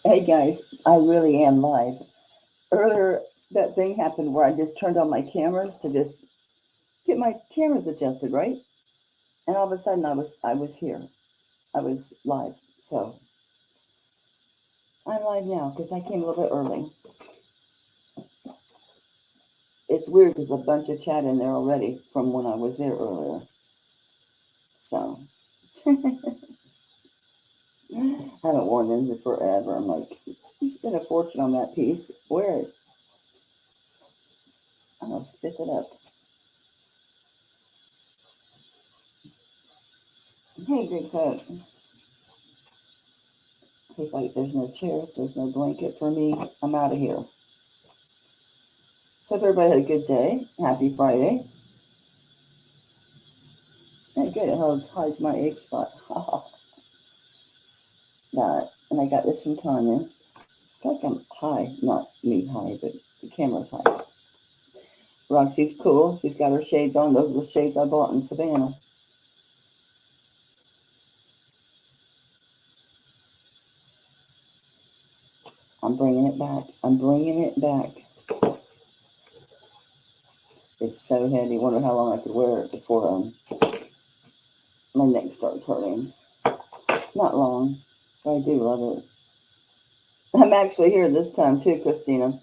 Hey guys, I really am live. Earlier, that thing happened where I just turned on my cameras to just get my cameras adjusted, right? And all of a sudden, I was here. I was live. So I'm live now because I came a little bit early. It's weird because a bunch of chat in there already from when I was there earlier. So I haven't worn these in forever. I'm like, you spent a fortune on that piece. Wear it. I'm gonna spit it up. Hey, Big Coat. He's like, there's no chairs, there's no blanket for me. I'm out of here. So hope everybody had a good day. Happy Friday. And good, it hides my egg spot. Got it. And I got this from Tanya. I feel like I'm high. Not me high, but the camera's high. Roxy's cool. She's got her shades on. Those are the shades I bought in Savannah. I'm bringing it back. I'm bringing it back. It's so heavy. Wonder how long I could wear it before my neck starts hurting. Not long, but I do love it. I'm actually here this time too, Christina.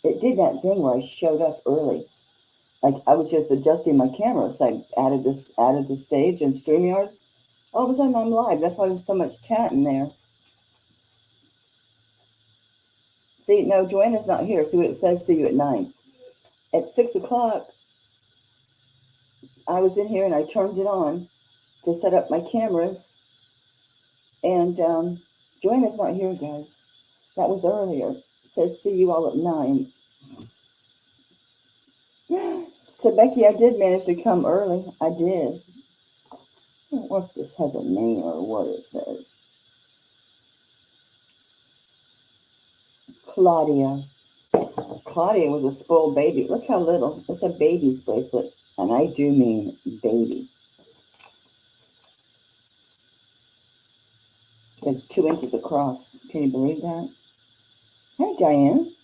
It did that thing where I showed up early. Like I was just adjusting my camera, so I added the stage and StreamYard. All of a sudden I'm live. That's why there's so much chat in there. See, no, Joanna's not here. See what it says? See you at 9. At 6 o'clock, I was in here and I turned it on to set up my cameras. And Joanna's not here, guys. That was earlier. It says see you all at 9. So Becky, I did manage to come early. I did. I don't know if this has a name or what it says. Claudia. Claudia was a spoiled baby. Look how little. It's a baby's bracelet. And I do mean baby. It's 2 inches across. Can you believe that? Hi, Diane.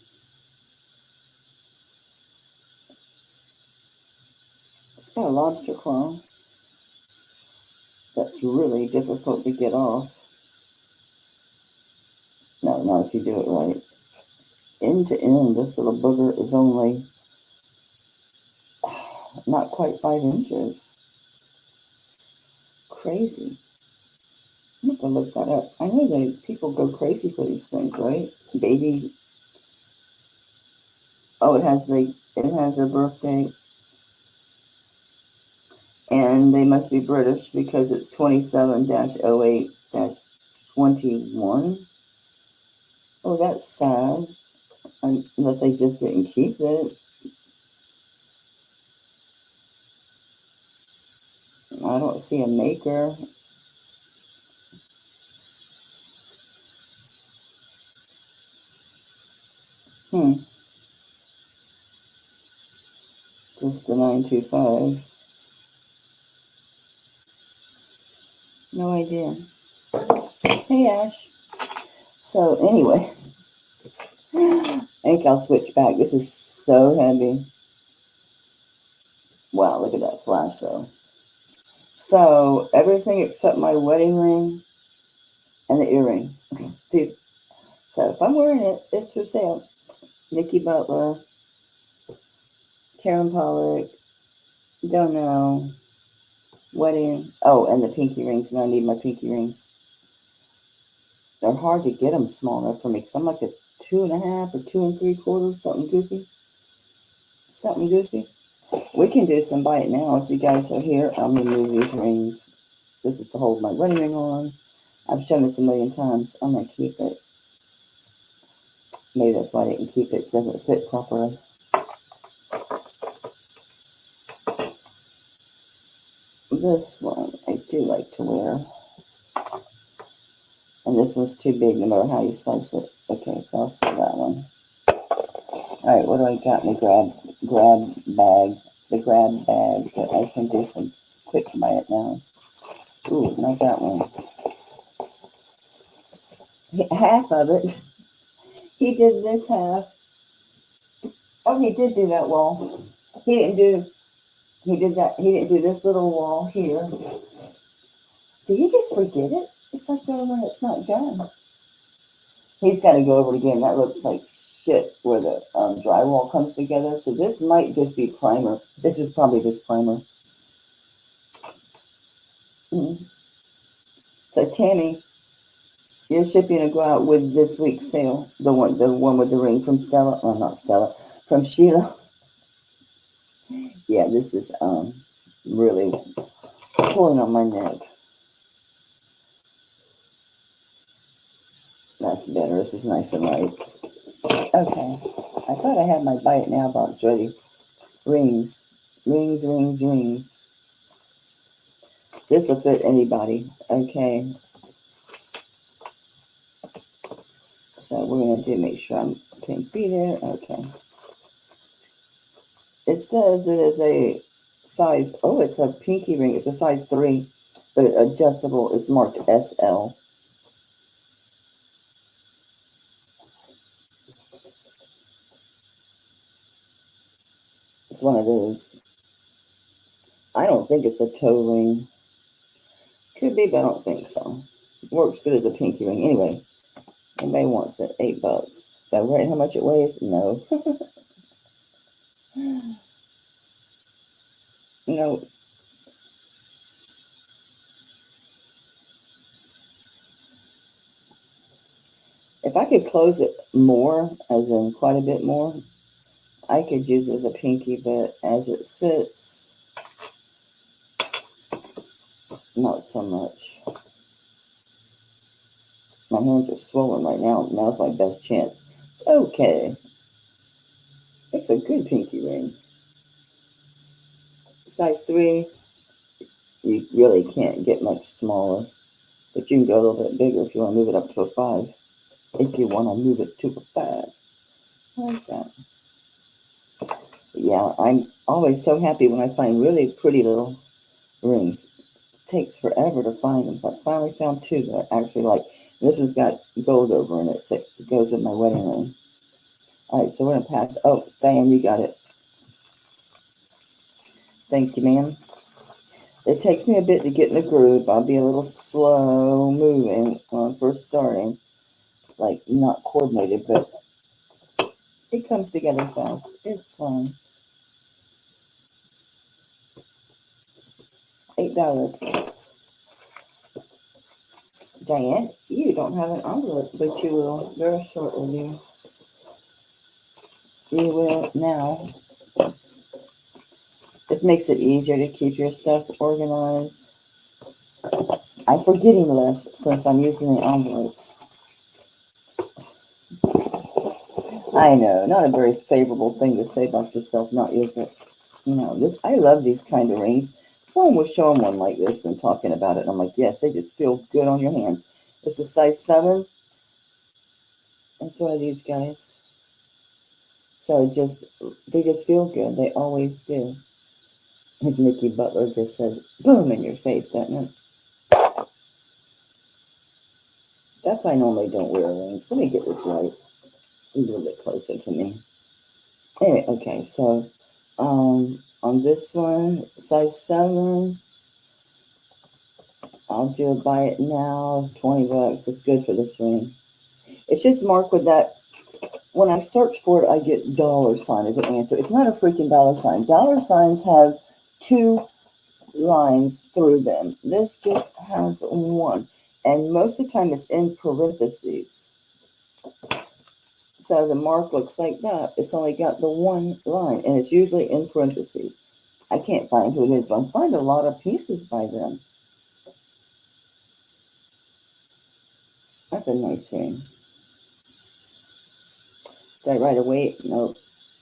It's got a lobster claw. That's really difficult to get off. No, not if you do it right. End to end, this little booger is only not quite 5 inches. Crazy. I have to look that up. I know people go crazy for these things, right? Baby. Oh, it has their birthday. And they must be British because it's 27-08-21. Oh, that's sad. Unless they just didn't keep it. I don't see a maker. Just the 925. No idea. Hey, Ash. So, anyway, I think I'll switch back. This is so heavy. Wow, look at that flash, though. So, everything except my wedding ring and the earrings. So, if I'm wearing it, it's for sale. Nikki Butler, Karen Pollock, don't know, wedding. Oh, and the pinky rings, and I need my pinky rings. They're hard to get them small enough for me because I'm like a 2.5 or 2 3/4, something goofy. Something goofy. We can do some buy it now as you guys are here. I'm going to move these rings. This is to hold my wedding ring on. I've shown this a million times. I'm going to keep it. Maybe that's why I didn't keep it. It doesn't fit properly. This one I do like to wear. And this one's too big no matter how you slice it. Okay, so I'll sell that one. Alright, what do I got in the grab bag? The grab bag that I can do some quick buy it now. Ooh, and I got one. half of it. He did this half. Oh, he did do that wall. He didn't do. He did that. He didn't do this little wall here. Did he just forget it? It's like the one that's not done. He's got to go over it again. That looks like shit where the drywall comes together. So this might just be primer. This is probably just primer. So Tammy, your shipping will go out with this week's sale. The one with the ring from Stella. Well, not Stella. From Sheila. Yeah, this is really pulling on my neck. That's better. This is nice and light. Okay. I thought I had my buy it now box ready. Rings. Rings, rings, rings. This will fit anybody. Okay. So we're going to make sure I can feed it. Okay. It says it is a size, oh, it's a pinky ring. It's a size 3, but it's adjustable. It's marked SL. It's one of those. I don't think it's a toe ring. Could be, but I don't think so. Works good as a pinky ring. Anyway, anybody wants it? $8. Is that right? How much it weighs? No. No. If I could close it more, as in quite a bit more, I could use it as a pinky, but as it sits, not so much. My hands are swollen right now. Now's my best chance. It's okay. It's a good pinky ring. Size 3, you really can't get much smaller. But you can go a little bit bigger if you want to move it up to a 5. If you want to move it to a 5. Like that. Yeah, I'm always so happy when I find really pretty little rings. It takes forever to find them. So I finally found 2 that I actually like. This one's got gold over in it, so it goes with my wedding ring. All right, so we're going to pass. Oh, Diane, you got it. Thank you, ma'am. It takes me a bit to get in the groove. I'll be a little slow moving when I'm first starting. Like, not coordinated, but it comes together fast. It's fine. $8. Diane, you don't have an envelope, but you will very shortly. You will now. This makes it easier to keep your stuff organized. I'm forgetting less since I'm using the envelopes. I know, not a very favorable thing to say about yourself, not is it? You know, this, I love these kind of rings. Someone was showing one like this and talking about it, and I'm like, yes, they just feel good on your hands. It's a size 7. It's one of these guys. So they just feel good. They always do. His Mickey Butler just says, boom, in your face, doesn't it? That's why I normally don't wear rings. Let me get this right. A little bit closer to me. Anyway, okay, so on this one, size 7, I'll do a buy it now, $20. It's good for this ring. It's just marked with that. When I search for it, I get $sign as an answer. It's not a freaking $sign. $signs have 2 lines through them. This just has 1. And most of the time it's in parentheses. So the mark looks like that. It's only got the 1 line, and it's usually in parentheses. I can't find who it is, but I find a lot of pieces by them. That's a nice ring. Did I write a weight? No.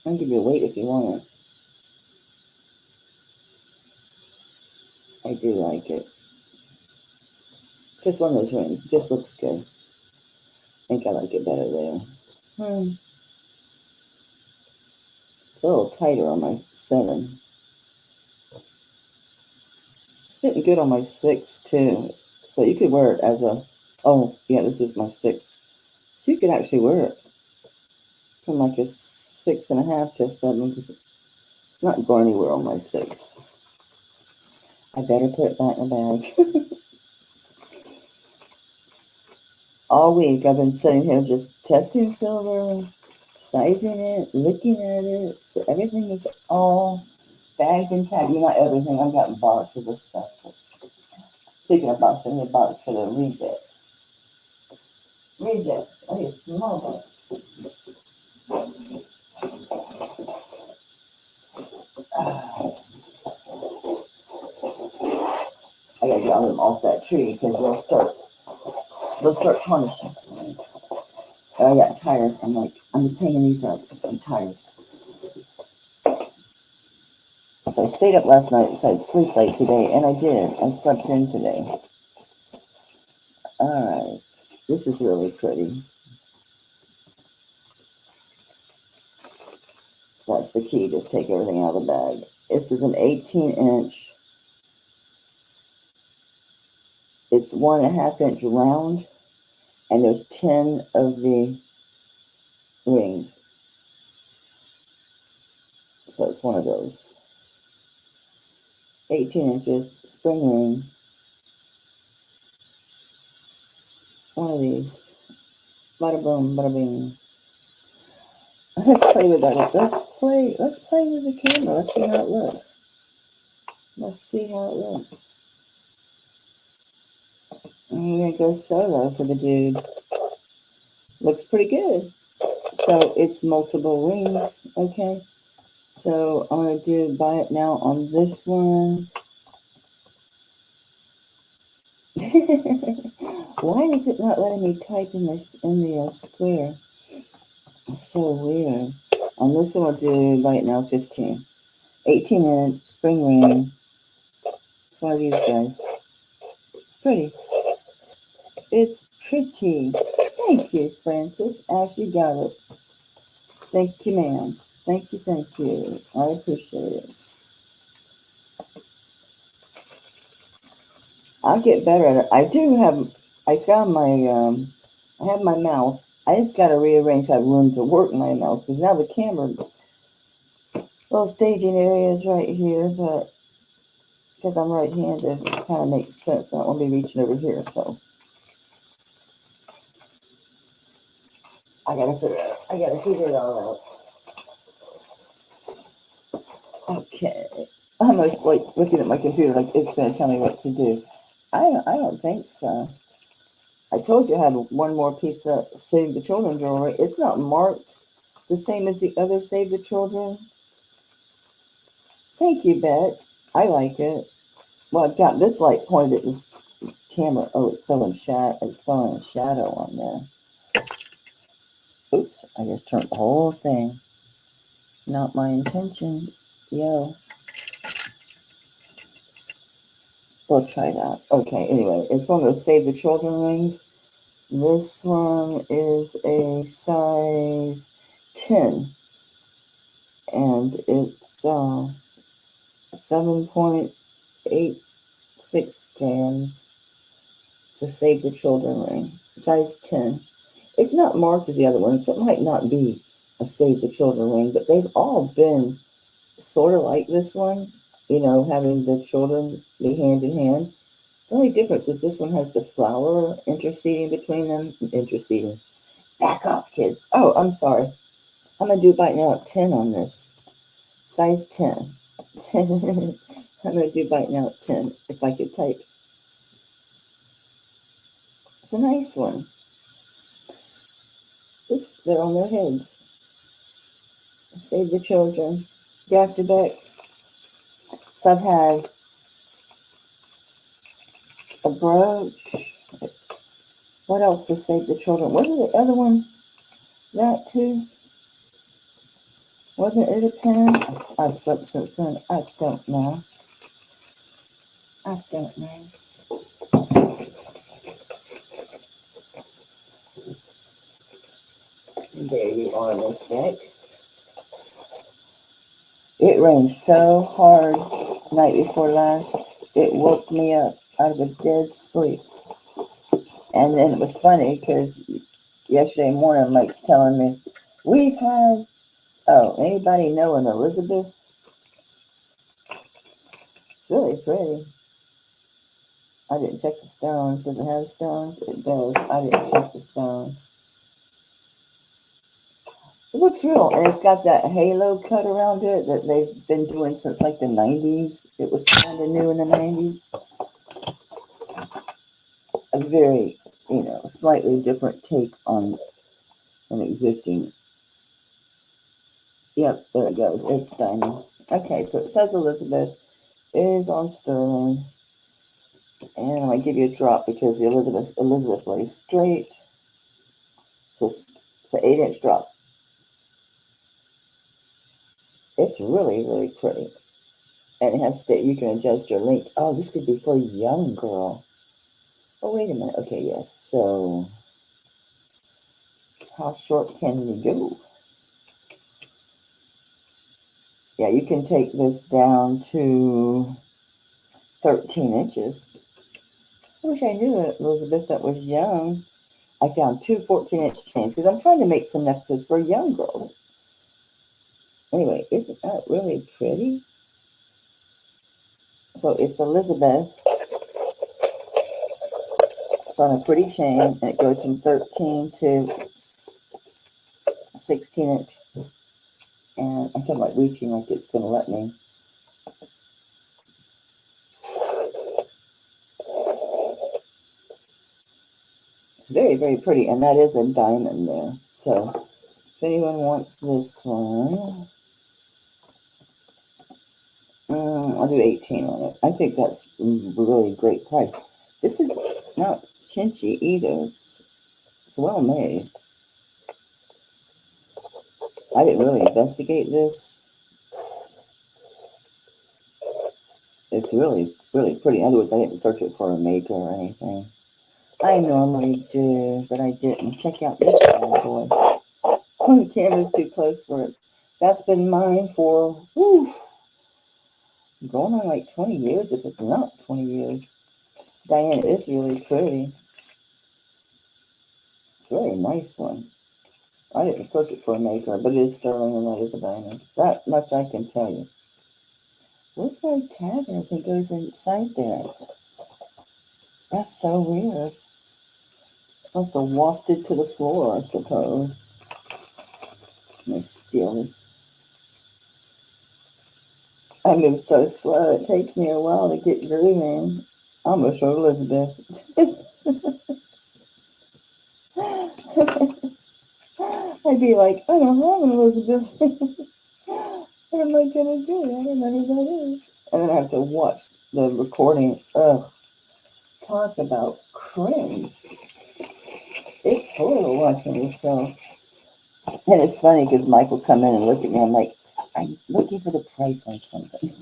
I'll give you a weight if you want it. I do like it. It's just one of those rings. It just looks good. I think I like it better there. It's a little tighter on my 7. It's fitting good on my 6 too. So you could wear it as a, oh yeah, this is my 6. So you could actually wear it from like a 6.5 to a 7 because it's not going anywhere on my 6. I better put it back in the bag. All week I've been sitting here just testing silver, sizing it, looking at it. So everything is all bagged and tagged. Not everything. I've got boxes of stuff. Speaking of boxes, I need a box for the rejects. Rejects. I need a small box. I gotta get all of them off that tree because they'll start tarnishing. And I got tired. I'm just hanging these up. I'm tired. So I stayed up last night, so I'd sleep late today, and I did. I slept in today. Alright. This is really pretty. That's the key. Just take everything out of the bag. This is an 18-inch. It's 1.5 inch round, and there's 10 of the rings. So it's one of those. 18 inches, spring ring. One of these. Bada boom, bada bing. Let's play with that. Let's play with the camera. Let's see how it looks. Let's see how it looks. I'm gonna go solo for the dude. Looks pretty good. So it's multiple rings, okay? So I'm gonna do buy it now on this one. Why is it not letting me type in this in the square? It's so weird. On this one, I'll do buy it now 15. 18-inch spring ring. It's one of these guys. It's pretty. It's pretty. Thank you, Francis. Ash, you got it. Thank you, ma'am. Thank you, thank you. I appreciate it. I'll get better at it. I found my, I have my mouse. I just got to rearrange that room to work my mouse because now the camera, little staging area is right here, but because I'm right-handed, it kind of makes sense. I don't want to be reaching over here, so. I gotta figure it all out. Okay. I'm almost like looking at my computer like it's gonna tell me what to do. I don't think so. I told you I had one more piece of Save the Children jewelry. It's not marked the same as the other Save the Children. Thank you, Bet. I like it. Well, I've got this light pointed at this camera. Oh, it's still in shadow. It's still in shadow on there. Oops, I just turned the whole thing. Not my intention. Yo. We'll try that. Okay, anyway, it's one of those Save the Children rings. This one is a size 10. And it's 7.86 grams. It's a Save the Children ring. Size 10. It's not marked as the other one, so it might not be a Save the Children ring, but they've all been sort of like this one, you know, having the children be hand in hand. The only difference is this one has the flower interceding between them. Interceding. Back off, kids. Oh, I'm sorry. I'm going to do right now at 10 on this. Size 10. I'm going to do right now at 10, if I could type. It's a nice one. Oops, they're on their heads. Save the Children. Gotcha, back. So I've had a brooch. What else was Save the Children? Wasn't the other one that too? Wasn't it a pen? I've slept since then. I don't know. I don't know. There you are, Miss Beck. It rained so hard night before last, it woke me up out of a dead sleep. And then it was funny because Yesterday morning, Mike's telling me, we've had, oh, anybody know an Elizabeth? It's really pretty. I didn't check the stones. Does it have stones? It does. I didn't check the stones. It looks real, and it's got that halo cut around it that they've been doing since like the 90s. It was kind of new in the 90s. A very, slightly different take on an existing. Yep, there it goes. It's diamond. Okay, so it says Elizabeth is on sterling. And I'm going to give you a drop because the Elizabeth lays straight. It's an 8-inch drop. It's really, really pretty. And it has you can adjust your length. Oh, this could be for a young girl. Oh, wait a minute. Okay, yes. So, how short can you go? Yeah, you can take this down to 13 inches. I wish I knew it, Elizabeth, that was young. I found 2 14-inch chains because I'm trying to make some necklaces for young girls. Anyway, isn't that really pretty? So it's Elizabeth. It's on a pretty chain, and it goes from 13 to 16 inch. And I sound like reaching like it's going to let me. It's very, very pretty, and that is a diamond there. So if anyone wants this one, I'll do 18 on it. I think that's a really great price. This is not chinchy either. It's well made. I didn't really investigate this. It's really, really pretty. In other words, I didn't search it for a maker or anything. I normally do, but I didn't. Check out this bad boy. Oh, the camera's too close for it. That's been mine for, going on like 20 years, if it's not 20 years. Diane, it's really pretty. It's a very nice one. I didn't search it for a maker, but it is sterling and that is a diamond. That much I can tell you. Where's my tag? I think goes inside there. That's so weird. Must have wafted to the floor, I suppose. Let me steal this. I move so slow, it takes me a while to get grooving. I almost wrote Elizabeth. I'd be like, I don't have an Elizabeth. What am I going to do? I don't know who that is. And then I have to watch the recording. Ugh. Talk about cringe. It's horrible watching yourself. And it's funny because Mike will come in and look at me. I'm like, I'm looking for the price on something.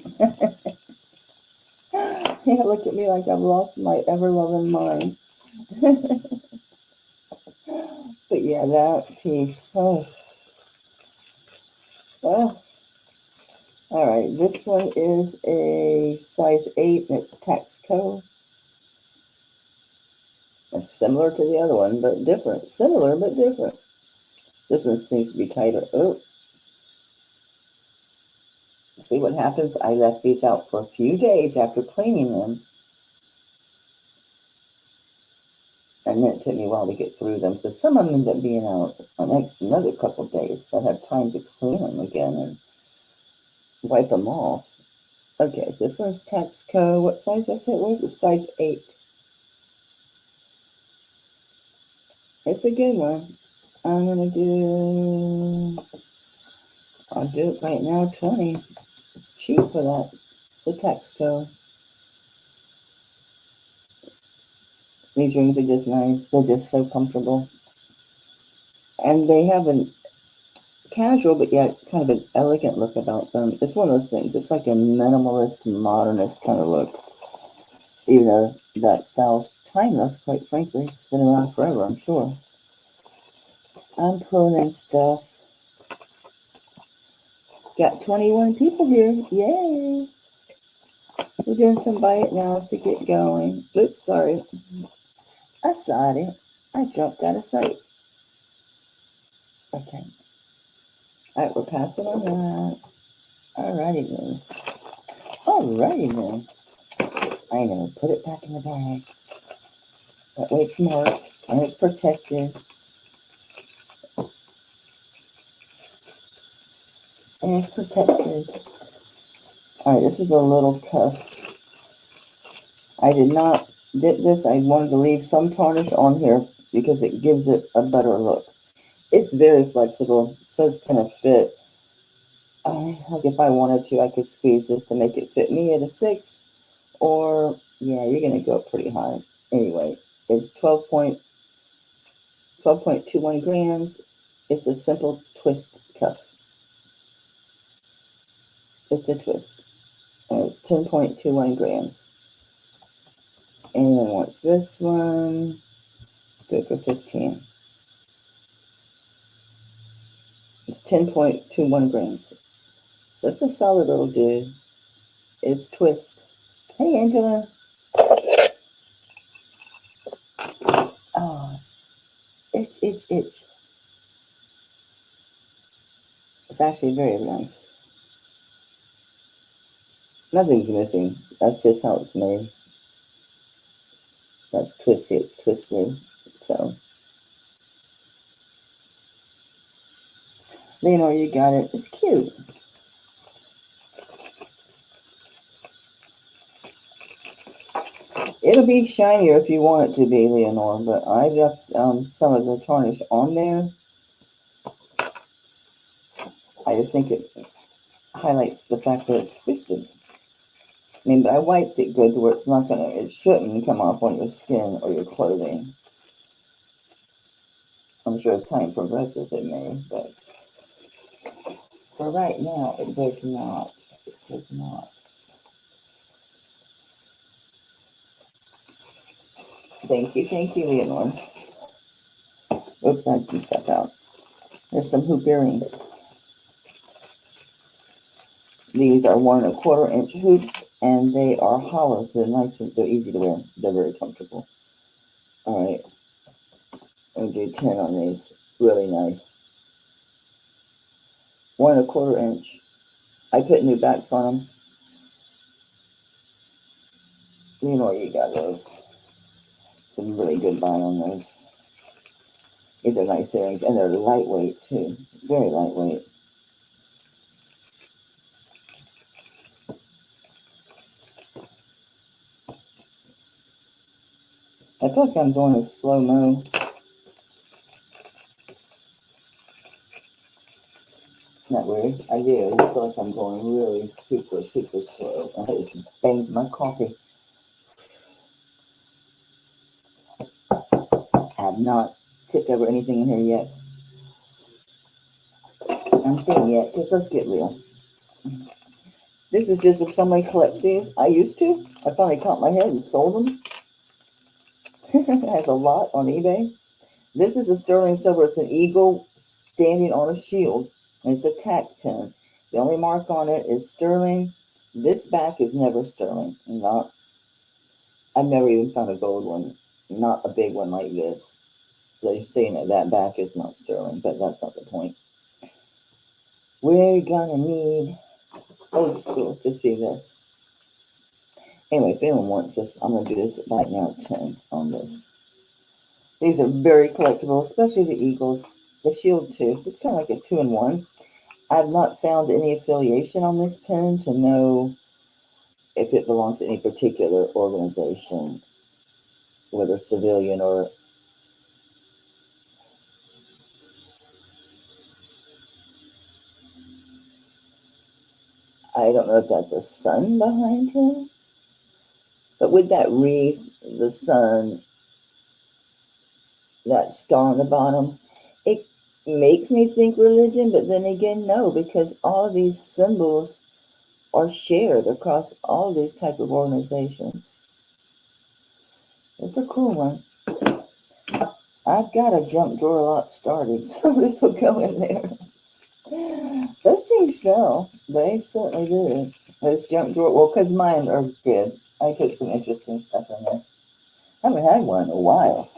He'll look at me like I've lost my ever-loving mind. But yeah, that piece. Oh. Well, all right. This one is a size 8, and it's Texco. It's similar to the other one, but different. Similar, but different. This one seems to be tighter. Oh. See what happens? I left these out for a few days after cleaning them. And then it took me a while to get through them. So some of them end up being out another couple of days. So I have time to clean them again and wipe them off. Okay, so this one's Texco. What size I said it was? It's size 8. It's a good one. I'll do it right now, 20. It's cheap for that. It's a Texco. These rings are just nice. They're just so comfortable. And they have a casual, but yet kind of an elegant look about them. It's one of those things. It's like a minimalist, modernist kind of look. Even though that style's timeless, quite frankly. It's been around forever, I'm sure. I'm pulling in stuff. Got 21 people here. Yay! We're doing some buy it nows to get going. Oops, sorry. I saw it. I jumped out of sight. Okay. All right, we're passing on that. Alrighty then. Alrighty then. I'm gonna put it back in the bag. That way it's marked and it's protected. And it's protected. Alright, this is a little cuff. I did not dip this. I wanted to leave some tarnish on here because it gives it a better look. It's very flexible, so it's gonna fit. Like if I wanted to, I could squeeze this to make it fit me at a 6. Or, yeah, you're gonna go pretty high. Anyway, it's 12.21 grams. It's a simple twist cuff. It's a twist. And it's 10.21 grams. Anyone wants this one? Good for 15. It's 10.21 grams. So it's a solid little dude. It's twist. Hey, Angela. Oh, itch, itch, itch. It's actually very nice. Nothing's missing. That's just how it's made. That's twisty. It's twisted. So, Leonor, you got it. It's cute. It'll be shinier if you want it to be, Leonor, but I left some of the tarnish on there. I just think it highlights the fact that it's twisted. I mean, but I wiped it good to where it's not gonna, it shouldn't come off on your skin or your clothing. I'm sure as time progresses it may, but for right now, it does not. It does not. Thank you, Leonor. Oops, I had some stuff out. There's some hoop earrings. These are 1 1/4 inch hoops, and they are hollow, so they're nice and they're easy to wear. They're very comfortable. All right, I'll do 10 on these. Really nice. 1 1/4 inch. I put new backs on them. You know you got those. Some really good buy on those. These are nice earrings, and they're lightweight too. Very lightweight. I feel like I'm going in slow-mo. Not weird. I do. I just feel like I'm going really super, super slow. I just banged my coffee. I have not tipped over anything in here yet. I'm saying yet, because let's get real. This is just if somebody collects these. I used to. I finally caught my head and sold them. It has a lot on eBay. This is a sterling silver. It's an eagle standing on a shield. It's a tack pin. The only mark on it is sterling. This back is never sterling. I've never even found a gold one. Not a big one like this. They're saying that back is not sterling, but that's not the point. We're gonna need old school to see this. Anyway, if anyone wants this, I'm gonna do this right now. 10 on this. These are very collectible, especially the eagles. The shield too. So it's kind of like a 2-in-1. I've not found any affiliation on this pin to know if it belongs to any particular organization, whether civilian or I don't know if that's a sun behind him. But with that wreath, the sun, that star on the bottom, it makes me think religion, but then again, no, because all of these symbols are shared across all of these type of organizations. It's a cool one. I've got a junk drawer lot started, so this will go in there. Those things sell. They certainly do. Those junk drawer, well, because mine are good. I put some interesting stuff in there. I haven't had one in a while.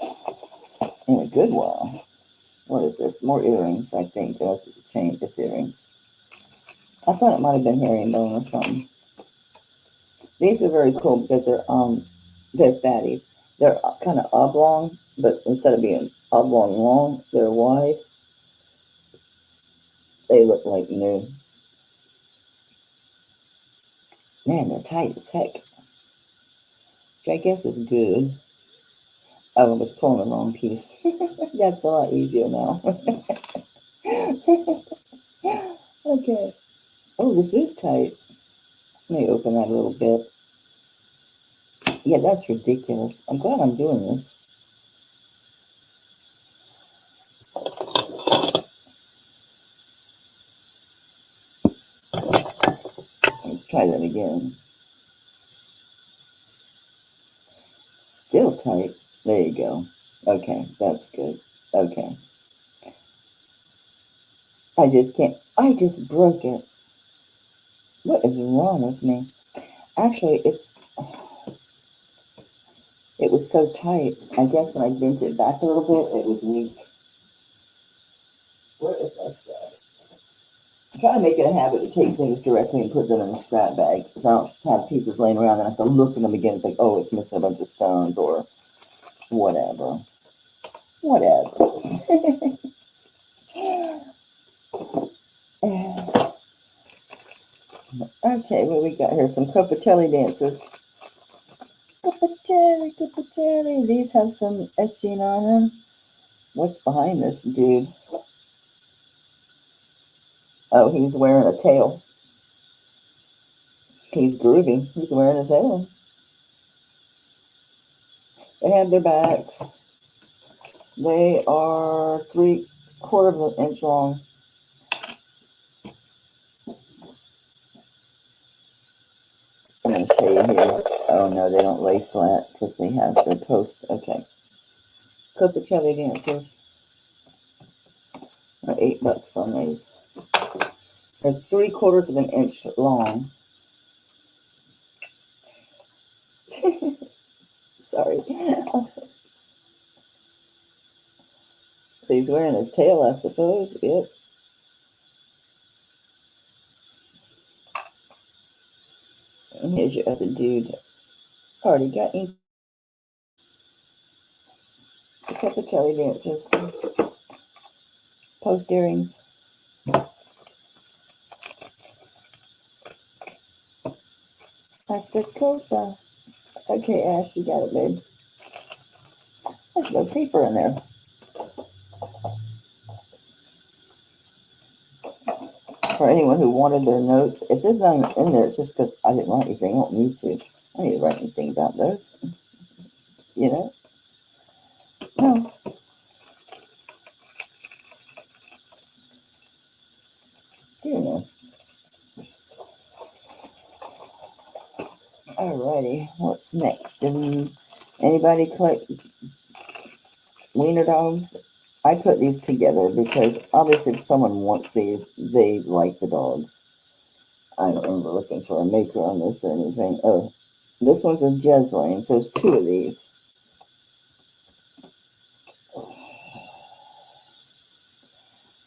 In a good while. What is this? More earrings, I think. Unless it's a chain. It's earrings. I thought it might have been herringbone or something. These are very cool because they're fatties. They're kind of oblong, but instead of being oblong long, they're wide. They look like new. Man, they're tight as heck. Which I guess is good. Oh, I was pulling the wrong piece. That's a lot easier now. Okay. Oh, this is tight. Let me open that a little bit. Yeah, that's ridiculous. I'm glad I'm doing this. Let's try that again. Still tight. There you go. Okay, that's good. Okay. I just can't. I just broke it. What is wrong with me? Actually, it was so tight. I guess when I bent it back a little bit, it was weak. Where is my scrap? I'm trying to make it a habit to take things directly and put them in a scrap bag, so I don't have pieces laying around and I have to look at them again. It's like, oh, it's missing a bunch of stones or whatever. Whatever. Okay, what we got here? Some Copacelli dancers. Copacelli. These have some etching on them. What's behind this dude? Oh, he's wearing a tail. He's groovy. He's wearing a tail. They have their backs. They are 3/4 of an inch long. I'm going to show you here. Oh no, they don't lay flat because they have their posts. Okay. Copacelli dancers are $8 on these. They're 3/4 of an inch long. Sorry. So he's wearing a tail, I suppose. Yep. And here's your other dude. Already got ink. The Copacelli dancers. Post earrings. That's the Copa. Okay, Ash, you got it, babe. There's no paper in there. For anyone who wanted their notes, if there's nothing in there, it's just because I didn't write anything. I don't need to. I need to write anything about those. You know? No. You know. Alrighty. What's next? Anybody collect Wiener dogs? I put these together because obviously if someone wants these, they like the dogs. I don't remember looking for a maker on this or anything. Oh, this one's a Jeslane, so there's 2 of these.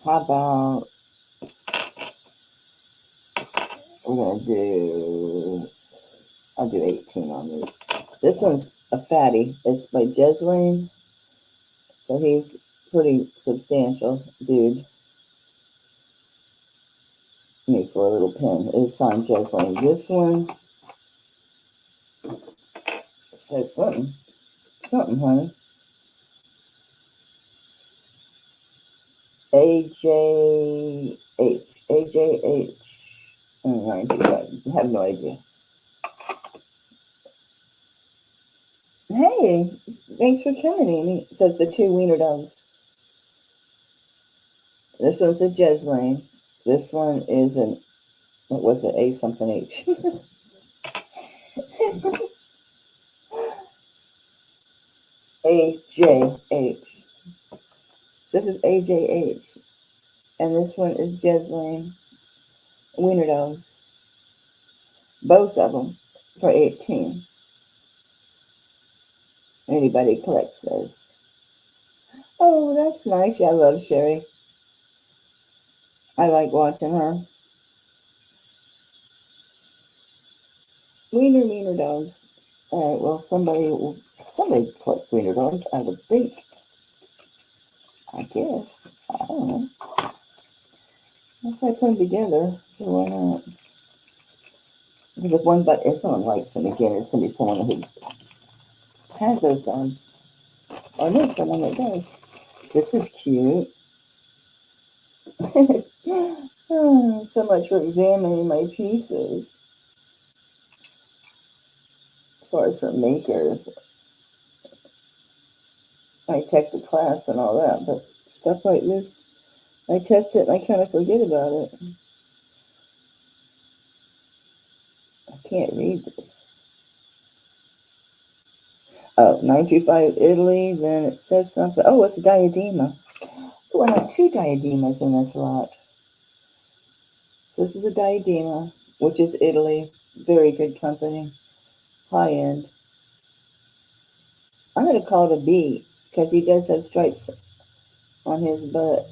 How about I'll do 18 on these. This one's a fatty. It's by Jeslane, so he's pretty substantial dude. Need for a little pin. It is signed Jeslane. This one says something. Something, honey. AJH. AJH. I have no idea. Hey, thanks for coming, Amy. So it's the 2 Wiener dogs. This one's a Jeslane. This one is an, what was it, A something H. AJH. So this is AJH. And this one is Jeslane. Wiener dogs. Both of them for 18. Anybody collects those. Oh, that's nice. Yeah, I love Sherry. I like watching her. Wiener dogs. All right. Well, somebody collects wiener dogs. I would think. I guess. I don't know. Once I put them together, why not? Because if someone likes them again, it's gonna be someone who has those dogs, or knows someone that does. This is cute. Oh, so much for examining my pieces. As far as for makers, I check the clasp and all that, but stuff like this, I test it and I kind of forget about it. I can't read this. Oh, 925 Italy, then it says something. Oh, it's a Diadema. Oh, I have 2 Diademas in this lot. This is a Diadema, which is Italy. Very good company. High end. I'm going to call it a B, because he does have stripes on his butt.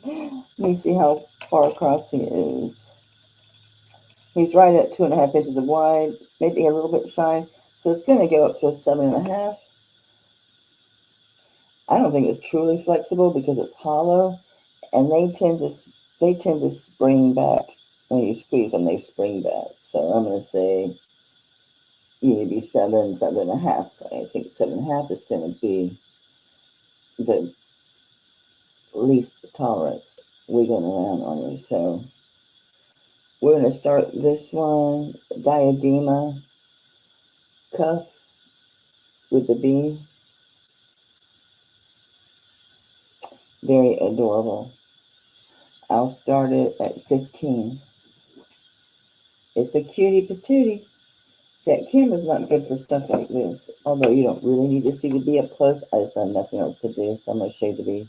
Let me see how far across he is. He's right at 2.5 inches wide, maybe a little bit shy. So it's going to go up to a 7.5. I don't think it's truly flexible because it's hollow, and they tend to spring back when you squeeze them. They spring back. So I'm going to say maybe 7.5. I think 7.5 is going to be the least tolerance wiggling around on you. So we're going to start this one, Diadema cuff with the B. Very adorable. I'll start it at 15. It's a cutie patootie. That camera's not good for stuff like this. Although you don't really need to see the bee up close. I just have nothing else to do, so I'm going to show you the bee.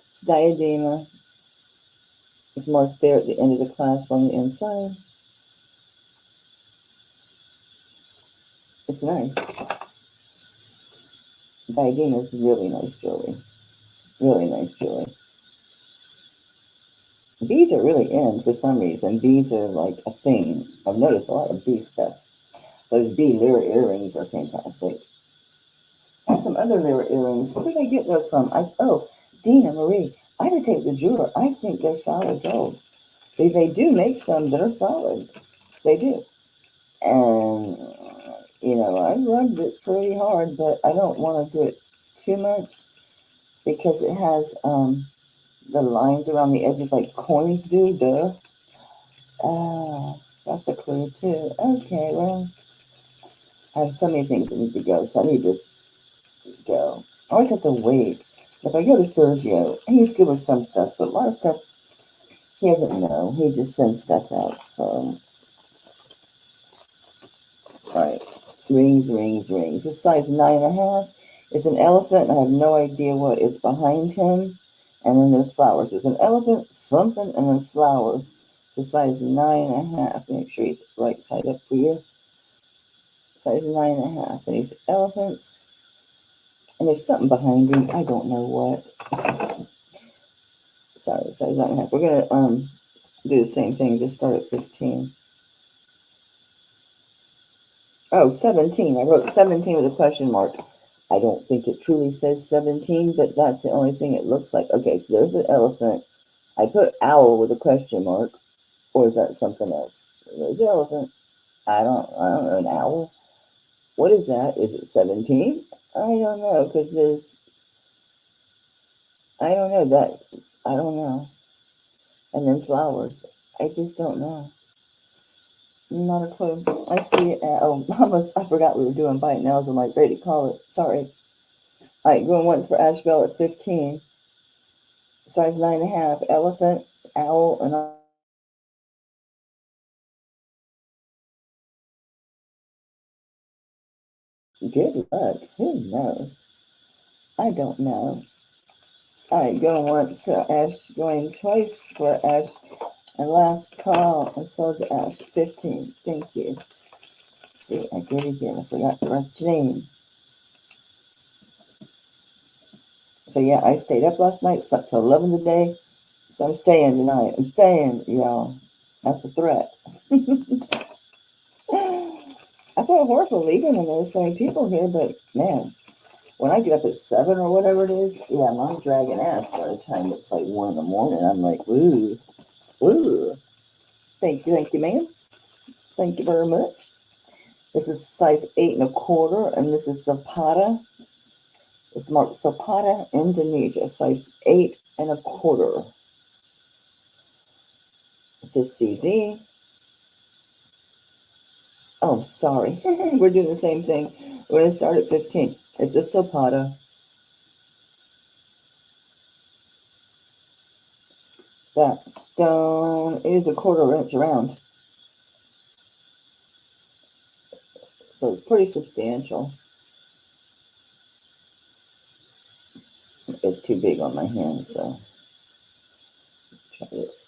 It's Diadema. It's marked there at the end of the clasp on the inside. It's nice. Diadema is really nice jewelry. Really nice jewelry. Bees are really in for some reason. Bees are like a thing. I've noticed a lot of bee stuff. Those bee lyre earrings are fantastic. I have some other lyre earrings. Where did I get those from? Dina Marie. I had to take the jeweler. I think they're solid gold. Because they do make some that are solid. They do. And, I rubbed it pretty hard, but I don't want to do it too much because it has the lines around the edges like coins do. Duh. That's a clue too. Okay, well, I have so many things that need to go, so I need to just go. I always have to wait. If I go to Sergio, he's good with some stuff, but a lot of stuff he doesn't know. He just sends stuff out. So, all right, rings. It's size 9.5. It's an elephant. I have no idea what is behind him. And then there's flowers. There's an elephant, something, and then flowers. It's a size 9.5. Make sure he's right side up for you. Size 9.5. And he's elephants. And there's something behind him. I don't know what. Sorry, size 9.5. We're gonna do the same thing. Just start at 15. Oh, 17. I wrote 17 with a question mark. I don't think it truly says 17, but that's the only thing it looks like. Okay, so there's an elephant. I put owl with a question mark. Or is that something else? There's an elephant. I don't know, an owl. What is that? Is it 17? I don't know, because I don't know. And then flowers. I just don't know. Not a clue. I see it. I forgot we were doing bite nails. I'm like, ready to call it. Sorry. All right, going once for Ash Bell at 15. Size 9.5. Elephant, owl, and good luck. Who knows? I don't know. All right, going once for Ash, going twice for Ash, and last call. I sold to Ash 15. Thank you. See, I did it again. I forgot to write your name. So yeah, I stayed up last night, slept till 11 today. So I'm staying tonight. I'm staying, y'all. That's a threat. I feel horrible leaving when there's so many people here, but man, when I get up at 7 or whatever it is, yeah, I'm dragging ass by the time it's like 1 in the morning. I'm like, ooh, ooh. Thank you, ma'am. Thank you very much. This is size 8 1/4, and this is Zapata. It's marked Zapata, Indonesia, size 8 1/4. It says CZ. Oh, sorry. We're doing the same thing. We're going to start at 15. It's a Zapata. That stone is 1/4 inch around. So it's pretty substantial. It's too big on my hand, so try this.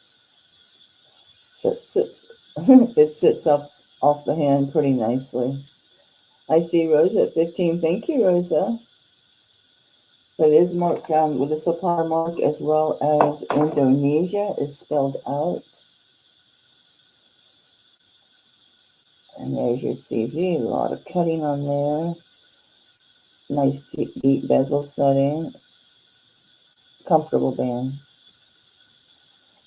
So it sits, it sits up off the hand pretty nicely. I see Rosa at 15. Thank you, Rosa. But it is marked down with a supplier mark, as well as Indonesia is spelled out. And there's your CZ, a lot of cutting on there. Nice deep bezel setting. Comfortable band.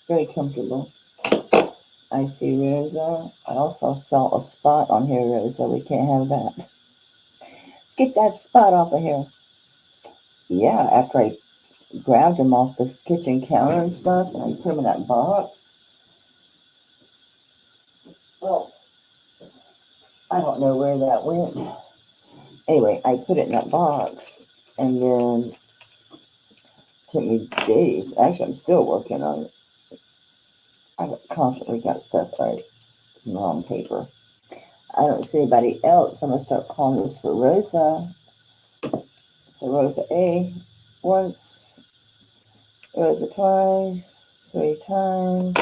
Very comfortable. I see Rosa. I also saw a spot on here, Rosa. We can't have that. Let's get that spot off of here. Yeah, after I grabbed them off the kitchen counter and stuff, and I put them in that box. Well, I don't know where that went. Anyway, I put it in that box, and then it took me days. Actually, I'm still working on it. I constantly got stuff right. It's the wrong paper. I don't see anybody else. I'm going to start calling this for Rosa. So Rosa A once, Rosa twice, 3 times,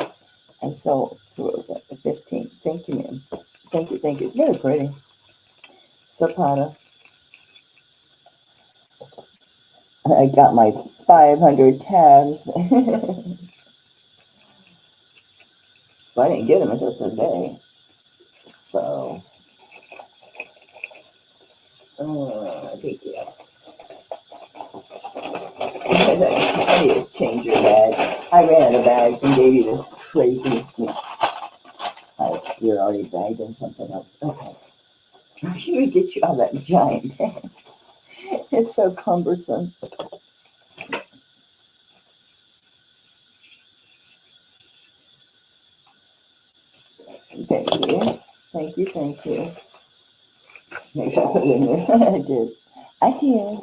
and so Rosa at 15. Thank you, ma'am. Thank you, thank you. It's very pretty. Zapata. I got my 500 tabs. But I didn't get them until today. So, thank you. I need to change your bag. I ran out of bags and gave you this crazy. You're already bagged in something else. Okay. I'm going to get you out of that giant bag. It's so cumbersome. Thank you. Thank you, thank you. Make sure I put it in there. I did.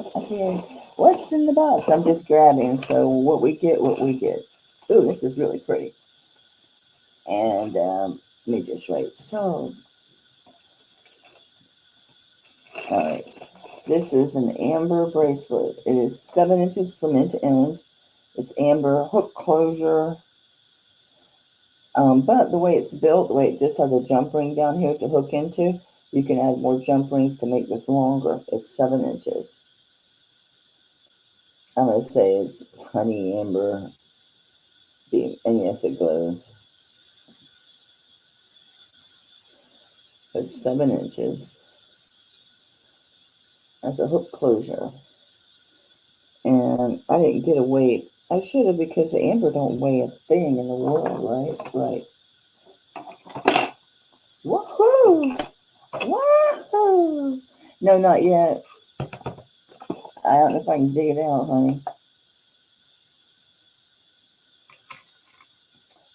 What's in the box? I'm just grabbing. So what we get. Ooh, this is really pretty. And let me just write. So, all right. This is an amber bracelet. It is 7 inches from end to end. It's amber hook closure. But the way it's built, the way it just has a jump ring down here to hook into, you can add more jump rings to make this longer. It's 7 inches. I'm going to say it's honey amber beam, and yes, it glows. It's 7 inches. That's a hook closure. And I didn't get a weight. I should have, because the amber don't weigh a thing in the world, right? Right. Woohoo! Woohoo! No, not yet. I don't know if I can dig it out, honey.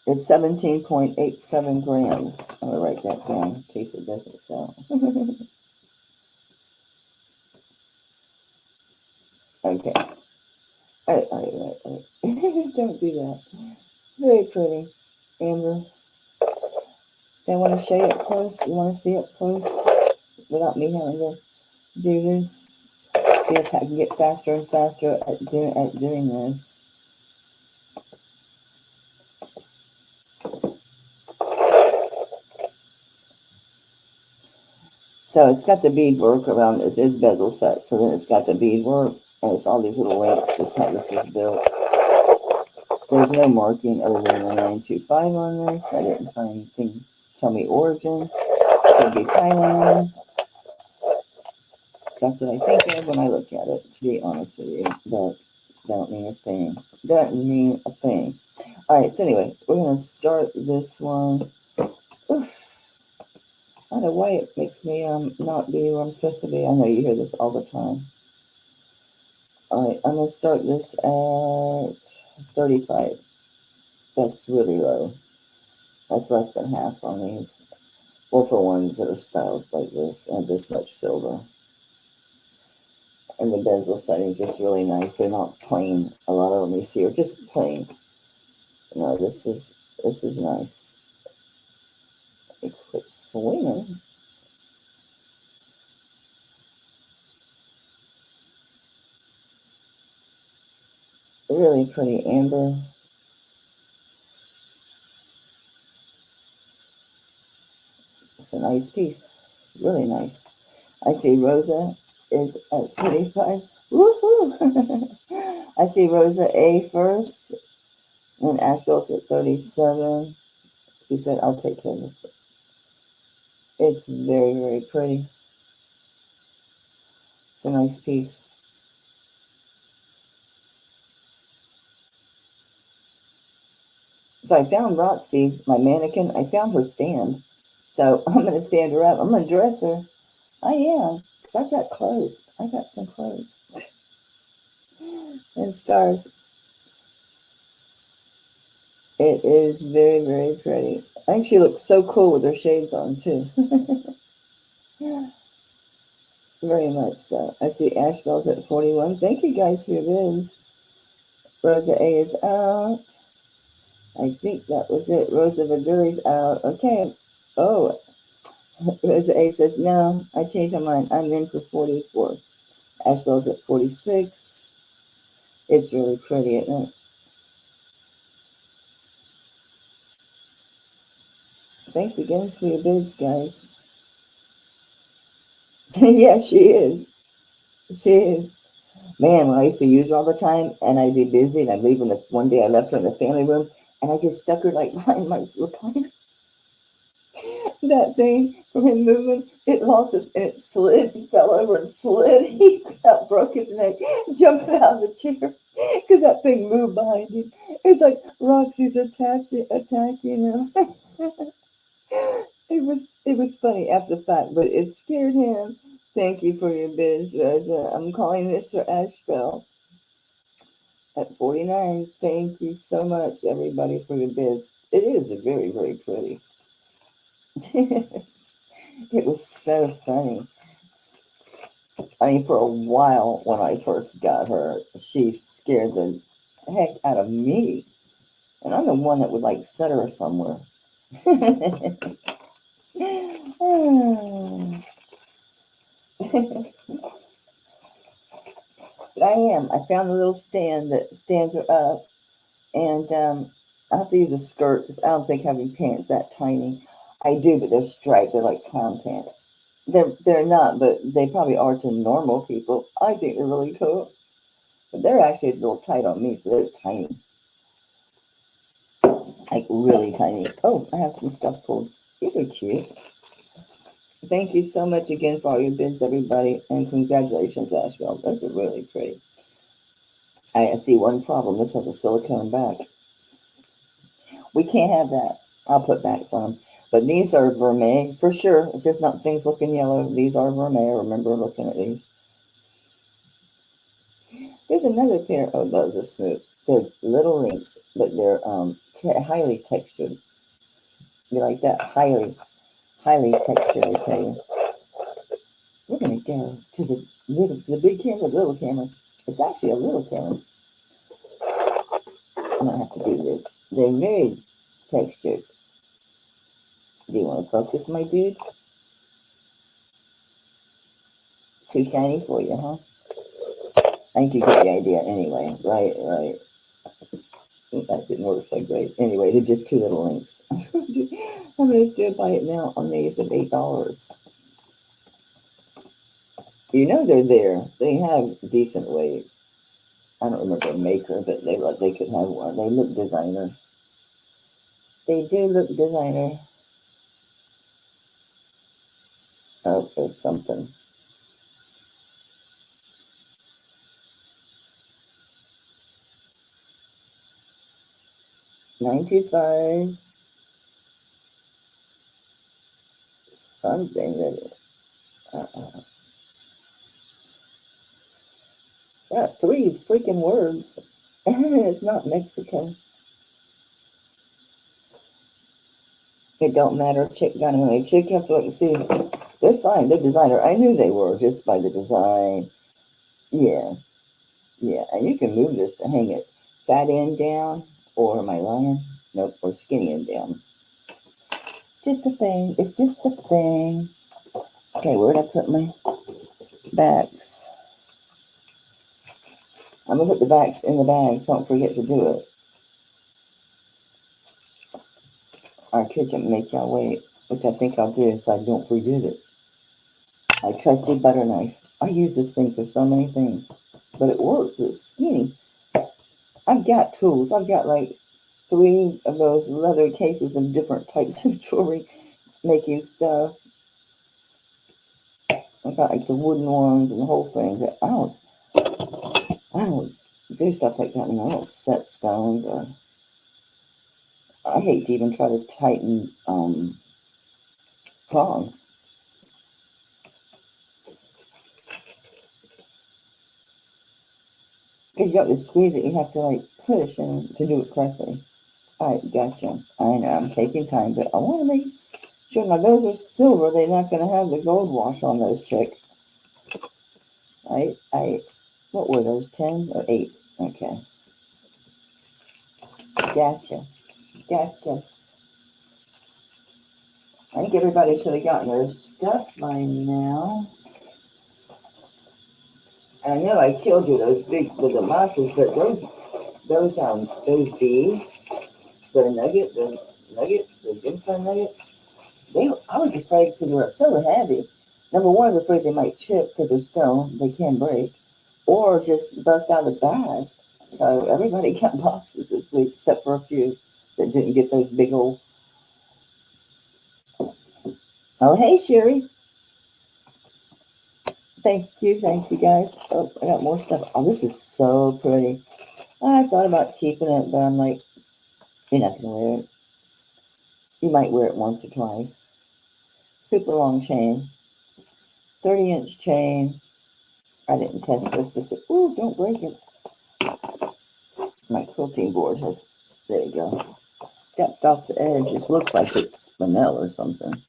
It's 17.87 grams. I'm going to write that down in case it doesn't sell. Okay. All right. Don't do that. Very pretty. Amber. Do I want to show you up close? You want to see it close without me having to do this? See if I can get faster and faster at doing this. So it's got the bead work around this. It's bezel set. So then it's got the bead work. And it's all these little links. That's how this is built. There's no marking other than the 925 on this. I didn't find anything. Tell me origin. Could be Thailand. That's what I think of when I look at it, to be honest with you. But don't mean a thing. Doesn't mean a thing. Alright, so anyway, we're going to start this one. Oof. I don't know why it makes me not be where I'm supposed to be. I know you hear this all the time. Alright, I'm going to start this at 35. That's really low. That's less than half on these. Well, for ones that are styled like this and this much silver. And the bezel setting is just really nice. They're not plain. A lot of them you see are just plain. No, this is nice. Let me quit swinging. Really pretty amber. It's a nice piece. Really nice. I see Rosa is at 35. Woohoo! I see Rosa A first. And Asheville's at 37. She said, I'll take care of this. It's very, very pretty. It's a nice piece. So I found Roxy, my mannequin. I found her stand. So I'm going to stand her up. I'm going to dress her. I am. Because I've got clothes. I got some clothes. And stars. It is very, very pretty. I think she looks so cool with her shades on, too. Very much so. I see Asheville's at 41. Thank you guys for your bids. Rosa A is out. I think that was it. Rosa Viduri's out. Okay. Oh, Rosa A says, no, I changed my mind. I'm in for 44. Asheville's at 46. It's really pretty, isn't it? Thanks again for your bids, guys. Yes, she is. She is. Man, when I used to use her all the time, and I'd be busy, and I'd leave her one day I left her in the family room, and I just stuck her like behind my recliner. That thing from him moving, it lost its, and it slid. He fell over and slid. He broke his neck, jumping out of the chair because that thing moved behind him. It's like Roxy's attacking him. It was funny after the fact, but it scared him. Thank you for your bids, Rosa. I'm calling this for Asheville at 49. Thank you so much, everybody, for your bids. It is very, very pretty. It was so funny. I mean, for a while when I first got her, she scared the heck out of me. And I'm the one that would like set her somewhere. But I am. I found a little stand that stands her up. And I have to use a skirt because I don't think having pants that tiny. I do, but they're striped. They're like clown pants. They're not, but they probably are to normal people. I think they're really cool. But they're actually a little tight on me, so they're tiny. Like really tiny. Oh, I have some stuff pulled. These are cute. Thank you so much again for all your bids, everybody. And congratulations, Asheville. Those are really pretty. I see one problem. This has a silicone back. We can't have that. I'll put backs on them. But these are vermeil for sure. It's just not things looking yellow. These are vermeil. Remember looking at these. There's another pair. Oh, those are smooth. They're little links, but they're highly textured. You like that? Highly textured, I tell you. We're going to go to the big camera, the little camera. It's actually a little camera. I'm going to have to do this. They're very textured. Do you want to focus, my dude? Too shiny for you, huh? I think you get the idea anyway. Right. That didn't work so great. Anyway, they're just two little links. I'm going to still buy it now on these at $8. You know they're there. They have decent weight. I don't remember a maker, but they could have one. They look designer. They do look designer. Oh, there's something. $9.25. Something that got 3 freaking words. It's not Mexican. It don't matter. Check down when they check. You have to look and see. They're signed. They're designer. I knew they were just by the design. Yeah. Yeah. And you can move this to hang it fat end down, or am I lying? Nope. Or skinny end down. It's just a thing. It's just a thing. Okay, where'd I put my bags? I'm gonna put the bags in the bag, so don't forget to do it. I could make y'all wait, which I think I'll do so I don't forget it. My trusty butter knife. I use this thing for so many things, but it works. It's skinny. I've got tools. I've got like 3 of those leather cases of different types of jewelry making stuff. I've got like the wooden ones and the whole thing, but I don't do stuff like that anymore. I don't set stones, or I hate to even try to tighten prongs. Because you have to squeeze it, you have to like push and to do it correctly. All right, gotcha. I know I'm taking time, but I want to make sure. Now those are silver. They're not going to have the gold wash on those, chick. What were those? 10 or 8? Okay. Gotcha. I think everybody should have gotten their stuff by now. I know I killed you those big little boxes, but those beads, the nuggets, the ginseng nuggets, I was afraid because they were so heavy. Number one, I was afraid they might chip because they're stone, they can break, or just bust out of the bag. So everybody got boxes this week, except for a few that didn't get those big old. Oh, hey, Sherry. Thank you guys. Oh, I got more stuff. Oh, this is so pretty. I thought about keeping it, but I'm like, you're not gonna wear it. You might wear it once or twice. Super long chain, 30-inch chain. I didn't test this to say, ooh, don't break it. My quilting board has, there you go, stepped off the edge. It looks like it's spinel or something.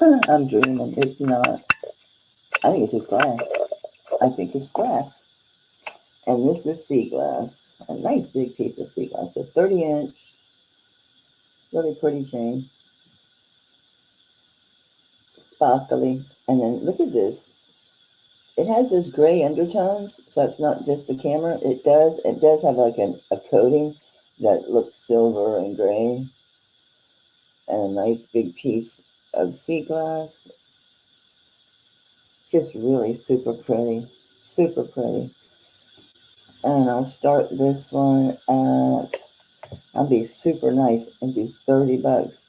I'm dreaming. It's not. I think it's just glass. And this is sea glass. A nice big piece of sea glass. So 30-inch, really pretty chain. Sparkly. And then look at this. It has those gray undertones, so it's not just the camera. It does have like a coating that looks silver and gray. And a nice big piece of sea glass. Just really super pretty. Super pretty. And I'll start this one at, I'll be super nice and do $30.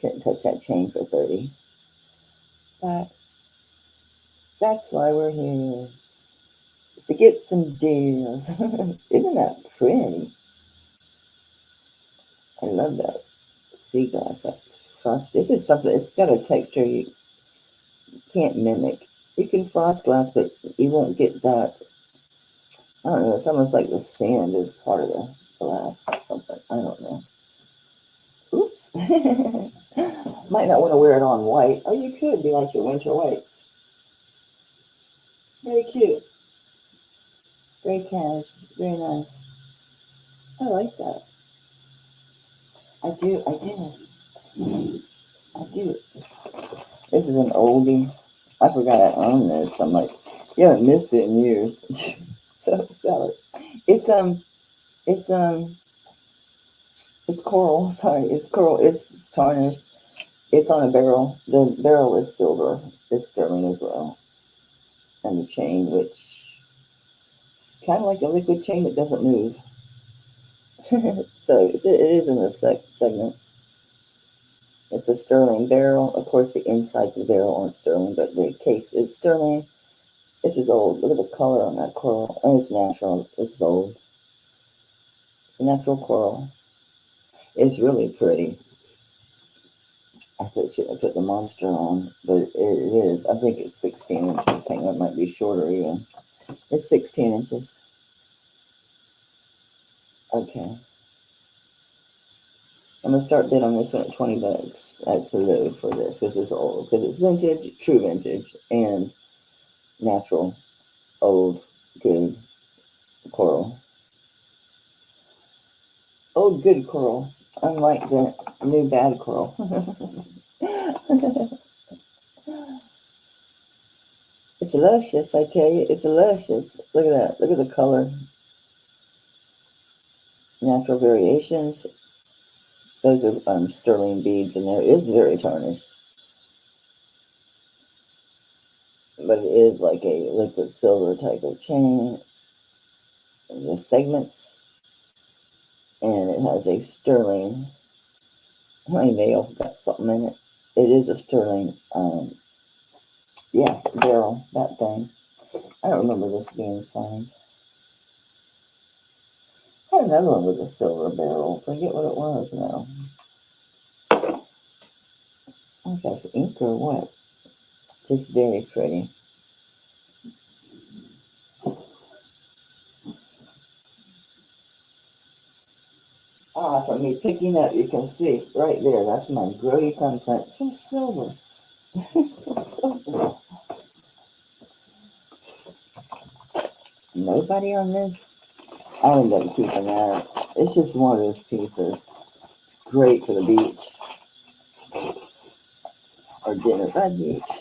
Couldn't touch that chain for 30. But that's why we're here. Is to get some deals. Isn't that pretty? I love that sea glass. That frost. This is something, it's got a texture you can't mimic. You can frost glass, but you won't get that. I don't know. It's almost like the sand is part of the glass or something. I don't know. Oops. Might not want to wear it on white. Oh, you could be like your winter whites. Very cute. Very casual. Very nice. I like that. I do. This is an oldie. I forgot I owned this. I'm like, you haven't missed it in years. So sorry. It's coral. Sorry, it's coral. It's tarnished. It's on a barrel. The barrel is silver. It's sterling as well. And the chain, which kind of like a liquid chain that doesn't move. So it is in the segments. It's a sterling barrel. Of course, the insides of the barrel aren't sterling, but the case is sterling. This is old. Look at the color on that coral. And it's natural. This is old. It's a natural coral. It's really pretty. I shouldn't have put the monster on, but it is. I think it's 16 inches. Hang on, it might be shorter even. It's 16 inches. Okay. I'm going to start bid on this one at 20 bucks. That's a low for this. This is old because it's vintage, true vintage, and natural, old, good coral. Old, good coral. Unlike the new bad coral. It's luscious, I tell you. It's luscious. Look at that. Look at the color. Natural variations. Those are sterling beads in there. It's very tarnished. But it is like a liquid silver type of chain. The segments. And it has a sterling. My nail got something in it. It is a sterling, yeah, barrel, that thing. I don't remember this being signed. I had another one with a silver barrel. Forget what it was now. I guess ink or what? Just very pretty. From me picking up, you can see right there. That's my grody thumbprint. It's from silver. It's from silver. Nobody on this? I end up keeping that. It's just one of those pieces. It's great for the beach. Or dinner by the beach.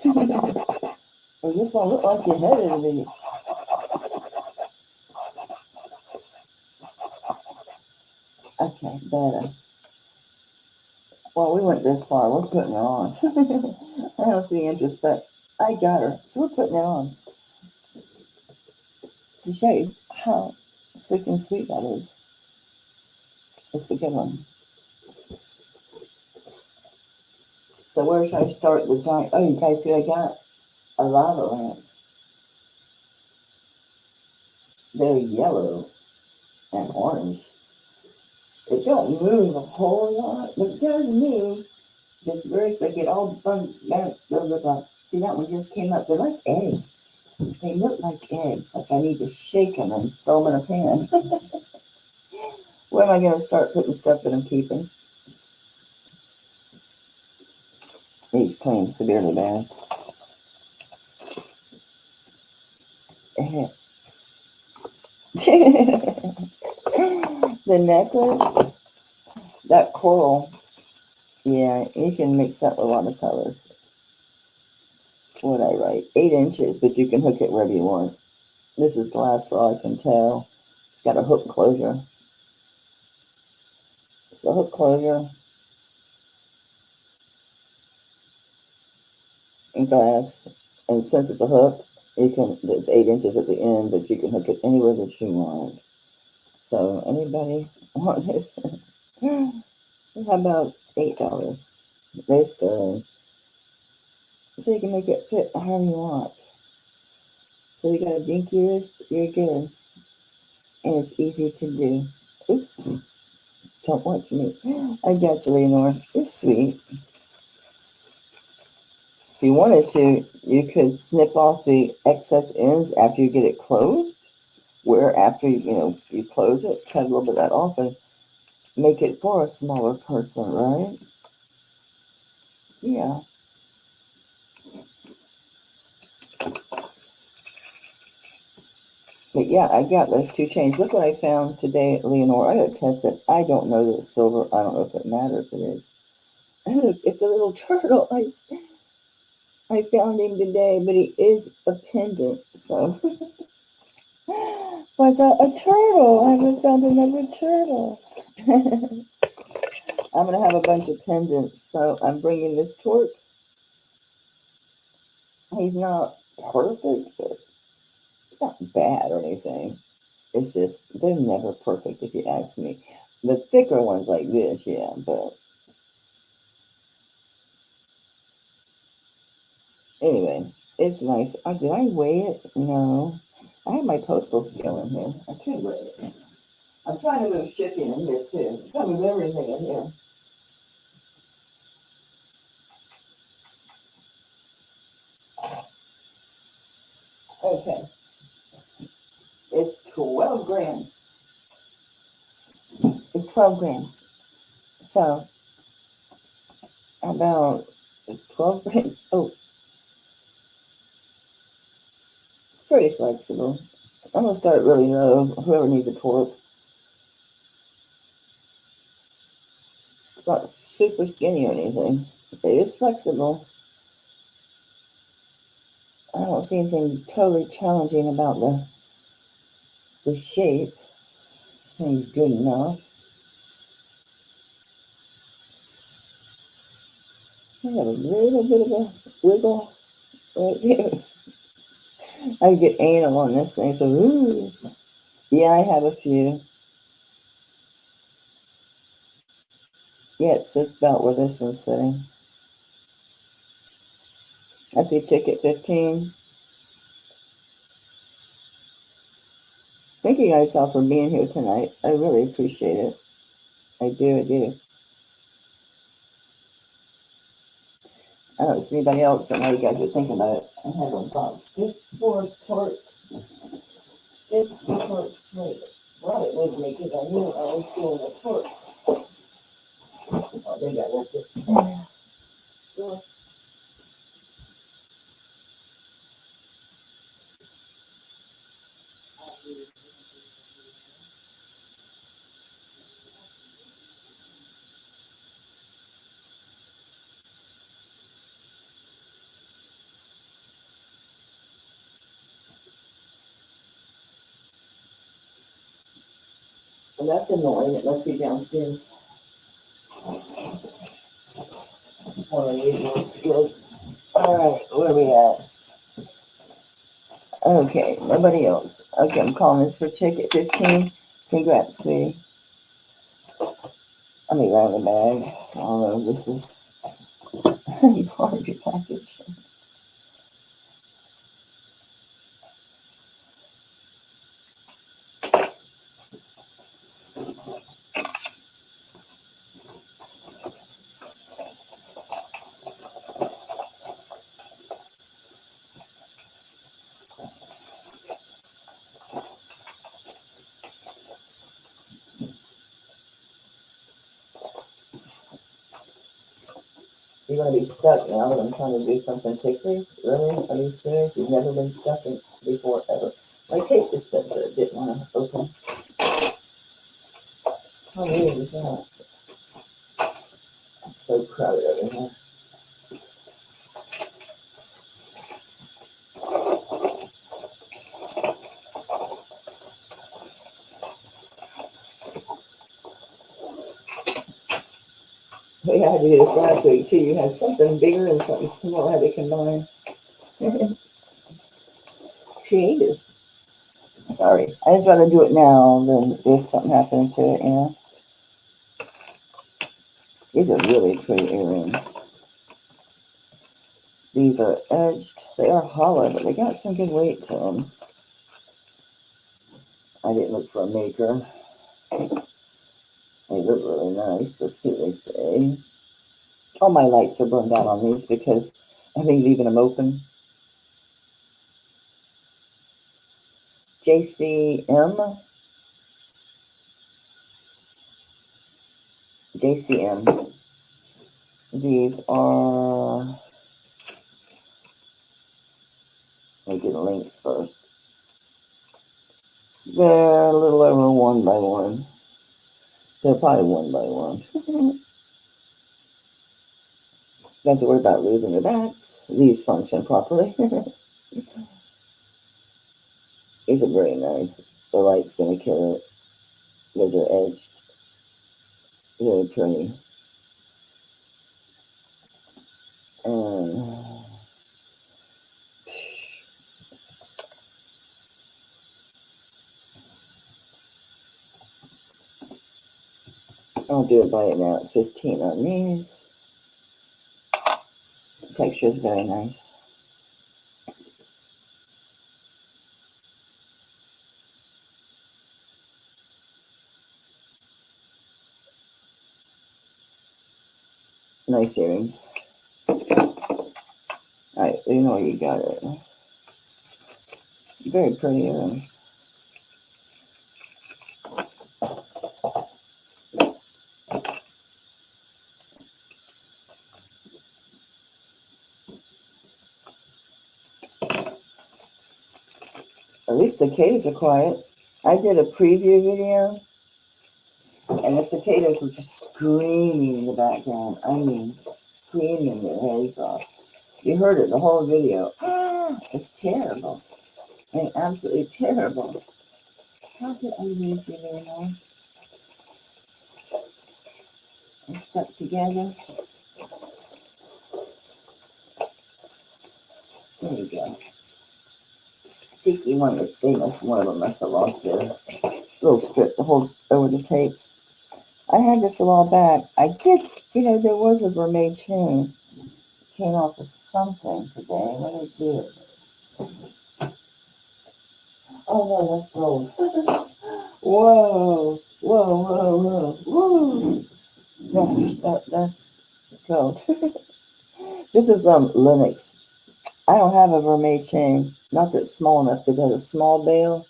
Or this one look like you're headed to the beach. Okay, better. Well, we went this far. We're putting her on. I don't see interest, but I got her. So we're putting it on. To show you how freaking sweet that is. It's a good one. So where should I start the giant? Oh, you guys see I got a lava lamp. They're yellow and orange. It don't move a whole lot, but it does move. Just very, they get all bounced over the. See, that one just came up. They're like eggs. They look like eggs. Like I need to shake them and throw them in a pan. Where am I going to start putting stuff that I'm keeping? Needs clean, severely bad. The necklace, that coral, yeah, you can mix that with a lot of colors. What I write? 8 inches, but you can hook it wherever you want. This is glass for all I can tell. It's got a hook closure. It's a hook closure. And glass. And since it's a hook, it's 8 inches at the end, but you can hook it anywhere that you want. So anybody want this? How about $8? They sterling. So you can make it fit however you want. So you got a dinky wrist, you're good. And it's easy to do. Oops. Don't watch me. I got you, Leonore. It's sweet. If you wanted to, you could snip off the excess ends after you get it closed. Where after you close it, cut a little bit of that off and make it for a smaller person, right? Yeah. But yeah, I got those 2 chains. Look what I found today, Leonore. I gotta test it. I don't know that it's silver. I don't know if it matters. It is. Look, it's a little turtle. I found him today, but he is a pendant. So, but a turtle. I haven't found another turtle. I'm gonna have a bunch of pendants. So I'm bringing this torque. He's not perfect, but it's not bad or anything. It's just, they're never perfect if you ask me. The thicker ones like this, yeah, but anyway, it's nice. Did I weigh it? No. I have my postal scale in here. I could weigh it. I'm trying to move shipping in here too. I'm trying to move everything in here. Okay. It's 12 grams. It's 12 grams. So, about, it's 12 grams. Oh, it's pretty flexible. I'm going to start really low. Whoever needs a torque. It's not super skinny or anything. It is flexible. I don't see anything totally challenging about the shape. Seems good enough. I have a little bit of a wiggle right there. I get anal on this thing, so ooh. Yeah, I have a few. Yeah, it sits about where this one's sitting. I see ticket 15. Thank you guys all for being here tonight. I really appreciate it. I do. I don't see anybody else, and how you guys are thinking about it. I have a box. This for torques. This for torques. Wait, brought it with me because I knew I was doing the torque. Oh, they got left it. Sure. And that's annoying. It must be downstairs. One of these looks good. All right, where are we at? Okay, nobody else. Okay, I'm calling this for ticket 15. Congrats, sweetie. Let me grab the bag. So I don't know if this is part of your package. You're gonna be stuck now that I'm trying to do something quickly? Really? Are you serious? You've never been stuck in before ever. My tape dispenser didn't want to open. How weird is that? I'm so crowded over here. We had to do this last week too. You had something bigger and something smaller had to combine. Creative. Sorry. I just rather do it now than if something happened to it, you know. These are really pretty earrings. These are edged. They are hollow, but they got some good weight to them. I didn't look for a maker. They look really nice. Let's see what they say. All my lights are burned out on these because I've been leaving them open. JCM. JCM. These are, let me get a link first. They're a little over 1 by 1. They're probably 1 by 1. Don't have to worry about losing your backs. These function properly. These are very nice. The light's gonna kill it. Those are edged. Very pretty. And I'll do it by now at 15 on these. The texture is very nice. Nice earrings. Alright, you know you got it. Very pretty earrings. At least cicadas are quiet. I did a preview video, and the cicadas were just screaming in the background. I mean, screaming their heads off. You heard it the whole video. It's terrible. I mean, absolutely terrible. How did I lose you there now? I'm stuck together. There you go. Sticky one. One of them must have lost their little strip that holds over the tape. I had this a while back. I did, there was a mermaid chain. Came off of something today. What did I do? Oh no, that's gold. Whoa, whoa, whoa, whoa, whoa. That's gold. This is Linux. I don't have a mermaid chain. Not that's small enough because it has a small bail.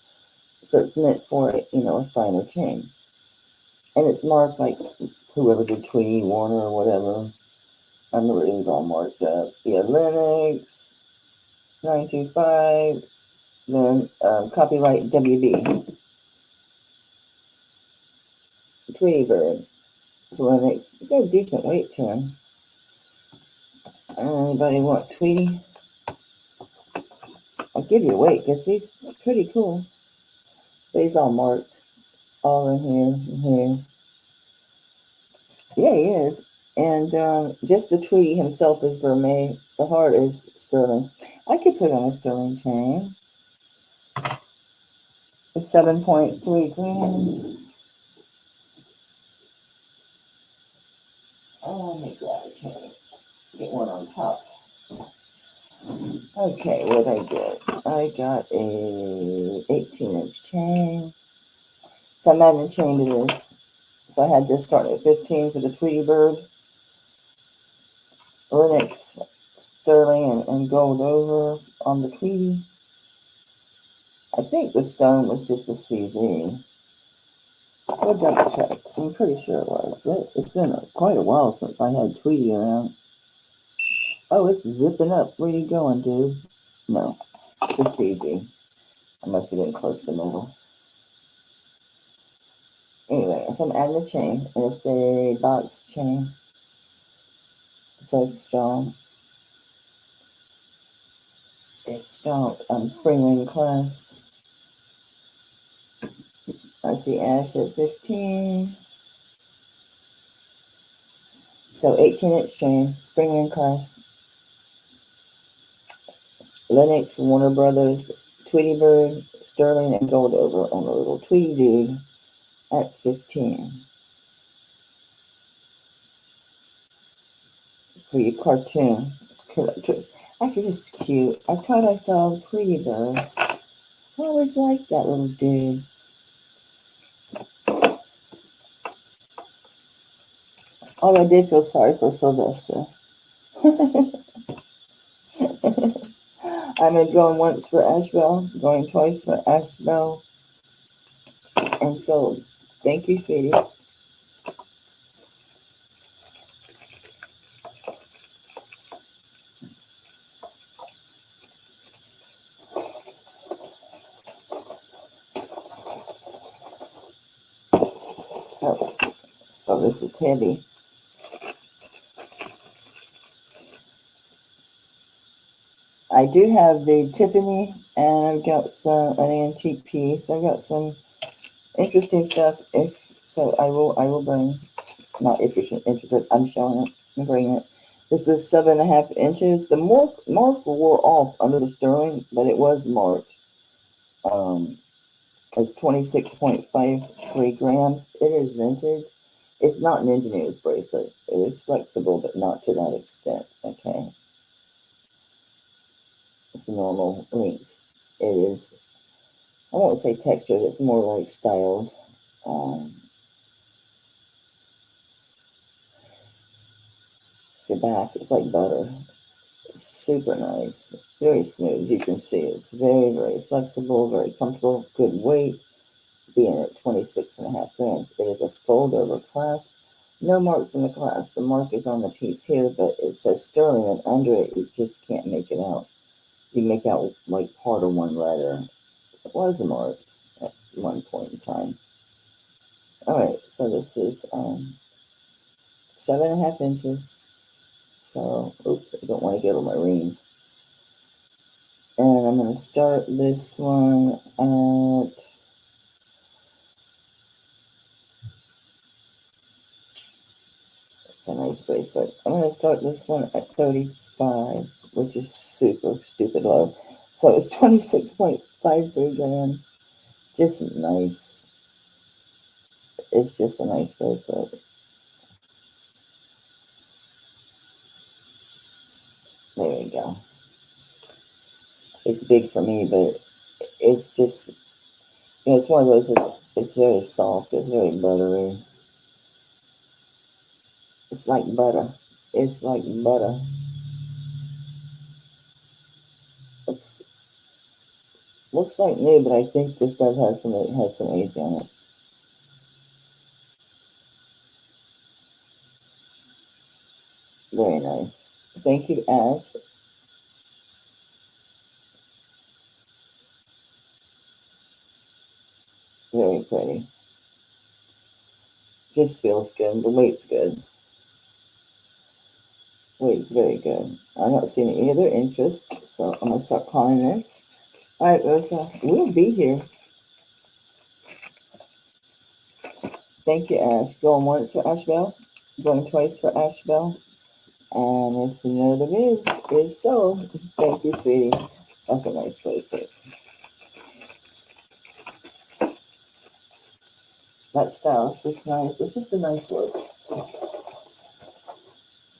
So it's meant for, a finer chain. And it's marked like whoever did Tweety, Wiener, or whatever. I remember it was all marked up. Yeah, Linux, 925, then copyright WB. Tweety Bird. It's Linux. You got a decent weight to him. Anybody want Tweety? I'll give you a weight because he's pretty cool. But he's all marked. All in here. Yeah, he is. And just the Tweety himself is vermeil. The heart is sterling. I could put on a sterling chain. It's 7.3 grams. Oh, let me grab a chain. Get one on top. Okay, what I get? I got a 18-inch chain. So I'm adding a chain to this. So I had this starting at 15 for the Tweety Bird. Linux, sterling, and gold over on the Tweety. I think the stone was just a CZ. I'll double check. I'm pretty sure it was, but it's been quite a while since I had Tweety around. Oh, it's zipping up. Where you going, dude? No, it's a CZ. I must have been close to middle. Anyway, so I'm adding the chain, and it's a box chain. So it's strong. It's strong. Spring ring clasp. I see Ash at 15. So 18-inch chain, spring ring clasp. Linux, Warner Brothers, Tweety Bird, sterling, and gold over on the little Tweety dude at 15. For your cartoon. Actually, this is cute. I thought I saw Tweety Bird. I always liked that little dude. Although I did feel sorry for Sylvester. I'm going once for Ashbel, going twice for Ashbel. And so, thank you, sweetie. Oh, this is heavy. I do have the Tiffany, and I've got an antique piece. I've got some interesting stuff. I will bring. Not if you're interested, I'm showing it. I'm bringing it. This is 7.5 inches. The mark wore off under the sterling, but it was marked. It's 26.53 grams. It is vintage. It's not an engineer's bracelet. It is flexible, but not to that extent, okay? It's normal links. It is, I won't say textured, it's more like styled. The back, it's like butter. It's super nice. Very smooth, you can see. It's very, very flexible, very comfortable, good weight. Being at 26.5 grams. It is a fold-over clasp. No marks in the clasp. The mark is on the piece here, but it says sterling, and under it, you just can't make it out. You make out like part of one letter. So it was a mark at one point in time. All right, so this is 7.5 inches. So, oops, I don't want to get on my rings. And I'm going to start this one at, it's a nice bracelet. I'm going to start this one at 35, which is super stupid low. So it's 26.53 grams. Just nice. It's just a nice bracelet. There we go. It's big for me, but it's just, you know, it's one of those, it's very soft. It's very buttery. It's like butter. It's like butter. It's, looks like new, but I think this does have some age on it. Very nice. Thank you, Ash. Very pretty. Just feels good. The weight's good. Weight's very good. I'm not seeing any other interest, so I'm gonna start calling this. All right, Rosa, we'll be here. Thank you, Ash. Going once for Ash Bell, going twice for Ash Bell. And if you know the vid is so, thank you, sweetie. That's a nice bracelet. That style is just nice. It's just a nice look.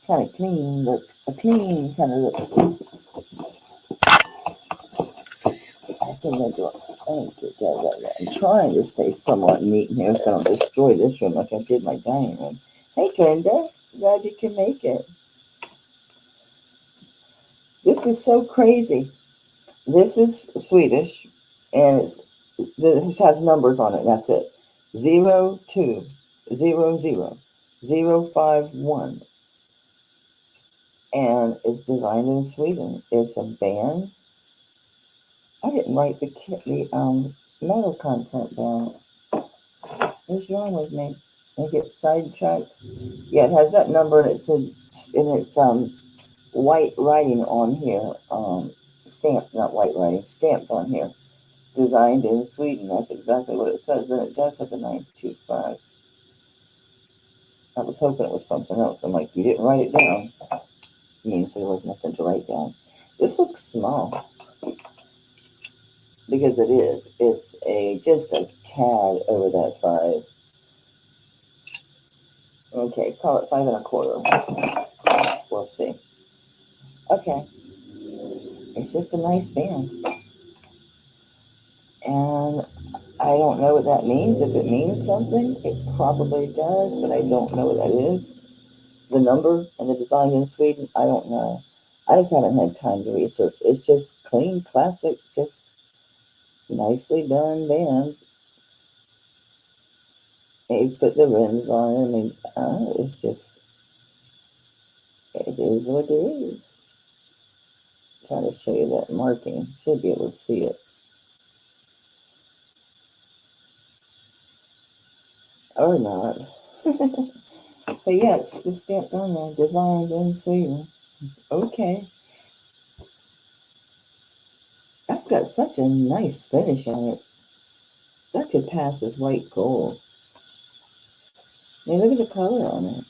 Kind of clean look. A clean kind of look. I think I do. I'm trying to stay somewhat neat in here so I don't destroy this room like I did my dining room. Hey, Glenda. Glad you can make it. This is so crazy. This is Swedish, and this has numbers on it. That's it. 0200051, and it's designed in Sweden. It's a band. I didn't write the metal content down. What's wrong with me? I get sidetracked. Yeah, it has that number, and it's white writing on here. Stamped, not white writing, stamped on here. Designed in Sweden. That's exactly what it says. And it does have a 925. I was hoping it was something else. I'm like, you didn't write it down. It means there was nothing to write down. This looks small. Because it is. It's just a tad over that 5. Okay, call it 5.25. We'll see. Okay. It's just a nice band. And I don't know what that means. If it means something, it probably does, but I don't know what that is. The number and the design in Sweden, I don't know. I just haven't had time to research. It's just clean, classic, just nicely done band. They put the rims on it. I mean, it's just, it is what it is. I'm trying to show you that marking. Should be able to see it. Or not. But yeah, it's just stamped on there, designed in Sweden. Okay. That's got such a nice finish on it. That could pass as white gold. I mean, look at the color on it.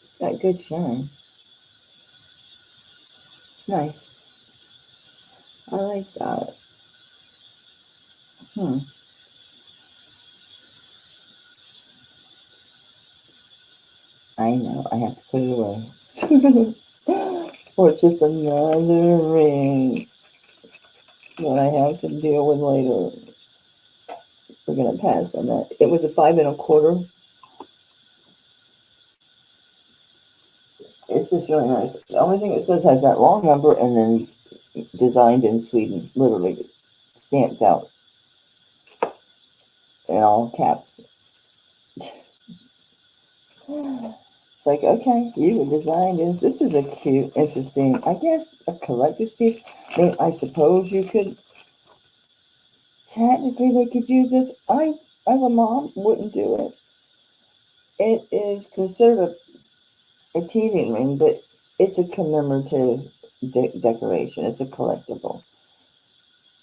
It's got good shine. It's nice. I like that. I know, I have to put it away. Or it's just another ring that I have to deal with later. We're going to pass on that. It was a 5 1/4. It's just really nice. The only thing it says has that long number and then designed in Sweden, literally stamped out in all caps. It's like, okay, you were designed in. This is a cute, interesting, I guess, a collector's piece. I mean, I suppose you could, technically, they could use this. I, as a mom, wouldn't do it. It is considered a teething ring, but it's a commemorative decoration. It's a collectible.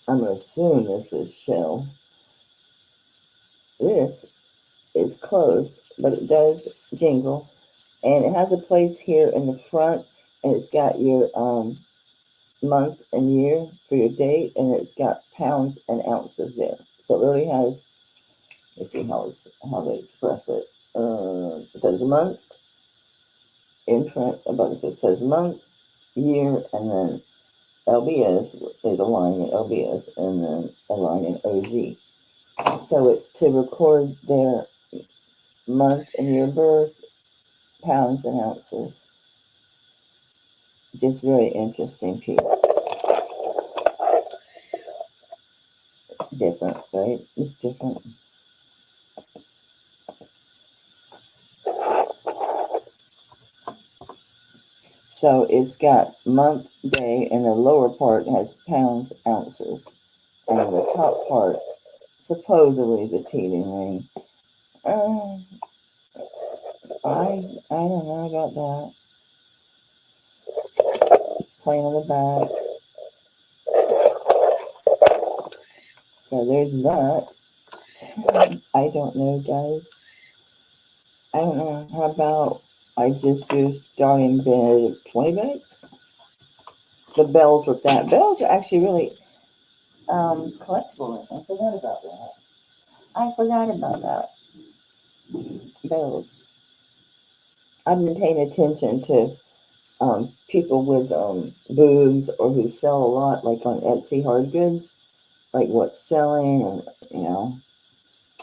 I'm going to assume this is shell. This is closed, but it does jingle. And it has a place here in the front, and it's got your month and year for your date, and it's got pounds and ounces there. So it really has, let's see how they express it. It says a month in front, above it says month, year, and then LBS. There's a line in LBS, and then a line in OZ. So it's to record their month and year of birth, pounds and ounces. Just very interesting piece. Different, right? It's different. So it's got month, day, and the lower part has pounds, ounces. And the top part supposedly is a teething ring. I don't know about that. It's plain on the back. So there's that. I don't know, guys. I don't know. How about I just do starting bid 20 bucks? The bells with that. Bells are actually really collectible. I forgot about that. Bells. I've been paying attention to people with booths or who sell a lot, like on Etsy hard goods, like what's selling, and you know.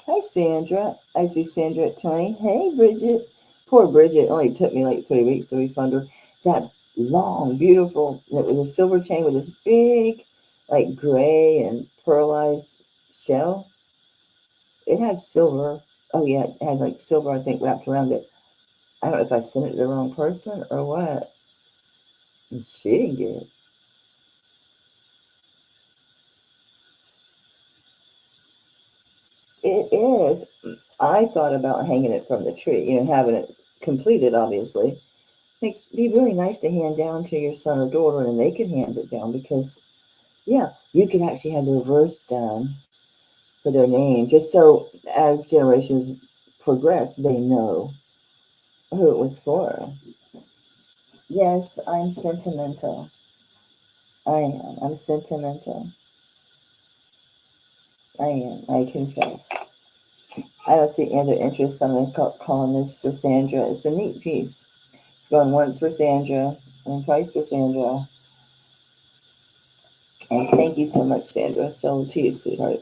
Hi Sandra, I see Sandra at 20. Hey Bridget, poor Bridget. It only took me like 3 weeks to refund her. That long, beautiful. It was a silver chain with this big, like gray and pearlized shell. It had silver. Oh yeah, it had like silver, I think, wrapped around it. I don't know if I sent it to the wrong person or what. And she didn't get it. It is. I thought about hanging it from the tree, you know, having it completed, obviously. It'd be really nice to hand down to your son or daughter, and they can hand it down because, yeah, you could actually have the reverse done for their name, just so as generations progress, they know who it was for. Yes, I'm sentimental. I am. I'm sentimental. I am. I confess. I don't see any other interest. I'm calling this for Sandra. It's a neat piece. It's going once for Sandra and twice for Sandra. And thank you so much, Sandra. So to you, sweetheart.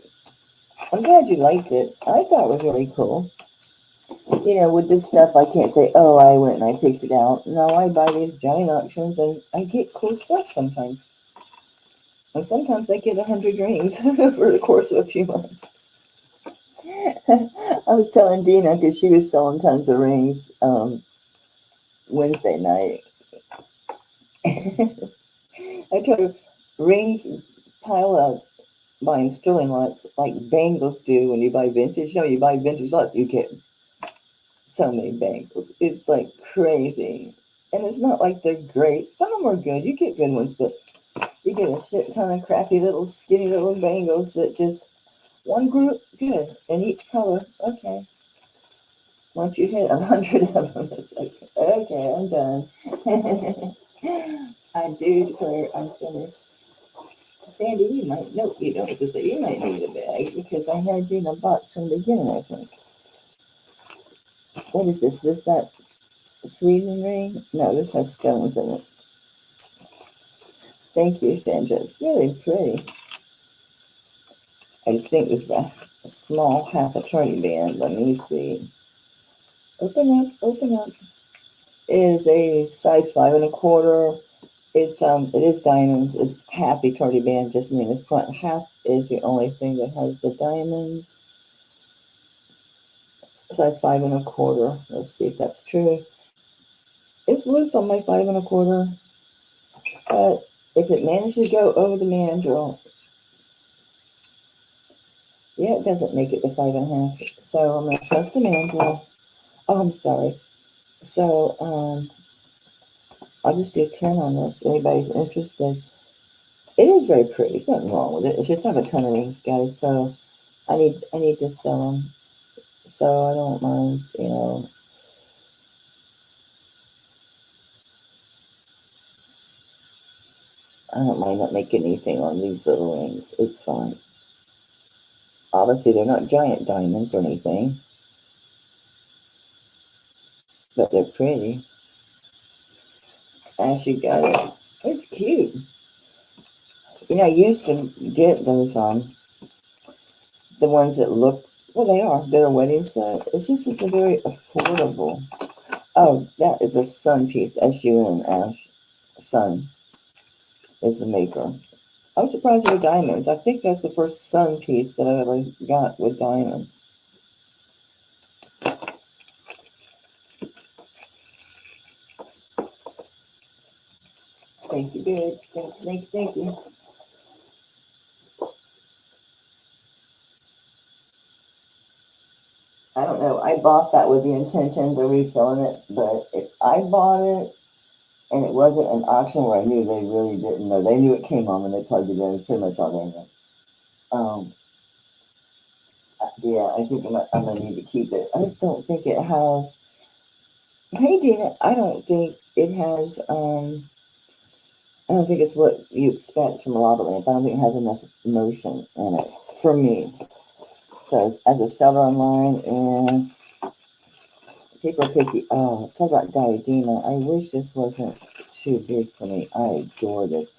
I'm glad you liked it. I thought it was really cool. You know, with this stuff, I can't say, oh, I went and I picked it out. No, I buy these giant auctions and I get cool stuff sometimes. And sometimes I get 100 rings over the course of a few months. I was telling Dina, because she was selling tons of rings Wednesday night. I told her, rings pile up buying sterling lots like bangles do when you buy vintage. You know, you buy vintage lots, you get so many bangles. It's like crazy. And it's not like they're great. Some of them are good. You get good ones, but you get a shit ton of crappy little skinny little bangles that just one group, good. And each color, okay. Once you hit 100 of them, it's like, okay, I'm done. I do declare I'm finished. Sandy, you might, no, you don't. It's just that you might need a bag because I had you in a box from the beginning, I think. What is this? Is this that Sweden ring. No, this has stones in it. Thank you, Sandra. It's really pretty. I think it's a small half a turning band. Let me see. Open up, open up. It is a size 5 1/4. It is diamonds. It's half a turning band. Just mean the front half is the only thing that has the diamonds. Size 5 1/4. Let's see if that's true. It's loose on my 5 1/4. But if it manages to go over the mandrel, yeah, it doesn't make it to 5 1/2. So I'm gonna trust the mandrel. Oh, I'm sorry. So I'll just do 10 on this. Anybody's interested? It is very pretty. There's nothing wrong with it. It's just I have a ton of rings, guys. So I need to sell them. So I don't mind, I don't mind not making anything on these little rings. It's fine. Obviously, they're not giant diamonds or anything, but they're pretty. As you got it. It's cute. I used to get those the ones that look, well, they are. They're a wedding set. It's a very affordable. Oh, that is a sun piece. S-U-N, Ash. Sun is the maker. I was surprised with diamonds. I think that's the first sun piece that I ever got with diamonds. Thank you, babe. Thank you. I don't know. I bought that with the intention of reselling it, but if I bought it and it wasn't an auction where I knew they really didn't know, they knew it came on when they plugged it in. It's pretty much all they knew. Yeah, I think I'm gonna need to keep it. I just don't think it has. Hey, Dina, I don't think it has. I don't think it's what you expect from a lava lamp. I don't think it has enough motion in it for me. So as a seller online, and people are picky. Oh, talk about Diadema. I wish this wasn't too big for me. I adore this.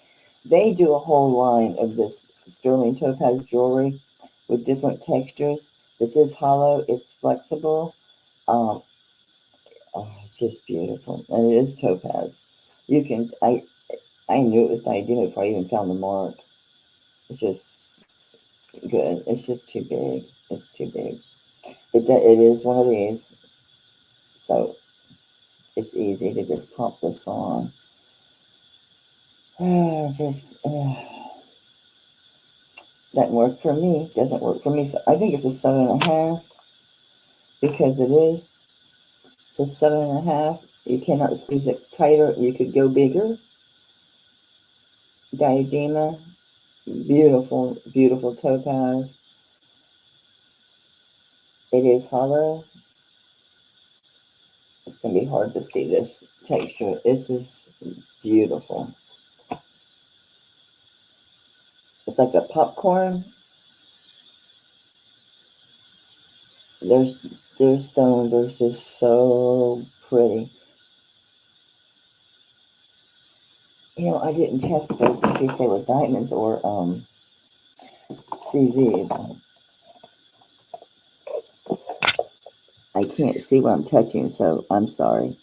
They do a whole line of this sterling topaz jewelry with different textures. This is hollow. It's flexible. Um, oh, it's just beautiful, and it is topaz. You can. I knew it was Diadema before I even found the mark. It's just good. It's just too big. It's too big. It is one of these, so it's easy to just pop this on. Just doesn't work for me. Doesn't work for me. So I think it's a 7.5 because it is. It's a 7.5. You cannot squeeze it tighter. You could go bigger. Diadema, beautiful, beautiful topaz. It is hollow. It's going to be hard to see this texture. This is beautiful. It's like a popcorn. Their stones are just so pretty. I didn't test those to see if they were diamonds or CZs. I can't see what I'm touching, so I'm sorry.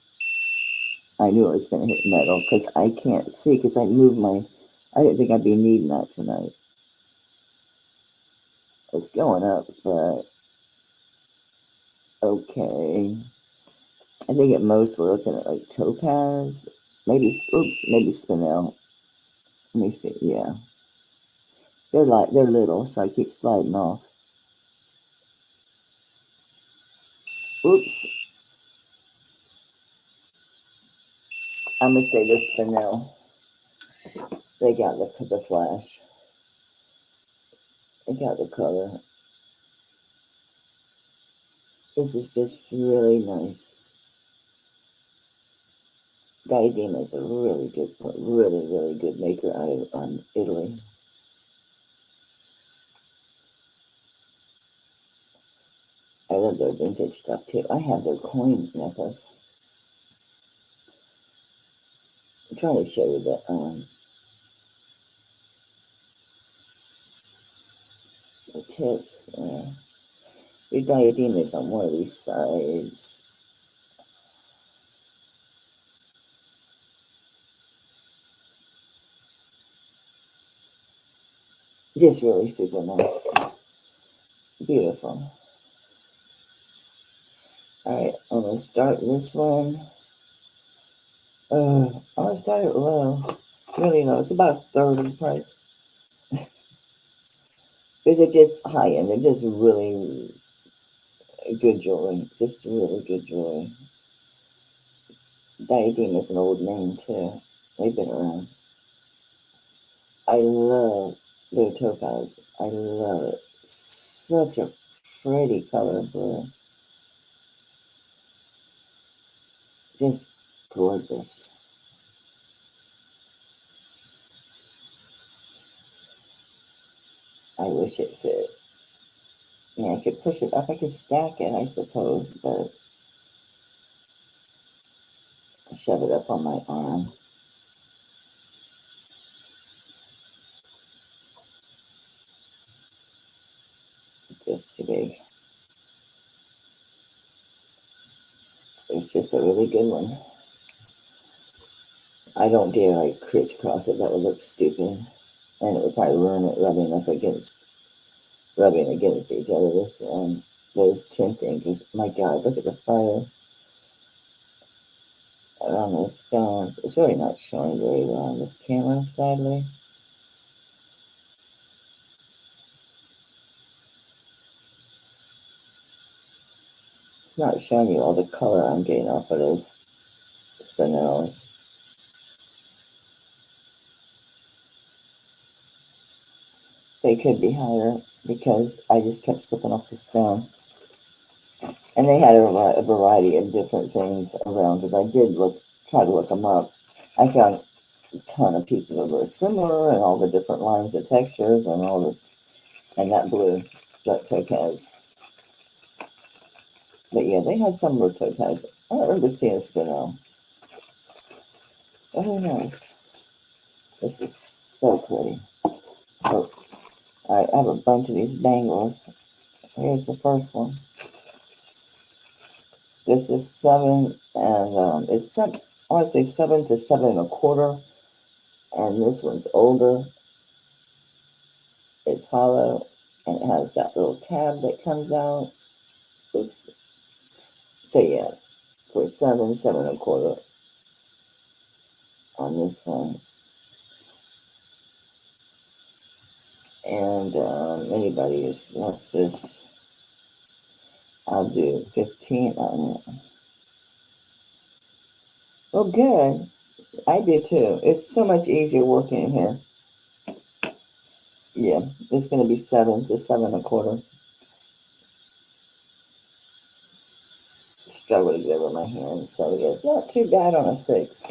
I knew it was going to hit metal because I can't see because I moved I didn't think I'd be needing that tonight. It's going up, but okay. I think at most we're looking at like topaz, maybe spinel. Let me see. Yeah, they're little, so I keep sliding off. Oops. I'm gonna say they're spinel. They got the flash. They got the color. This is just really nice. Diadema is a really good maker out of Italy. I love their vintage stuff too. I have their coin necklace. I'm trying to show you the tips. Your diadema is on one of these sides. Just really super nice. Beautiful. Alright, I'm going to start this one. I'm going to start it low. Really low. It's about a third of the price. These are just high end. They're just really good jewelry. Just really good jewelry. Diadema is an old name too. They've been around. I love their topaz. I love it. Such a pretty color blue. Just gorgeous. I wish it fit. Yeah, I could push it up. I could stack it, I suppose, but I'll shove it up on my arm. Just too big. It's just a really good one. I don't dare like crisscross it. That would look stupid, and it would probably ruin it rubbing against each other. This was tempting because my God, look at the fire around those stones. It's really not showing very well on this camera, sadly. It's not showing you all the color I'm getting off of those spinels. They could be higher because I just kept slipping off the stone. And they had a variety of different things around because I did try to look them up. I found a ton of pieces that were similar and all the different lines of textures and all this, and that blue topaz. But yeah, they had some blue topaz. I don't remember seeing a spinel. But who knows? This is so pretty. Oh, alright, I have a bunch of these bangles. Here's the first one. This is 7, and it's I want to say 7 to 7 1/4, and this one's older. It's hollow, and it has that little tab that comes out. Oops. So yeah, for 7, 7 1/4 on this one. And anybody who wants this, I'll do 15 on it. Well, good. I do too. It's so much easier working in here. Yeah, it's going to be 7 to 7 1/4. Struggle to get over my hand, so yeah, it's not too bad on a 6.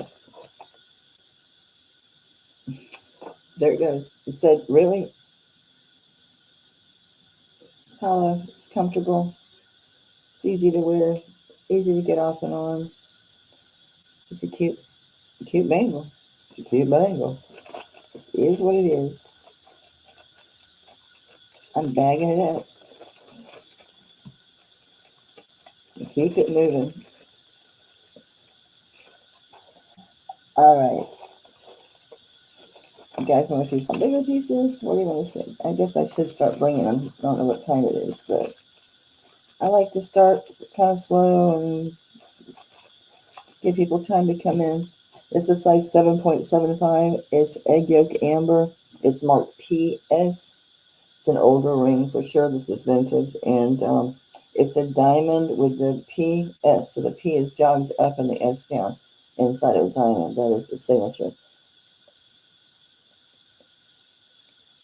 There it goes. It said, really? It's hollow. It's comfortable. It's easy to wear. Easy to get off and on. It's a cute bangle. It's a cute bangle. It is what it is. I'm bagging it up. Keep it moving. All right. You guys want to see some bigger pieces? What do you want to see? I guess I should start bringing them. I don't know what time it is, but I like to start kind of slow and give people time to come in. This is size 7.75. It's egg yolk amber. It's marked PS. It's an older ring for sure. This is vintage, and it's a diamond with the PS. So the P is jogged up and the S down inside of the diamond. That is the signature.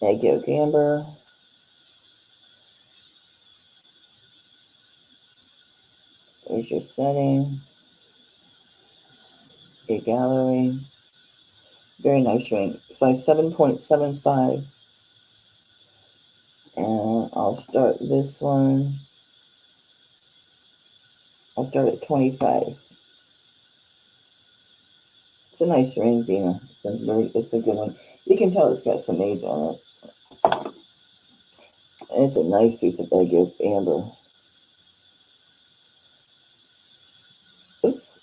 Egg yolk amber. There's your setting. Your gallery. Very nice ring. Size 7.75. And I'll start this one. I'll start at 25. It's a nice ring, Dina. It's a good one. You can tell it's got some age on it. And it's a nice piece of agate amber. Oops.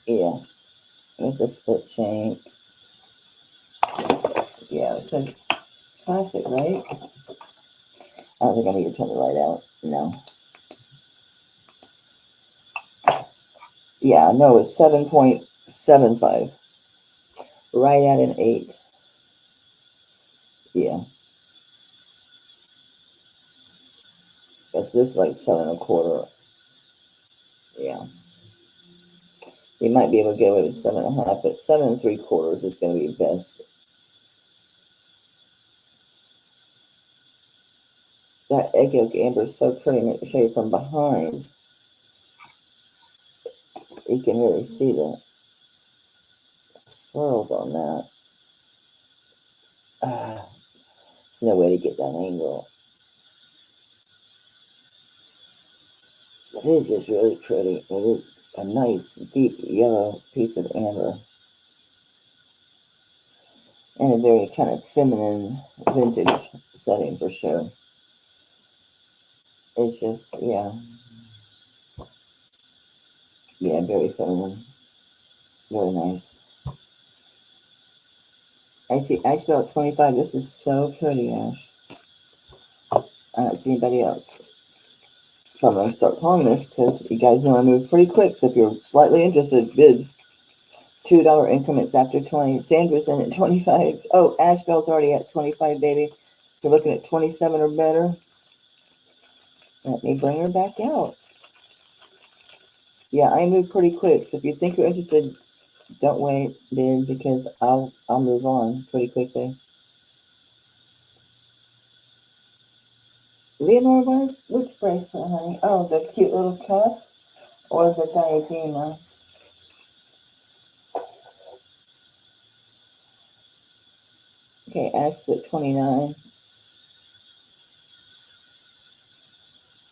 Yeah. With the split shank. Yeah, it's a classic, right? I don't think I need to turn the light out. No. Yeah, no, it's 7.75. Right at an 8. Yeah. Because this is like 7.25. Yeah. You might be able to get away with 7.5, but 7.75 is going to be best. That egg yolk amber is so pretty. I'm going to show you from behind. You can really see the swirls on that. There's no way to get that angle. It is just really pretty. It is a nice, deep yellow piece of amber. And a very kind of feminine, vintage setting for sure. It's just, yeah. Yeah, very feminine. Very nice. I see Ash Belt 25. This is so pretty, Ash. I don't see anybody else. So I'm going to start pulling this because you guys know I move pretty quick. So if you're slightly interested, bid $2 increments after 20. Sandra's in at 25. Oh, Ash Belt's already at 25, baby. So you're looking at 27 or better. Let me bring her back out. Yeah, I move pretty quick. So if you think you're interested, don't wait, bid, because I'll move on pretty quickly. Leonore was? Which bracelet, honey? Oh, the cute little cuff or the diadema? Okay, Ash's at 29.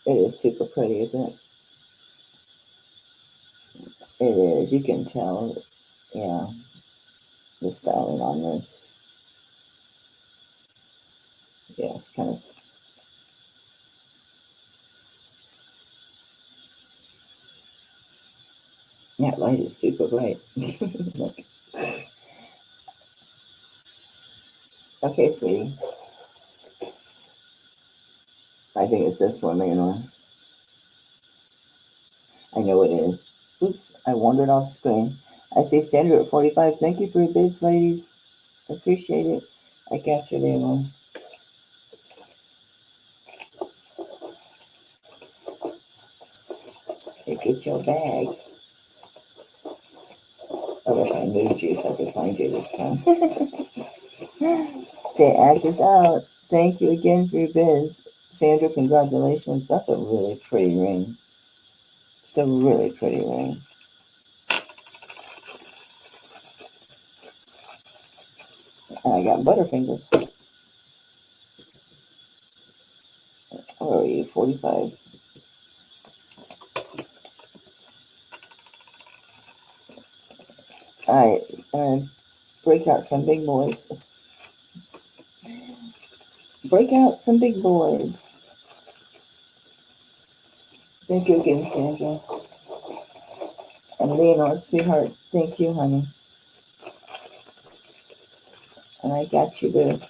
It is super pretty, isn't it? It is. You can tell. Yeah. The styling on this. Yeah, it's kind of. That light is super bright. Look. Okay, sweetie. I think it's this one, Leonore. I know it is. Oops, I wandered off screen. I see Sandra at 45. Thank you for your bids, ladies. Appreciate it. I got you, Leonore. Okay, get your bag. Oh, if I moved you so I could find you this time. Okay, Ash is out. Thank you again for your bids. Sandra, congratulations. That's a really pretty ring. It's a really pretty ring. And I got Butterfingers. Where are you? 45. All right. Break out some big boys. Break out some big boys. Thank you again, Sandra. And Leonore, sweetheart, thank you, honey. And I got you, boo.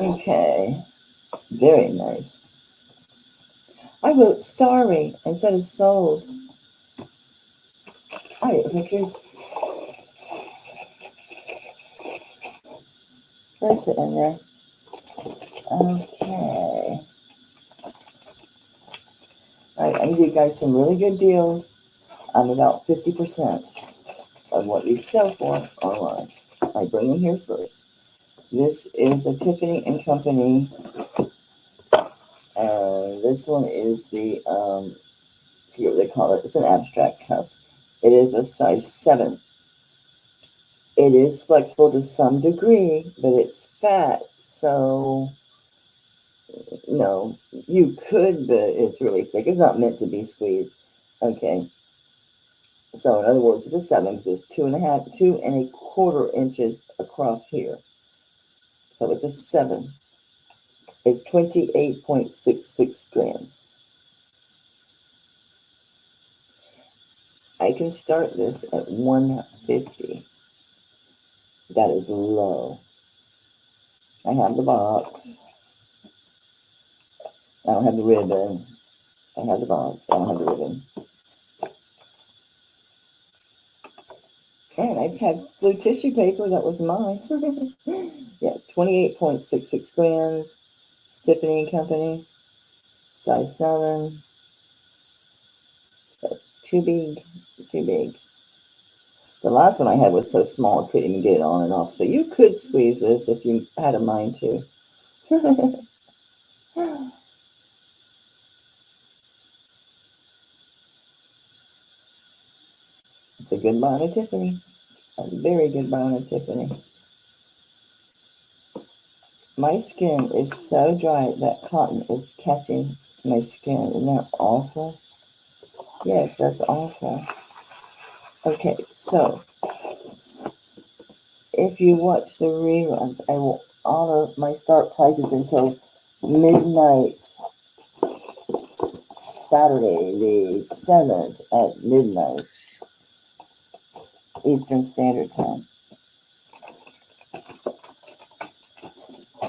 Okay. Very nice. I wrote sorry instead of sold. I didn't put your bracelet in there. Okay. All right, I give you guys some really good deals on about 50% of what these sell for online. I bring them here first. This is a Tiffany and Company. This one is the forget what they call it. It's an abstract cup. It is a size 7. It is flexible to some degree, but it's fat, so no, you could, but it's really thick. It's not meant to be squeezed. Okay. So in other words, it's a 7 because it's 2.25 inches across here. So it's a 7. It's 28.66 grams. I can start this at 150. That is low. I have the box. I don't have the ribbon. I have the box. I don't have the ribbon. And I've had blue tissue paper. That was mine. Yeah, 28.66 grams. Tiffany & Company. Size 7. So too big. Too big. The last one I had was so small I couldn't even get it on and off. So you could squeeze this if you had a mind to. It's a good bond of Tiffany. A very good bond of Tiffany. My skin is so dry that cotton is catching my skin. Isn't that awful? Yes, that's awful. Okay, so if you watch the reruns, I will honor my start prices until midnight Saturday, the 7th at midnight Eastern Standard Time.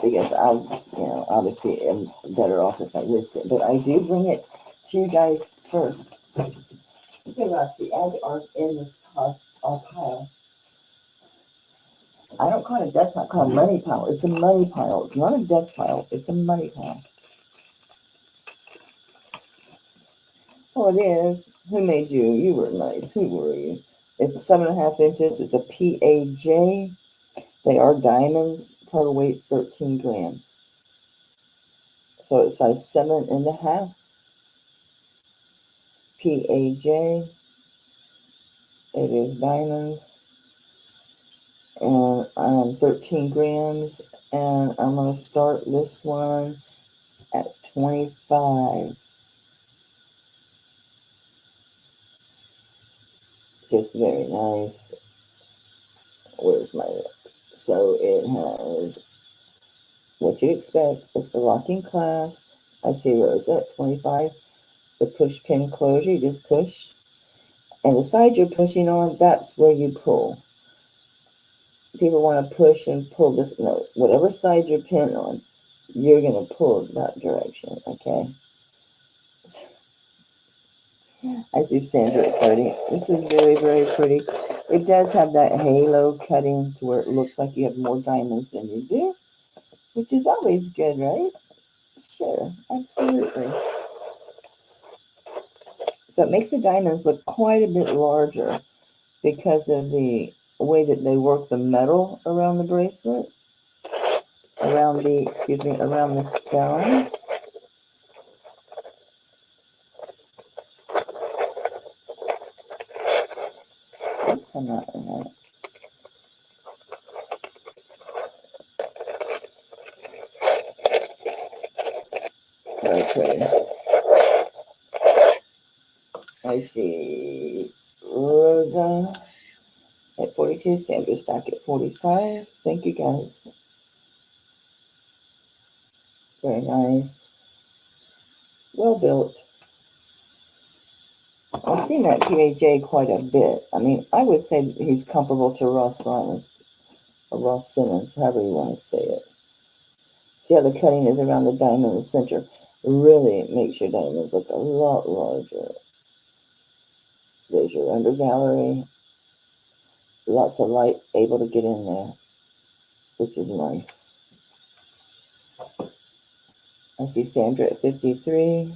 Because I, obviously am better off if I list it. But I do bring it to you guys first. Okay, Roxy, add art in this pile. I don't call it a death pile, I call it a money pile. It's a money pile. It's not a death pile. It's a money pile. Oh, it is. Who made you? You were nice. Who were you? It's 7.5 inches. It's a PAJ. They are diamonds. Total weight 13 grams. So it's size 7.5. PAJ. It is diamonds. And I'm 13 grams. And I'm going to start this one at 25. Just very nice. Where's my... So it has what you expect. It's the locking clasp. I see Rosa at 25. The push pin closure, you just push. And the side you're pushing on, that's where you pull. People want to push and pull this. No, whatever side you're pinned on, you're going to pull that direction, okay? I see Sandra at 30. This is very, very pretty. It does have that halo cutting to where it looks like you have more diamonds than you do, which is always good, right? Sure, absolutely. So it makes the diamonds look quite a bit larger because of the way that they work the metal around the bracelet, around the stones. Oops, I'm not in that. Okay. I see Rosa at 42, Sandra Stack at 45. Thank you, guys. Very nice. Well built. I've seen that PAJ quite a bit. I mean, I would say he's comparable to Ross Simmons, or Ross Simmons, however you want to say it. See how the cutting is around the diamond in the center? Really makes your diamonds look a lot larger. There's your under gallery. Lots of light able to get in there, which is nice. I see Sandra at 53.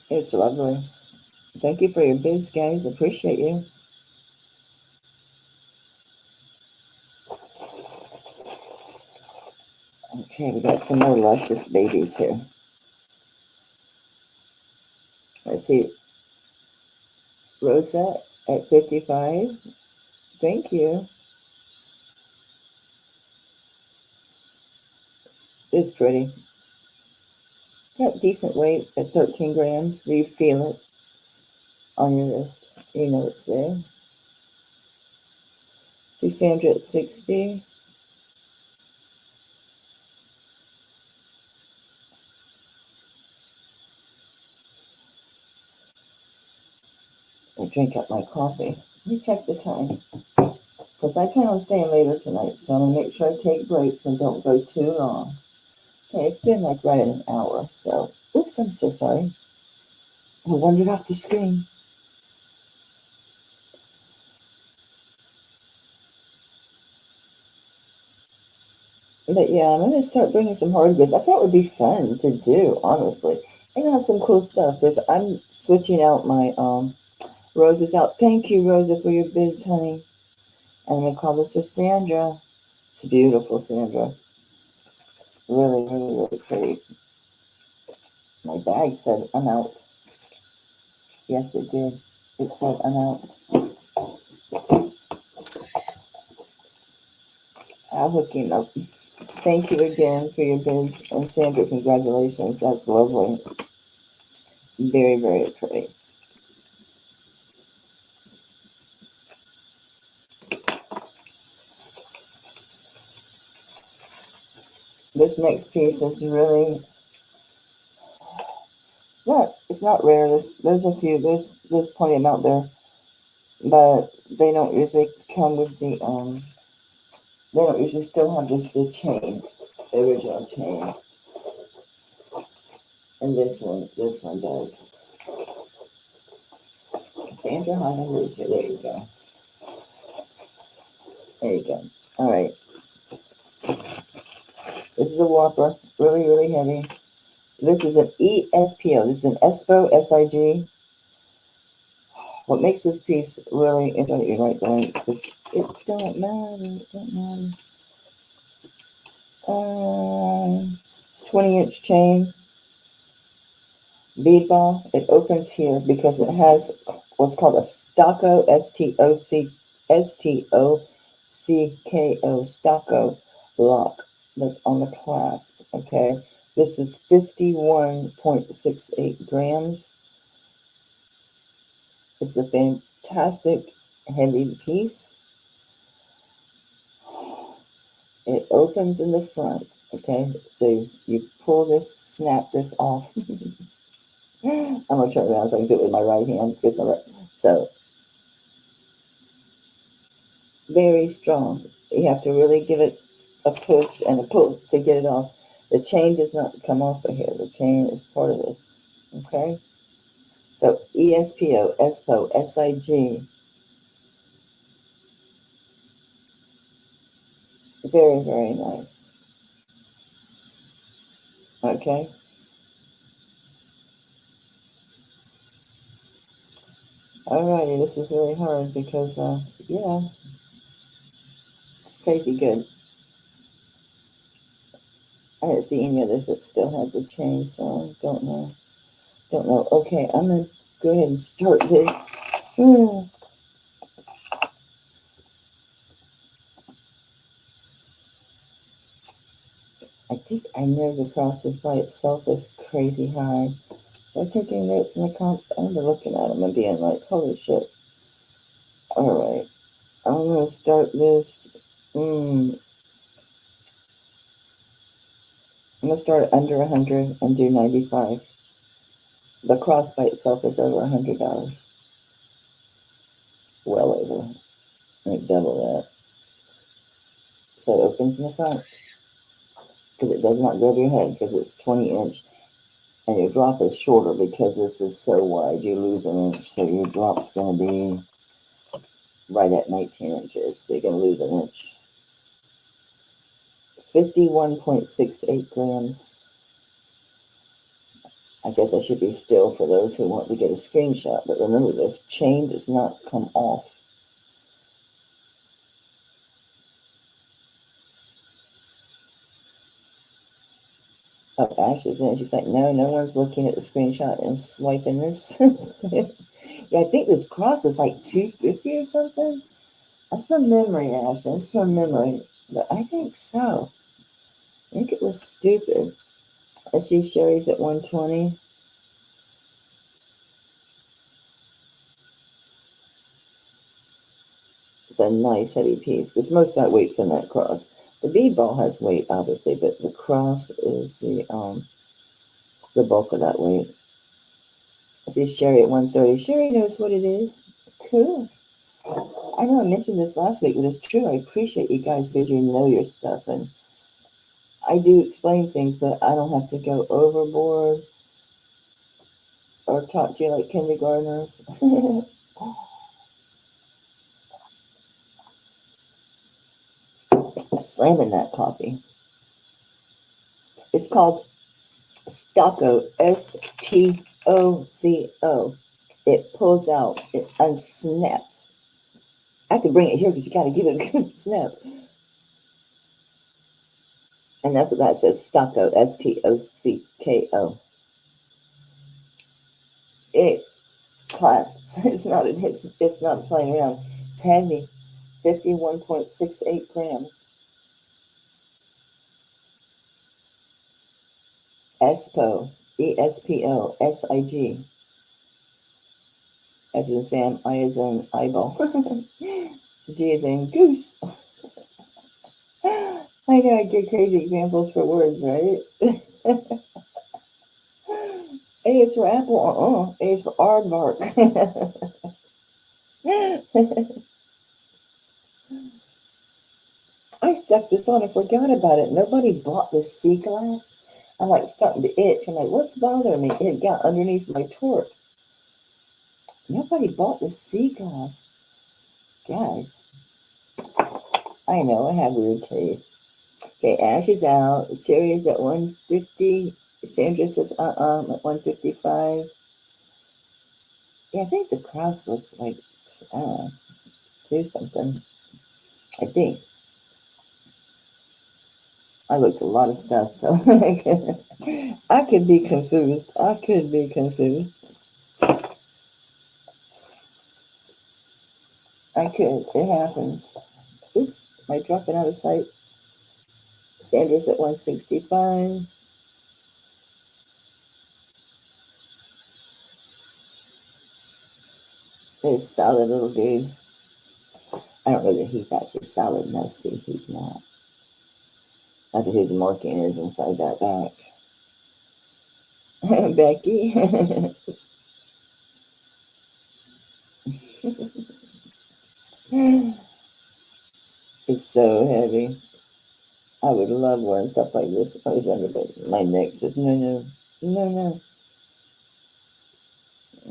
It's lovely. Thank you for your bids, guys. Appreciate you. Okay, we got some more luscious babies here. Let's see. Rosa at 55. Thank you. It's pretty. Got decent weight at 13 grams. Do you feel it on your wrist? You know it's there. See Sandra at 60. I drink up my coffee. Let me check the time. Because I plan on staying later tonight, so I'm going to make sure I take breaks and don't go too long. Okay, it's been like right at an hour, so... Oops, I'm so sorry. I wandered off the screen. But yeah, I'm going to start bringing some hard goods. I thought it would be fun to do, honestly. And have some cool stuff, because I'm switching out my roses out. Thank you, Rosa, for your bids, honey. And I'm going to call this for Sandra. It's beautiful, Sandra. Really, really, really pretty. My bag said I'm out. Yes, it did. It said I'm out. I'll hook him up. Thank you again for your bids. And Sandra, congratulations. That's lovely. Very, very pretty. This next piece is really... It's not rare. There's a few. There's plenty of them out there. But they don't usually come with the... They don't usually still have the chain. The original chain. And this one does. Sandra, hallelujah. There you go. There you go. All right. This is a Whopper. Really, really heavy. This is an ESPO. This is an ESPO, S-I-G. What makes this piece really... You're right, it don't matter. It don't matter. It's 20-inch chain. Bead ball. It opens here because it has what's called a stocko, S-T-O-C-K-O, stocko lock that's on the clasp, okay? This is 51.68 grams. It's a fantastic heavy piece. It opens in the front, okay? So you pull this, snap this off. I'm going to turn around so I can do it with my right hand. So, very strong. You have to really give it a push and a pull to get it off. The chain does not come off of here. The chain is part of this, okay? So, ESPO, ESPO, S-I-G. Very, very nice. Okay? Alrighty, this is really hard because, yeah, it's crazy good. I didn't see any others that still have the chain, so I don't know. Don't know. Okay, I'm going to go ahead and start this. I think I know the process by itself is crazy high. They're taking notes in the comps. I'm looking at them and being like, holy shit. Alright. I'm going to start this. I'm going to start under 100 and do 95. The cross by itself is over $100. Well over. Like double that. So it opens in the front. Because it does not go to your head because it's 20-inch. And your drop is shorter because this is so wide. You lose an inch. So your drop's going to be right at 19 inches. So you're going to lose an inch. 51.68 grams. I guess I should be still for those who want to get a screenshot. But remember, this chain does not come off. of Ashes, and she's like, no, no one's looking at the screenshot and swiping this. Yeah, I think this cross is like 250 or something. That's from memory, Ash. That's from memory. But I think so. I think it was stupid. I see Sherry's at 120. It's a nice heavy piece because most of that weight's in that cross. The bead ball has weight, obviously, but the cross is the bulk of that weight. I see Sherry at 130. Sherry knows what it is. Cool. I know I mentioned this last week, but it's true. I appreciate you guys because you know your stuff, and I do explain things, but I don't have to go overboard or talk to you like kindergartners. Slamming that coffee. It's called Stocco, Stocco. It pulls out, it unsnaps. I have to bring it here because you got to give it a good snap. And that's what that says, Stocco, Stocco. It clasps. It's not playing around. It's heavy, 51.68 grams. ESPO, ESPO, SIG. As in Sam, I as in eyeball. G as in goose. I know I get crazy examples for words, right? A is for apple, A is for aardvark. I stuck this on and forgot about it. Nobody bought this sea glass. I'm like starting to itch. I'm like, what's bothering me? It got underneath my torque. Nobody bought this sea glass. Guys, I know I have weird taste. Okay, Ash is out. Sherry is at 150. Sandra says, I'm at 155. Yeah, I think the cross was like, I don't know, 2 something. I think. I looked at a lot of stuff, so I could be confused. I could. It happens. Oops, am I dropping out of sight? Sandra's at 165. There's solid little dude. I don't know that he's actually solid. No, see, he's not. That's what his marking is inside that back. Becky. It's so heavy. I would love wearing stuff like this if I was younger, but my neck says no.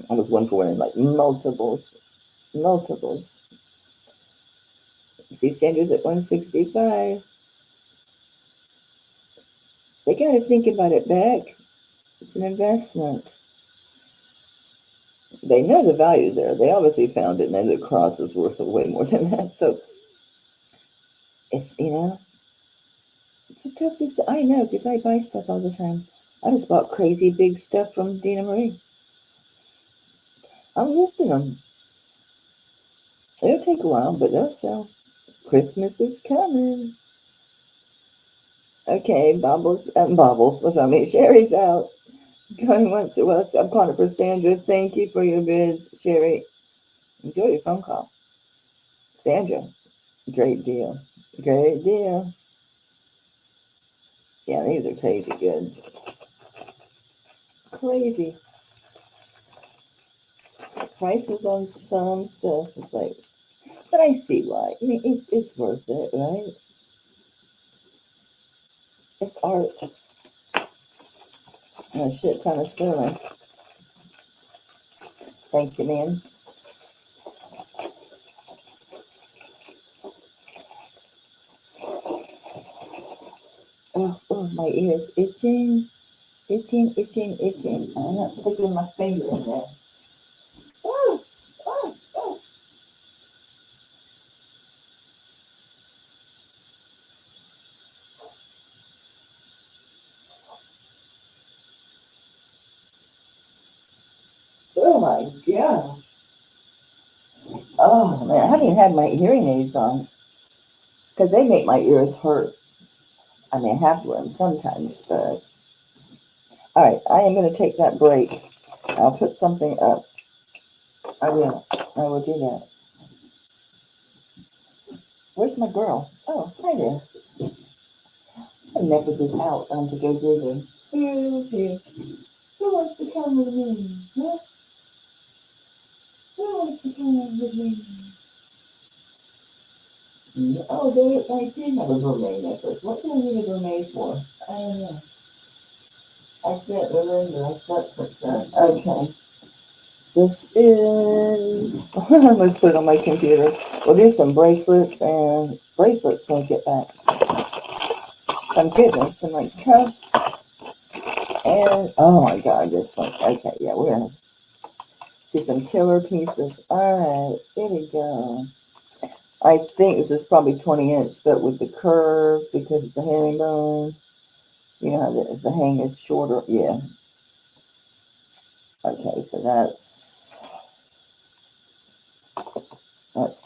I was one for wearing like multiples. See, Sandra's at 165. They got to think about it back. It's an investment. They know the value's there. They obviously found it, and then the cross is worth way more than that. So it's, it's a tough decision. I know, because I buy stuff all the time. I just bought crazy big stuff from Dina Marie. I'm listing them. It'll take a while, but they'll sell. Christmas is coming. Okay, Bobbles. What's I mean? Sherry's out. Going once it was. I'm calling it for Sandra. Thank you for your bids, Sherry. Enjoy your phone call. Sandra, great deal. Great deal. Yeah, these are crazy good. Crazy. Prices on some stuff. It's like, but I see why. I mean, it's worth it, right? It's art. And a shit ton of sterling. Thank you, man. Oh, my ears itching. I'm not sticking my finger in there. Oh. Oh my god. Oh man, I haven't even had my hearing aids on because they make my ears hurt. I mean, I have to wear them sometimes, but all right, I am going to take that break. I'll put something up. I will do that. Where's my girl? Oh, hi there. Her necklace is out. I have to go digging. Who's here? Who wants to come with me? Huh? Who wants to come with me? Oh, I did have a mermaid necklace. What do I need a mermaid for? I don't know. I can't remember. I slept since then. Okay. This is... Let's put it on my computer. We'll do some bracelets and bracelets when we get back. I'm getting some like cuffs. And, oh my god, this one. Okay, yeah, we're going to see some killer pieces. Alright, here we go. I think this is probably 20-inch, but with the curve, because it's a herringbone. You know how the hang is shorter. Yeah. Okay, so that's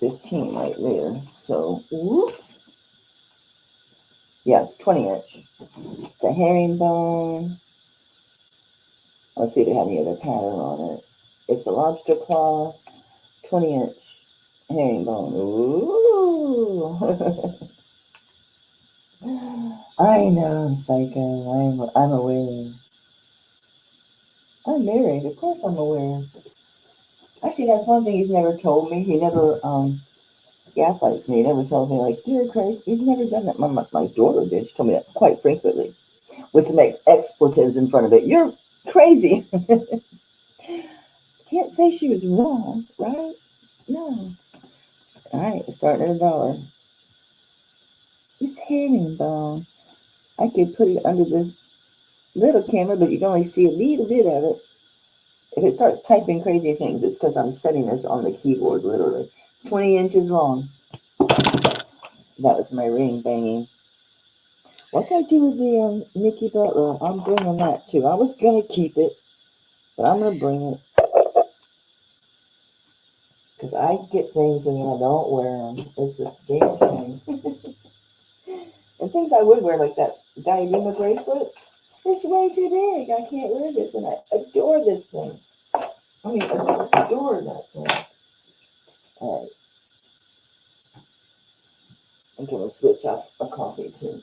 15 right there. So, whoop. Yeah, it's 20-inch. It's a herringbone. Let's see if they have any other pattern on it. It's a lobster claw, 20-inch herringbone. Ooh. I know, I'm psycho. I'm aware. I'm married. Of course I'm aware. Actually, that's one thing he's never told me. He never gaslights me. He never tells me, like, you're crazy. He's never done that. My daughter did. She told me that quite frequently. With some expletives in front of it. You're crazy. Can't say she was wrong, right? No. All right, we're starting at $1. It's herringbone. I could put it under the little camera, but you can only see a little bit of it. If it starts typing crazy things, it's because I'm setting this on the keyboard, literally. 20 inches long. That was my ring banging. What did I do with the Mickey Butler? I'm bringing that too. I was going to keep it, but I'm going to bring it. Because I get things and then I don't wear them. It's this damn thing. And things I would wear, like that Diadema bracelet, it's way too big. I can't wear this, and I adore this thing. I mean, I adore that thing. All right. I'm going to switch off a coffee, too.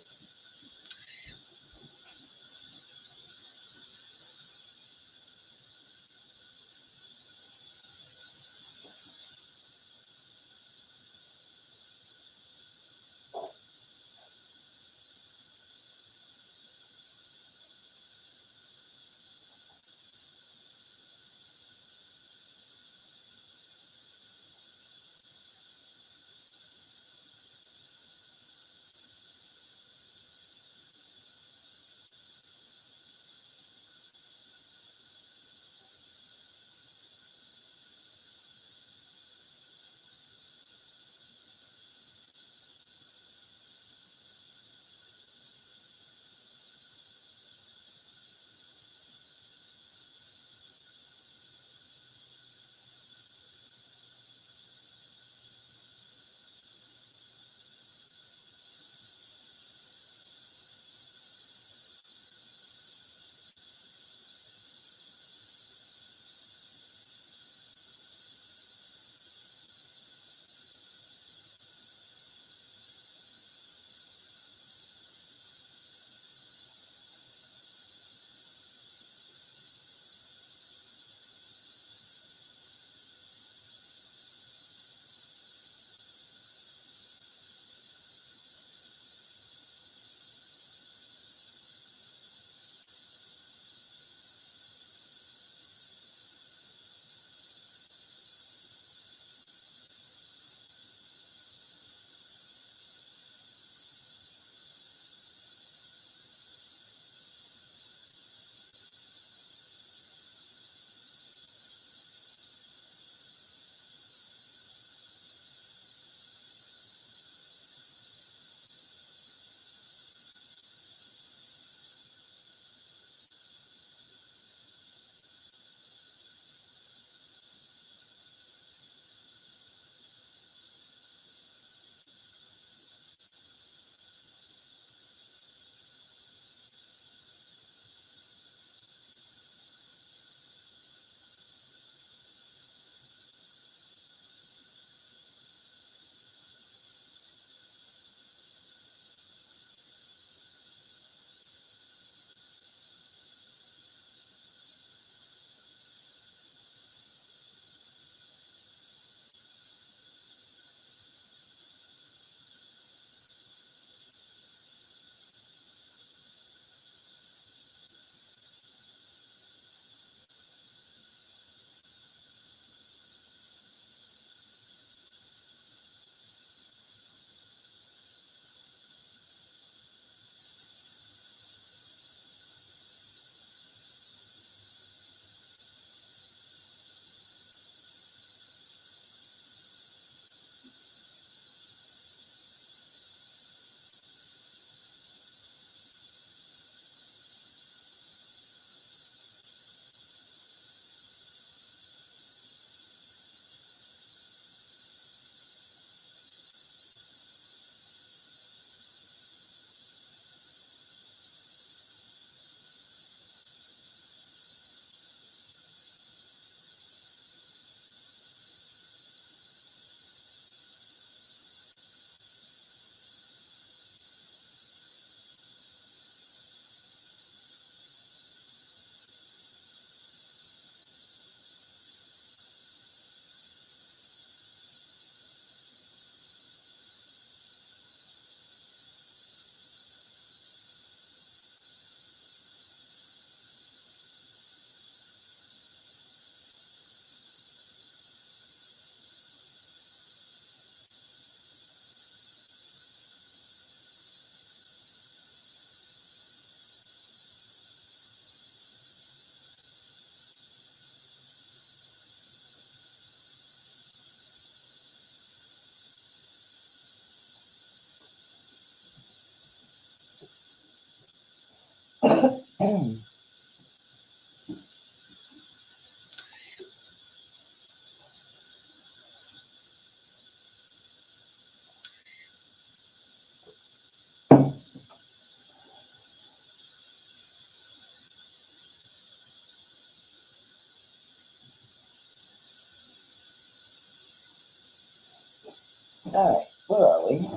All right, where are we?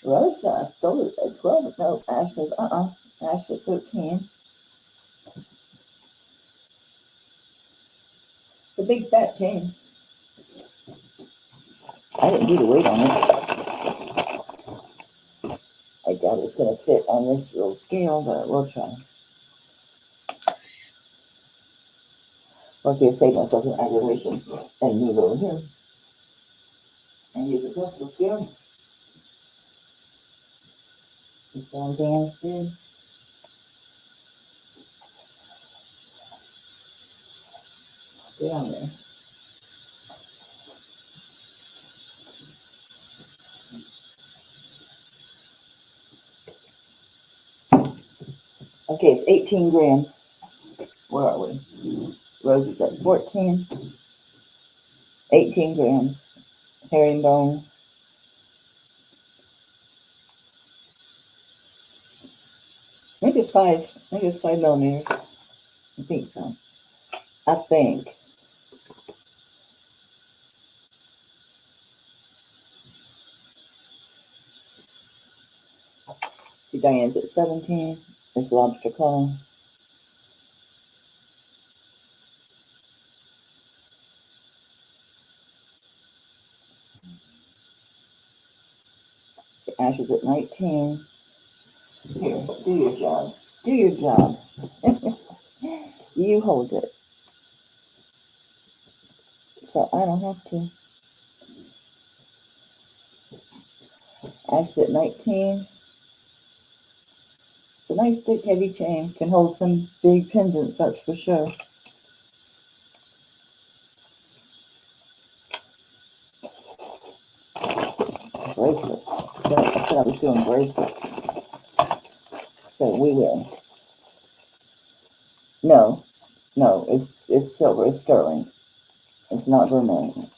Rosa stole it at 12. No, Ash says, Ash at 13. It's a big fat chain. I didn't do the weight on it. I doubt it's going to fit on this little scale, but we'll try. Okay, save myself some aggravation and move over here and use a postal scale. It's on Dan's good. Down there. Okay, it's 18 grams. Where are we? Rose is at 14. 18 grams. Herringbone. Maybe it's 5. Maybe it's 5 millimeters. I think so. I think. See, Diane's at 17. It's lobster claw. Ash is at 19. Here, do your job. Do your job. You hold it. So I don't have to. Ash is at 19. It's a nice thick heavy chain. Can hold some big pendants, that's for sure. Bracelets. I said I was doing bracelets. So we will. No, it's silver. It's sterling. It's not vermilion.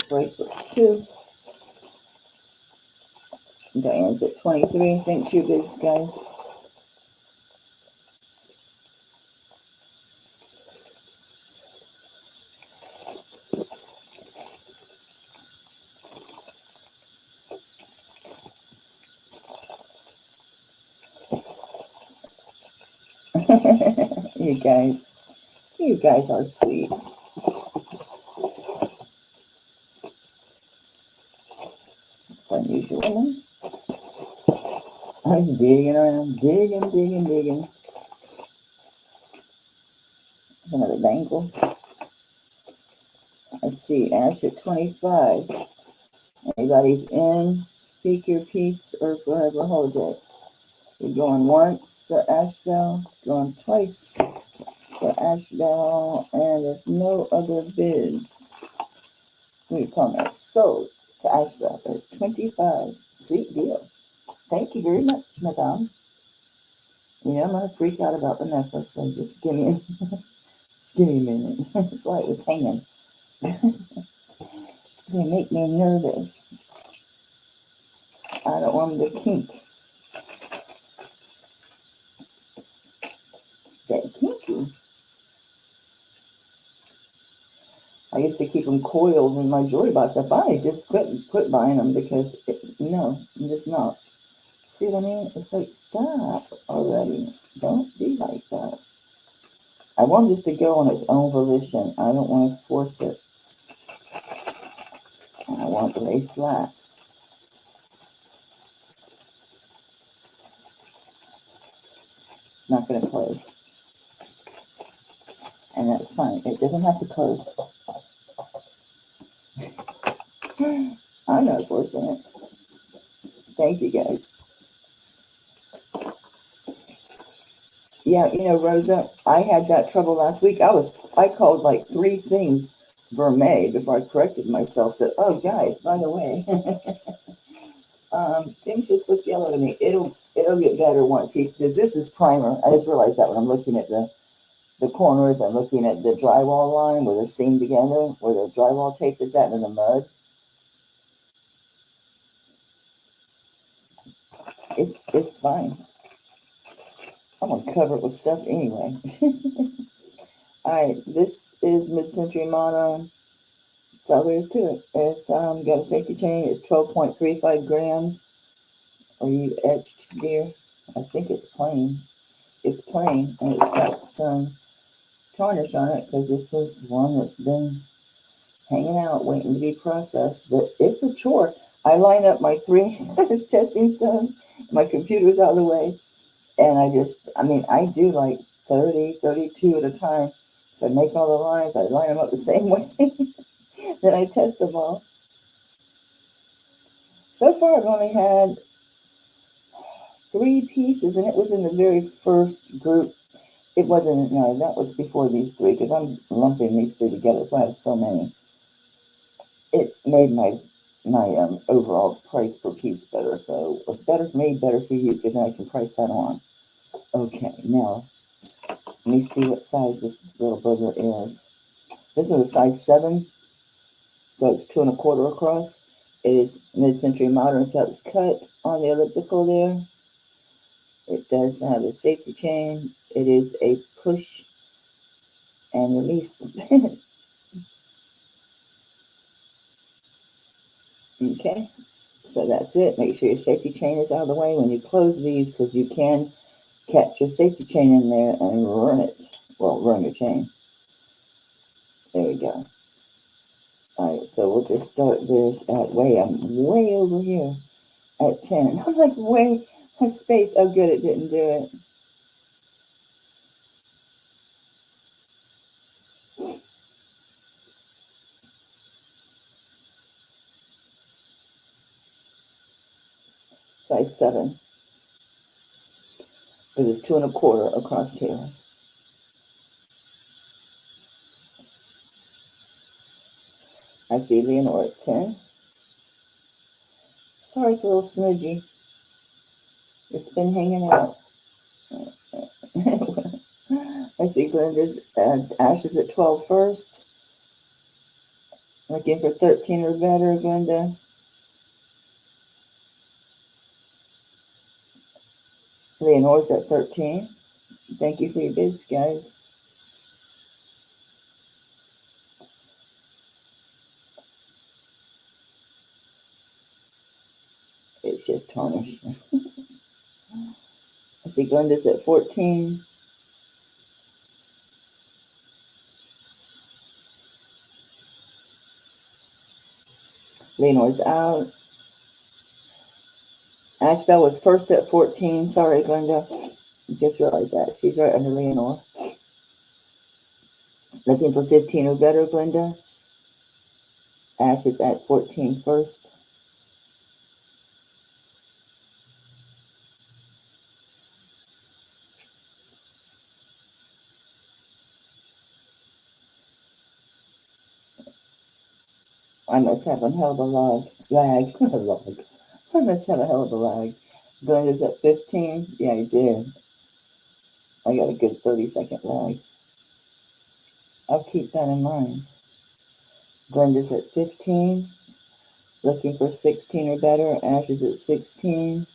Bracelets too. Diane's at 23. Thanks, you bids, guys. You guys are sweet. It's unusual. I was digging around, digging. Another dangle. I see Ash at 25. Anybody's in, speak your piece or forever hold it. So going once for Ash Bell, going twice for Ash Bell, and if no other bids, we comment sold to Ash Bell at 25. Sweet deal. Thank you very much, madame. Yeah, I'm gonna freak out about the necklace, so just give me a minute. That's why it was hanging. They make me nervous. I don't want them to kink. That kinky. I used to keep them coiled in my jewelry box. I finally just quit buying them because I'm just not. See what I mean? It's like, stop already. Don't be like that. I want this to go on its own volition. I don't want to force it. And I want it to lay flat. It's not going to close. And that's fine. It doesn't have to close. I'm not forcing it. Thank you, guys. Yeah, Rosa, I had that trouble last week. I called like 3 things vermeil before I corrected myself. That, oh, guys, by the way, things just look yellow to me. It'll it'll get better once because this is primer. I just realized that when I'm looking at the corners, I'm looking at the drywall line where they're seamed together, where the drywall tape is at in the mud. It's fine. I'm gonna cover it with stuff anyway. Alright, this is mid-century mono. That's all there is to it. It's got a safety chain. It's 12.35 grams. Are you etched, dear? I think it's plain. It's plain, and it's got some tarnish on it because this was one that's been hanging out, waiting to be processed. But it's a chore. I line up my 3 testing stones. My computer's out of the way, and I do like 30, 32 at a time. So I make all the lines. I line them up the same way. Then I test them all. So far, I've only had 3 pieces, and it was in the very first group. It wasn't, no, that was before these 3, because I'm lumping these 3 together, so I have so many. It made my overall price per piece better, so it was better for me, better for you, because then I can price that on. Okay, now, let me see what size this little booger is. This is a size 7, so it's 2 1/4 across. It is mid-century modern, so it's cut on the elliptical there. It does have a safety chain. It is a push and release. Okay, so that's it. Make sure your safety chain is out of the way when you close these, because you can catch your safety chain in there and run it. Well, run your chain. There we go. All right, so we'll just start this at I'm way over here at 10. I'm like way space. Oh, good, it didn't do it. Size 7. Because it's 2 1/4 across here. I see Leonore at 10. Sorry, it's a little smudgy. It's been hanging out. I see Glenda's Ashes at 12 first. Looking for 13 or better, Glenda. Leonore's at 13. Thank you for your bids, guys. It's just tarnish. I see Glenda's at 14. Leonore's out. Ashbel was first at 14. Sorry, Glenda. Just realized that. She's right under Leonore. Looking for 15 or better, Glenda. Ash is at 14 first. I must have a hell of a lag. Log. I must have a hell of a lag. Glenda's at 15. Yeah, you did. I got a good 30-second lag. I'll keep that in mind. Glenda's at 15. Looking for 16 or better. Ash is at 16.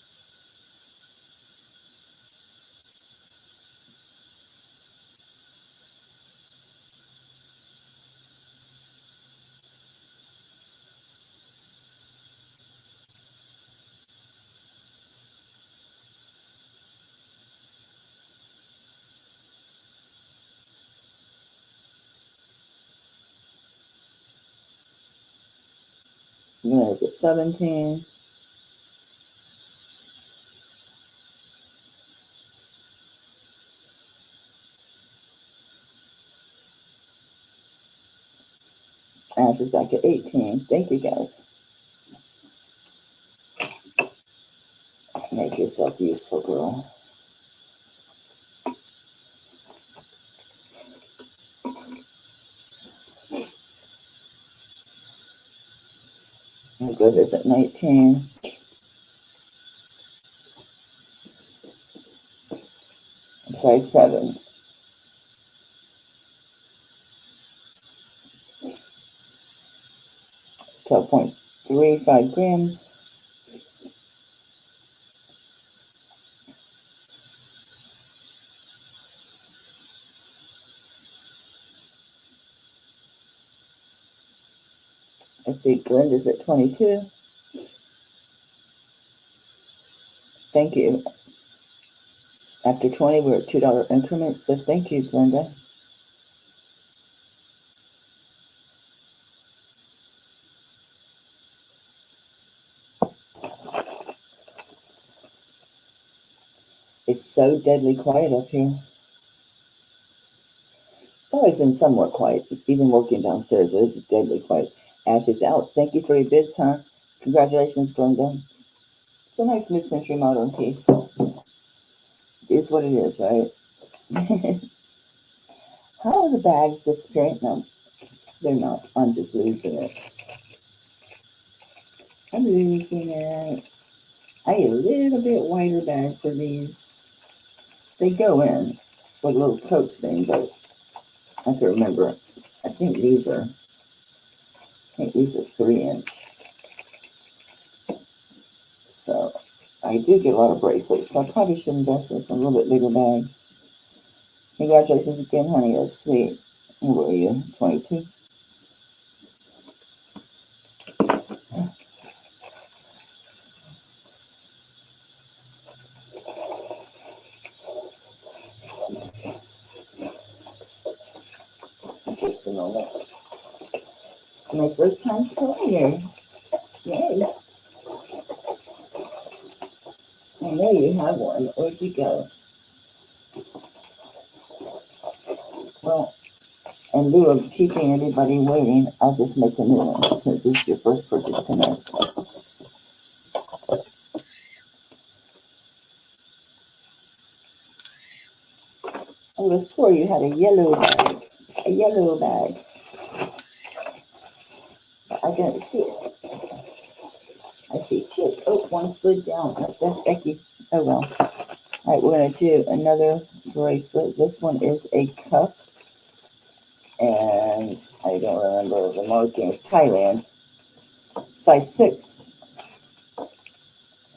Glenda's at 17. Ash is back at 18. Thank you, guys. Make yourself useful, girl. Glenda's at 19. Size 7. It's 12.35 grams. I see Glenda's at 22. Thank you. After 20, we're at $2 increments, so thank you, Glenda. It's so deadly quiet up here. It's always been somewhat quiet, even working downstairs. It is deadly quiet. Ash is out. Thank you for your bids, huh? Congratulations, Glenda. It's a nice mid-century modern piece. It is what it is, right? How are the bags disappearing? No, they're not. I'm just losing it. I'm losing it. I need a little bit wider bag for these. They go in with a little coaxing, but I have to remember. I think these are 3-inch. So I do get a lot of bracelets, so I probably should invest in some little bit bigger bags. Congratulations again, honey. That's sweet. What are you? 22? Just a moment. It's my first time coming here. Yay. I know you have one. Where'd you go? Well, in lieu of keeping everybody waiting, I'll just make a new one since this is your first purchase tonight. I would have swore you had a yellow bag. A yellow bag. But I didn't see it. I see two. Oh, one slid down. That's Becky. Oh well. All right, we're going to do another bracelet. This one is a cup. And I don't remember the markings. Thailand. Size 6.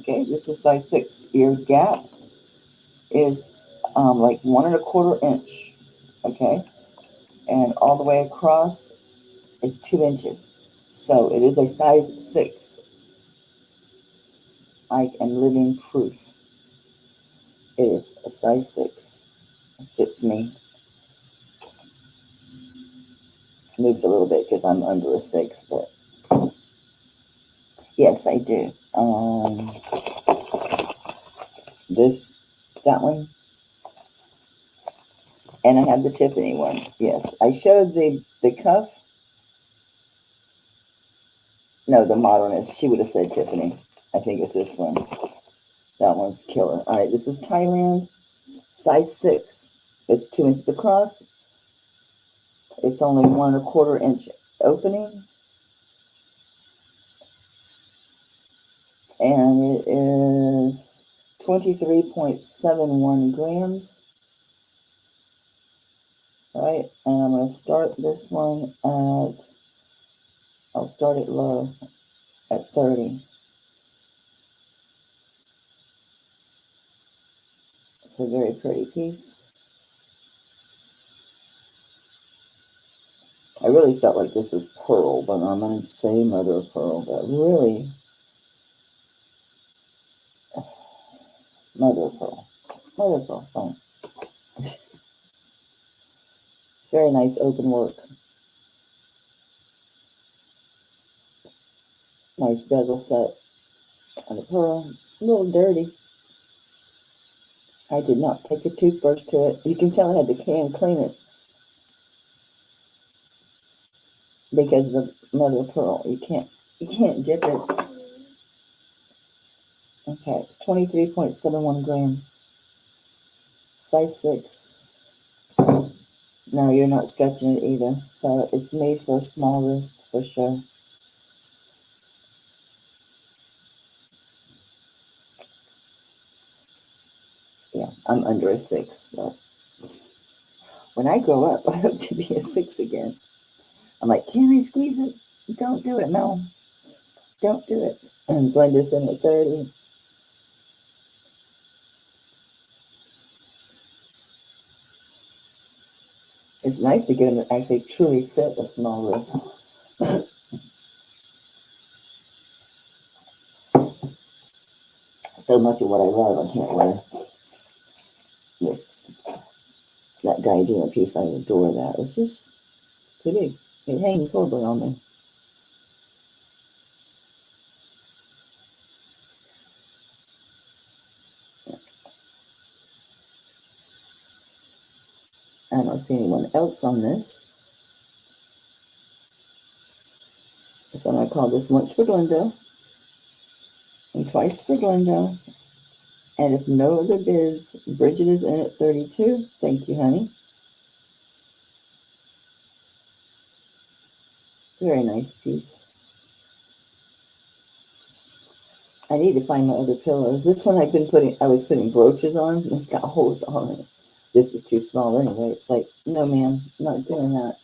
Okay, this is size 6. Your gap is like 1 1/4 inch. Okay. And all the way across is 2 inches. So it is a size 6. I am living proof. It is a size 6. It fits me. Moves a little bit because I'm under a 6, but yes, I do. That one, and I have the Tiffany one. Yes, I showed the cuff. No, the modernist. She would have said Tiffany. I think it's this one. That one's killer. All right, this is Thailand, size 6. It's 2 inches across. It's only 1 1/4 inch opening. And it is 23.71 grams. All right, and I'm going to start this one at, I'll start it low at 30. It's a very pretty piece. I really felt like this is pearl, but I'm going to say mother of pearl, but really, mother of pearl. Mother of pearl, fine. Very nice open work. Nice bezel set on the pearl. A little dirty. I did not take a toothbrush to it. You can tell I had to clean it because of the mother of pearl. You can't dip it. Okay, it's 23.71 grams. Size 6. No, you're not stretching it either. So it's made for small wrists for sure. Yeah, I'm under a 6, but when I grow up, I hope to be a 6 again. I'm like, can I squeeze it? Don't do it, no. Don't do it. And blend this in at 30. It's nice to get them to actually truly fit a small wrist. So much of what I love, I can't wear. That Diadema piece, I adore that. It's just too big. It hangs horribly on me. I don't see anyone else on this. So I'm going to call this once for Glenda and twice for Glenda. And if no other bids, Bridget is in at 32. Thank you, honey. Very nice piece. I need to find my other pillows. This one I was putting brooches on. It's got holes on it. This is too small anyway. It's like, no ma'am, not doing that.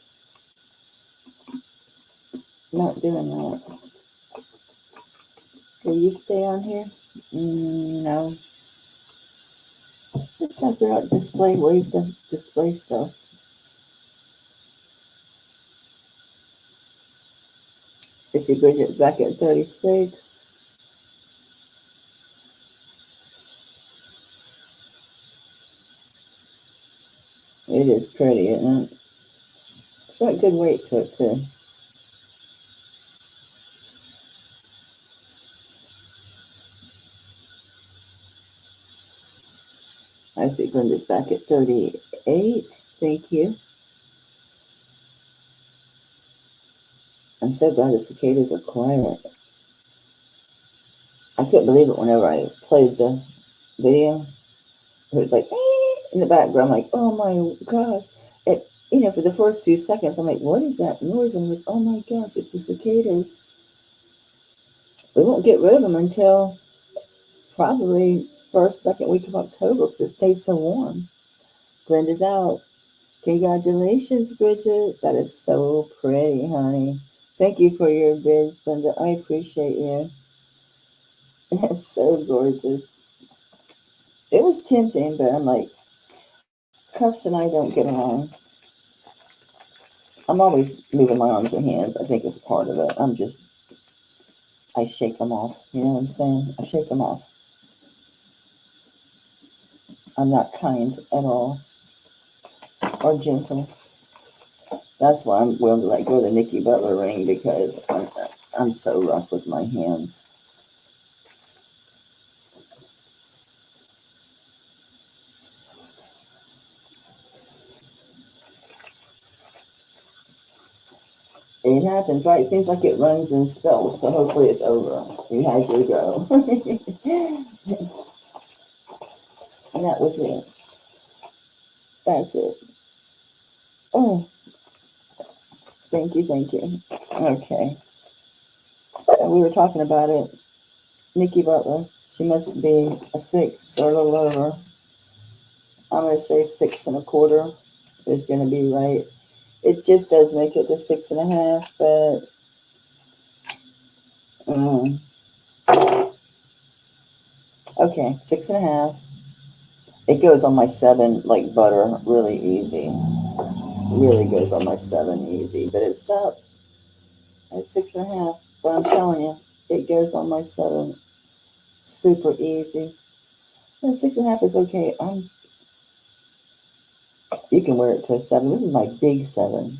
Not doing that. Will you stay on here? No. Just trying to figure out ways to display stuff. Let's see, Bridget's back at 36. It is pretty, isn't it? It's got good weight to it, too. I see Glenda's back at 38. Thank you. I'm so glad the cicadas are quiet. I couldn't believe it whenever I played the video. It was like, in the background, like, oh my gosh. For the first few seconds, I'm like, what is that noise? I'm like, oh my gosh, it's the cicadas. We won't get rid of them until probably first, second week of October because it stays so warm. Glenda's out. Congratulations, Bridget. That is so pretty, honey. Thank you for your bids, Glenda. I appreciate you. That's so gorgeous. It was tempting, but I'm like, Cuffs and I don't get along. I'm always moving my arms and hands. I think it's part of it. I shake them off. You know what I'm saying? I shake them off. I'm not kind at all or gentle. That's why I'm willing to let go of the Nikki Butler ring because I'm so rough with my hands. It happens, right? It seems like it runs in spells, so hopefully it's over. You had your go. And that was it. That's it. Oh, thank you. Okay. We were talking about it. Nikki Butler, she must be a 6 or a little over. I'm going to say 6 1/4 is going to be right. It just does make it to 6 1/2, but okay, 6 1/2. It goes on my 7 like butter, really easy. Really goes on my 7 easy, but it stops at 6 1/2. But I'm telling you, it goes on my 7 super easy. 6 1/2 is okay. You can wear it to a 7. This is my big 7.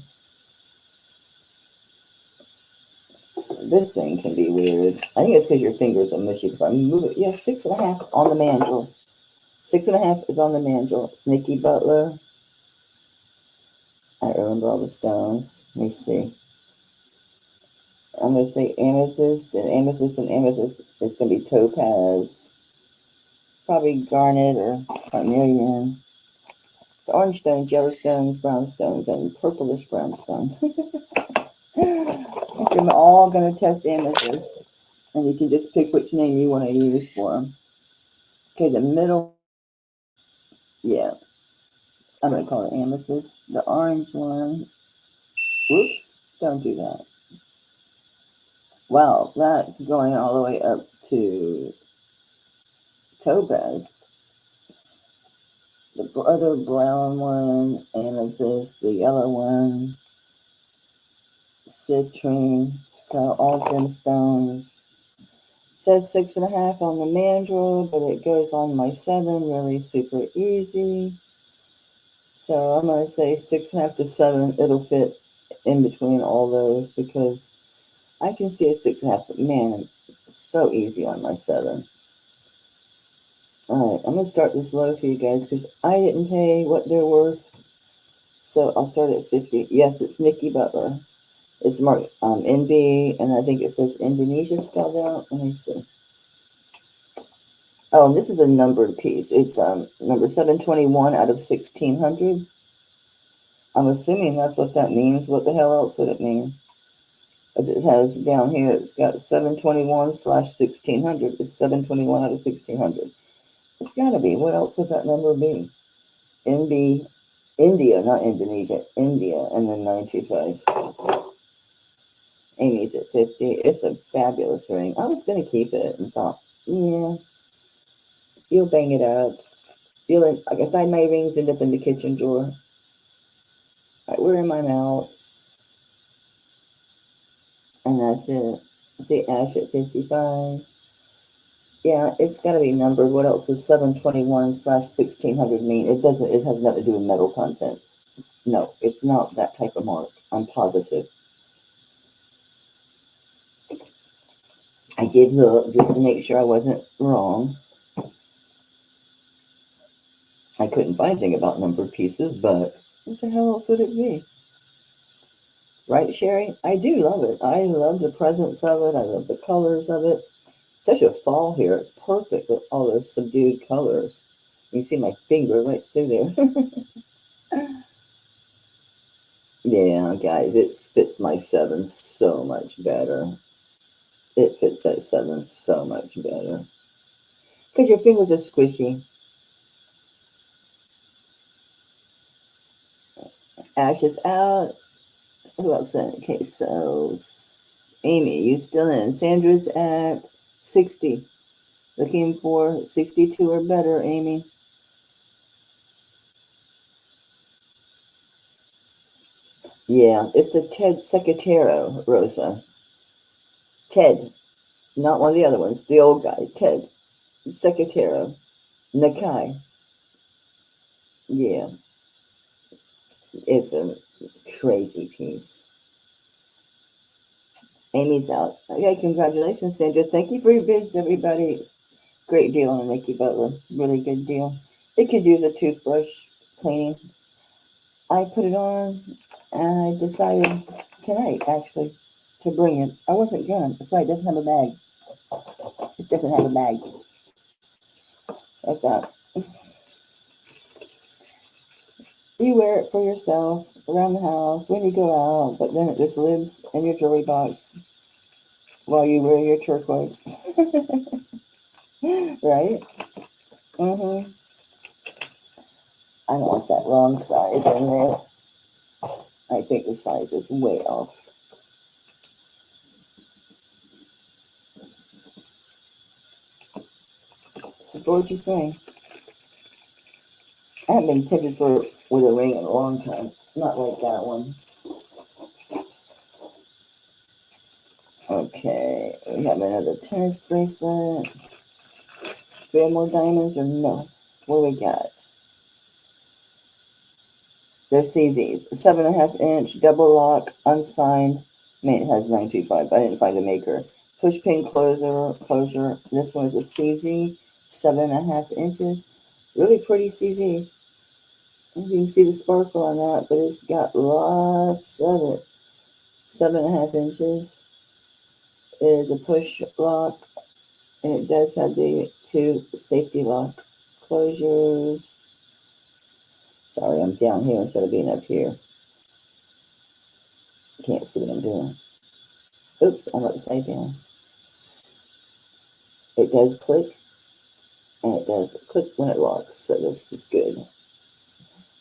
This thing can be weird. I think it's because your fingers are mushy. If I move it, yeah, 6 1/2 on the mandrel. 6 1/2 is on the mandrel. It's Nikki Butler. I remember all the stones. Let me see. I'm going to say amethyst and amethyst and amethyst. It's going to be topaz. Probably garnet or carnelian. It's orange stones, yellow stones, brown stones, and purplish brown stones. I'm all going to test amethyst. And you can just pick which name you want to use for them. Okay, the middle. Yeah, I'm gonna call it amethyst. The orange one. Whoops! Don't do that. Wow, that's going all the way up to topaz. The other brown one, amethyst. The yellow one, citrine. So all gemstones. Says 6.5 on the mandrel, but it goes on my 7 really super easy. So I'm going to say 6.5 to 7. It'll fit in between all those because I can see a 6.5. Man, so easy on my 7. Alright, I'm going to start this low for you guys because I didn't pay what they're worth. So I'll start at 50. Yes, it's Nikki Butler. It's marked NB, and I think it says Indonesia spelled out. Let me see. Oh, and this is a numbered piece. It's number 721 out of 1600. I'm assuming that's what that means. What the hell else would it mean? As it has down here, it's got 721/1600. It's 721 out of 1600. It's got to be. What else would that number be? NB, India, not Indonesia, India, and then 925. Amy's at 50. It's a fabulous ring. I was going to keep it and thought, yeah, you'll bang it up. I guess I my rings end up in the kitchen drawer. All right, we're in my mouth. And that's it. See Ash at 55. Yeah, it's got to be numbered. What else does 721/1600 mean? It doesn't. It has nothing to do with metal content. No, it's not that type of mark. I'm positive. I did look just to make sure I wasn't wrong. I couldn't find anything about numbered pieces, but what the hell else would it be? Right, Sherry? I do love it. I love the presence of it. I love the colors of it. Such a fall here. It's perfect with all those subdued colors. You see my finger right through there. Yeah, guys, it fits my 7 so much better. It fits that 7 so much better. Because your fingers are squishy. Ash is out. Who else? Okay, so Amy, you still in. Sandra's at 60. Looking for 62 or better, Amy. Yeah, it's a Ted Secatero, Rosa. Ted, not one of the other ones. The old guy, Ted Secatero. Nakai. Yeah, it's a crazy piece. Amy's out. Okay, congratulations, Sandra. Thank you for your bids, everybody. Great deal on Nikki Butler. Really good deal. It could use a toothbrush cleaning. I put it on and I decided tonight, actually, to bring it. I wasn't going. That's why it doesn't have a bag. It doesn't have a bag. Like that. You wear it for yourself around the house when you go out, but then it just lives in your jewelry box while you wear your turquoise. Right? Mm-hmm. I don't want that wrong size in there. I think the size is way off. So what you saying? I haven't been tempted for with a ring in a long time. Not like that one. Okay, we have another tennis bracelet. Do we have more diamonds or no? What do we got? They're CZs. 7.5 inch, double lock, unsigned. I mean, it has 925. I didn't find a maker. Push pin closure. This one is a CZ, 7.5 inches. Really pretty CZ. You can see the sparkle on that, but it's got lots of it. 7.5 inches. It is a push lock, and it does have the 2 safety lock closures. Sorry, I'm down here instead of being up here. Can't see what I'm doing. Oops, I'm upside down. It does click. And it does click when it locks, so this is good.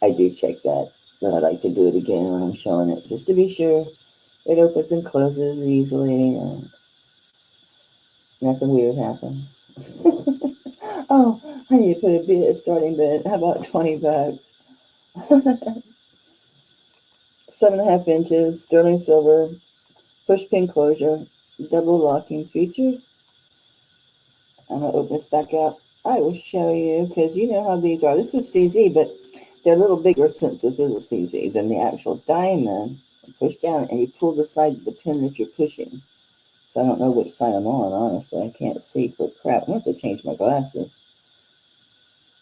I do check that, but I like to do it again when I'm showing it, just to be sure it opens and closes easily. Nothing weird happens. Oh, I need to put a bid, a starting bid. How about 20 bucks? 7.5 inches, sterling silver, push pin closure, double locking feature. I'm going to open this back up. I will show you, because you know how these are. This is CZ, but they're a little bigger since this is a CZ than the actual diamond. You push down and you pull the side of the pin that you're pushing. So I don't know which side I'm on, honestly. I can't see for crap. I have to change my glasses.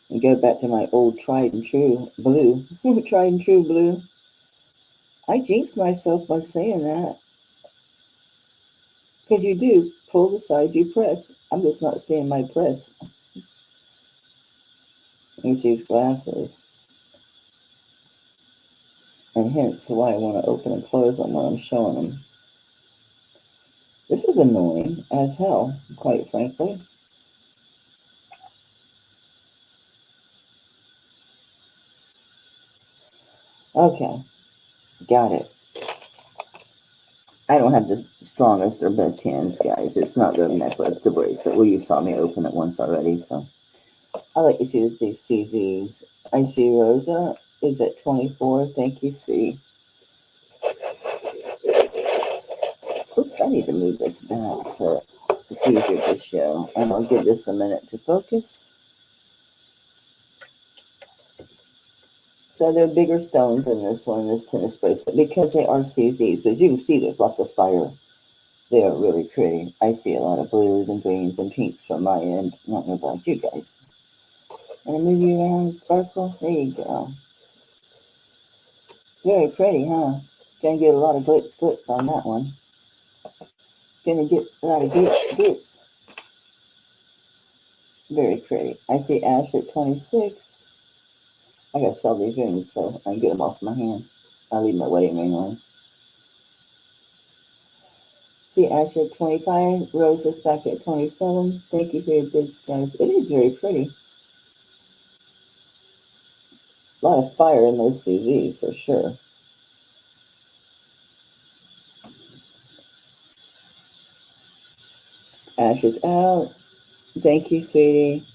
And go back to my old tried and true blue. Tried and true blue. I jinxed myself by saying that. Because you do. Pull the side you press. I'm just not seeing my press. Use these glasses. And hence why I want to open and close them when I'm showing them. This is annoying as hell, quite frankly. Okay, got it. I don't have the strongest or best hands, guys. It's not the necklace, the bracelet. Well, you saw me open it once already, so. I like to see that these CZs. I see Rosa is at 24. Thank you, C. Oops, I need to move this back so it's easier to show. And I'll give this a minute to focus. So there are bigger stones in this one, this tennis bracelet, because they are CZs. But as you can see, there's lots of fire. They are really pretty. I see a lot of blues and greens and pinks from my end. I don't know about you guys. And I move you around, sparkle. There you go. Very pretty, huh? Gonna get a lot of glitz on that one. Gonna get a lot of glitz. Very pretty. I see Ash at 26. I gotta sell these rings so I can get them off my hand. I'll leave my wedding ring on. See Ash at 25. Rose is back at 27. Thank you for your bids, guys. It is very pretty. A lot of fire in those CZs for sure. Ash is out. Thank you, sweetie.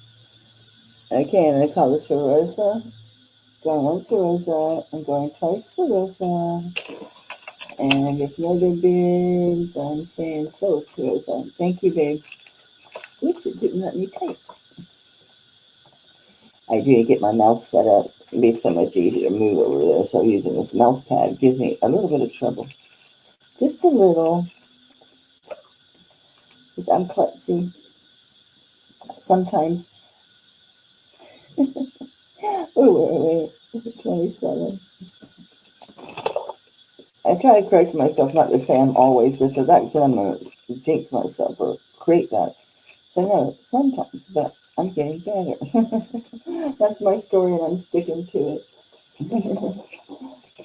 Okay, I'm gonna call this for Rosa. Going once for Rosa. I'm going twice for Rosa. And if no other bids, I'm saying so to Rosa. Thank you, babe. Oops, it didn't let me type. I do get my mouse set up. It'd be so much easier to move over there. So using this mouse pad gives me a little bit of trouble. Just a little. Because I'm klutzy. Sometimes. Oh, wait. 27. I try to correct myself not to say I'm always this or that, because I'm going to jinx myself or create that. So no, sometimes, but I'm getting better. That's my story, and I'm sticking to it.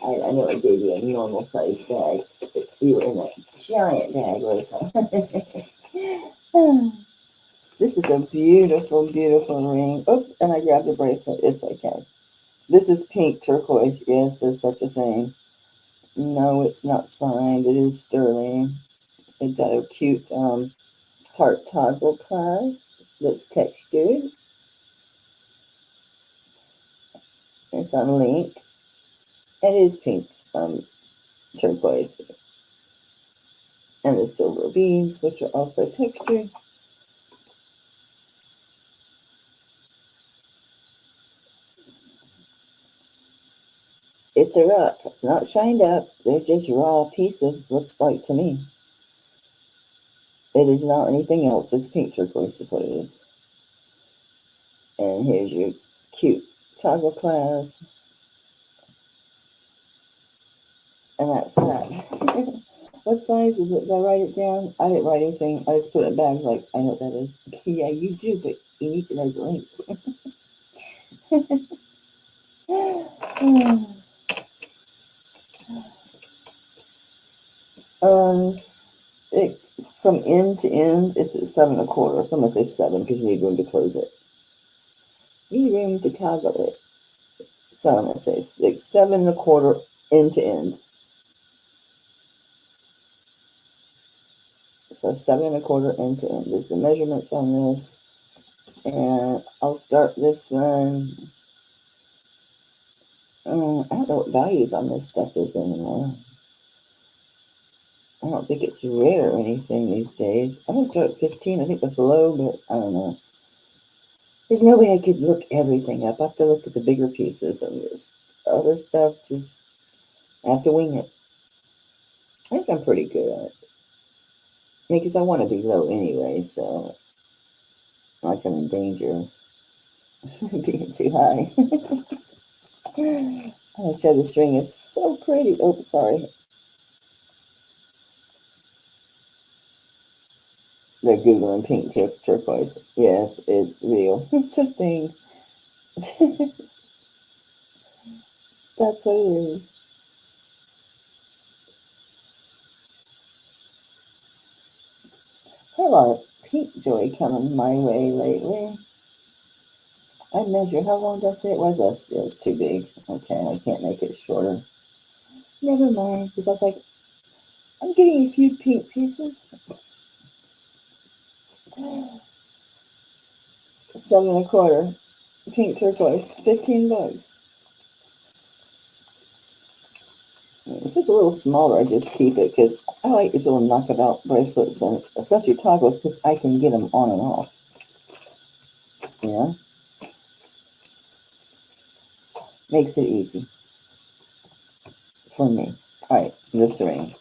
I know I gave you a normal size bag, but you were in a giant bag, Rosa. This is a beautiful, beautiful ring. Oops, and I grabbed the bracelet. It's okay. This is pink turquoise. Yes, there's such a thing. No, it's not signed. It is sterling. It's got a cute heart toggle clasp that's textured. It's on a link. It is pink turquoise. And the silver beads, which are also textured. It's a rock. It's not shined up. They're just raw pieces, looks like to me. It is not anything else. It's pink turquoise is what it is. And here's your cute toggle clasp. And that's that. What size is it? Did I write it down? I didn't write anything. I just put it back like, I know what that is. Yeah, you do, but you need to know the length. From end to end, it's at 7 1/4. So I'm going to say 7 because you need room to close it. ring to toggle it. So I'm going to say 6, 7 1/4 end to end. So 7 1/4 end to end is the measurements on this. And I'll start this one. I don't know what values on this stuff is anymore. I don't think it's rare or anything these days. I'm going to start at 15. I think that's low, but I don't know. There's no way I could look everything up. I have to look at the bigger pieces, and this other stuff, just I have to wing it. I think I'm pretty good at it. Because I want to be low anyway, so like I'm in danger of being too high. I'm going to show this ring is so pretty. Oh, sorry. They're Googling pink turquoise. Yes, it's real. It's a thing. That's what it is. I have a lot of pink joy coming my way lately. I measure how long did I say it was? It was too big. Okay, I can't make it shorter. Never mind, because I was like, I'm getting a few pink pieces. 7 1/4. Pink turquoise, $15. If it's a little smaller, I just keep it because I like these little knockabout bracelets, and especially toggles, because I can get them on and off. You know? Makes it easy for me. All right, this ring.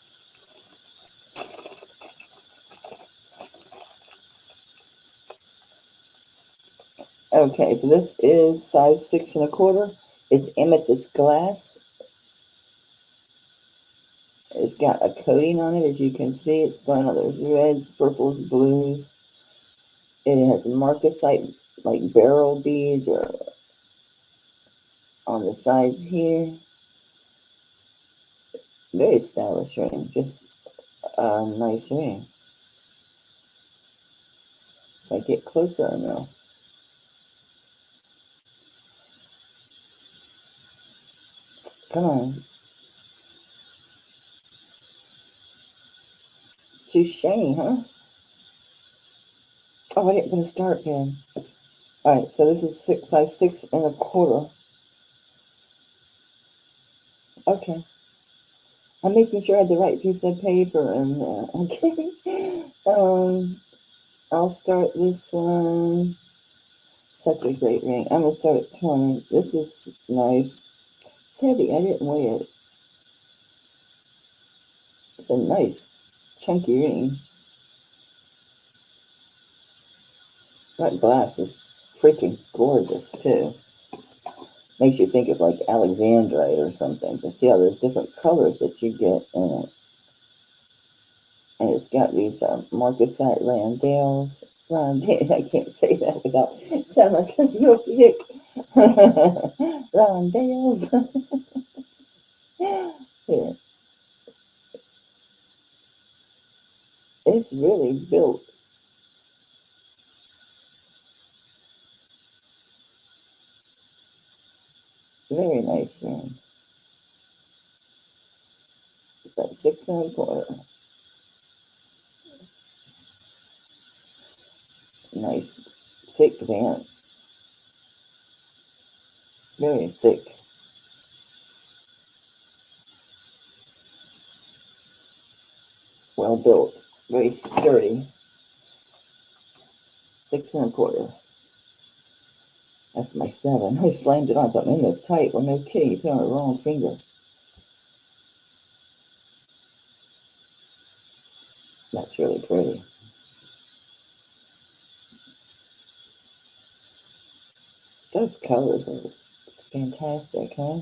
Okay, so this is size 6 1/4. It's amethyst glass. It's got a coating on it, as you can see. It's going on those reds, purples, blues. It has marcasite, like barrel beads, or on the sides here. Very stylish ring. Just a nice ring. So I get closer now. Come on. Too shiny, huh? Oh, I didn't put a start pin. Alright, so this is size 6 1/4. Okay. I'm making sure I had the right piece of paper and okay. I'll start this one. Such a great ring. I'm gonna start at 20. This is nice. It's heavy. I didn't weigh it. It's a nice chunky ring. That glass is freaking gorgeous too. Makes you think of like Alexandrite or something. To see how there's different colors that you get in it. And it's got these marcasite rondelles. I can't say that without sounding like a real hick. Rondelles. Yeah. It's really built. Very nice ring. It's like 6 1/4. Nice thick band. Very thick. Well built. Very sturdy. 6 1/4. That's my 7. I slammed it on. I thought, man, that's tight. Well, no kidding. You put it on the wrong finger. That's really pretty. Those colors are fantastic, huh?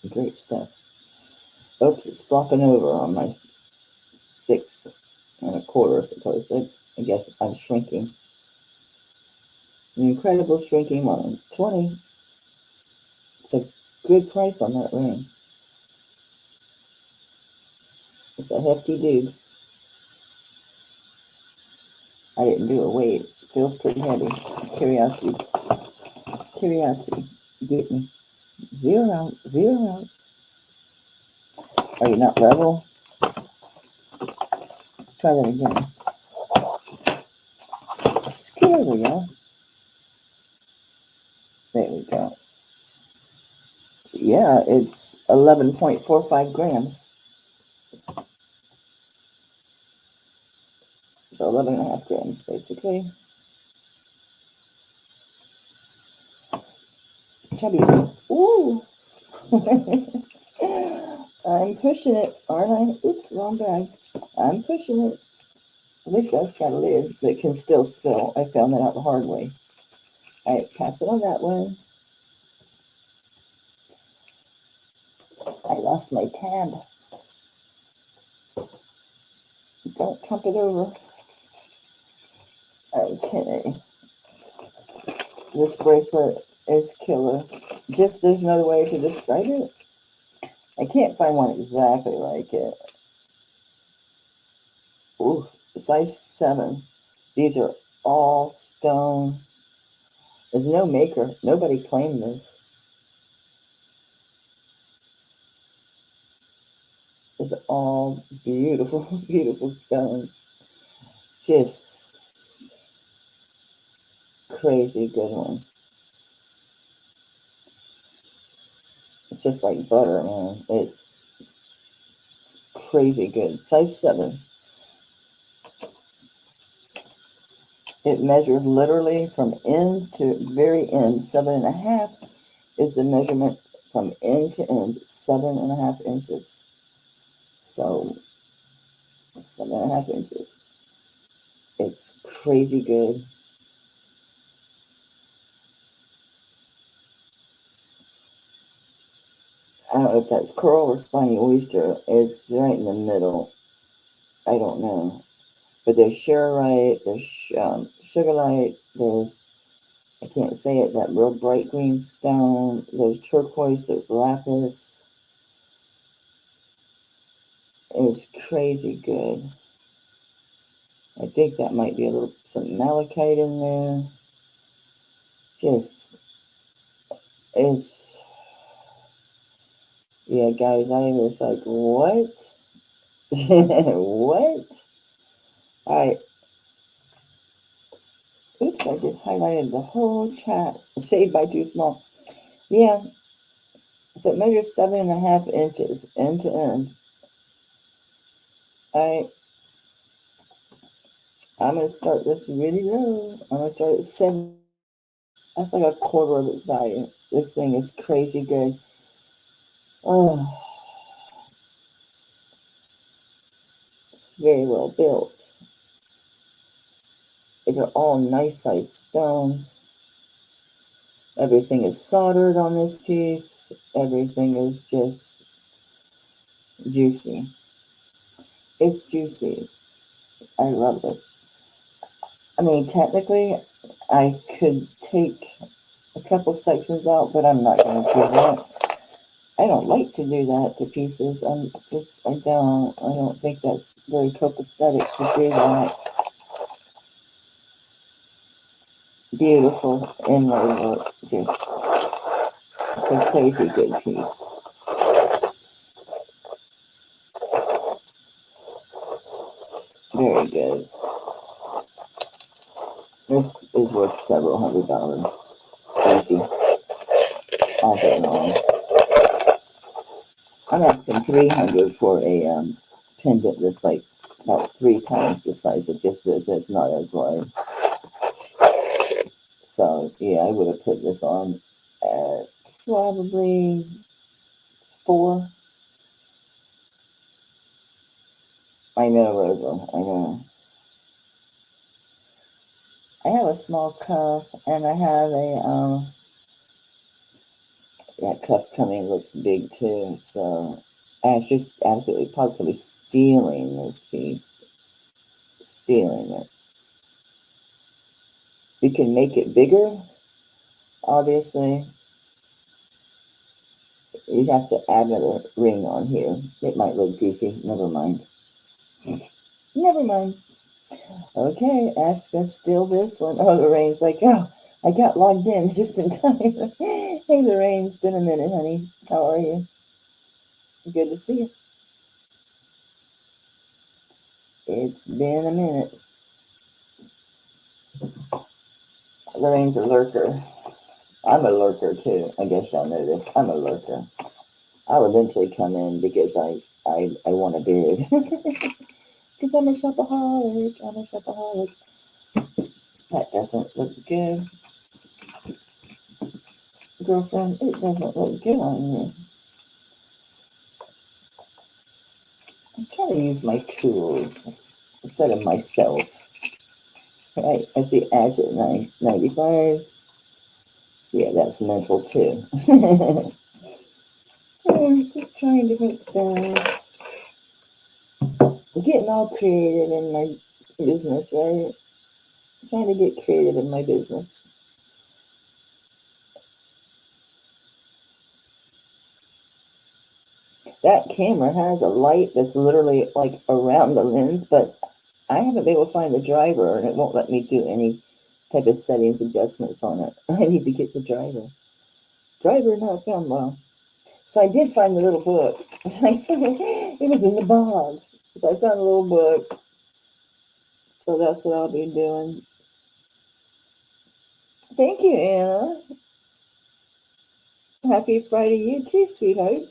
Great stuff. Oops, it's flopping over on my 6 1/4, supposedly. I guess I'm shrinking. An incredible shrinking one. 20. It's a good price on that ring. It's a hefty dude. I didn't do a weight. It feels pretty heavy. Curiosity. Get me. 0 out. 0 out. Are you not level? Let's try that again. There we go. There we go. Yeah, it's 11.45 grams. So 11.5 grams, basically. Chubby. Ooh! I'm pushing it, aren't I? Oops, wrong bag. I'm pushing it. At least that's got a lid that can still spill. I found that out the hard way. Alright, pass it on that one. I lost my tab. Don't dump it over. Okay. This bracelet is killer. Just there's another way to describe it. I can't find one exactly like it. Ooh, size 7. These are all stone. There's no maker. Nobody claimed this. It's all beautiful, beautiful stone. Just crazy good one. It's just like butter, man. It's crazy good. Size 7. It measured literally from end to very end. 7.5 is the measurement from end to end. 7.5 inches. So 7.5 inches. It's crazy good. I don't know if that's coral or spiny oyster. It's right in the middle. I don't know. But there's Sharerite, there's Sugarlight, there's, I can't say it, that real bright green stone, there's turquoise, there's lapis. It's crazy good. I think that might be a little, some malachite in there. Just, it's, yeah, guys, I was like, what? What? Alright. Oops, I just highlighted the whole chat. Saved by too small. Yeah. So it measures 7.5 inches end to end. Alright. I'm going to start this really low. I'm going to start at 7. That's like a quarter of its value. This thing is crazy good. Oh. It's very well built. These are all nice sized stones. Everything is soldered on this piece. Everything is just juicy. It's juicy. I love it. I mean, technically, I could take a couple sections out, but I'm not going to do that. I don't like to do that to pieces. I don't think that's very copacetic to do that. Beautiful inlay work. Just, it's a crazy good piece. Very good. This is worth several $100. Easy. All day long. I'm asking $300 for a pendant that's like about 3 times the size of just this. It's not as wide. So yeah, I would have put this on at probably 4. I know, Rosa. I know. I have a small cuff, and I have a that cuff coming looks big too. So I was just absolutely positively stealing this piece, stealing it. We can make it bigger. Obviously, you'd have to add another ring on here. It might look goofy. Never mind. Never mind. Okay, Ash gonna steal this one. Oh, Lorraine's like, oh, I got logged in just in time. Hey, Lorraine, it's been a minute, honey. How are you? Good to see you. It's been a minute. Lorraine's a lurker. I'm a lurker too. I guess y'all know this. I'm a lurker. I'll eventually come in because I want a bid. Because I'm a shopaholic. I'm a shopaholic. That doesn't look good. Girlfriend, it doesn't look good on you. I'm trying to use my tools instead of myself. Right? I see Ash at 95. Yeah, that's mental too. Just trying different stuff. Getting all creative in my business, right? Trying to get creative in my business. That camera has a light that's literally like around the lens, but I haven't been able to find the driver, and it won't let me do any type of settings adjustments on it. I need to get the driver. Driver not found. Well, so I did find the little book. It was in the box. So I found a little book. So that's what I'll be doing. Thank you, Anna. Happy Friday, you too, sweetheart.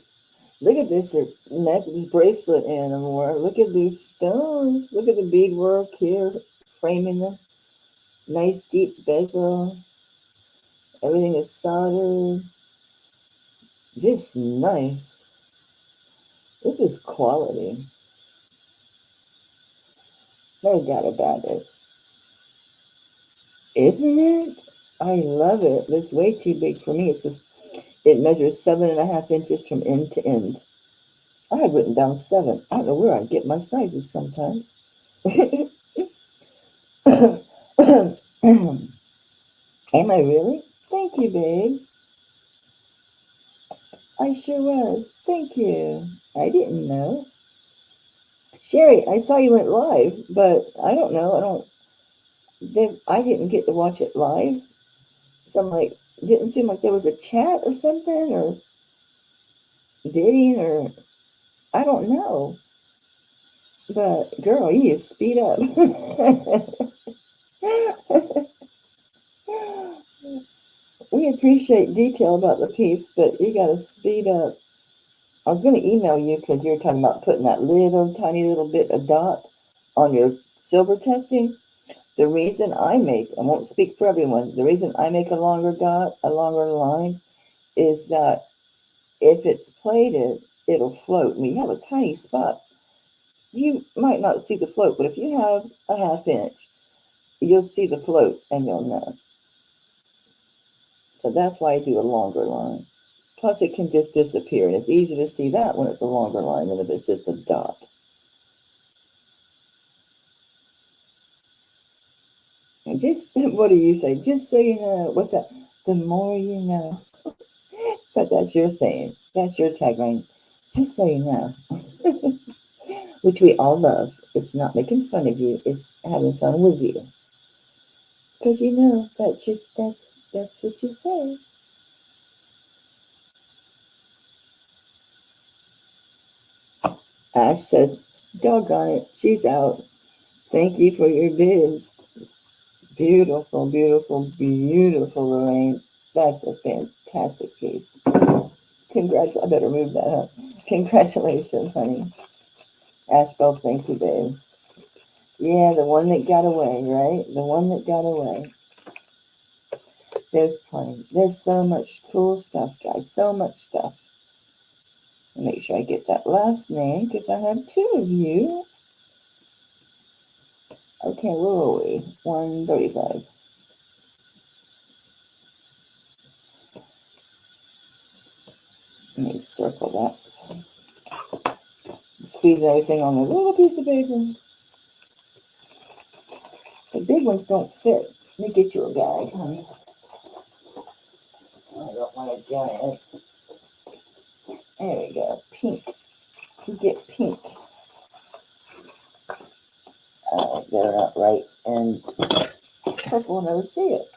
Look at this neck, this bracelet, Anna Moore. Look at these stones. Look at the beadwork here, framing them. Nice deep bezel. Everything is soldered. Just nice. This is quality. No doubt about it. Isn't it? I love it. It's way too big for me. It measures 7.5 inches from end to end. I had written down 7. I don't know where I get my sizes sometimes. Am I really? Thank you, babe. I sure was. Thank you. I didn't know. Sherry, I saw you went live, but I don't know. I didn't get to watch it live. So I'm like, didn't seem like there was a chat or something, or bidding, or I don't know. But girl, you just speed up. We appreciate detail about the piece, but you gotta speed up. I was gonna email you because you were talking about putting that little tiny little bit of dot on your silver testing. The reason I won't speak for everyone, the reason I make a longer dot, a longer line, is that if it's plated, it'll float. When you have a tiny spot, you might not see the float, but if you have a 1/2 inch, you'll see the float and you'll know. So that's why I do a longer line. Plus, it can just disappear, and it's easier to see that when it's a longer line than if it's just a dot. And just, what do you say? Just so you know. What's that? The more you know. But that's your saying. That's your tagline. Just so you know. Which we all love. It's not making fun of you. It's having fun with you. Because you know that's what you say. Ash says, doggone it, she's out. Thank you for your bids. Beautiful, beautiful, beautiful, Lorraine. That's a fantastic piece. I better move that up. Congratulations, honey. Ashbel, thank you, babe. Yeah, the one that got away, right? The one that got away. There's plenty. There's so much cool stuff, guys. So much stuff. Make sure I get that last name because I have 2 of you. Okay, where are we? 135. Let me circle that. Squeeze everything on a little piece of paper. The big ones don't fit. Let me get you a bag, honey. I don't want a giant. There we go. Pink. You get pink. They're not right. And purple, never see it.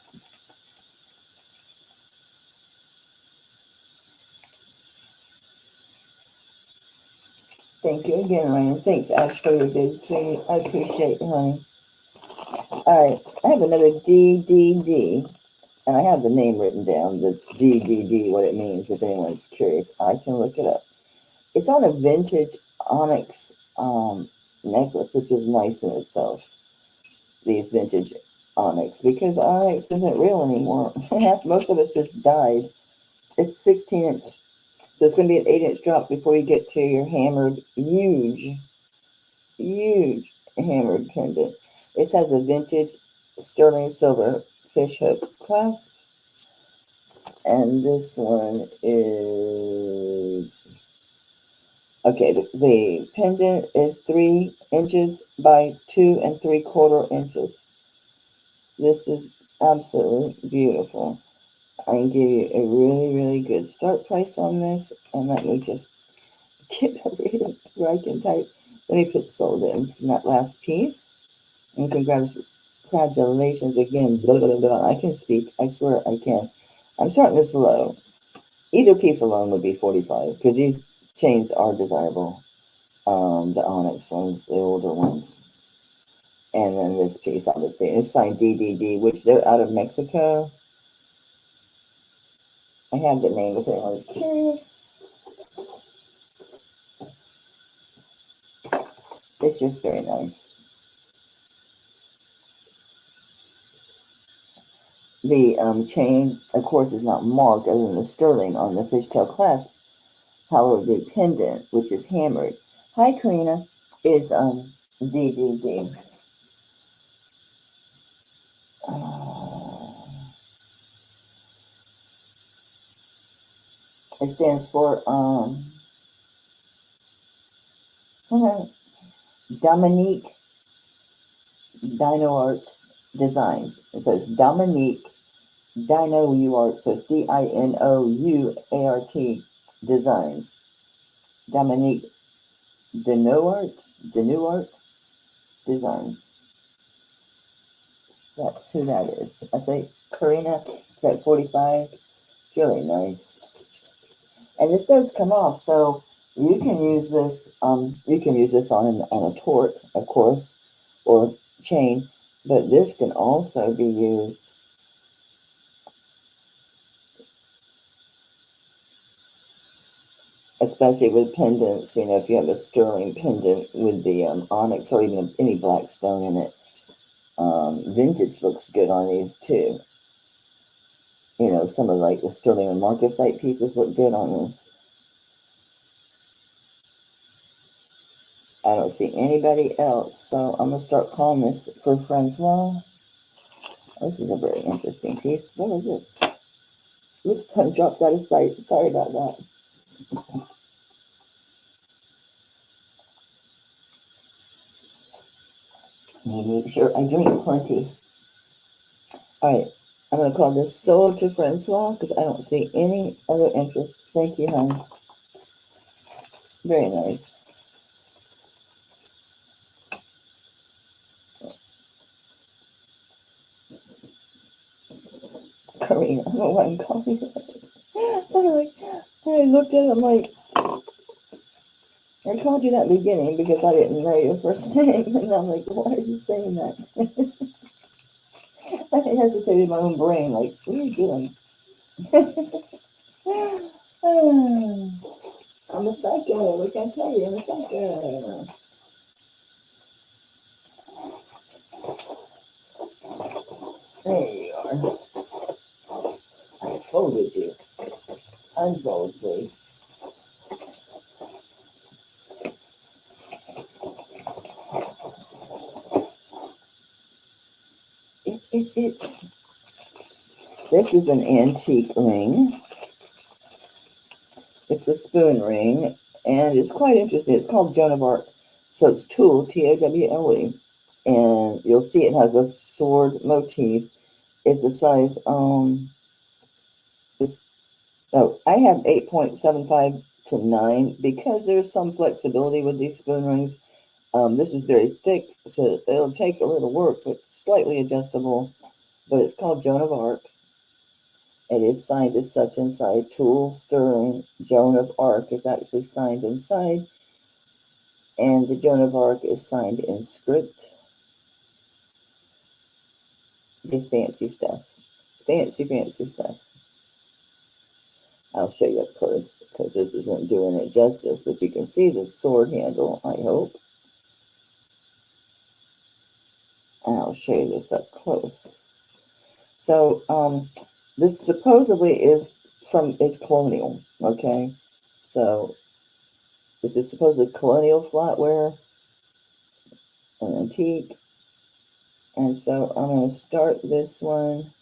Thank you again, Ryan. Thanks, Ash, for your good sweetie. I appreciate you, honey. All right, I have another DDD, and I have the name written down, the DDD, what it means, if anyone's curious. I can look it up. It's on a vintage onyx necklace, which is nice in itself, these vintage onyx, because onyx isn't real anymore. Most of us just died. It's 16-inch. So it's going to be an 8-inch drop before you get to your hammered, huge hammered pendant. It has a vintage sterling silver fish hook clasp. And this one is, okay, the pendant is 3 inches by 2 3/4 inches. This is absolutely beautiful. I can give you a really, really good start price on this. And let me just get over here where I can type. Let me put sold in from that last piece. And congratulations again. Blah, blah, blah. I can speak. I swear I can. I'm starting this low. Either piece alone would be $45 because these chains are desirable. The onyx ones, the older ones. And then this piece, obviously, is signed DDD, which they're out of Mexico. I have the name if anyone's curious. It's just very nice. The chain, of course, is not marked other than the sterling on the fishtail clasp. However, the pendant, which is hammered, hi Karina, is DDD. It stands for Dominique Dino Art Designs. It says Dominique Dino U Art. So it's DINOUART Designs. Dominique Dino Art Designs. So that's who that is. I say Karina, it's at 45. It's really nice. And this does come off, so you can use this. You can use this on a torque, of course, or chain. But this can also be used especially with pendants. You know, if you have a sterling pendant with the onyx or even any black stone in it. Vintage looks good on these too. You know, some of like the sterling and marcasite pieces look good on this. I don't see anybody else, so I'm going to start calling this for Francois. This is a very interesting piece. What is this? Oops, I dropped out of sight. Sorry about that. Make sure I drink plenty. All right, I'm going to call this sold to Francois because I don't see any other interest. Thank you, hon. Very nice. Karina, I don't know why I'm calling you that. I looked at it, I'm like, I called you that beginning because I didn't know your first name. And I'm like, why are you saying that? I hesitated in my own brain, like, what are you doing? I'm a psycho. What can I tell you? I'm a psycho. There you are. I folded you. Unfold, please. This is an antique ring. It's a spoon ring, and it's quite interesting. It's called Joan of Arc. So it's Tool, T-O-W-L-E. And you'll see it has a sword motif. It's a size, I have 8.75 to 9 because there's some flexibility with these spoon rings. This is very thick, so it'll take a little work, but slightly adjustable. But it's called Joan of Arc. It is signed as such inside. Tool, Sterling, Joan of Arc is actually signed inside. And the Joan of Arc is signed in script. Just fancy stuff. Fancy stuff. I'll show you up close because this isn't doing it justice, but you can see the sword handle, I hope. And I'll show you this up close. So, this supposedly is colonial, okay? So, this is supposedly colonial flatware, an antique. And so, I'm going to start this one.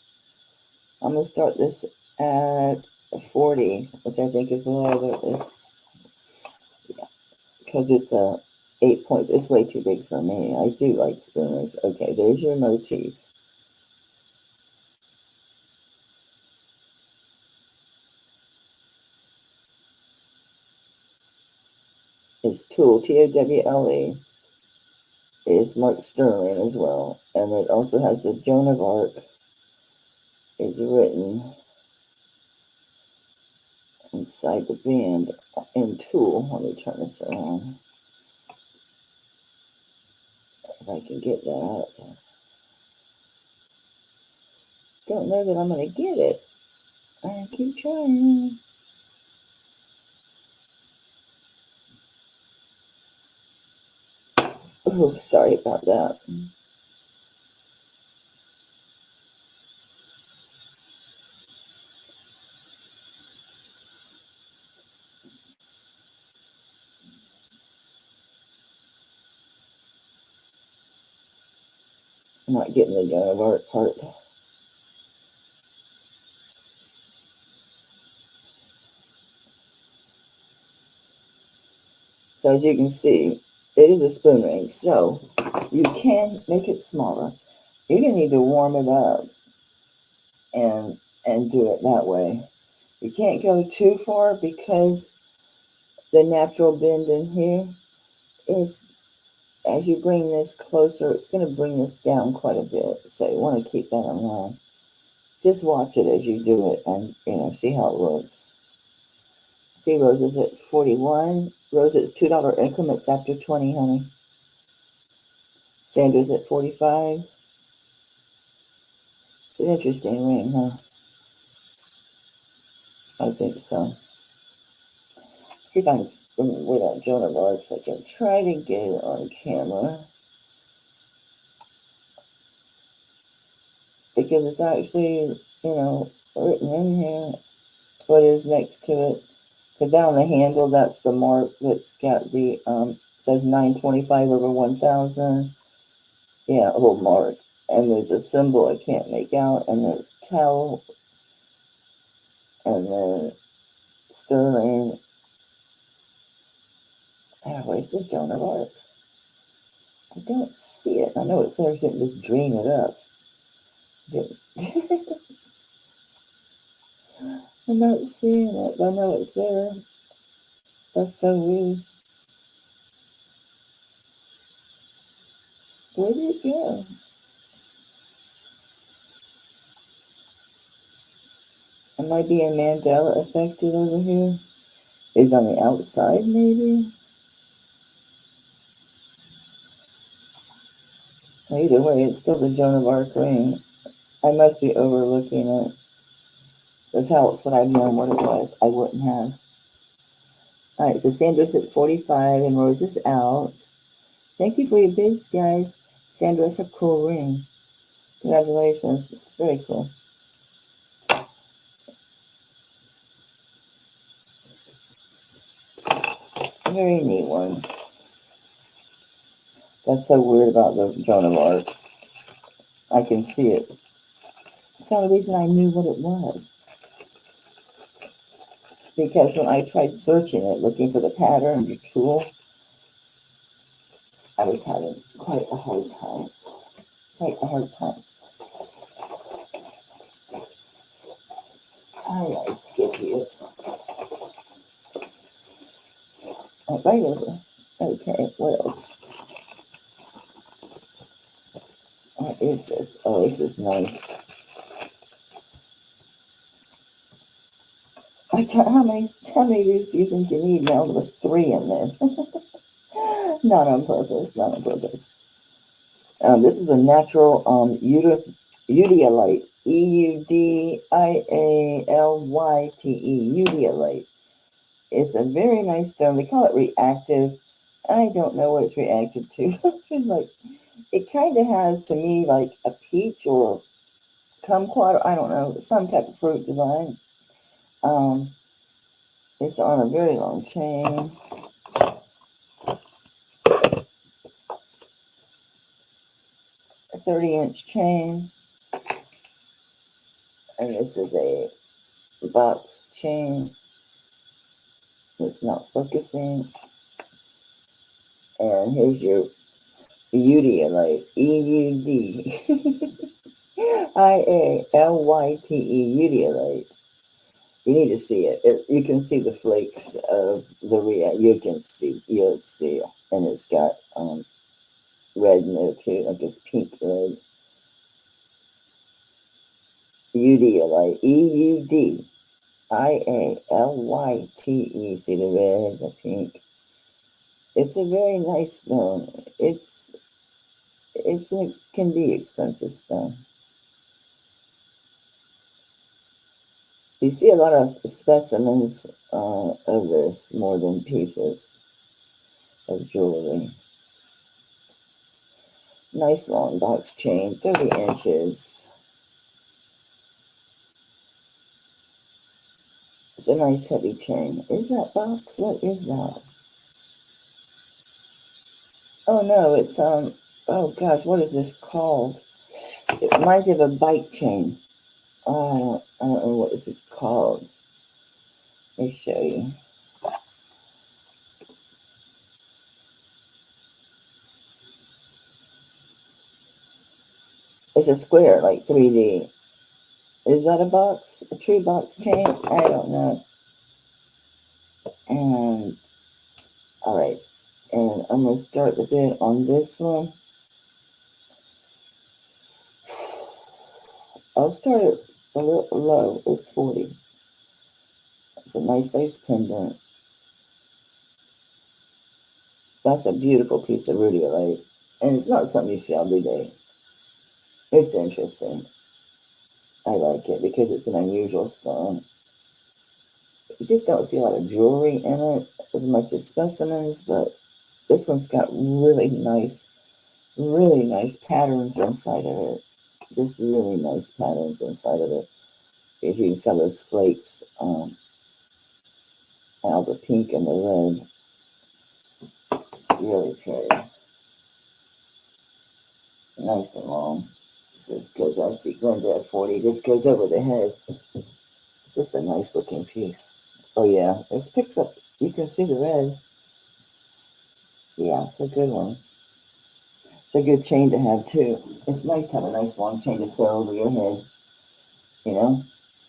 I'm going to start this at 40, which I think is a little bit, yeah, because it's a 8 points. It's way too big for me. I do like spoon rings. Okay, there's your motif. It's Tool, T-O-W-L-E. Is Mark Sterling as well. And it also has the Joan of Arc is written inside the band in Tool. Let me turn this around. If I can get that. Don't know that I'm going to get it. I keep trying. Oh, sorry about that. I'm not getting the Joan of Arc part. So as you can see, it is a spoon ring. So you can make it smaller. You're going to need to warm it up and do it that way. You can't go too far because the natural bend in here is, as you bring this closer, it's going to bring this down quite a bit. So you want to keep that in mind. Just watch it as you do it and, see how it looks. See, Rose is at 41. Rose, it's $2 increments after 20, honey. Sandra's at 45. It's an interesting ring, huh? I think so. See if I can, without Joan of Arc, so I can try to get it on camera. Because it's actually, written in here what is next to it. Because on the handle, that's the mark that's got the, says 925 over 1000. Yeah, a little mark. And there's a symbol I can't make out. And there's towel. And then sterling. Where's the Joan of Arc? I don't see it. I know it's there, so just dream it up. I'm not seeing it, but I know it's there. That's so weird. Where did it go? Am I being Mandela affected over here? Is on the outside, maybe? Either way, it's still the Joan of Arc ring. I must be overlooking it. That's how it's what I've known what it was. I wouldn't have. Alright, so Sandra's at 45 and Rose is out. Thank you for your bids, guys. Sandra, it's a cool ring. Congratulations. It's very cool. Very neat one. That's so weird about the Joan of Arc. I can see it. It's the only reason I knew what it was. Because when I tried searching it, looking for the pattern, the tool, I was having quite a hard time. I skip it. Oh, right over. Okay, what else? What is this? Oh, this is nice. How many of these do you think you need now? There was 3 in there. Not on purpose, not on purpose. This is a natural Eudialyte. Eudialyte. Eudialyte. It's a very nice stone. They call it reactive. I don't know what it's reactive to. Like, it kind of has, to me, like a peach or kumquat. I don't know, some type of fruit design. It's on a very long chain. A 30-inch chain. And this is a box chain. It's not focusing. And here's your Eudialyte. Eudialyte. Eudialyte. You need to see it. You can see the flakes of the you'll see. And it's got red in there too, like this pink red. Eudialyte. Eudialyte. See the red, the pink. It's a very nice stone. Can be expensive stone. You see a lot of specimens of this more than pieces of jewelry. Nice long box chain, 30 inches. It's a nice heavy chain. Is that box? What is that? Oh no, it's oh gosh, what is this called? It reminds me of a bike chain. I don't know what this is called. Let me show you. It's a square, like 3D. Is that a box? A true box chain? I don't know. And, all right. And I'm going to start the bid on this one. I'll start it a little low. It's 40. It's a nice size pendant. That's a beautiful piece of rhodolite. And it's not something you see every day. It's interesting. I like it because it's an unusual stone. You just don't see a lot of jewelry in it as much as specimens, but this one's got really nice patterns inside of it. Just really nice patterns inside of it. As you can see those flakes, all the pink and the red. It's really pretty. Nice and long. So this goes, I see Glenda at 40, this goes over the head. It's just a nice looking piece. Oh yeah, this picks up, you can see the red. Yeah, it's a good one. It's a good chain to have too. It's nice to have a nice long chain to throw over your head. You know,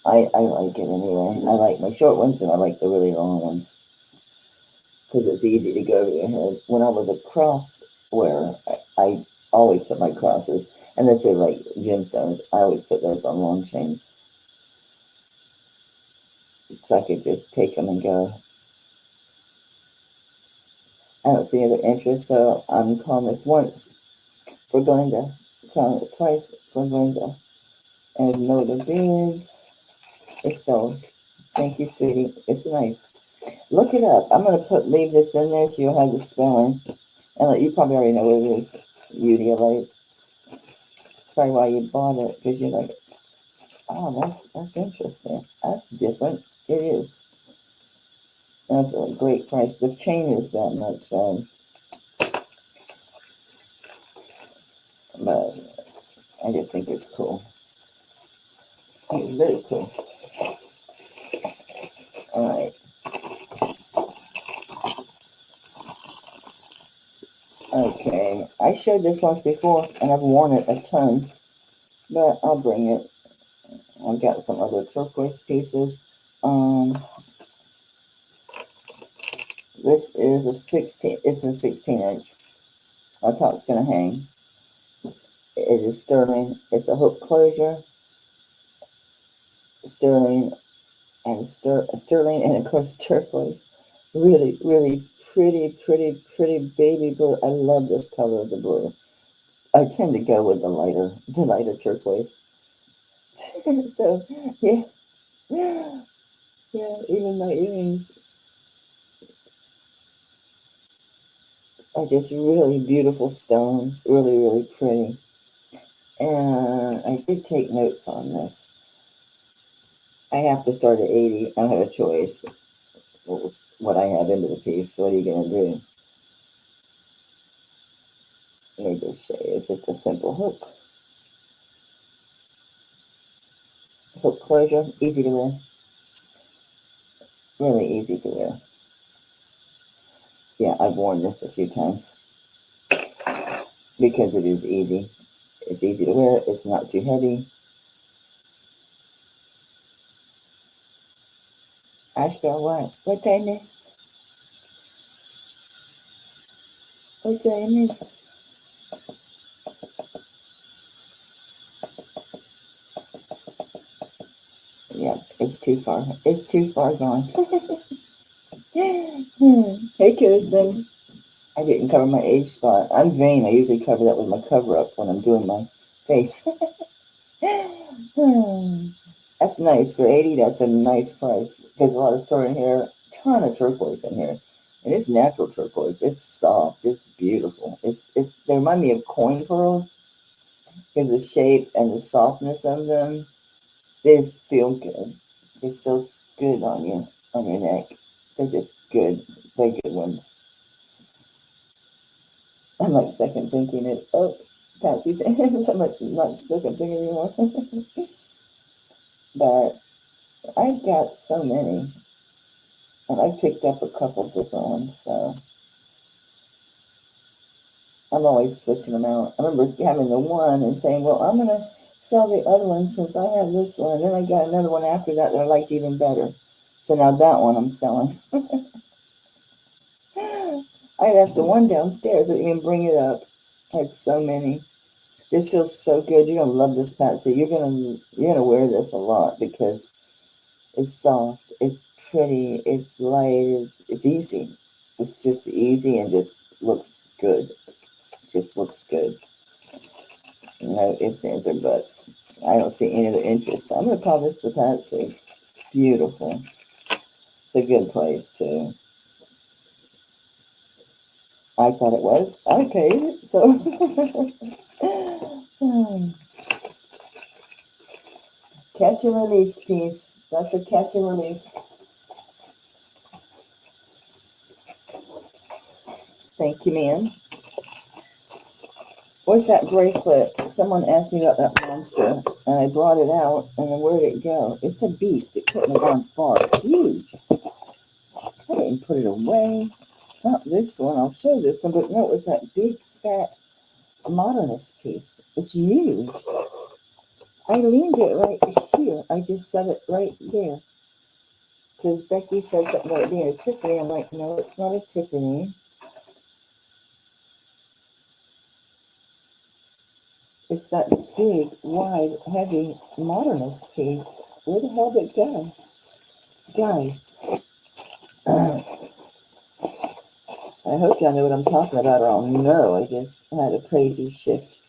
I like it anyway. I like my short ones and I like the really long ones. Because it's easy to go over your head. When I was a cross wearer, I always put my crosses, and they say like gemstones, I always put those on long chains. So I could just take them and go. I don't see other interest, so I'm calling this once. We're going to call it twice. We're going to add no the bids. It's sold. Thank you, sweetie. It's nice. Look it up. I'm gonna leave this in there so you'll have the spelling. And you probably already know what it is. Eudialyte. That's probably why you bought it, because you're like, oh, that's interesting. That's different. It is. That's a great price. The chain is that much, but I just think it's cool. It's very cool. All right. Okay. I showed this once before, and I've worn it a ton, but I'll bring it. I've got some other turquoise pieces. This is a 16. It's a 16-inch. That's how it's going to hang. It is sterling. It's a hook closure. Sterling and of course turquoise. Really, really pretty, pretty, pretty baby blue. I love this color of the blue. I tend to go with the lighter turquoise. So, yeah, yeah, even my earrings are just really beautiful stones, really, really pretty. And I did take notes on this. I have to start at 80. I don't have a choice. What I have into the piece. So what are you going to do? Let me just show you. It's just a simple hook. Hook closure. Easy to wear. Really easy to wear. Yeah, I've worn this a few times. Because it is easy. It's easy to wear. It's not too heavy. Ashbel, what? What did I miss? What did I miss? Yeah, it's too far. It's too far gone. Hey, Kirsten. I didn't cover my age spot. I'm vain. I usually cover that with my cover up when I'm doing my face. That's nice. For 80, that's a nice price. There's a lot of store in here. Ton of turquoise in here. And it's natural turquoise. It's soft. It's beautiful. They remind me of coin pearls. Because the shape and the softness of them, they just feel good. Just so good on your neck. They're just good. They're good ones. I'm like second thinking it. Oh, Patsy says I'm like not second thinking anymore. But I've got so many. And I picked up a couple different ones, so I'm always switching them out. I remember having the one and saying, well, I'm going to sell the other one since I have this one. And then I got another one after that I liked even better. So now that one I'm selling. I left the one downstairs. I didn't even bring it up. I had so many. This feels so good. You're gonna love this, Patsy. You're gonna wear this a lot because it's soft, it's pretty, it's light, it's easy. It's just easy and just looks good. Just looks good. No ifs, ands, or buts. I don't see any of the interest. So I'm gonna call this for Patsy. Beautiful. It's a good place too. I thought it was. I paid it, so. Catch and release piece. That's a catch and release. Thank you, ma'am. What's that bracelet? Someone asked me about that monster, and I brought it out, and then where did it go? It's a beast. It couldn't have gone far. It's huge. I didn't put it away. Not this one. I'll show this one, but no, it was that big, fat modernist piece. It's huge. I leaned it right here. I just set it right there. Because Becky said something about it being a Tiffany. I'm like, no, it's not a Tiffany. It's that big, wide, heavy modernist piece. Where the hell did it go? Guys, I hope y'all know what I'm talking about, or I'll know. I just had a crazy shift.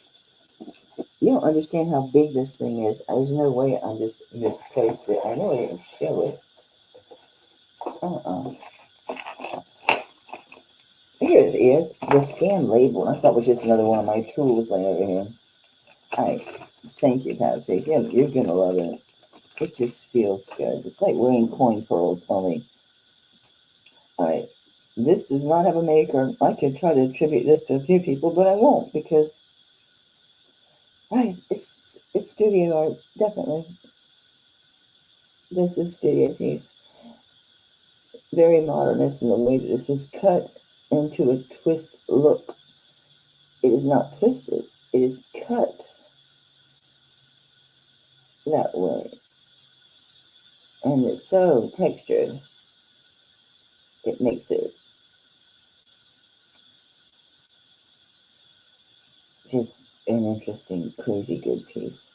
You don't understand how big this thing is. There's no way I just misplaced it. I know I didn't show it. Here it is. The scan label. I thought it was just another one of my tools laying over here. Thank you, Patsy. You're going to love it. It just feels good. It's like wearing coin pearls only. Alright. This does not have a maker. I could try to attribute this to a few people, but I won't because it's studio art, definitely. This is studio piece. Very modernist in the way that this is cut into a twist look. It is not twisted. It is cut that way. And it's so textured. It makes it just an interesting, crazy good piece.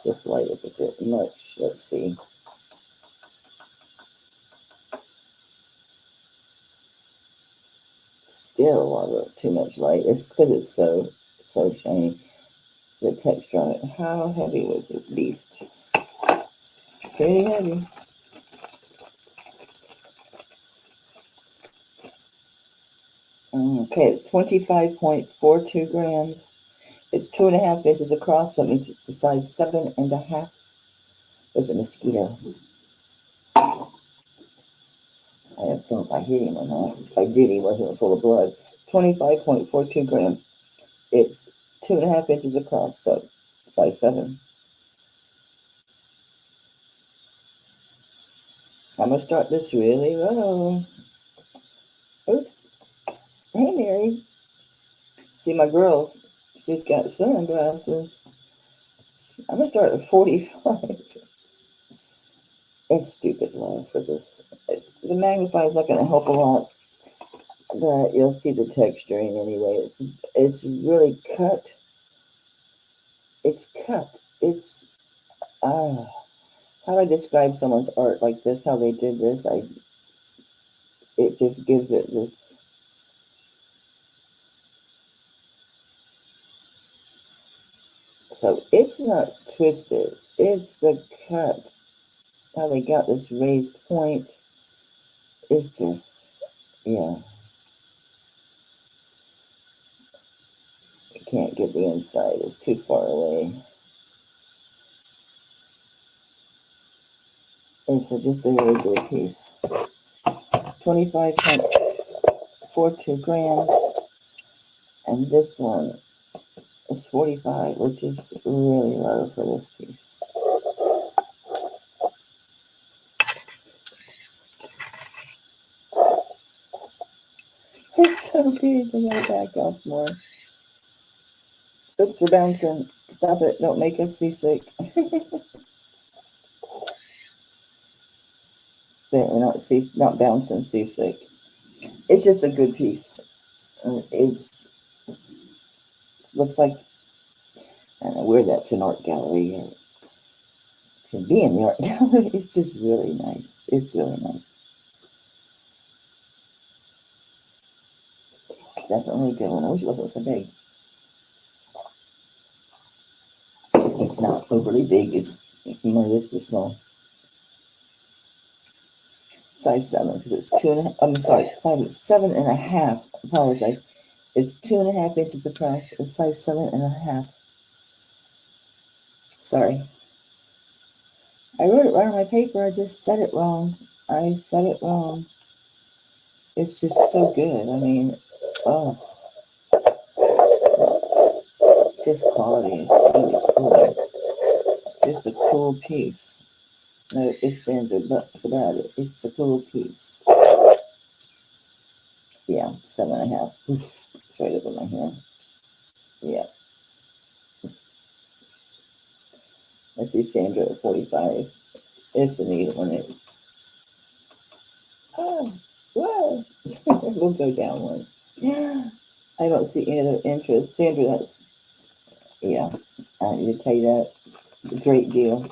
This light is a bit much. Let's see. still a lot of too much light. It's because it's so shiny. The texture on it. How heavy was this beast? Pretty heavy. Okay, it's 25.42 grams. It's 2.5 inches across, so that means it's a size 7.5. There's a mosquito. I don't know if I hit him or not. If I did, he wasn't full of blood. 25.42 grams. It's 2.5 inches across, so size 7. I'm going to start this really low. Oops. Hey, Mary. See, my girls, she's got sunglasses. I'm going to start at 45. It's stupid low for this. The magnifier's not going to help a lot, but you'll see the texturing anyway. It's really cut. It's cut. It's, how do I describe someone's art like this, how they did this? It just gives it this. So it's not twisted. It's the cut. How they got this raised point. It's just, yeah. I can't get the inside. It's too far away. It's just a really good piece. 25.42 grams. And this one is 45, which is really low for this piece. It's so big. I gotta back off more. Oops, we're bouncing. Stop it. Don't make us seasick. We're not bouncing seasick. It's just a good piece. It looks like, I don't know, wear that to an art gallery or to be in the art gallery. It's just really nice. It's really nice. It's definitely a good one. I wish it wasn't so big. It's not overly big. It's, my wrist is small. Size 7, because it's 2.5. I'm sorry, size 7.5. Apologize. It's 2.5 inches across. It's size 7.5. Sorry. I wrote it right on my paper. I just said it wrong. I said it wrong. It's just so good. I mean, oh. It's just quality. It's really cool. Just a cool piece. No ifs, ands, or buts about it. It's a cool piece. Yeah, 7.5. It's right over my hand. Yeah. I see Sandra at 45. It's a neat one. Oh, whoa. We'll go down one. Yeah. I don't see any other interest. Sandra, that's, yeah. I need to tell you that. Great deal.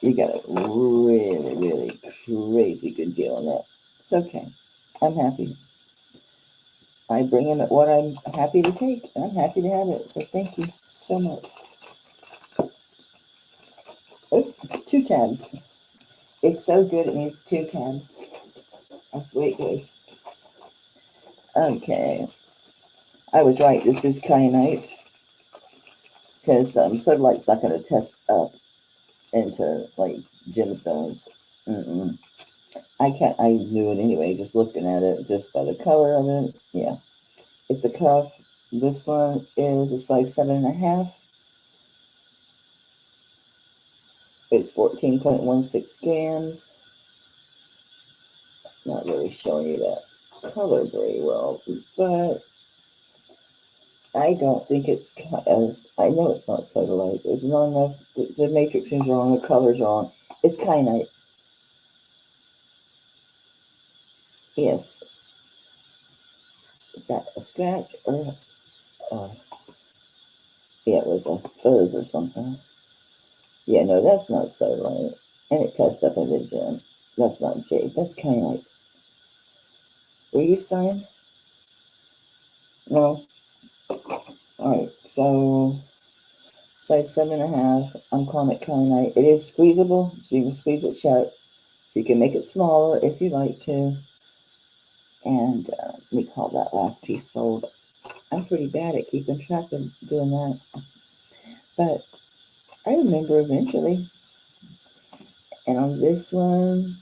You got a really, really crazy good deal on that. It's okay. I'm happy. I bring in what I'm happy to take. I'm happy to have it. So thank you so much. Oh, 2 tabs. It's so good it needs 2 tabs. That's the way it goes. Okay. I was right. This is kyanite. Because Sodalite's not going to test up into like gemstones. I knew it anyway, just looking at it, just by the color of it. Yeah. It's a cuff. This one is a size 7.5. It's 14.16 grams. Not really showing you that color very well, but I don't think it's as, I know it's not Sodalite. There's not enough, the matrixing's wrong, the color's wrong. It's kyanite. Yes. Is that a scratch or, yeah, it was a fuzz or something. Yeah, no, that's not Sodalite. And it touched up in the gem. That's not jade, that's kyanite. Were you signed? No. Alright, so size 7.5. I'm calling it kyanite. It is squeezable, so you can squeeze it shut. So you can make it smaller if you like to. And let me call that last piece sold. I'm pretty bad at keeping track of doing that. But I remember eventually. And on this one,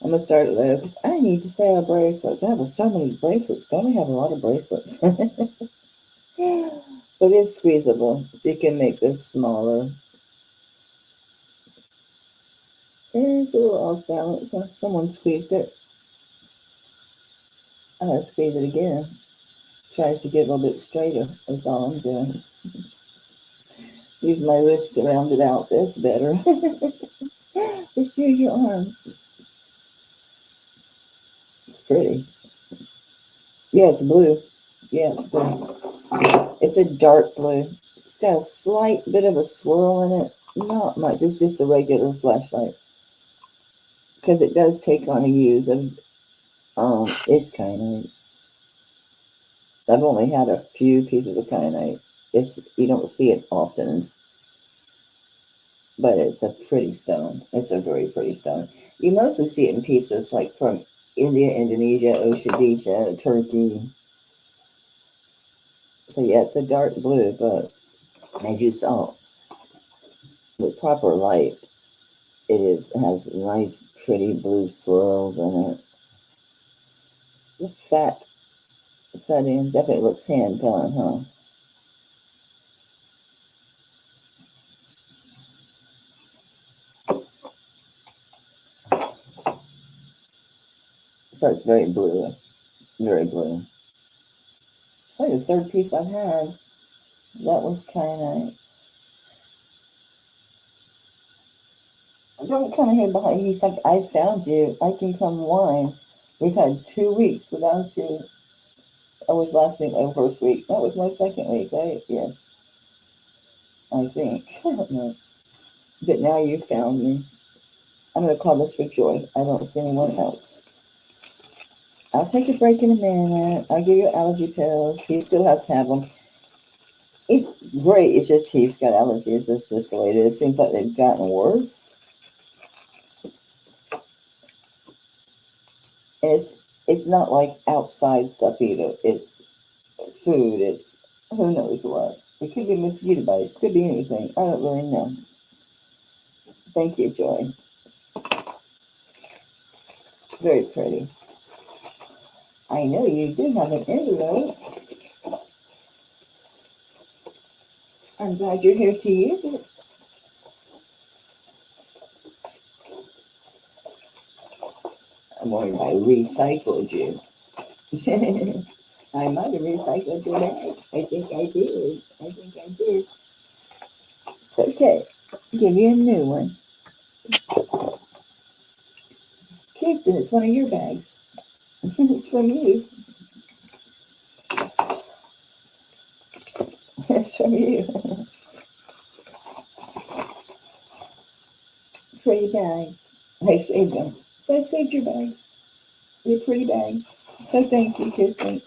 I'm going to start low because I need to sell bracelets. I have so many bracelets. Don't I have a lot of bracelets? But it's squeezable, so you can make this smaller. It's a little off balance. Someone squeezed it. I'm going to squeeze it again. Tries to get a little bit straighter. That's all I'm doing. Use my wrist to round it out. That's better. Just use your arm. It's pretty. Yeah, it's blue. Yeah, it's blue. It's a dark blue. It's got a slight bit of a swirl in it. Not much. It's just a regular flashlight. Because it does take on a use of, it's kyanite. I've only had a few pieces of kyanite. You don't see it often, but it's a pretty stone. It's a very pretty stone. You mostly see it in pieces like from India, Indonesia, Oceania, Turkey. So yeah, it's a dark blue, but as you saw, with proper light, it has nice, pretty blue swirls in it. The fat setting definitely looks hand done, huh? So it's very blue, very blue. It's like the third piece I've had. That was kyanite. Don't come here behind. He's like, I found you. I can come wine. We've had 2 weeks without you. I was last week, my first week. That was my second week, right? Yes. I think. I don't know. But now you found me. I'm going to call this for Joy. I don't see anyone else. I'll take a break in a minute. I'll give you allergy pills. He still has to have them. He's great. It's just he's got allergies. It's just the way it is. It seems like they've gotten worse. And it's not like outside stuff either. It's food. It's who knows what. It could be mosquito bites. It could be anything. I don't really know. Thank you, Joy. Very pretty. I know you do have an envelope. I'm glad you're here to use it. I'm worried I recycled you. I might have recycled your bag. I think I did. It's okay. I'll give you a new one. Kirsten, it's one of your bags. It's from you. It's from you. Pretty bags. I saved them. So I saved your bags. Your pretty bags. So thank you, Kirsten.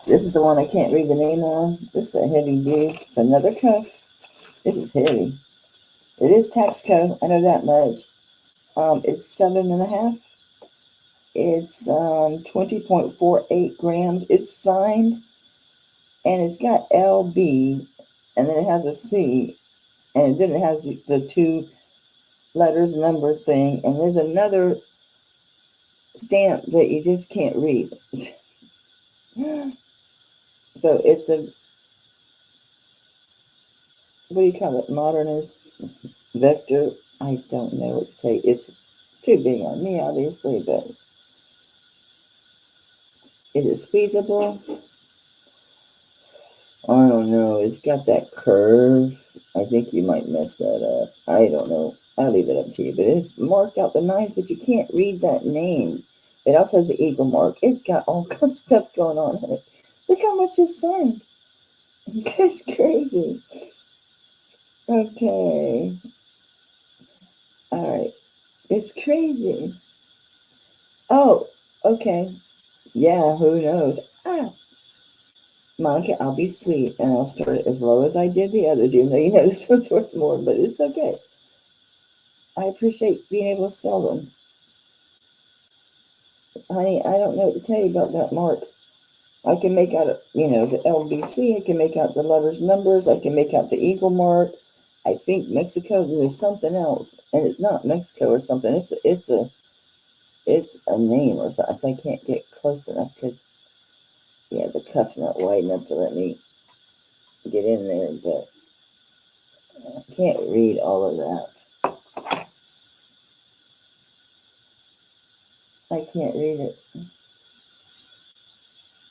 This is the one I can't read the name on. This is a heavy dude. It's another cuff. This is heavy. It is Texco. I know that much. It's 7.5. It's 20.48 grams. It's signed, and it's got LB, and then it has a C, and then it has the 2 letters number thing, and there's another stamp that you just can't read. So it's a, what do you call it? Modernist vector. I don't know what to take. It's too big on me, obviously, but is it squeezable? I don't know. It's got that curve. I think you might mess that up. I don't know. I'll leave it up to you. But it's marked out the nice, but you can't read that name. It also has the eagle mark. It's got all kinds of stuff going on in it. Look how much is signed. That's crazy. Okay. All right. It's crazy. Oh, okay. Yeah, who knows? Ah, Monica, I'll be sweet and I'll start it as low as I did the others, even though you know this one's worth more, but it's okay. I appreciate being able to sell them. Honey, I don't know what to tell you about that mark. I can make out, the LBC. I can make out the letters numbers. I can make out the eagle mark. I think Mexico, there's something else, and it's not Mexico or something. It's a name or something. So I can't get close enough because, yeah, the cuff's not wide enough to let me get in there, but I can't read all of that. I can't read it.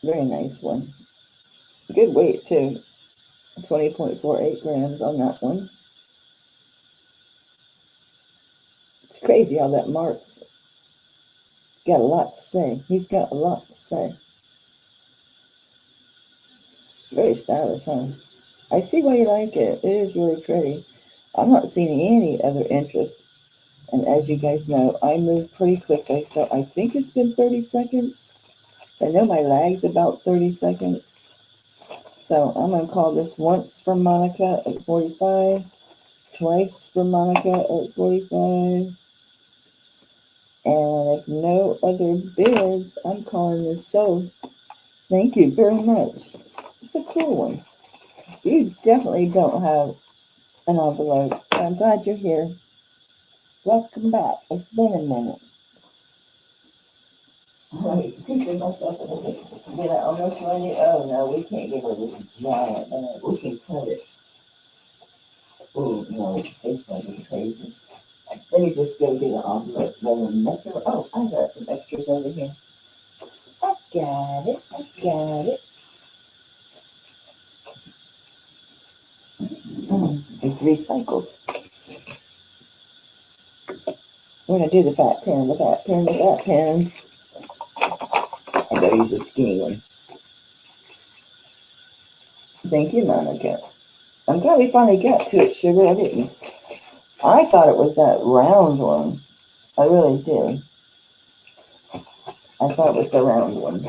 Very nice one. Good weight, too. 20.48 grams on that one. It's crazy how that marks. Got a lot to say. He's got a lot to say. Very stylish, huh? I see why you like it. It is really pretty. I'm not seeing any other interest. And as you guys know, I move pretty quickly, so I think it's been 30 seconds. I know my lag's about 30 seconds. So I'm going to call this once for Monica at 45, twice for Monica at 45. And if no other bids, I'm calling this sold. Thank you very much. It's a cool one. You definitely don't have an envelope. I'm glad you're here. Welcome back. It's been a minute. I'm excusing myself a little bit. Did I almost run it? Oh no, we can't get rid of this giant. We can cut it. Oh no, it's going to be crazy. Let me just go get an envelope rather than mess around. Oh, I got some extras over here. I got it. I got it. It's recycled. We're going to do the fat pen, the fat pen, the fat pen. I gotta use a skinny one. Thank you, Monica. I'm glad we finally got to it, sugar. I thought it was that round one. I really did. I thought it was the round one.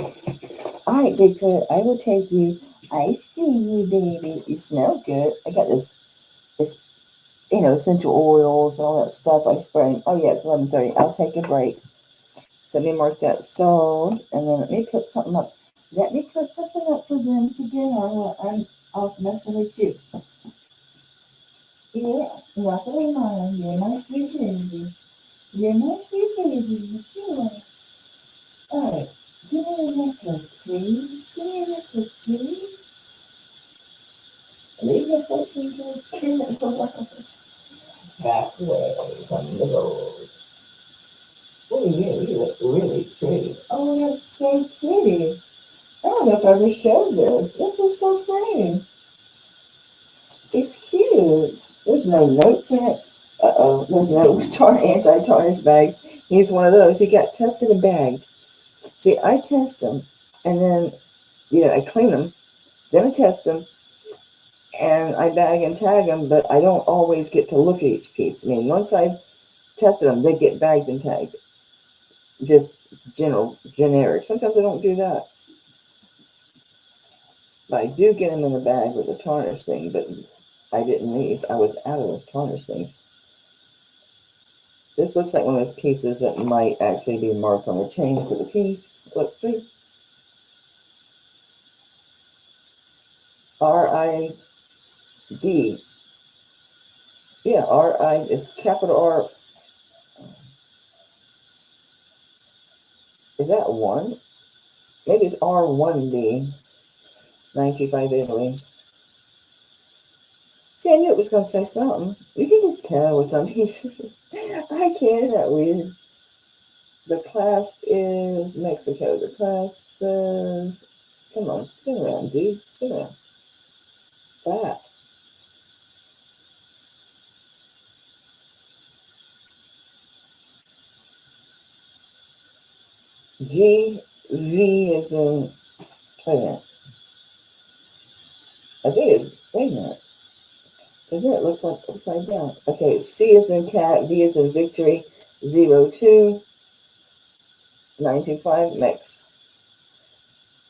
All right, Bigfoot, I will take you. I see you, baby. You smell good. I got this, essential oils and all that stuff I spray. Oh, yeah, it's 11:30. I'll take a break. So let me mark that sold, and then let me put something up. Let me put something up for them to bid on. I'm off messing with you. Yeah, luckily mine. You're my sweet baby. You're my sweet baby. Sure. All right. Give me a necklace, please. Give me a necklace, please. Leave the fortune to back away from the road. Oh, yeah, you look really pretty. Oh, that's so pretty. I don't know if I ever showed this. This is so pretty. It's cute. There's no notes in it. Uh-oh, there's no anti-tarnish bags. He's one of those. He got tested and bagged. See, I test them, and then, I clean them, then I test them, and I bag and tag them, but I don't always get to look at each piece. I mean, once I've tested them, they get bagged and tagged. Just generic. Sometimes I don't do that. But I do get them in a bag with a tarnish thing, but I didn't these. I was out of those tarnish things. This looks like one of those pieces that might actually be marked on the chain for the piece. Let's see. RID. Yeah, RI is capital R. Is that one? Maybe it's R1D. 925 Italy. See, I knew it was going to say something. You can just tell with some pieces. I can't. Isn't that weird? The clasp is Mexico. The clasp says, come on, spin around, dude. Spin around. Stop. G, V is in, wait a minute. I think it's, wait a minute. Because it looks like upside down. Okay, C is in cat, V is in victory, 02. 925 mix.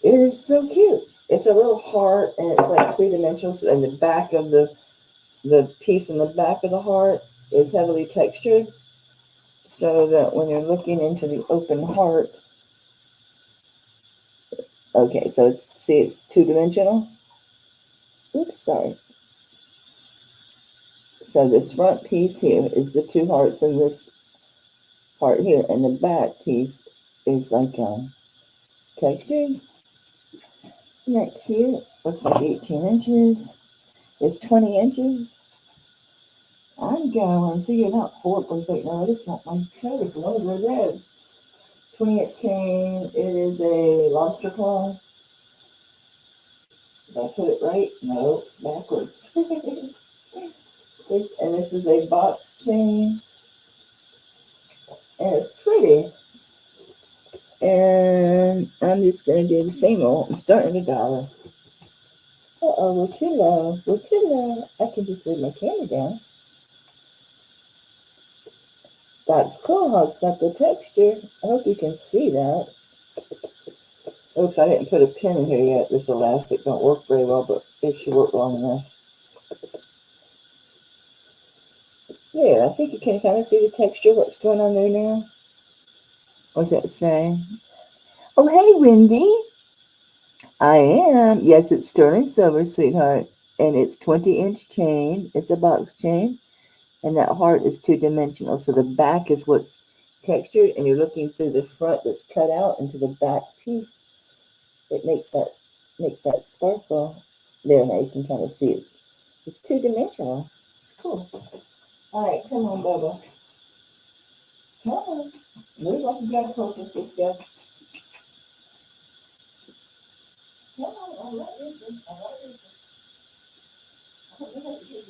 It is so cute. It's a little heart, and it's like 3 dimensional. And the back of the piece in the back of the heart is heavily textured, so that when you're looking into the open heart, okay, so it's 2-dimensional. Oops, sorry. So this front piece here is the 2 hearts, and this part here, and the back piece is like textured. Isn't that cute? Looks like 18 inches. It's 20 inches. I'm going. So you're not poor. I was like, no, it's not my face. No, they're red. 20-inch chain. It is a lobster claw. Did I put it right? No, it's backwards. And this is a box chain. And it's pretty. And I'm just going to do the same old. I'm starting $1. Uh-oh, we're too low. We're too low. I can just leave my camera down. That's cool how it's got the texture. I hope you can see that. Oops, I didn't put a pin in here yet. This elastic don't work very well, but it should work long enough. Yeah, I think you can kind of see the texture, what's going on there now. What's that say? Oh, hey, Wendy. I am. Yes, it's sterling silver, sweetheart. And it's 20-inch chain. It's a box chain. And that heart is 2-dimensional. So the back is what's textured, and you're looking through the front that's cut out into the back piece. It makes that sparkle. There, now you can kind of see it's 2-dimensional. It's cool. All right, come on, Bubba. Come on. Move like you got a focus, Cisco. Come on, I'm not losing. I'm not losing. I don't know how to do it.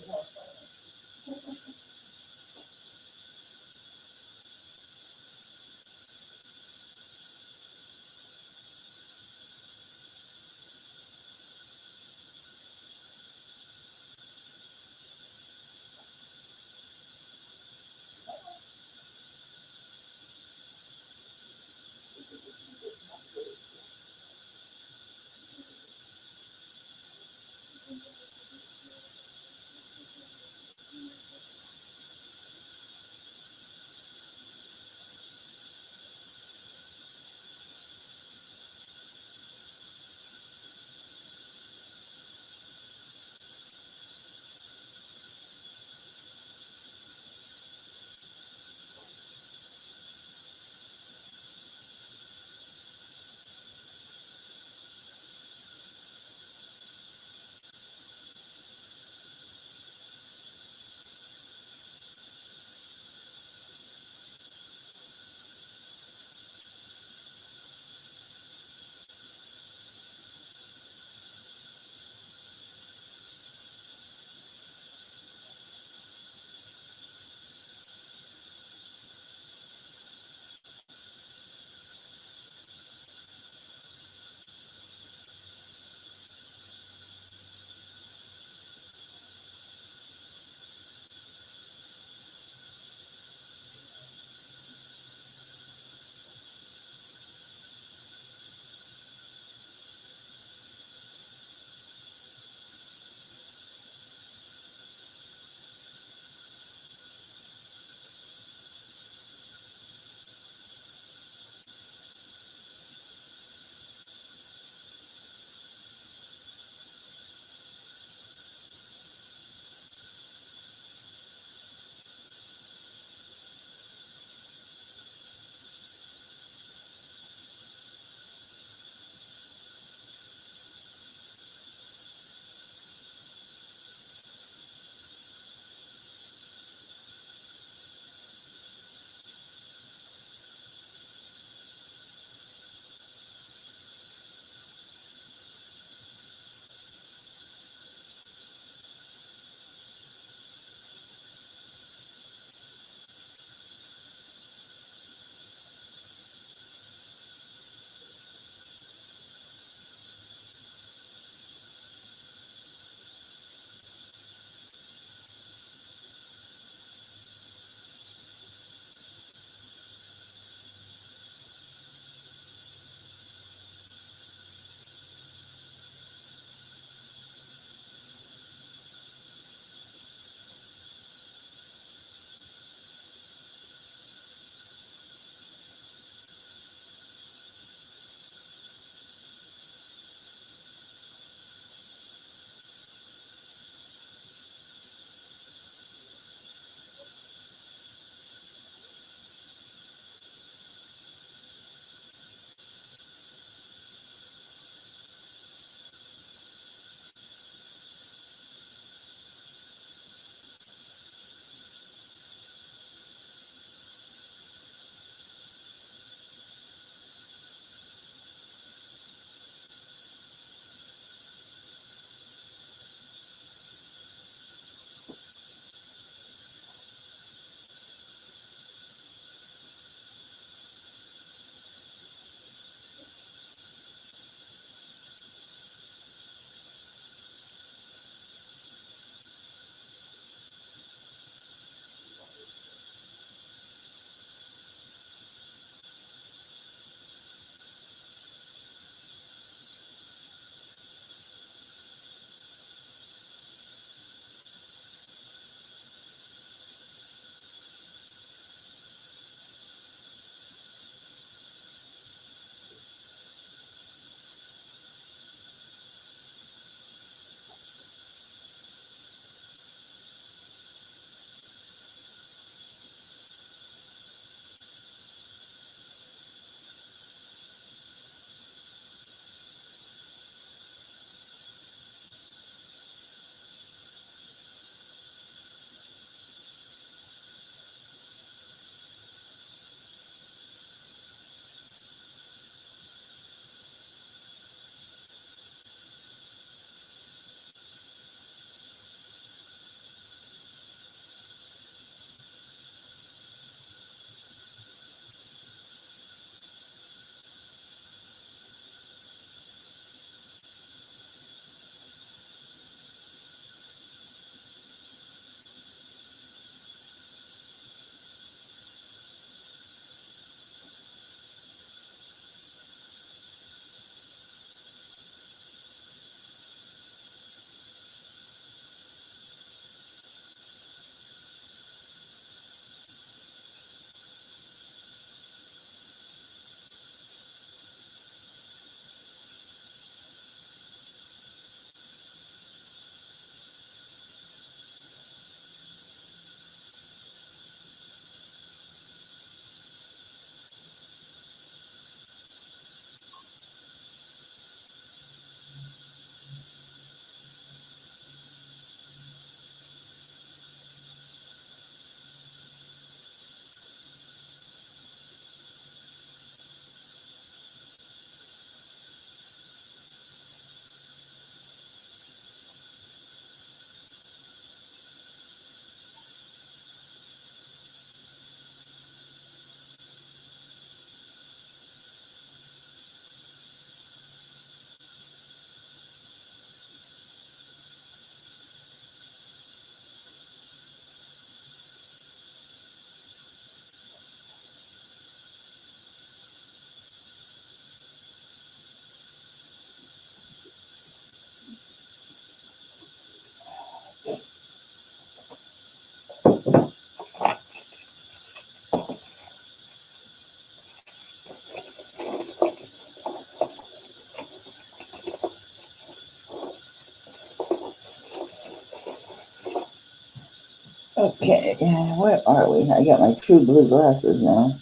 Okay, where are we? I got my true blue glasses now.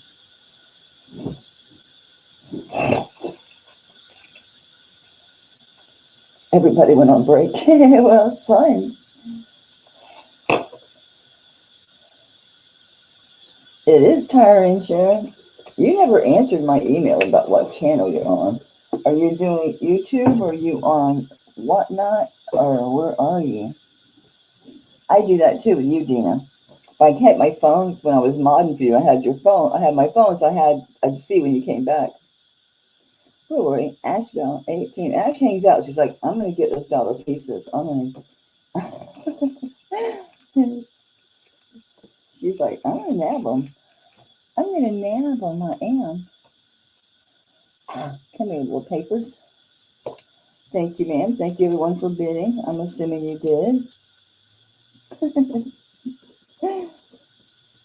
Everybody went on break. Well, it's fine. It is tiring, Sharon. You never answered my email about what channel you're on. Are you doing YouTube or are you on Whatnot or where are you? I do that too with you, Dina. I kept my phone when I was modding for you. I had your phone. I had my phone, so I'd see when you came back. Don't worry, Asheville, 18. Ash hangs out. She's like, I'm gonna get those dollar pieces. She's like, I'm gonna nab them. I'm gonna nab them. I am. Come here, little papers. Thank you, ma'am. Thank you, everyone, for bidding. I'm assuming you did.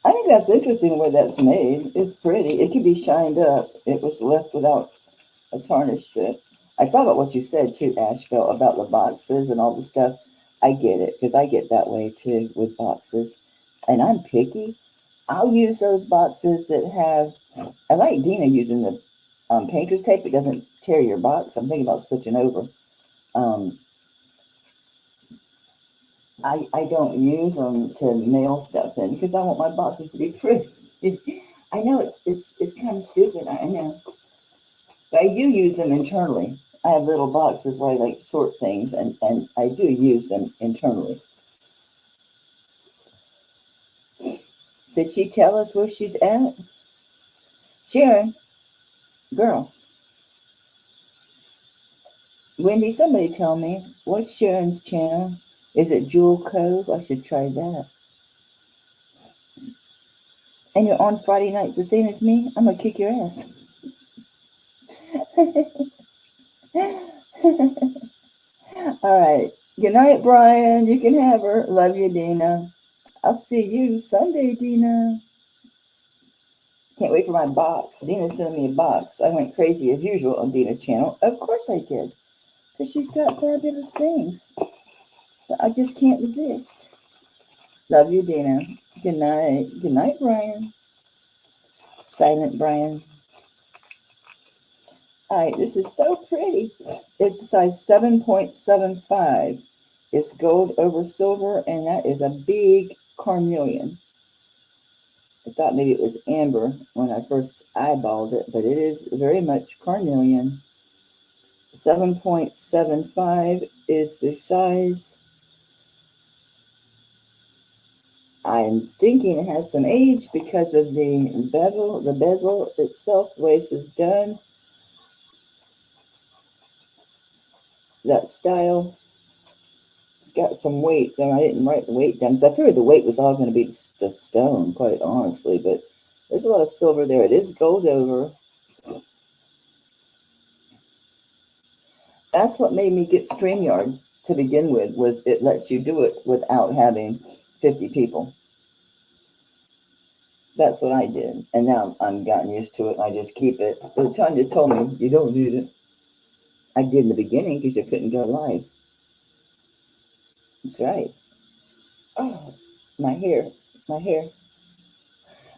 I think that's interesting the way that's made. It's pretty. It could be shined up. It was left without a tarnish strip. I thought about what you said too, Asheville, about the boxes and all the stuff. I get it, because I get that way too with boxes. And I'm picky. I'll use those boxes that have, I like Dina using the painter's tape. It doesn't tear your box. I'm thinking about switching over. I don't use them to mail stuff in because I want my boxes to be pretty. I know it's kind of stupid, I know. But I do use them internally. I have little boxes where I like sort things and I do use them internally. Did she tell us where she's at? Sharon, girl. Wendy, somebody tell me, what's Sharon's channel? Is it Jewel Cove? I should try that. And you're on Friday nights the same as me? I'm gonna kick your ass. All right. Good night, Brian. You can have her. Love you, Dina. I'll see you Sunday, Dina. Can't wait for my box. Dina's sending me a box. I went crazy as usual on Dina's channel. Of course I did. Because she's got fabulous things. But I just can't resist. Love you, Dina. Good night. Good night, Brian. Silent Brian. All right, this is so pretty. It's a size 7.75. It's gold over silver, and that is a big carnelian. I thought maybe it was amber when I first eyeballed it, but it is very much carnelian. 7.75 is the size. I'm thinking it has some age because of the bezel itself, the way this is done. That style. It's got some weight, and I didn't write the weight down, so I figured the weight was all going to be the stone, quite honestly, but there's a lot of silver there. It is gold over. That's what made me get StreamYard to begin with, was it lets you do it without having 50 people. That's what I did, and now I'm gotten used to it, and I just keep it. But Tanya told me, you don't need it. I did in the beginning because you couldn't go live. That's right. Oh, my hair.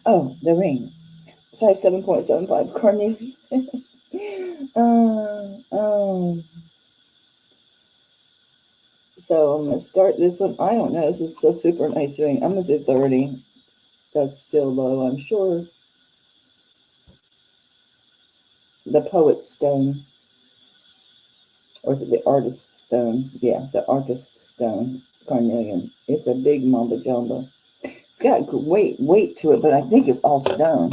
Oh, the ring. Size 7.75 carnelian. So I'm going to start this one. I don't know. This is so super nice ring. I'm going to say 30. That's still low, I'm sure. The poet stone. Or is it the artist stone? Yeah, the artist stone. Carnelian. It's a big mamba jumbo. It's got weight to it, but I think it's all stone.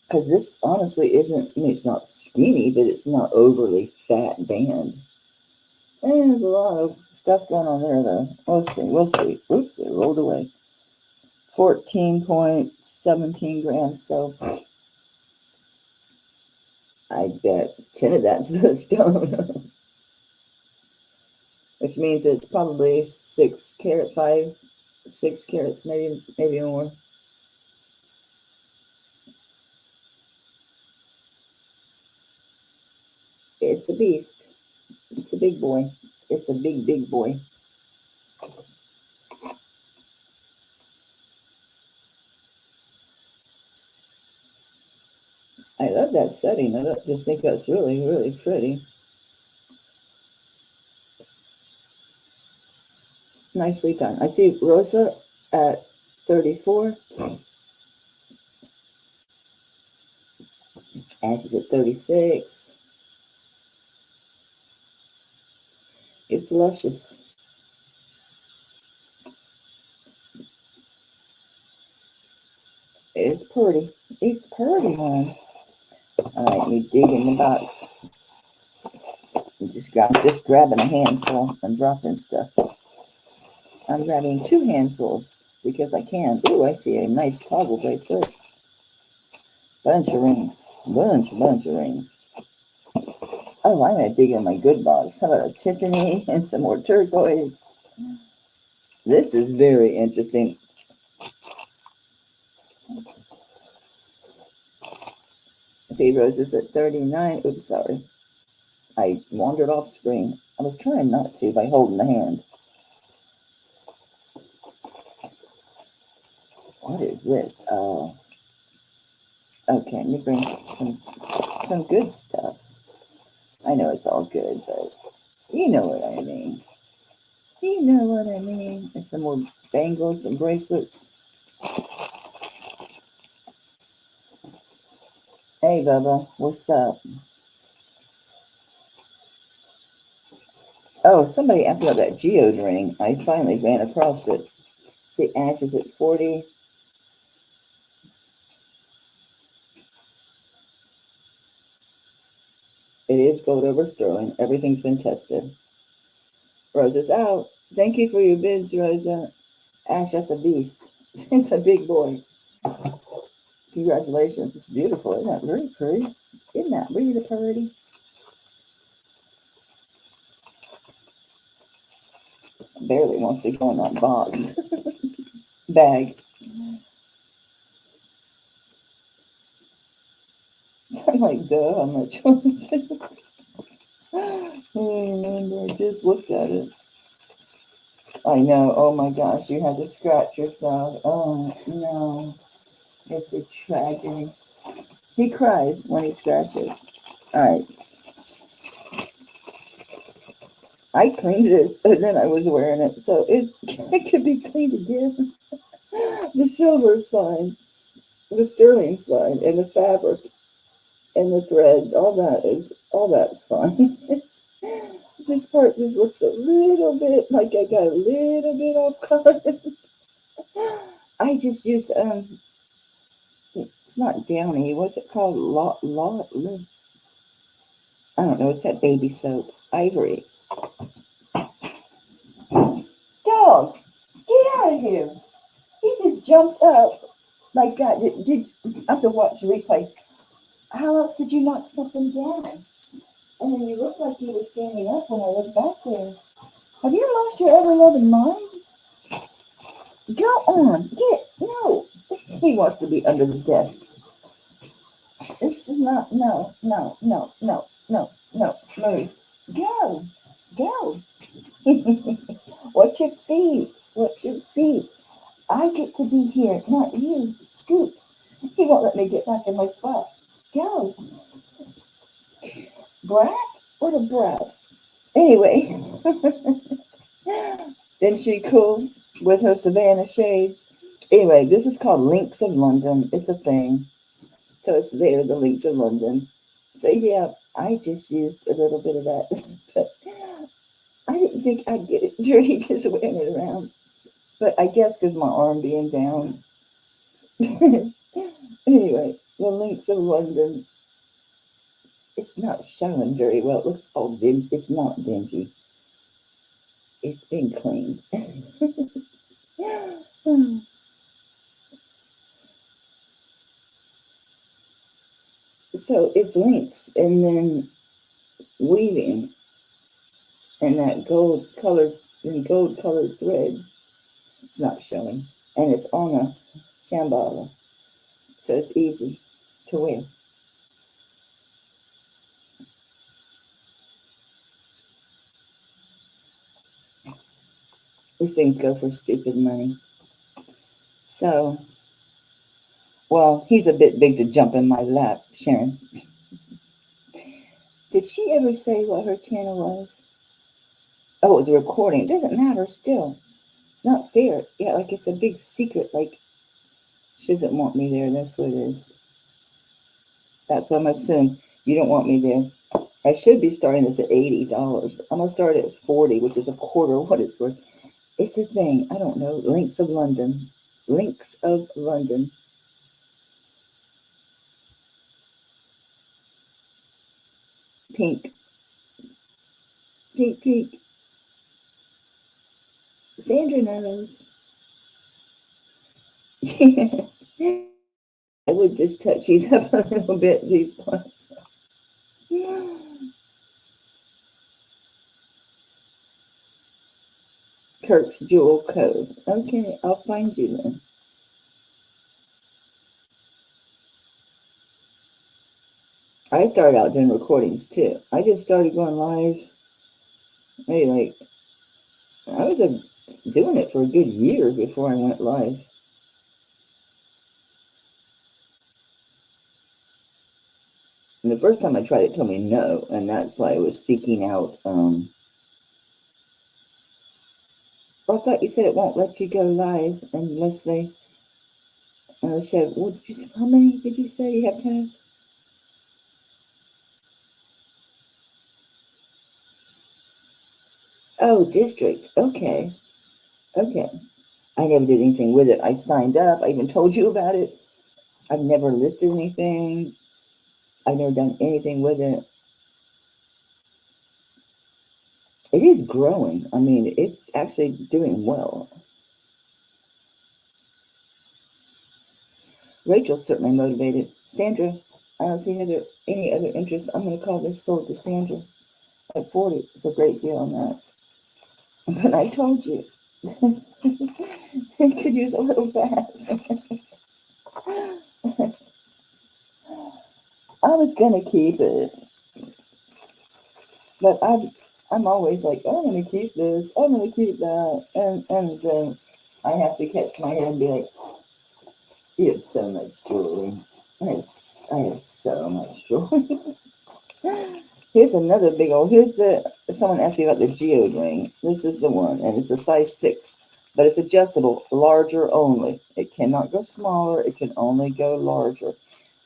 Because this honestly isn't, I mean, it's not skinny, but it's not overly fat band. And there's a lot of stuff going on there, though. We'll see. Oops, it rolled away. 14.17 grams, so I bet 10 of that's the stone. Which means it's probably 6 carats, maybe more. It's a beast. It's a big boy. It's a big boy. I love that setting. I just think that's really, really pretty. Nicely done. I see Rosa at 34. Ash is at 36. It's luscious. It's pretty. It's pretty, man. All right, let me dig in the box. I'm just grabbing a handful. I'm dropping stuff. I'm grabbing 2 handfuls because I can. Ooh, I see a nice toggle bracelet. Bunch of rings. Bunch of rings. Oh, I'm going to dig in my good box. How about a Tiffany and some more turquoise? This is very interesting. See, Rose is at 39. Oops, sorry. I wandered off screen. I was trying not to by holding the hand. What is this? Oh. Okay, let me bring some good stuff. I know it's all good, but you know what I mean. You know what I mean. And some more bangles and bracelets. Hey, Bubba, what's up? Oh, somebody asked about that geode ring. I finally ran across it. See, Ash is at 40. It is gold over sterling. Everything's been tested. Rosa's out. Thank you for your bids, Rosa. Ash, that's a beast. It's a big boy. Congratulations. It's beautiful. Isn't that really pretty? Isn't that really pretty? Barely wants to go in that box. Bag. I'm like, duh, how much was it? I remember. I just looked at it. I know. Oh my gosh, you had to scratch yourself. Oh no. It's a tragedy. He cries when he scratches. Alright. I cleaned this and then I was wearing it, so it could be cleaned again. The silver's fine. The sterling's fine. And the fabric and the threads, all that's fine. This part just looks a little bit like I got a little bit off color. I just used it's not downy. What's it called? I don't know. It's that baby soap. Ivory. Dog, get out of here! He just jumped up like that. Did I have to watch the replay? How else did you knock something down? And then you looked like you were standing up when I looked back there. Have you lost your ever-loving mind? Go on, no. He wants to be under the desk. This is not, no, move. Go. Watch your feet. I get to be here, not you. Scoop. He won't let me get back in my spot. Go. Brat? What a brat. Anyway. Isn't she cool with her Savannah shades? Anyway, this is called Links of London. It's a thing. So it's there, the Links of London. So yeah, I just used a little bit of that. But I didn't think I'd get it dirty just wearing it around. But I guess because my arm being down. Anyway, the Links of London. It's not showing very well. It looks all dingy. It's not dingy. It's been cleaned. So it's links and then weaving and that gold colored thread. It's not showing. And it's on a shambala. So it's easy to wear. These things go for stupid money. So Well, he's a bit big to jump in my lap, Sharon. Did she ever say what her channel was? Oh, it was a recording. It doesn't matter still. It's not fair. Yeah, like it's a big secret. Like, she doesn't want me there. That's what it is. That's what I'm assuming. You don't want me there. I should be starting this at $80. I'm going to start at 40, which is a quarter of what it's worth. It's a thing. I don't know. Links of London. Links of London. Pink. Pink, pink. Sandra knows. I would just touch these up a little bit, these ones. Kirk's Jewel Code. Okay, I'll find you then. I started out doing recordings too. I just started going live. Maybe like, I was doing it for a good year before I went live. And the first time I tried it told me no, and that's why I was seeking out. I thought you said it won't let you go live unless they show. What did you say? How many did you say you have to have? Oh, district. Okay. Okay. I never did anything with it. I signed up. I even told you about it. I've never listed anything. I've never done anything with it. It is growing. I mean, it's actually doing well. Rachel's certainly motivated. Sandra, I don't see any other interest. I'm going to call this sold to Sandra. At 40, it's a great deal on that. But I told you, it could use a little fat. I was going to keep it, but I'm always like, I'm going to keep this, I'm going to keep that, and then I have to catch my head and be like, you have so much jewelry. I have so much jewelry. Here's another big old, someone asked me about the geode ring. This is the one, and it's a size 6, but it's adjustable, larger only. It cannot go smaller, it can only go larger.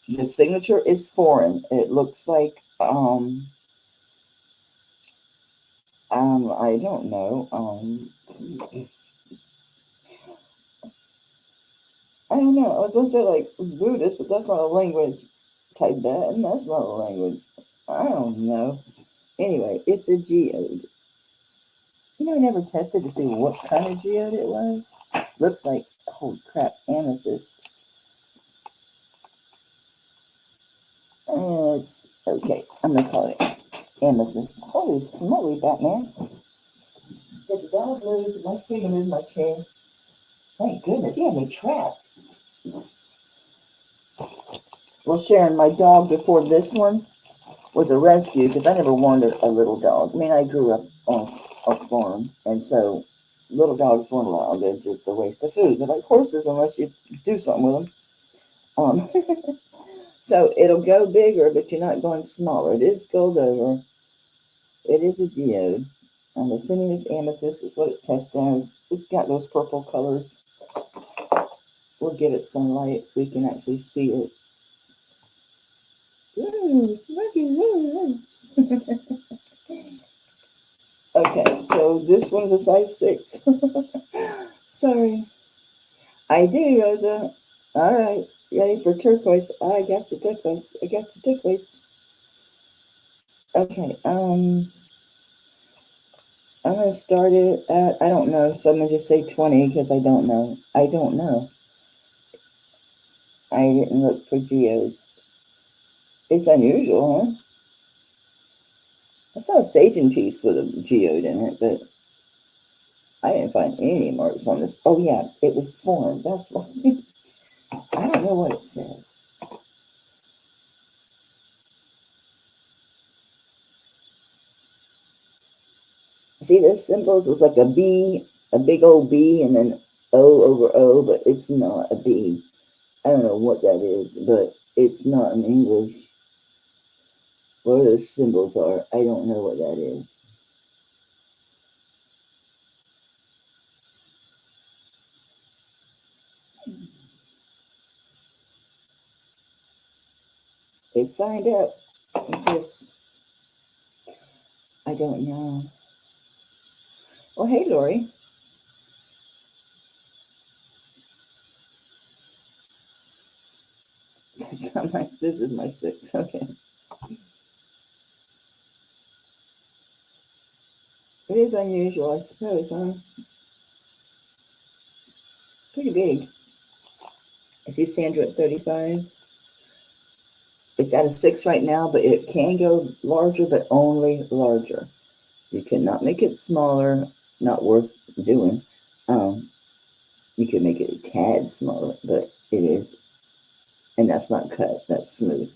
The signature is foreign. It looks like, I don't know, I don't know. I was going to say like Buddhist, but that's not a language. Tibetan, that's not a language. I don't know. Anyway, it's a geode. You know, I never tested to see what kind of geode it was. Looks like, holy crap, amethyst. It's okay. I'm gonna call it amethyst. Holy smoly, Batman! Did the dog move? My finger moved my chair. Thank goodness, he had me trapped. Well, Sharon, my dog before this one was a rescue because I never wanted a little dog. I mean, I grew up on a farm, and so little dogs weren't allowed. They're just a waste of food. They're like horses unless you do something with them. So it'll go bigger, but you're not going smaller. It is gold over. It is a geode. I'm assuming this amethyst is what it tests as. It's got those purple colors. We'll give it some light so we can actually see it. Ooh, okay, so this one's a size 6. Sorry. I do, Rosa. All right, ready for turquoise? I got your turquoise. I got your turquoise. Okay, I'm going to start it at, I don't know, so I'm going to just say 20 because I don't know. I don't know. I didn't look for geodes. It's unusual, huh? I saw a sagin piece with a geode in it, but I didn't find any marks on this. Oh, yeah, it was formed. That's why. I don't know what it says. See, those symbols? It's like a B, a big old B, and then O over O, but it's not a B. I don't know what that is, but it's not in English. What those symbols are, I don't know what that is. It signed up. Just, I don't know. Oh, hey, Lori. This is my 6. Okay. It is unusual, I suppose, huh? Pretty big. I see Sandra at 35. It's at a 6 right now, but it can go larger, but only larger. You cannot make it smaller, not worth doing. You can make it a tad smaller, but it is, and that's not cut, that's smooth.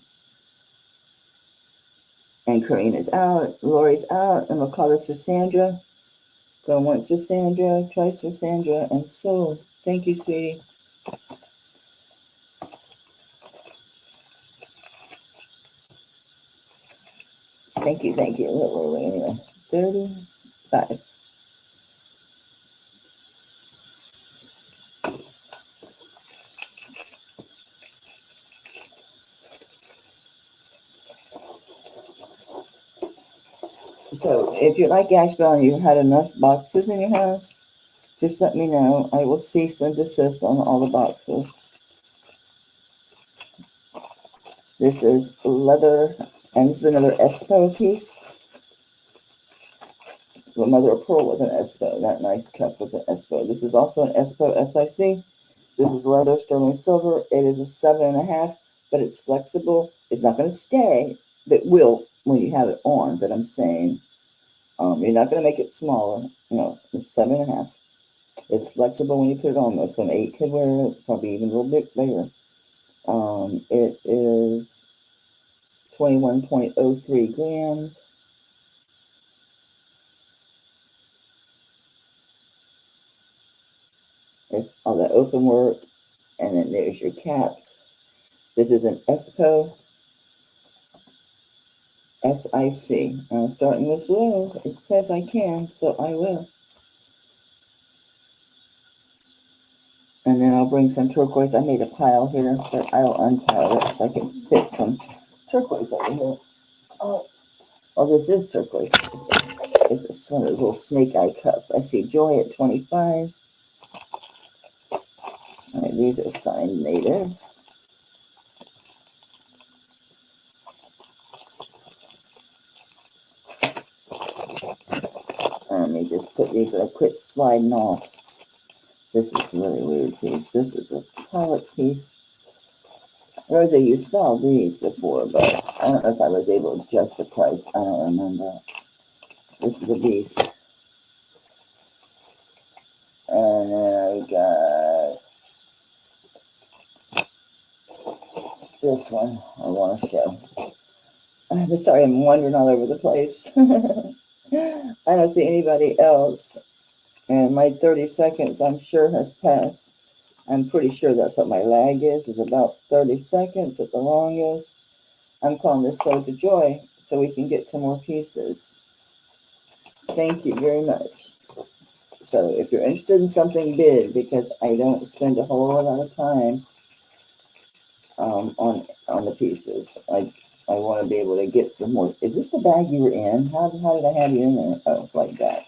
And Karina's out, Lori's out, and we'll call this for Sandra. Going once for Sandra, twice for Sandra, and so, thank you, sweetie. Thank you, thank you. What were we anyway? 35. So if you're like Ashbel and you had enough boxes in your house, just let me know. I will cease and desist on all the boxes. This is leather, and this is another Espo piece. Well, Mother of Pearl was an Espo. That nice cup was an Espo. This is also an Espo SIC. This is leather, sterling silver. It is a 7.5, but it's flexible. It's not going to stay, but will when you have it on. But I'm saying, you're not going to make it smaller. No, it's 7.5. It's flexible when you put it on, though, so an 8 could wear it, probably even a little bit bigger. It is 21.03 grams. There's all that open work, and then there's your caps. This is an Espo SIC. I'm starting this low. It says I can, so I will. And then I'll bring some turquoise. I made a pile here, but I'll unpile it so I can fit some turquoise over here. Oh, this is turquoise. It's one of those little snake eye cups. I see Joy at 25. All right, these are signed native. Let me just put these, I quit sliding off. This is a really weird piece. This is a pollock piece. Rosa, you saw these before, but I don't know if I was able to adjust the price. I don't remember. This is a beast. And then I got this one I want to show. I'm sorry, I'm wandering all over the place. I don't see anybody else. And my 30 seconds, I'm sure, has passed. I'm pretty sure that's what my lag is about 30 seconds at the longest. I'm calling this Soul to Joy so we can get to more pieces. Thank you very much. So if you're interested in something big, because I don't spend a whole lot of time on the pieces, I want to be able to get some more. Is this the bag you were in? How did I have you in there? Oh, like that.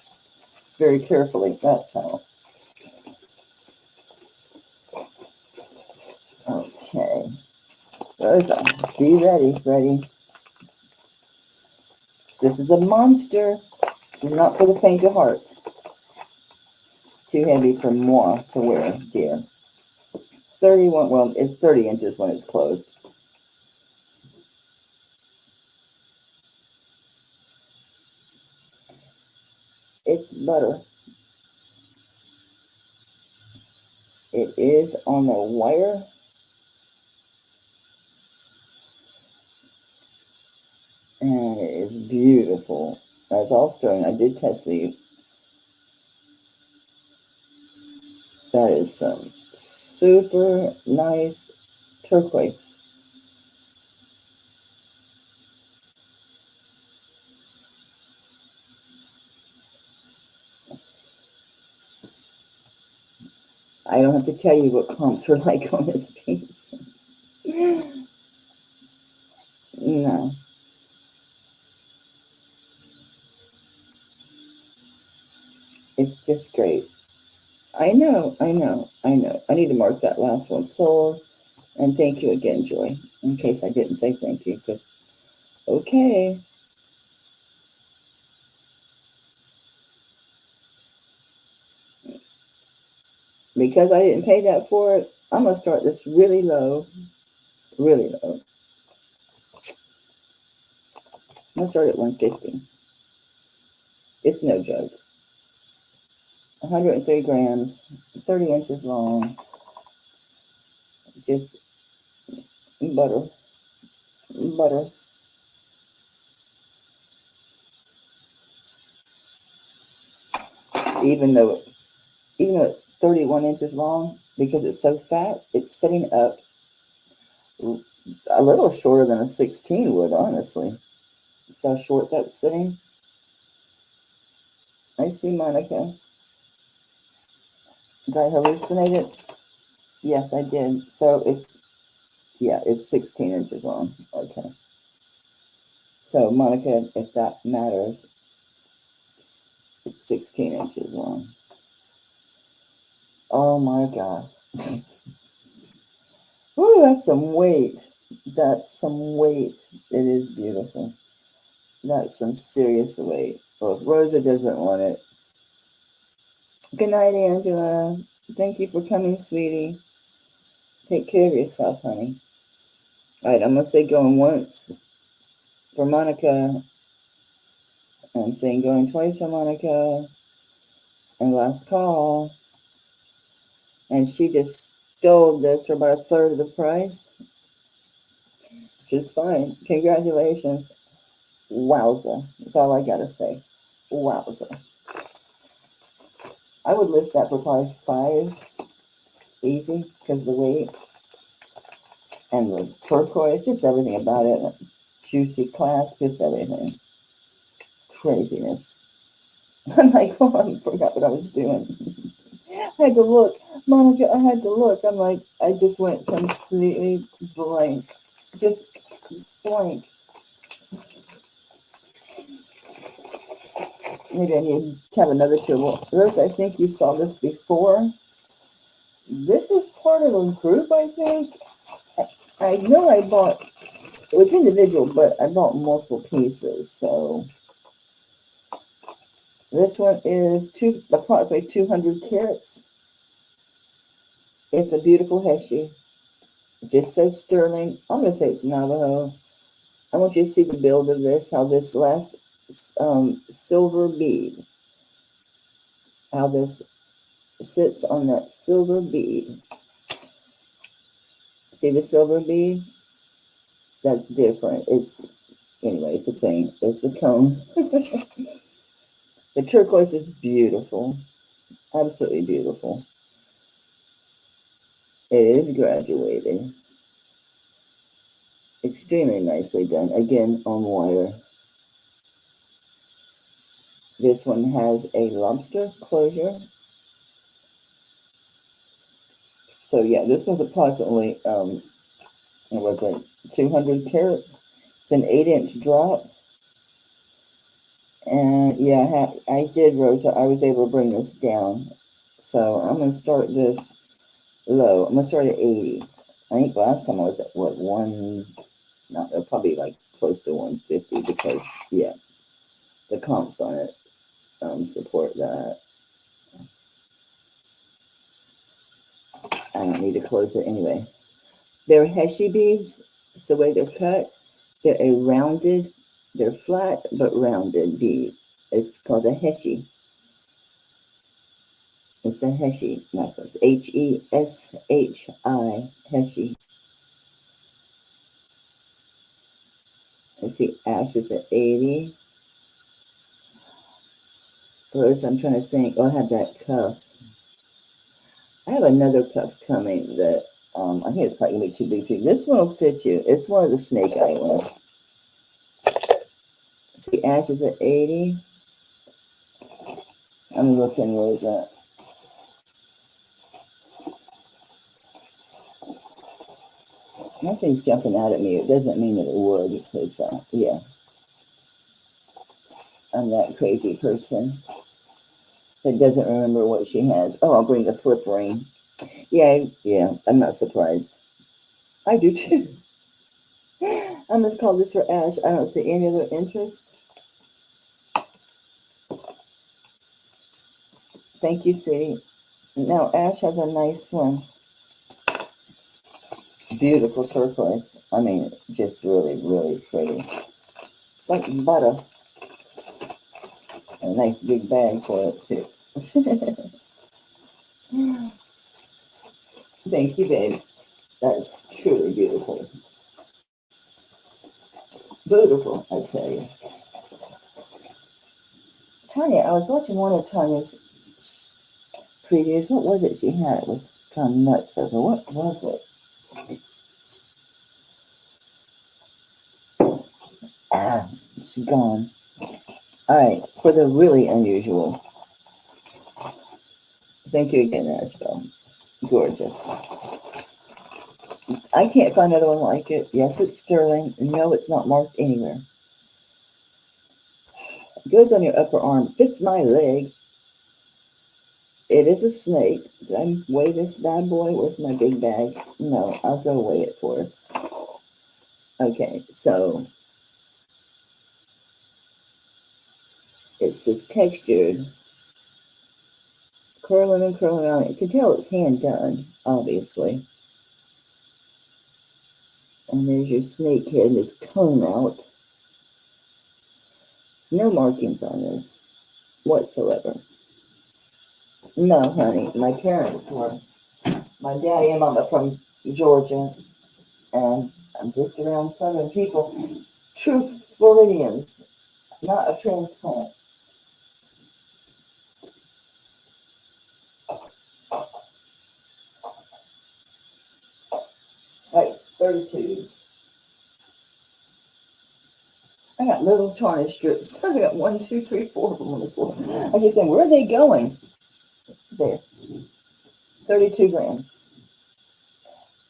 Very carefully. That's how. Okay. Rosa, be ready, Freddie. This is a monster. This is not for the faint of heart. It's too heavy for moi to wear, dear. 31, well, it's 30 inches when it's closed. It's butter. It is on the wire. And it is beautiful. That's all sterling. I did test these. That is some super nice turquoise. I don't have to tell you what comps are like on this piece. No. It's just great. I know. I need to mark that last one sold. And thank you again, Joy. In case I didn't say thank you, because, okay. Because I didn't pay that for it, I'm going to start this really low. Really low. I'm going to start at 150. It's no joke. 103 grams, 30 inches long. Just butter. Butter. Even though it's 31 inches long, because it's so fat, it's sitting up a little shorter than a 16 would, honestly. That's how short that's sitting. I see, Monica. Did I hallucinate it? Yes, I did. So it's 16 inches long. Okay. So, Monica, if that matters, it's 16 inches long. Oh my God. Ooh, that's some weight. That's some weight. It is beautiful. That's some serious weight. Well, if Rosa doesn't want it. Good night, Angela. Thank you for coming, sweetie. Take care of yourself, honey. All right, I'm going to say going once for Monica. I'm saying going twice for Monica. And last call. And she just stole this for about a third of the price. Which is fine. Congratulations. Wowza. That's all I got to say. Wowza. I would list that for probably 5. Easy. Because the weight. And the turquoise. Just everything about it. Juicy clasp. Just everything. Craziness. I'm like, oh, I forgot what I was doing. I had to look. Monica, I had to look. I'm like, I just went completely blank. Just blank. Maybe I need to have another tool. Rose, I think you saw this before. This is part of a group, I think. I know I bought, it was individual, but I bought multiple pieces. So this one is approximately 200 carats. It's a beautiful Heshi. It just says sterling. I'm going to say it's Navajo. I want you to see the build of this, how this last silver bead, how this sits on that silver bead. See the silver bead? That's different. Anyway, it's a thing. It's the cone. The turquoise is beautiful. Absolutely beautiful. It is graduated. Extremely nicely done. Again, on wire. This one has a lobster closure. So yeah, this one's approximately, it was 200 carats. It's an 8-inch drop. And yeah, I did, Rosa. I was able to bring this down. So I'm going to start this low. I'm going to start at 80. I think last time I was at, what, probably like close to 150 because, yeah, the comps on it support that. I don't need to close it anyway. They're Heshi beads. It's the way they're cut. They're flat but rounded bead. It's called a Heshi. It's a Heshi necklace. Heshi. Heshi. I see Ash is at 80. First, I'm trying to think. Oh, I have that cuff. I have another cuff coming that I think it's probably going to be too big for you. This one will fit you. It's one of the snake eye ones. See, Ash is at 80. I'm looking, where is that? Nothing's jumping out at me. It doesn't mean that it would, because, yeah. I'm that crazy person that doesn't remember what she has. Oh, I'll bring the flip ring. Yeah, I'm not surprised. I do too. I'm going to call this for Ash. I don't see any other interest. Thank you, Sadie. Now, Ash has a nice one. Beautiful turquoise. I mean, just really, really pretty. It's like butter. A nice big bag for it, too. Thank you, babe. That's truly beautiful. Beautiful, I tell you. Tanya, I was watching one of Tanya's previews. What was it she had? It was kind of nuts over. What was it? Ah, she's gone. All right, for the really unusual. Thank you again, Asheville. Gorgeous. I can't find another one like it. Yes, it's sterling. No, it's not marked anywhere. It goes on your upper arm. Fits my leg. It is a snake. Did I weigh this bad boy? Where's my big bag? No, I'll go weigh it for us. Okay, so it's just textured. Curling and curling on it. You can tell it's hand done, obviously. And there's your snake head and his tongue out. There's no markings on this whatsoever. No, honey. My parents were, my daddy and mama from Georgia, and I'm just around Southern people. True Floridians, not a transplant. Right, 32. I got little tarnish strips. I got 1, 2, 3, 4 of them on the floor. I just saying, where are they going? There. 32 grams.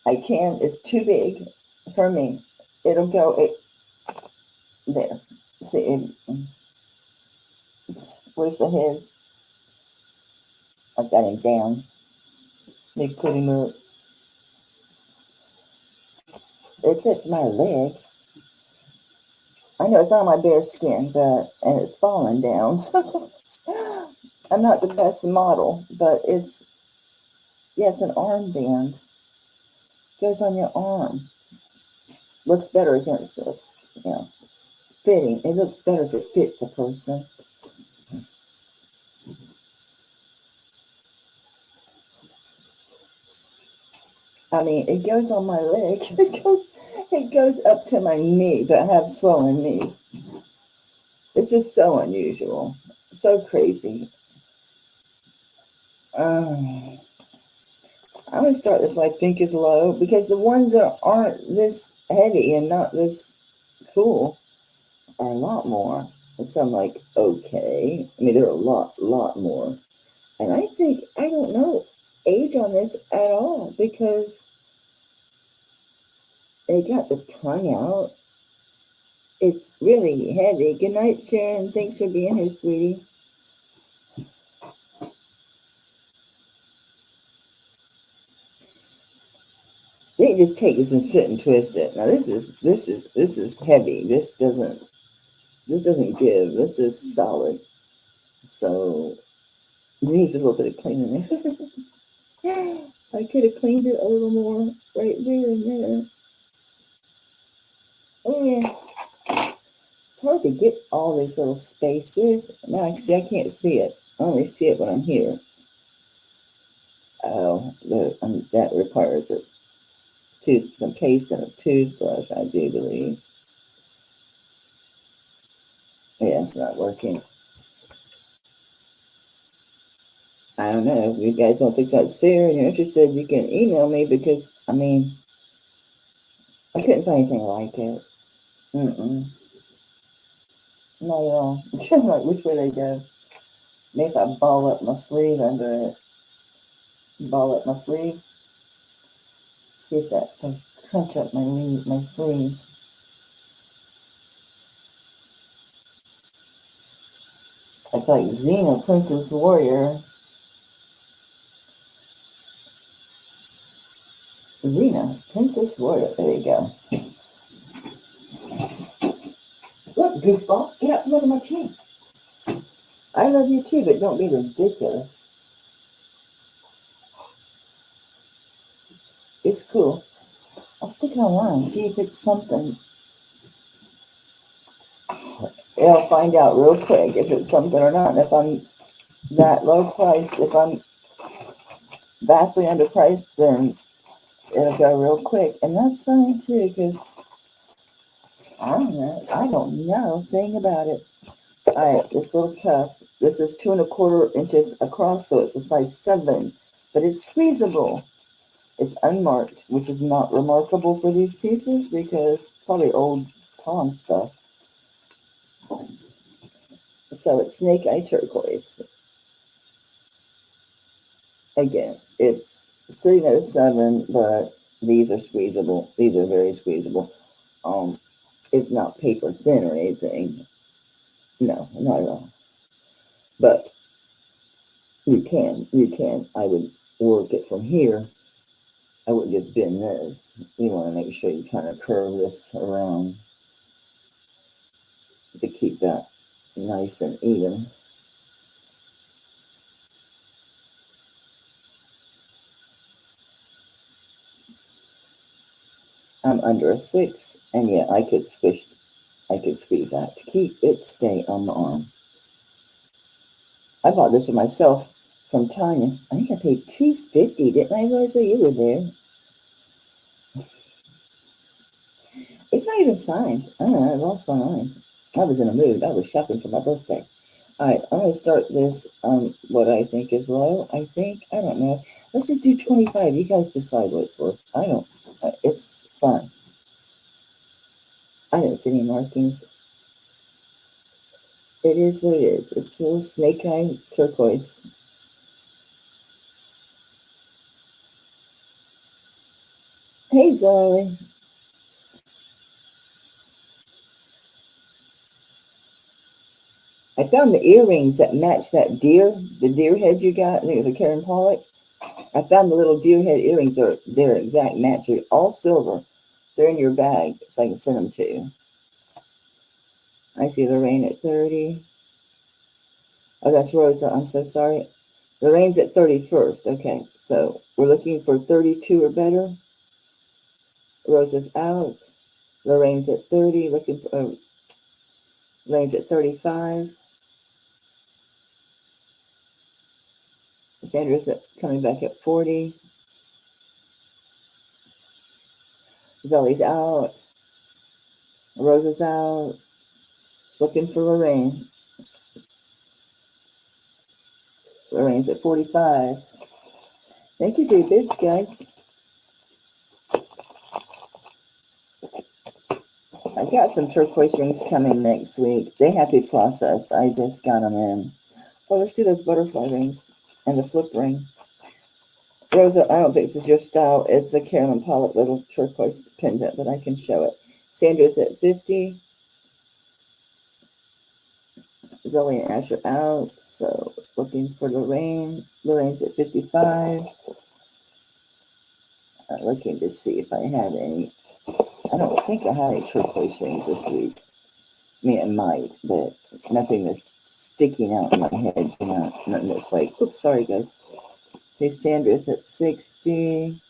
It's too big for me. It'll go there. See, where's the head? I've got him down. Let me put him up. It fits my leg. I know it's on my bare skin, and it's falling down. So I'm not the best model, but it's an armband. Goes on your arm. Looks better against the, fitting. It looks better if it fits a person. I mean, it goes on my leg. It goes up to my knee, but I have swollen knees. This is so unusual, so crazy. I'm gonna start this one I think is low, because the ones that aren't this heavy and not this cool are a lot more. And so I'm like, okay. I mean, there are a lot more. And I think, I don't know age on this at all, because they got the tongue out. It's really heavy. Good night, Sharon. Thanks for being here, sweetie. They just take this and sit and twist it. Now this is heavy. This doesn't give. This is solid. So it needs a little bit of cleaning there. I could have cleaned it a little more right there and there. Oh yeah. It's hard to get all these little spaces. Now I can't see it. I only see it when I'm here. Oh, that requires some paste and a toothbrush, I do believe. Yeah, it's not working. I don't know. If you guys don't think that's fair and you're interested, you can email me because, I mean, I couldn't find anything like it. Not at all. I'm trying like which way they go. Maybe if I ball up my sleeve under it. Ball up my sleeve. See if that can crunch up my sleeve. I like Xena, Princess Warrior. Xena, Princess Warrior. There you go. Look, goofball, get up and look at my chin. I love you too, but don't be ridiculous. It's cool. I'll stick it online, see if it's something. I'll find out real quick if it's something or not. And if I'm that low priced, if I'm vastly underpriced, then it'll go real quick. And that's fine too, because I don't know a thing about it. Alright, this little cuff. This is 2 1/4 inches across, so it's a size 7, but it's squeezable. It's unmarked, which is not remarkable for these pieces because probably old palm stuff. So it's snake eye turquoise. Again, it's sitting at a 7, but these are squeezable. These are very squeezable. It's not paper thin or anything. No, not at all. But you can. I would work it from here. I wouldn't just bend this. You want to make sure you kind of curve this around to keep that nice and even. I'm under a 6, and yeah, I could squeeze that to keep it stay on the arm. I bought this for myself from Tanya. I think I paid $2.50, didn't I, Rosa? You were there. It's not even signed. I don't know, I lost my mind. I was in a mood. I was shopping for my birthday. Alright, I'm going to start this what I think is low. I don't know. Let's just do 25. You guys decide what it's worth. It's fun. I didn't see any markings. It is what it is. It's a little snake eye turquoise. Hey, Zoe. I found the earrings that match that the deer head you got. I think it was a Karen Pollock. I found the little deer head earrings. They're exact match. They're all silver. They're in your bag, so I can send them to you. I see Lorraine at 30. Oh, that's Rosa. I'm so sorry. Lorraine's at 31st. Okay, so we're looking for 32 or better. Rosa's out. Lorraine's at 30. Lorraine's at 35. Sandra's coming back at 40. Zoe's out. Rosa's out. Just looking for Lorraine. Lorraine's at 45. Thank you for your bids, guys. I've got some turquoise rings coming next week. They have to be processed. I just got them in. Well, let's do those butterfly rings and the flip ring. Rosa, I don't think this is your style. It's a Carolyn Pollock little turquoise pendant, but I can show it. Sandra's at 50. Zoe and Ash are out, so looking for Lorraine. Lorraine's at 55. Looking to see if I had any. I don't think I had any turquoise rings this week. I mean, it might, but nothing that's sticking out in my head. Nothing that's like, oops, sorry, guys. Say Sandra's at 60.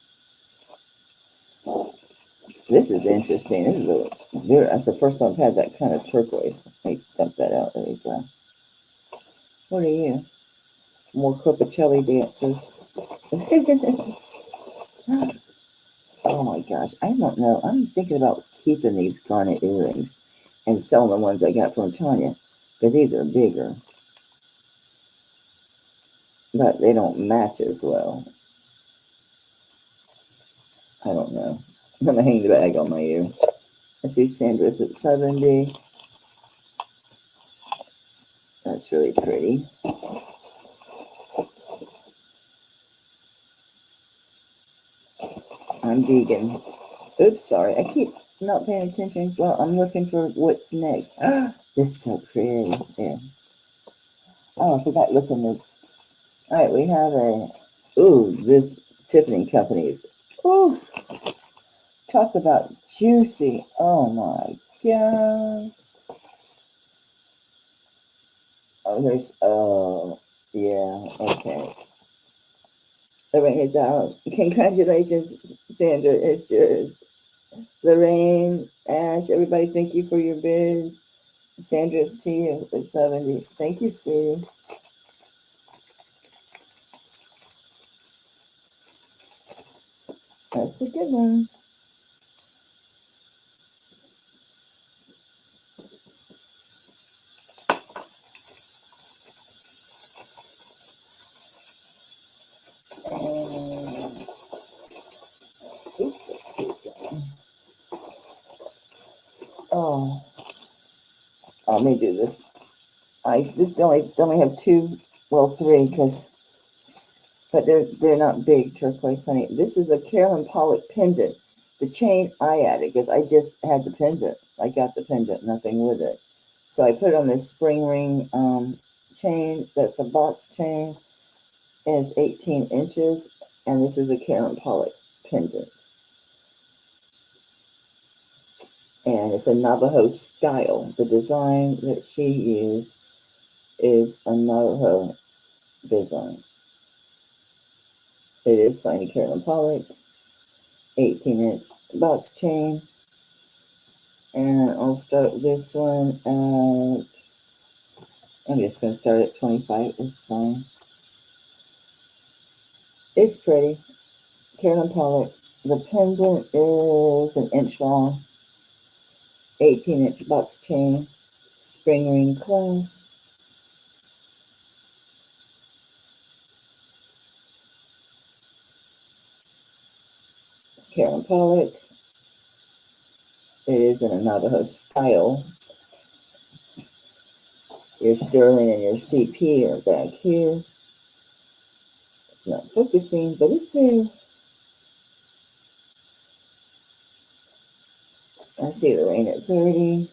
This is interesting. That's the first time I've had that kind of turquoise. Let me dump that out. There you go. What are you? More Copacelli dancers. Oh my gosh, I don't know. I'm thinking about keeping these garnet earrings and selling the ones I got from Tanya because these are bigger. but they don't match as well. I don't know. I'm gonna hang the bag on my ear. I see Sandra's at 70. That's really pretty. I'm vegan. Oops, sorry. I keep not paying attention. Well, I'm looking for what's next. This is so pretty. There. Oh, I forgot looking at. All right, we have a. Ooh, this Tiffany company's. Ooh, talk about juicy. Oh my gosh. Oh, there's. Oh, yeah. Okay. The ring is out. Congratulations, Sandra. It's yours. Lorraine, Ash, everybody, thank you for your bids. Sandra, it's to you at 70. Thank you, Sue. That's a good one. Oops. Oh, let me do this. This only have two, well, three, but they're not big turquoise, honey. This is a Carolyn Pollock pendant. The chain I added because I just had the pendant. I got the pendant, nothing with it. So I put on this spring ring chain. That's a box chain. And it's 18 inches, and this is a Carolyn Pollock pendant. And it's a Navajo style. The design that she used is a Navajo design. It is signed Carolyn Pollock, 18-inch box chain. And I'll start this one at, I'm just going to start at 25. It's fine. It's pretty. Carolyn Pollock. The pendant is an inch long, 18-inch box chain, spring ring clasp. It's Carolyn Pollock. It is in a Navajo style. Your sterling and your CP are back here. It's not focusing, but it's there. I see the rain at 30.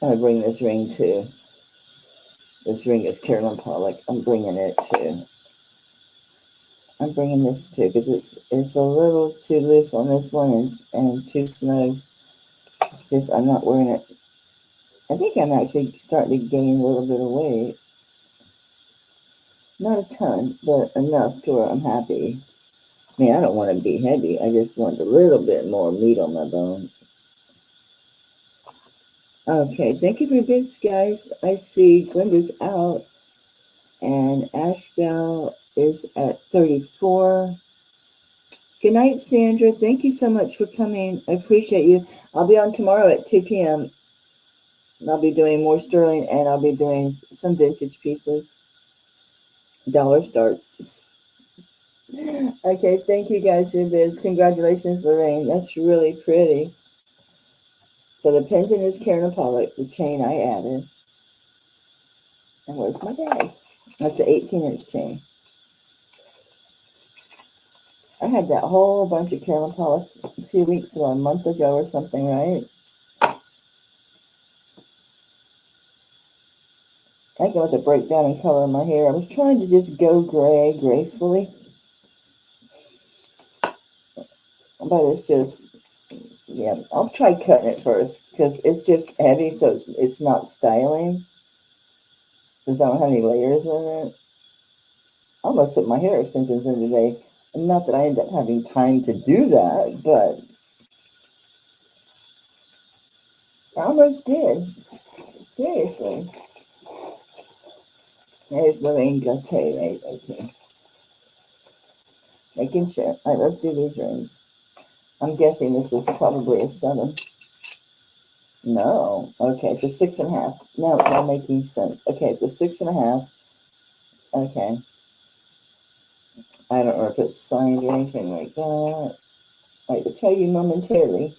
I'm going to bring this ring too. This ring is Carolyn Pollock. I'm bringing it too. I'm bringing this too because it's a little too loose on this one and too snug. It's just I'm not wearing it. I think I'm actually starting to gain a little bit of weight. Not a ton, but enough to where I'm happy. I mean, I don't want to be heavy. I just want a little bit more meat on my bones. Okay, thank you for your bids, guys. I see Glenda's out, and Ashbel is at 34. Good night, Sandra. Thank you so much for coming. I appreciate you. I'll be on tomorrow at 2 p.m. I'll be doing more sterling, and I'll be doing some vintage pieces. Dollar starts. Okay, thank you guys for your bids. Congratulations, Lorraine. That's really pretty. So the pendant is Carolyn Pollock. The chain I added. And where's my bag? That's an 18-inch chain. I had that whole bunch of Carolyn Pollock a few weeks ago, a month ago or something, right? I got the breakdown in color in my hair. I was trying to just go gray gracefully. But it's just, yeah, I'll try cutting it first because it's just heavy, so it's not styling. Because I don't have any layers in it. I almost put my hair extensions in today. Not that I end up having time to do that, but I almost did. Seriously. There's Lorraine Gaute, right? Okay. Making sure. All right, let's do these rings. I'm guessing this is probably a 7. No. Okay, it's a 6.5. Now it's all making sense. Okay, it's a 6.5. Okay. I don't know if it's signed or anything like that. I will tell you momentarily.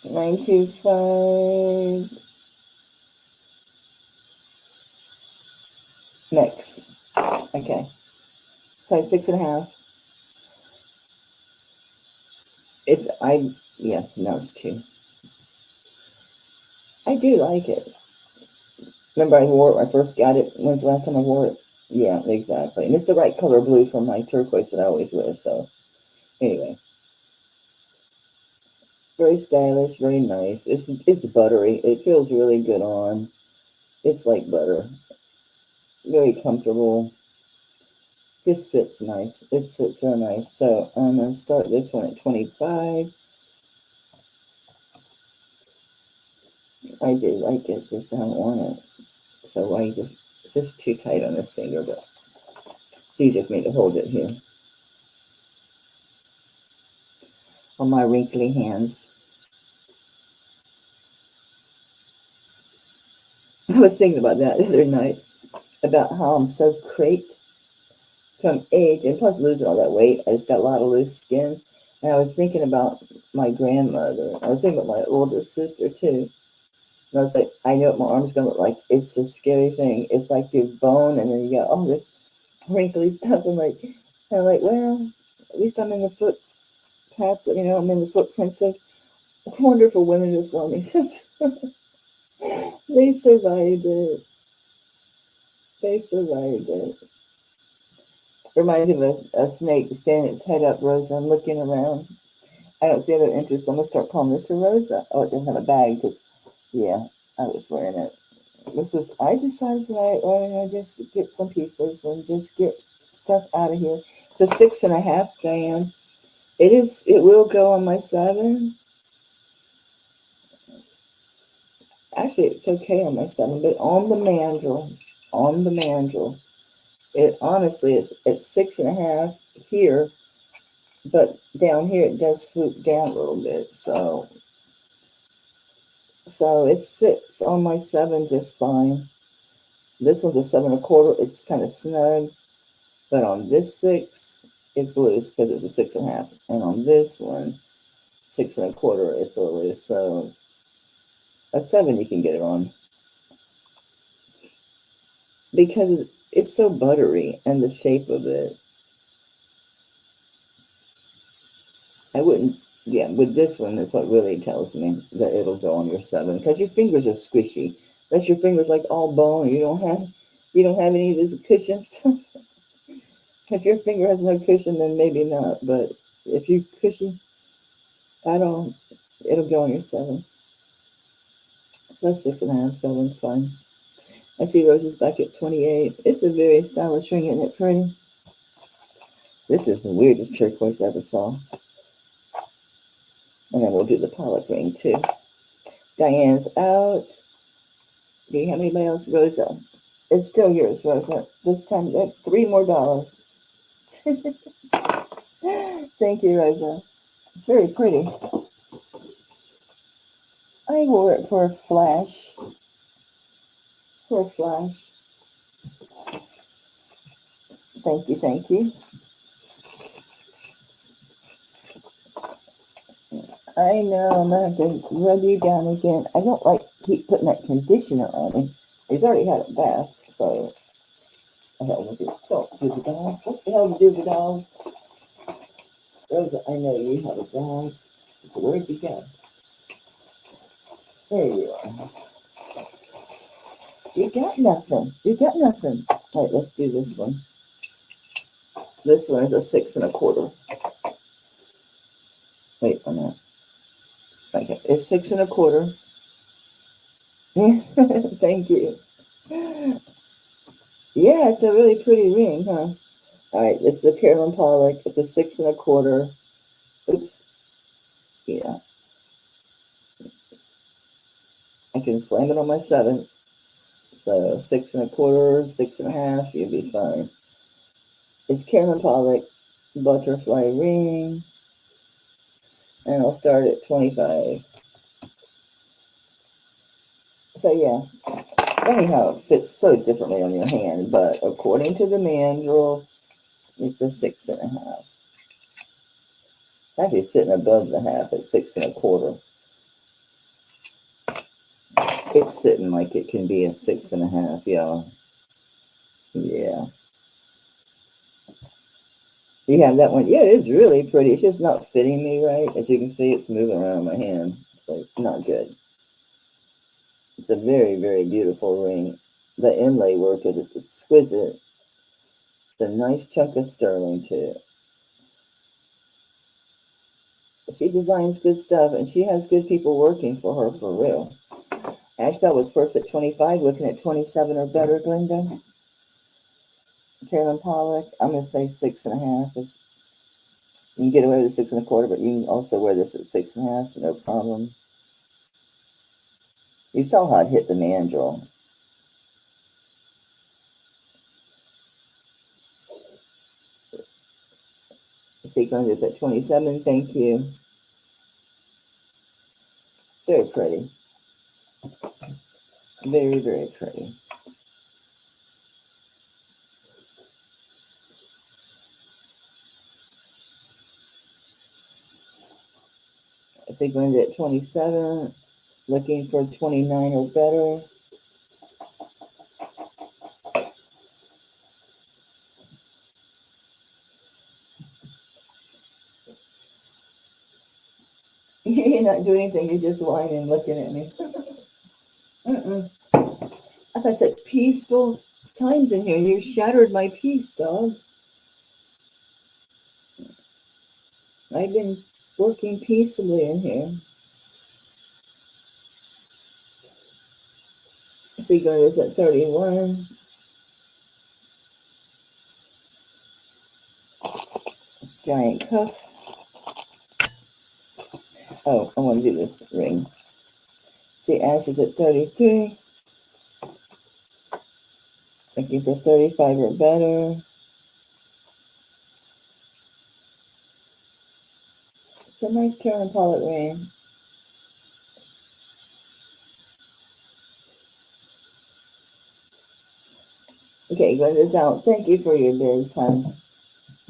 925. Mix. Okay. Size 6.5. Yeah, no, it's 2. I do like it. Remember I wore it when I first got it? When's the last time I wore it? Yeah, exactly. And it's the right color blue for my turquoise that I always wear, so anyway. Very stylish, very nice. It's buttery. It feels really good on. It's like butter. Very comfortable. Just sits nice. It sits real nice. So I'm gonna start this one at 25. I do like it, just don't want it. So it's just too tight on this finger, but it's easier for me to hold it here. On my wrinkly hands. I was thinking about that the other night, about how I'm so creped from age, and plus losing all that weight. I just got a lot of loose skin. And I was thinking about my grandmother. I was thinking about my older sister too. And I was like, I know what my arm's gonna look like. It's a scary thing. It's like your bone, and then you got all this wrinkly stuff. I'm like, well, at least I'm in the footpaths. I'm in the footprints of wonderful women before me. They survived it. They survived it. Reminds me of a snake standing its head up, Rosa. I'm looking around. I don't see other interest. I'm going to start calling this a Rosa. Oh, it doesn't have a bag because, yeah, I was wearing it. I decided tonight, just get some pieces and just get stuff out of here. It's a 6.5, Diane. It will go on my 7. Actually, it's okay on my 7, but on the mandrel, it honestly is, it's 6.5 here, but down here it does swoop down a little bit, so it sits on my 7 just fine. This one's a 7.25. It's kind of snug, but on this 6, it's loose because it's a 6.5, and on this one, 6.25, it's a little loose. So a 7 you can get it on because it's so buttery and the shape of it. I wouldn't. Yeah, with this one, that's what really tells me that it'll go on your 7 because your fingers are squishy. That's your fingers like all bone. You don't have any of this cushion stuff. If your finger has no cushion, then maybe not. But if you cushion at all, it'll go on your 7. So 6.5, 7's fine. I see Rose's back at 28. It's a very stylish ring, isn't it pretty? This is the weirdest turquoise I ever saw. And then we'll do the Pollock ring too. Diane's out. Do you have anybody else? Rosa. It's still yours, Rosa. This time, $3 more. Thank you, Rosa. It's very pretty. I wore it for a flash. Thank you, thank you. I know, I'm going to have to rub you down again. I don't like keep putting that conditioner on him. He's already had a bath, so I don't do the dog. What the hell to do the dog? Rosa, I know you have a dog. So where'd you go? There you are. You got nothing. All right, let's do this one. This one is a 6.25. Wait a minute. Okay, it's 6.25. Thank you. Yeah, it's a really pretty ring, huh? All right, this is a Carolyn Pollock. It's a 6.25. Oops. Yeah. I can slam it on my 7. So 6.25, 6.5, you'll be fine. It's Carolyn Pollock butterfly ring. And I'll start at 25. So yeah, anyhow, it fits so differently on your hand, but according to the mandrel, it's a 6.5. It's actually sitting above the half at 6.25. It's sitting like it can be a 6.5, y'all. Yeah. You have that one. Yeah, it is really pretty. It's just not fitting me right. As you can see, it's moving around my hand. It's like not good. It's a very, very beautiful ring. The inlay work is exquisite. It's a nice chunk of sterling too. She designs good stuff, and she has good people working for her for real. Ashbel was first at 25, looking at 27 or better, Glenda. Carolyn Pollock, I'm going to say 6.5. You can get away with 6.25, but you can also wear this at 6.5, no problem. You saw how it hit the mandrel. Sequin is at 27, thank you. It's very pretty. Very, very pretty. Sequin at 27, looking for 29 or better. You're not doing anything, you're just whining, looking at me. I've had such peaceful times in here. You shattered my peace, dog. I've been working peacefully in here. Seagull is at 31. This giant cuff. Oh, I want to do this ring. See, Ash is at 33. Looking for 35 or better. It's a nice Karen Pollock ring. Okay, Glenda's out. Thank you for your bids, hon.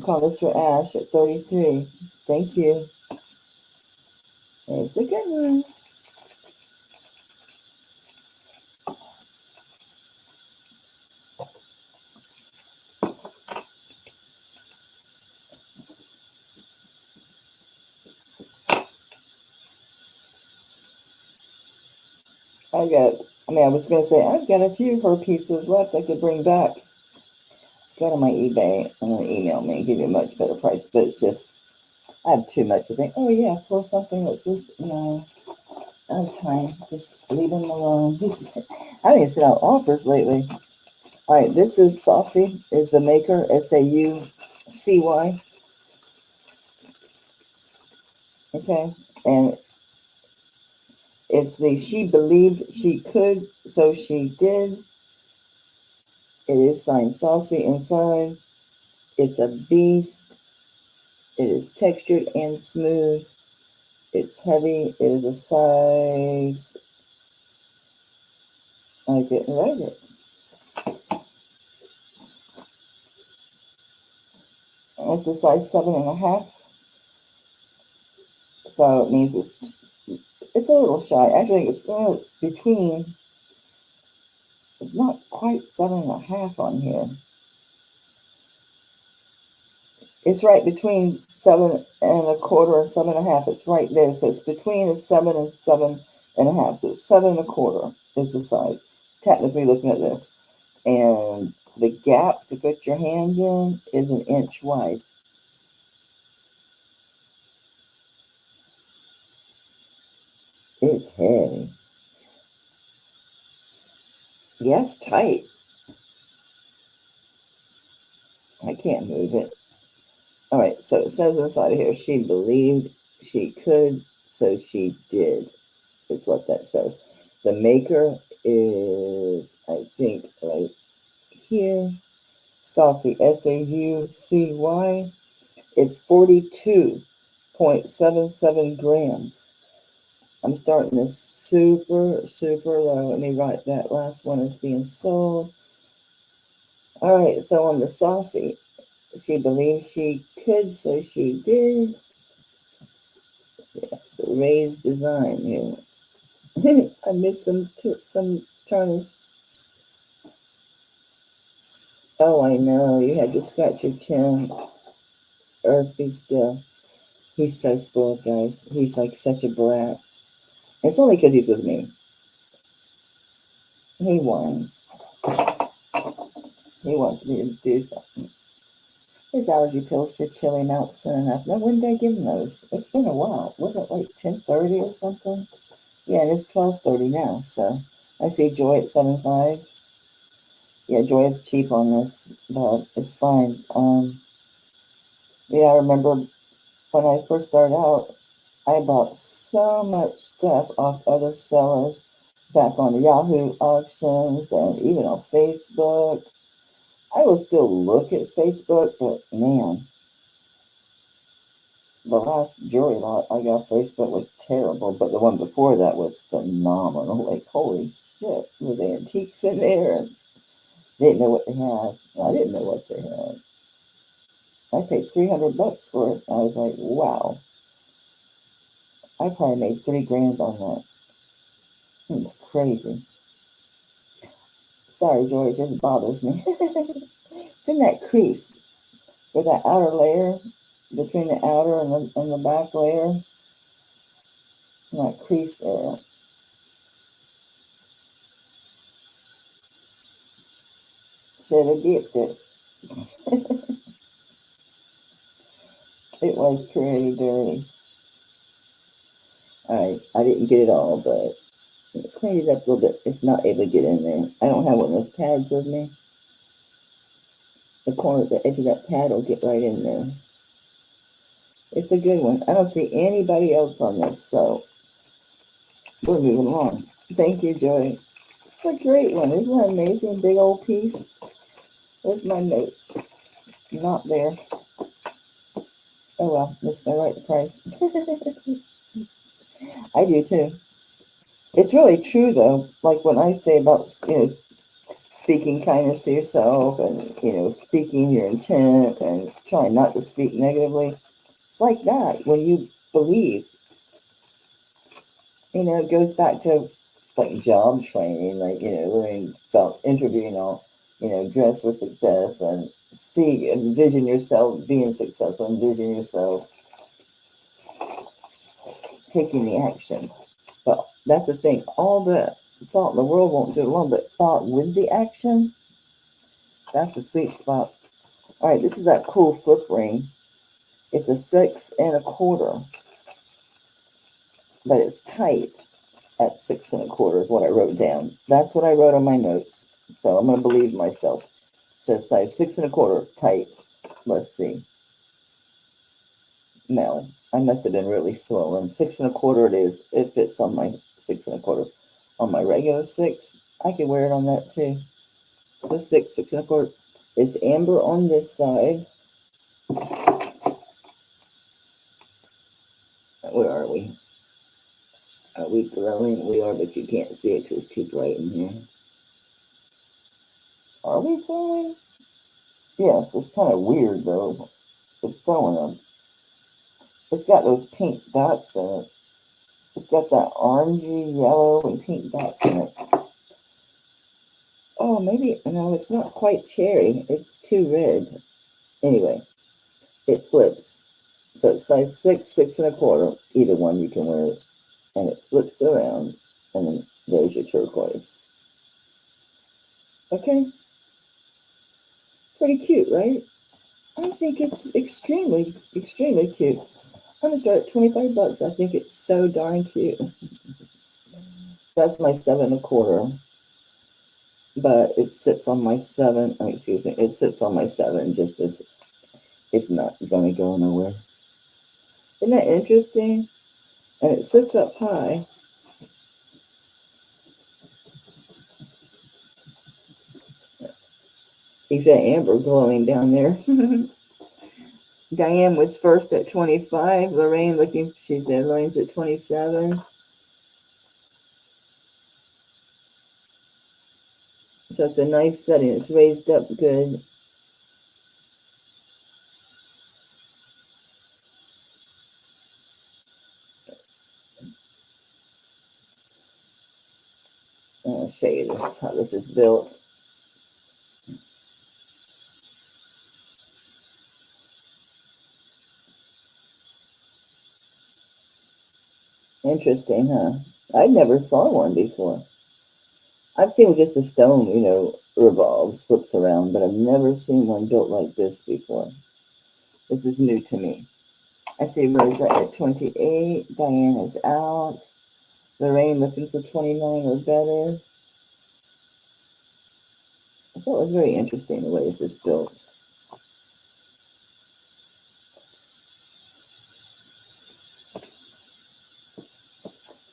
Call this for Ash at 33. Thank you. There's the good one. I was going to say, I've got a few of her pieces left I could bring back. Go to my eBay and then email me and give you a much better price. But it's just, I have too much to think, oh yeah, pull something that's just, no, I have time. Just leave them alone. I haven't sent out offers lately. All right, this is Saucy, is the maker, S-A-U-C-Y. Okay, and it's the she believed she could, so she did. It is signed Saucy inside. It's a beast. It is textured and smooth. It's heavy. It is a size. I didn't write it. It's a size 7.5. So it means it's a little shy. Actually, it's between. It's not quite 7.5 on here. It's right between 7.25 and 7.5. It's right there. So it's between a 7 and 7.5. So it's 7.25 is the size. Technically looking at this. And the gap to put your hand in is 1 inch wide. It's heavy. Yes, tight. I can't move it. All right, so it says inside of here, she believed she could, so she did, is what that says. The maker is, I think, right here. Saucy, S-A-U-C-Y. It's 42.5 0.77 grams. I'm starting this super, super low. Let me write that last one is being sold. All right, so on the saucy, she believed she could, so she did. It's a raised design here. I missed some tarnish. Oh, I know. You had to scratch your chin. Earth be still. He's so spoiled, guys. He's like such a brat. It's only because he's with me. He whines. He wants me to do something. His allergy pills should chill him out soon enough. Now, when did I give him those? It's been a while. Was it like 10:30 or something? Yeah, it's 12:30 now. So I see Joy at 7.5. Yeah, Joy is cheap on this, but it's fine. Yeah, I remember when I first started out, I bought so much stuff off other sellers back on the Yahoo auctions and even on Facebook. I will still look at Facebook, but man, the last jewelry lot I got on Facebook was terrible, but the one before that was phenomenal. Like, holy shit, there was antiques in there. And didn't know what they had. I didn't know what they had. I paid $300 for it. I was like, wow. I probably made $3 grand on that. It's crazy. Sorry, George, it just bothers me. It's in that crease with that outer layer, between the outer and the back layer. That crease there. Should have dipped it. It was pretty dirty. Alright, I didn't get it all, but clean it up a little bit. It's not able to get in there. I don't have one of those pads with me. The corner, the edge of that pad will get right in there. It's a good one. I don't see anybody else on this, so we're moving along. Thank you, Joy. It's a great one. Isn't that amazing? Big old piece. Where's my notes? Not there. Oh well, missed my right price. I do too. It's really true though. Like when I say about, speaking kindness to yourself and, speaking your intent and trying not to speak negatively. It's like that. When you believe, it goes back to like job training, like, learning about interviewing all, dress for success and envision yourself being successful, envision yourself taking the action. But that's the thing. All the thought in the world won't do it alone, but thought with the action, that's the sweet spot. All right, this is that cool flip ring. It's a 6 1/4, but it's tight at 6 1/4 is what I wrote down. That's what I wrote on my notes. So I'm going to believe myself. It says size 6 1/4, tight. Let's see. No, I must have been really slow. And 6 1/4 it is. It fits on my 6 1/4. On my regular 6, I can wear it on that too. So 6 1/4. It's amber on this side. Where are we? Are we glowing? We are, but you can't see it because it's too bright in here. Are we glowing? Yes, it's kind of weird though. It's throwing them. It's got those pink dots in it. It's got that orangey, yellow, and pink dots in it. Oh, maybe, no, it's not quite cherry. It's too red. Anyway, it flips. So it's size 6, 6 1/4. Either one you can wear it. And it flips around. And then there's your turquoise. Okay. Pretty cute, right? I think it's extremely, extremely cute. I'm going to start at $25. I think it's so darn cute. So that's my 7 1/4. But it sits on my 7. Excuse me. It sits on my 7 just as it's not going to go nowhere. Isn't that interesting? And it sits up high. He's got amber glowing down there. Diane was first at 25. Lorraine looking, she said Lorraine's at 27. So it's a nice setting. It's raised up good. I'll show you this, how this is built. Interesting, huh? I never saw one before. I've seen just a stone, you know, revolves, flips around, but I've never seen one built like this before. This is new to me. I see Rosa at 28. Diane is out. Lorraine looking for 29 or better. I thought it was very interesting the way this is built.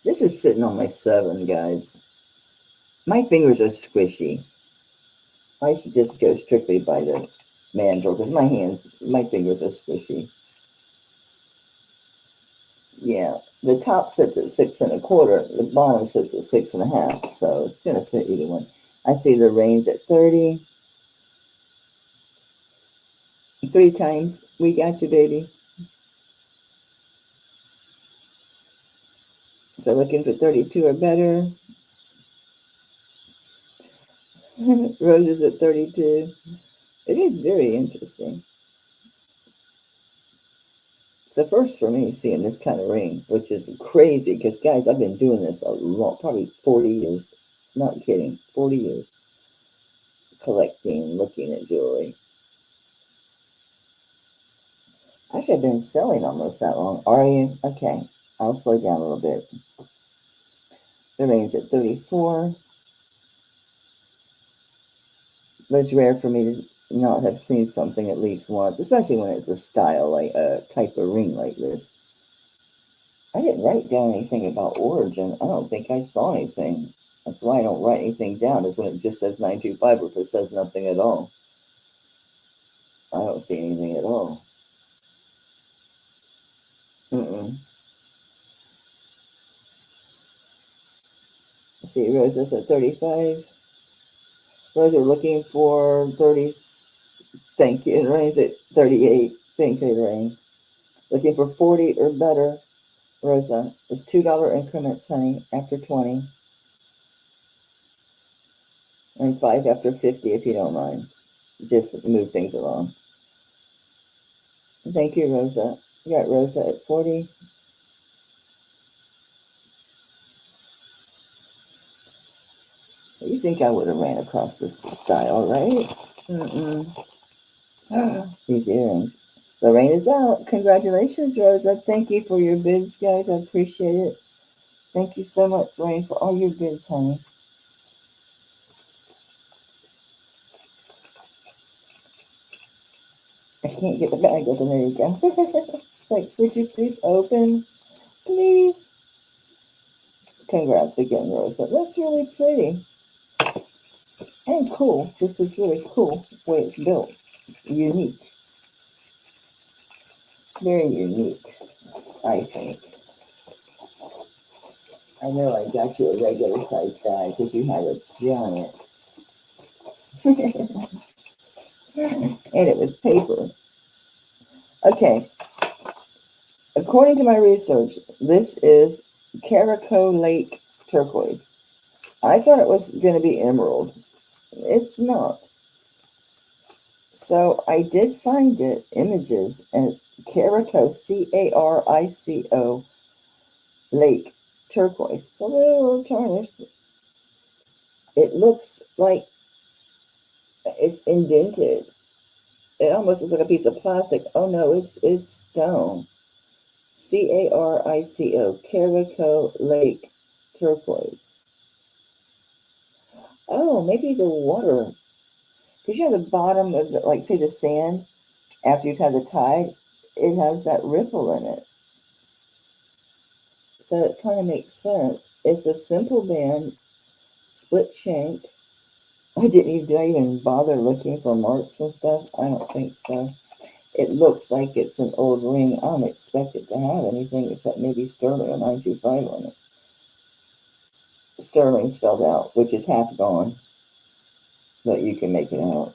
This is sitting on my 7, guys. My fingers are squishy. I should just go strictly by the mandrel because my fingers are squishy. Yeah, the top sits at 6 1/4. The bottom sits at 6 1/2. So it's gonna fit either one. I see the Lorraine's at 30. 3 times. We got you, baby. So looking for 32 or better. Rose is at 32. It is very interesting. It's a first for me seeing this kind of ring, which is crazy because, guys, I've been doing this a long, probably 40 years. Not kidding, 40 years. Collecting, looking at jewelry. Actually, I've been selling almost that long. Are you? Okay, I'll slow down a little bit. The ring's at 34. But it's rare for me to not have seen something at least once, especially when it's a style, like a type of ring like this. I didn't write down anything about origin. I don't think I saw anything. That's why I don't write anything down, is when it just says 925 or if it says nothing at all. I don't see anything at all. See, Rosa's at 35. Rosa looking for 30. Thank you. Lorraine's at 38. Thank you, Lorraine. Looking for 40 or better. Rosa, it's $2 increments, honey, after 20. And 5 after 50, if you don't mind. Just move things along. Thank you, Rosa. You got Rosa at 40. You think I would have ran across this style, right? These earrings. Lorraine is out. Congratulations, Rosa. Thank you for your bids, guys. I appreciate it. Thank you so much, Lorraine, for all your bids, honey. I can't get the bag open. There you go. It's like, would you please open? Please. Congrats again, Rosa. That's really pretty. And cool. This is really cool the way it's built. Unique. Very unique, I think. I know I got you a regular size guy because you had a giant. And it was paper. Okay. According to my research, this is Caraco Lake turquoise. I thought it was going to be emerald. It's not. So I did find it, images, and Caraco, C-A-R-I-C-O, Lake turquoise. It's a little tarnished. It looks like it's indented. It almost looks like a piece of plastic. Oh no, it's stone. C-A-R-I-C-O, Caraco Lake turquoise. Oh, maybe the water. Because you know the bottom of the, like say the sand, after you've had the tide, it has that ripple in it. So it kind of makes sense. It's a simple band, split shank. Did I even bother looking for marks and stuff? I don't think so. It looks like it's an old ring. I don't expect it to have anything except maybe sterling or 925 on it. Sterling spelled out, which is half gone, but you can make it out.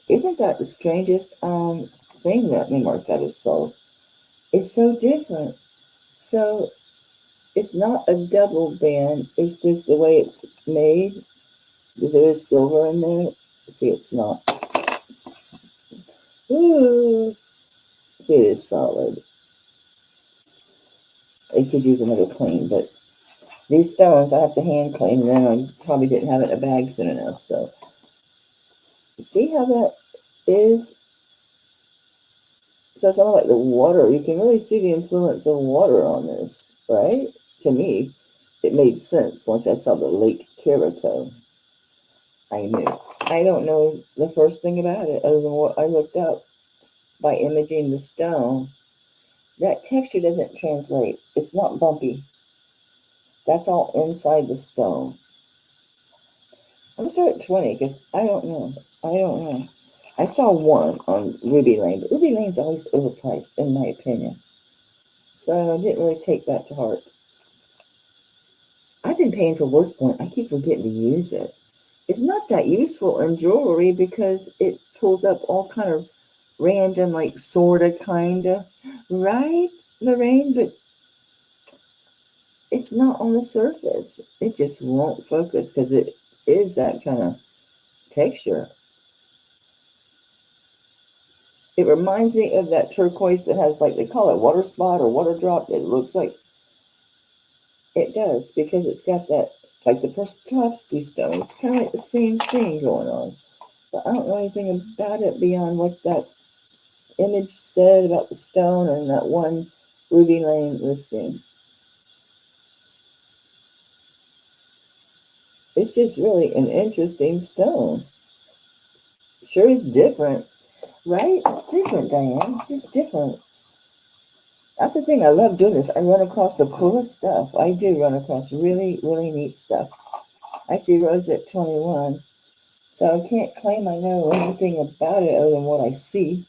Isn't that the strangest thing? Let me mark that as sold. It's so different. So it's not a double band. It's just the way it's made. There is silver in there. See, it's not. Ooh. See, it is solid. It could use another clean, but these stones I have to hand clean, and then I probably didn't have it in a bag soon enough. So, see how that is? So something like the water, you can really see the influence of water on this, right? To me, it made sense once I saw the Lake Kerato. I knew. I don't know the first thing about it other than what I looked up by imaging the stone. That texture doesn't translate. It's not bumpy. That's all inside the stone. I'm gonna start at 20 because I don't know. I saw one on Ruby Lane, but Ruby Lane's always overpriced, in my opinion. So I didn't really take that to heart. I've been paying for Worth Point. I keep forgetting to use it. It's not that useful in jewelry because it pulls up all kind of random, like sorta, kinda, right, Lorraine? But it's not on the surface. It just won't focus because it is that kind of texture. It reminds me of that turquoise that has, like, they call it water spot or water drop. It looks like it does because it's got that, like the Perovsky stone. It's kind of like the same thing going on. But I don't know anything about it beyond what that image said about the stone and that one Ruby Lane listing. It's just really an interesting stone. Sure is different, right? It's different, Diane. Just different. That's the thing. I love doing this. I run across the coolest stuff. I do run across really, really neat stuff. I see Rose at 21, so I can't claim I know anything about it other than what I see.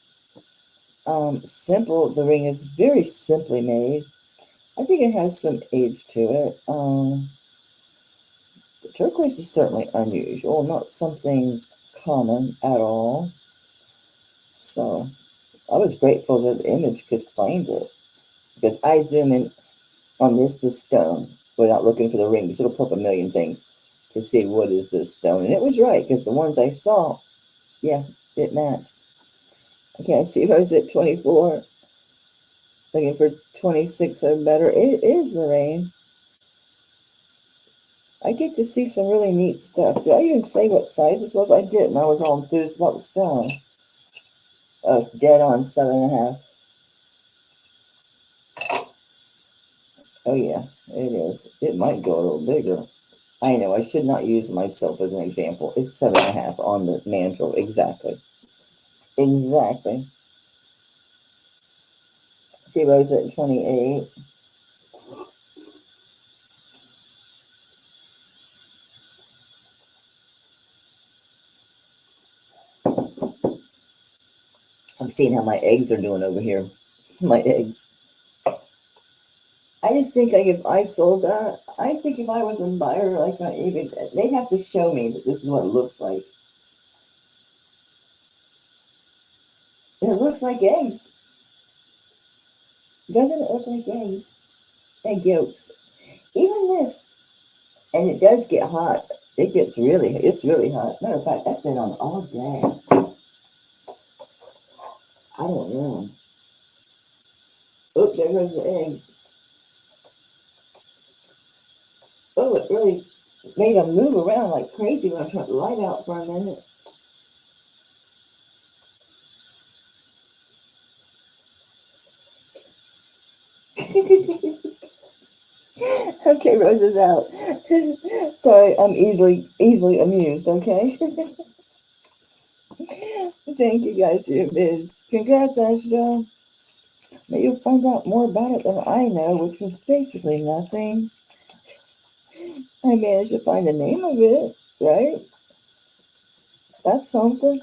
Simple. The ring is very simply made. I think it has some age to it. The turquoise is certainly unusual, not something common at all. So I was grateful that the image could find it because I zoom in on this stone without looking for the rings. It'll pull up a million things to see what is this stone. And it was right because the ones I saw, yeah, it matched. Okay, I see Rose at 24. Looking for 26 or better. It is, Lorraine. I get to see some really neat stuff. Did I even say what size this was? I didn't. I was all enthused about the stone. Oh, it's dead on 7.5. Oh, yeah, it is. It might go a little bigger. I know, I should not use myself as an example. It's 7.5 on the mantle. Exactly. Exactly. See Rose at 28. I'm seeing how my eggs are doing over here. My eggs. I just think, like, if I sold that, I think if I was a buyer, like, they'd have to show me that this is what it looks like. And it looks like eggs. Doesn't it look like eggs? Egg yolks. Even this, and it does get hot. It's really hot. Matter of fact, that's been on all day. I don't know. Oh, there goes the eggs. Oh, it really made them move around like crazy when I turned the light out for a minute. Okay, Rose is out. Sorry, I'm easily amused, okay? Thank you guys for your bids. Congrats, Asheville. Maybe you'll find out more about it than I know, which was basically nothing. I managed to find the name of it, right? That's something,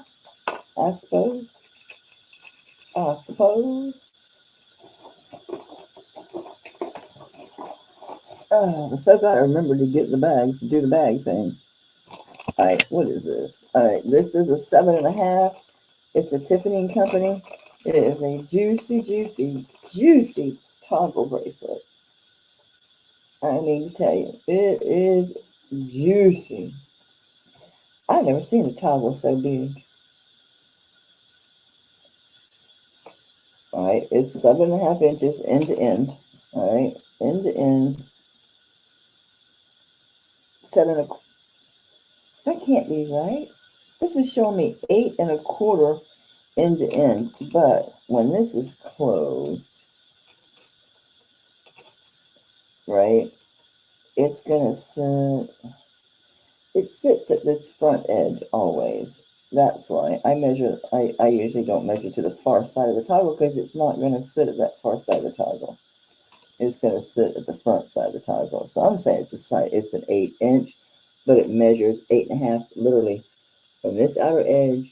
I suppose. I suppose. Oh, I'm so glad I remembered to get the bags, to do the bag thing. Alright, what is this? Alright, this is a 7.5. It's a Tiffany & Company. It is a juicy, juicy, juicy toggle bracelet. I mean to tell you, it is juicy. I've never seen a toggle so big. Alright, it's 7.5 inches end to end. Alright, end to end. 7.25. That can't be right. This is showing me 8.25 end to end, but when this is closed, right, it's gonna sit. It sits at this front edge always. That's why I measure. I usually don't measure to the far side of the toggle because it's not going to sit at that far side of the toggle. It's going to sit at the front side of the toggle. So I'm saying it's a side. It's an 8-inch, but it measures 8.5, literally, from this outer edge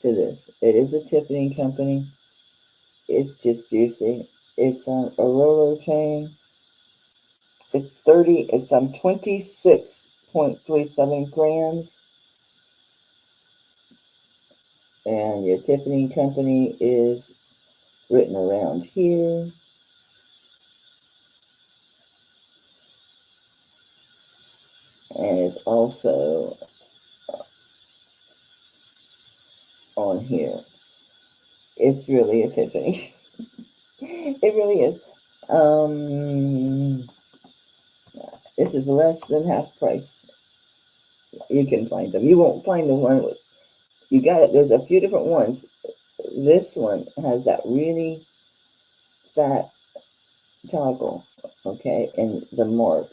to this. It is a Tiffany & Company. It's just juicy. It's on a Rolo chain. It's 26.37 grams. And your Tiffany & Company is written around here. And it's also on here. It's really a Tiffany. It really is. This is less than half price. You can find them. You won't find the one with, you got it. There's a few different ones. This one has that really fat toggle, okay, and the mark.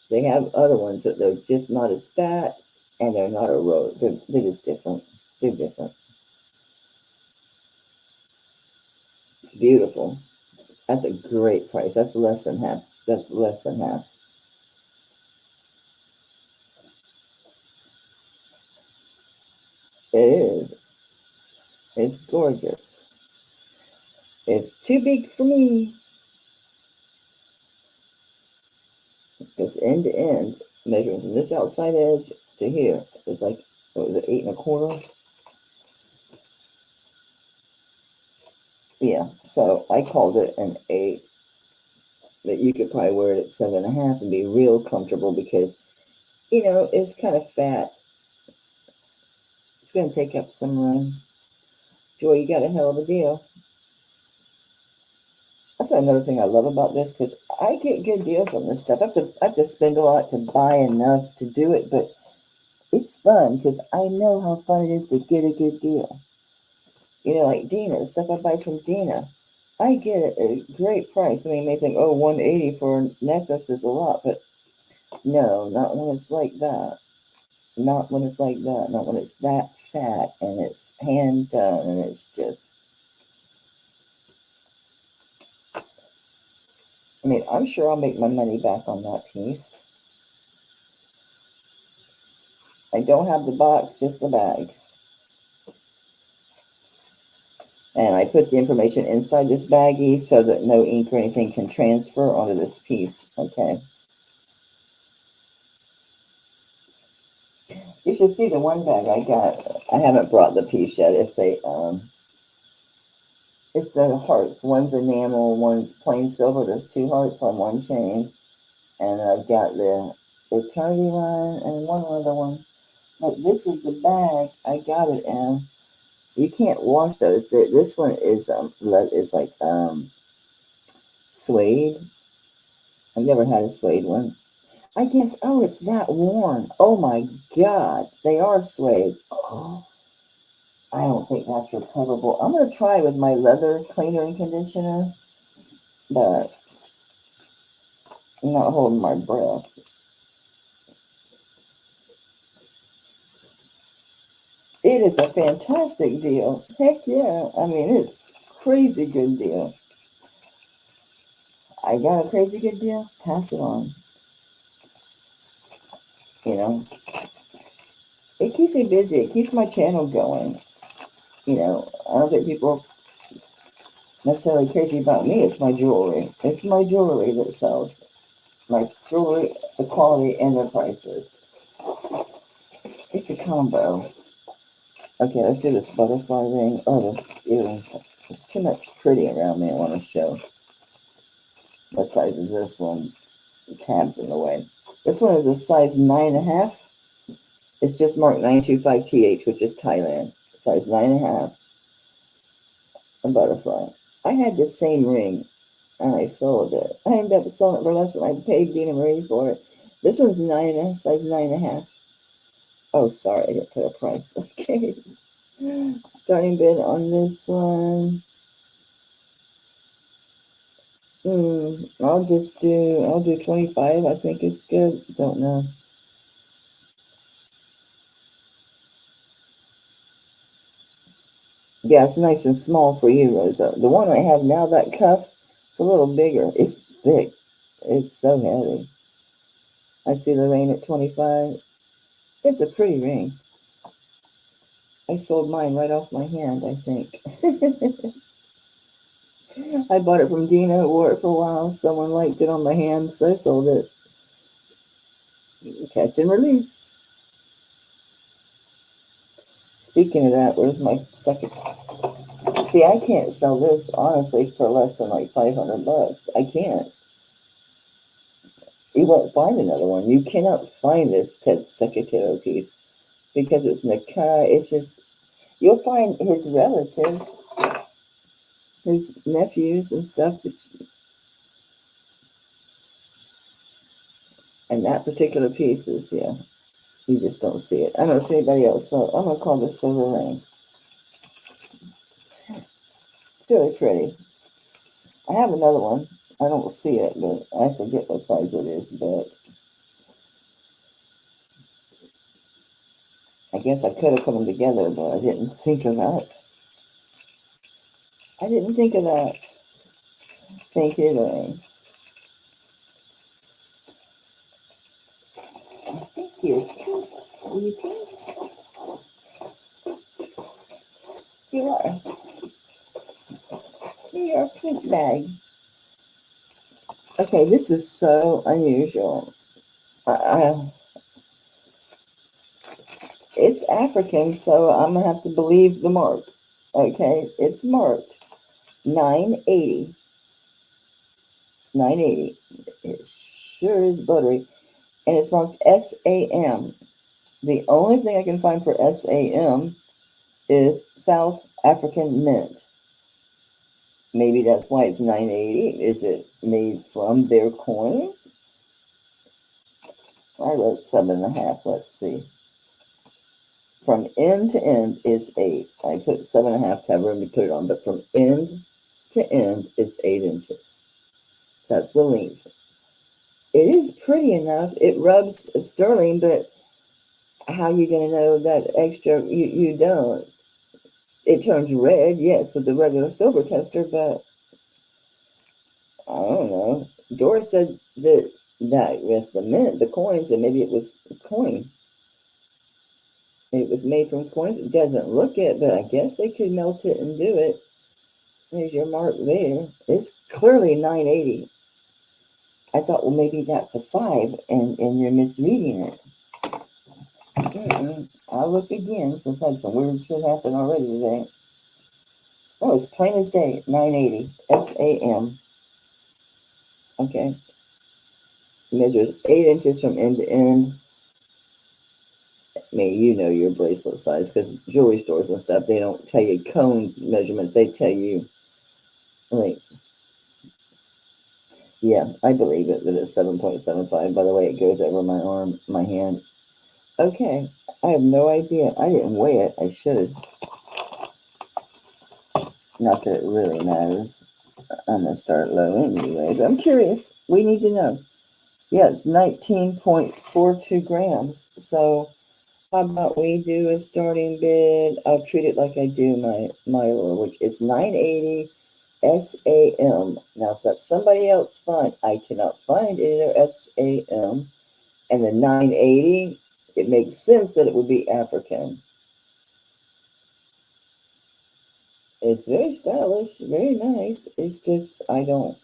They have other ones that they're just not as fat, and they're not a road. They're just different. They're different. It's beautiful. That's a great price. That's less than half. That's less than half. It is. It's gorgeous. It's too big for me. It's end to end, measuring from this outside edge to here. It's like, what was it, 8.25? Yeah, so I called it an 8. But you could probably wear it at 7.5 and be real comfortable because, you know, it's kind of fat. It's going to take up some room. Joy, you got a hell of a deal. That's another thing I love about this because I get good deals on this stuff. I have to spend a lot to buy enough to do it, but it's fun because I know how fun it is to get a good deal. You know, like Dina, stuff I buy from Dina. I get a great price. I mean, you may think, oh, $180 for a necklace is a lot, but no, not when it's like that. Not when it's like that. Not when it's that fat and it's hand done and it's just. I mean, I'm sure I'll make my money back on that piece. I don't have the box, just the bag. And I put the information inside this baggie so that no ink or anything can transfer onto this piece, okay? You should see the one bag I got. I haven't brought the piece yet. It's it's the hearts. One's enamel, one's plain silver. There's 2 hearts on one chain. And I've got the eternity one and one other one. But this is the bag I got it in. You can't wash those. This one is like suede. I've never had a suede one. I guess. Oh, it's that worn. Oh my God, they are suede. Oh, I don't think that's recoverable. I'm gonna try with my leather cleaner and conditioner, but I'm not holding my breath. It is a fantastic deal. Heck yeah. I mean, it's crazy good deal. I got a crazy good deal. Pass it on. You know, it keeps me busy. It keeps my channel going. You know, I don't think people necessarily crazy about me. It's my jewelry. It's my jewelry that sells. My jewelry, the quality, and the prices. It's a combo. Okay, let's do this butterfly ring. Oh, the earrings. It's too much pretty around me. I want to show. What size is this one? The tab's in the way. This one is a size 9.5. It's just marked 925TH, which is Thailand. Size 9.5. A butterfly. I had the same ring, and I sold it. I ended up selling it for less than I paid Dina Marie for it. This one's 9.5, size 9.5. Oh, sorry, I didn't put a price. Okay. Starting bid on this one. I'll do 25. I think it's good. Don't know. Yeah, it's nice and small for you, Rosa. The one I have now, that cuff, it's a little bigger. It's thick. It's so heavy. I see Lorraine at 25. It's a pretty ring. I sold mine right off my hand, I think. I bought it from Dina, wore it for a while. Someone liked it on my hand, so I sold it. Catch and release. Speaking of that, where's my second? See, I can't sell this, honestly, for less than like 500 bucks. I can't. You won't find another one. You cannot find this Ted Secretary piece because it's Nakai. It's just, you'll find his relatives, his nephews and stuff, and that particular piece is, yeah, you just don't see it. I don't see anybody else, so I'm going to call this Silver Rain. It's really pretty. I have another one. I don't see it, but I forget what size it is, but I guess I could have put them together, but I didn't think of that. I didn't think of that. Thank you, Lorraine. Thank you. Are you pink? You are. You're a pink bag. Okay, this is so unusual. It's African, so I'm going to have to believe the mark. Okay, it's marked 980. 980. It sure is buttery. And it's marked SAM. The only thing I can find for SAM is South African Mint. Maybe that's why it's 980. Is it made from their coins? I wrote 7.5. Let's see. From end to end, it's 8. I put 7.5 to have room to put it on, but from end to end, it's 8 inches. That's the length. It is pretty enough. It rubs sterling, but how are you going to know that extra? You don't. It turns red, yes, with the regular silver tester, but I don't know. Doris said that was the mint, the coins, and maybe it was a coin. It was made from coins. It doesn't look it, but I guess they could melt it and do it. There's your mark there. It's clearly 980. I thought, well, maybe that's a 5, and you're misreading it. I'll look again, since I had some weird shit happen already today. Oh, it's plain as day, 980, SAM. Okay. Measures 8 inches from end to end. I mean, you know your bracelet size, because jewelry stores and stuff, they don't tell you cone measurements, they tell you length. Yeah, I believe it, that it's 7.75. By the way, it goes over my arm, my hand. Okay, I have no idea. I didn't weigh it. I should. Not that it really matters. I'm going to start low anyway, but I'm curious. We need to know. Yeah, it's 19.42 grams. So how about we do a starting bid? I'll treat it like I do my oil, which is 980 SAM. Now, if that's somebody else, fine. I cannot find either SAM. And the 980, it makes sense that it would be African. It's very stylish, very nice. It's just, I know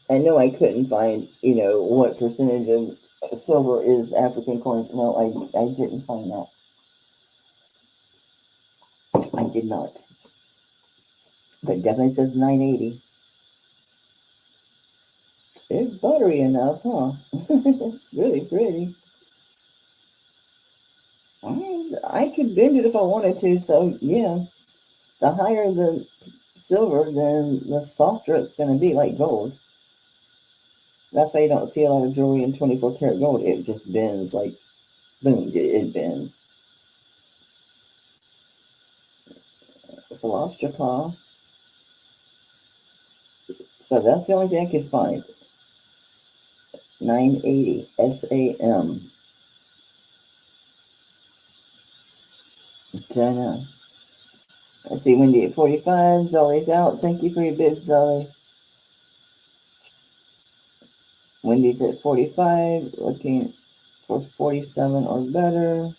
I couldn't find, what percentage of silver is African coins. No, I didn't find that. I did not. But it definitely says 980. It's buttery enough, huh? It's really pretty. I could bend it if I wanted to, so yeah. The higher the silver, then the softer it's going to be, like gold. That's why you don't see a lot of jewelry in 24 karat gold. It just bends, like, boom, it bends. It's a lobster claw. So that's the only thing I could find. 980 SAM. Dana. I see Wendy at 45. Zollie's out. Thank you for your bid, Zollie. Wendy's at 45. Looking for 47 or better.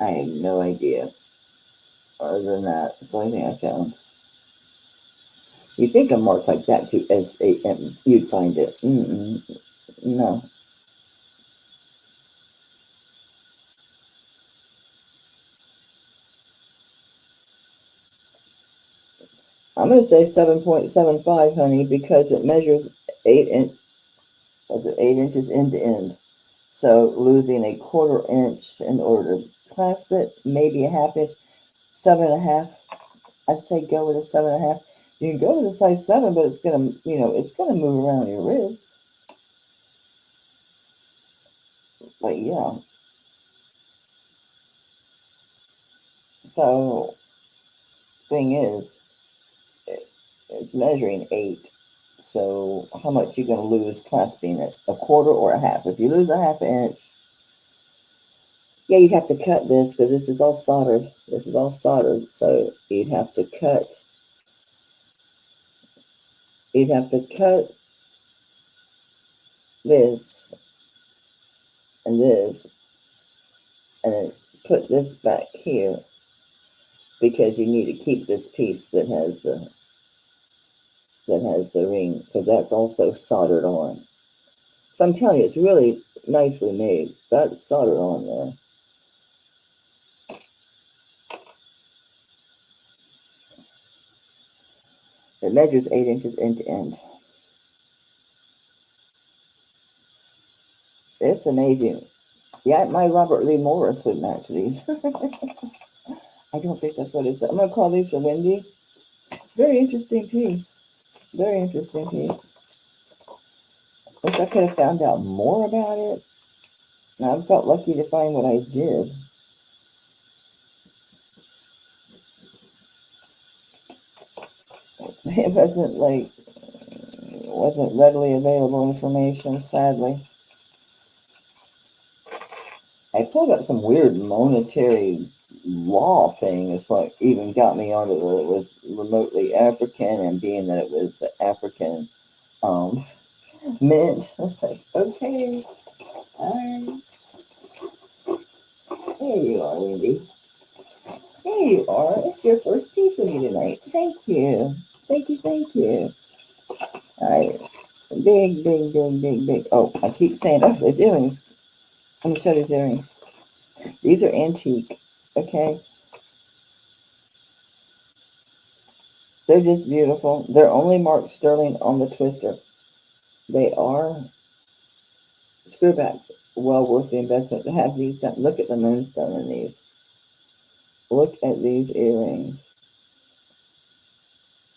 I have no idea. Other than that, it's the only thing I found. You think a mark like that to SAM, you'd find it. No. I'm going to say 7.75, honey, because it measures 8 inches end to end. So losing a 1/4 inch in order to clasp it, maybe a 1/2 inch, 7.5. I'd say go with a 7.5. You can go with a size 7, but it's gonna, it's gonna move around your wrist. But yeah. So thing is, it's measuring 8. So how much you gonna lose clasping it? A 1/4 or a 1/2? If you lose a 1/2 inch, yeah, you'd have to cut this because this is all soldered. This is all soldered, so you'd have to cut. You'd have to cut this and this, and then put this back here because you need to keep this piece that has the ring, because that's also soldered on. So I'm telling you, it's really nicely made. That's soldered on there. It measures 8 inches end to end. It's amazing. Yeah, my Robert Lee Morris would match these. I don't think that's what it is. I'm going to call these for Wendy. Very interesting piece. Very interesting piece. Wish I could have found out more about it. I felt lucky to find what I did. It wasn't readily available information, sadly. I pulled up some weird monetary law thing is what even got me onto that it was remotely African, and being that it was the African mint. I was like, okay, all right. There you are, Wendy. There you are. It's your first piece of me tonight. Thank you. Thank you, thank you. All right. Big, big, big, big, big. Oh, I keep saying, oh, there's earrings. Let me show these earrings. These are antique, okay? They're just beautiful. They're only marked sterling on the twister. They are screwbacks. Well worth the investment to have these done. Look at the moonstone in these. Look at these earrings.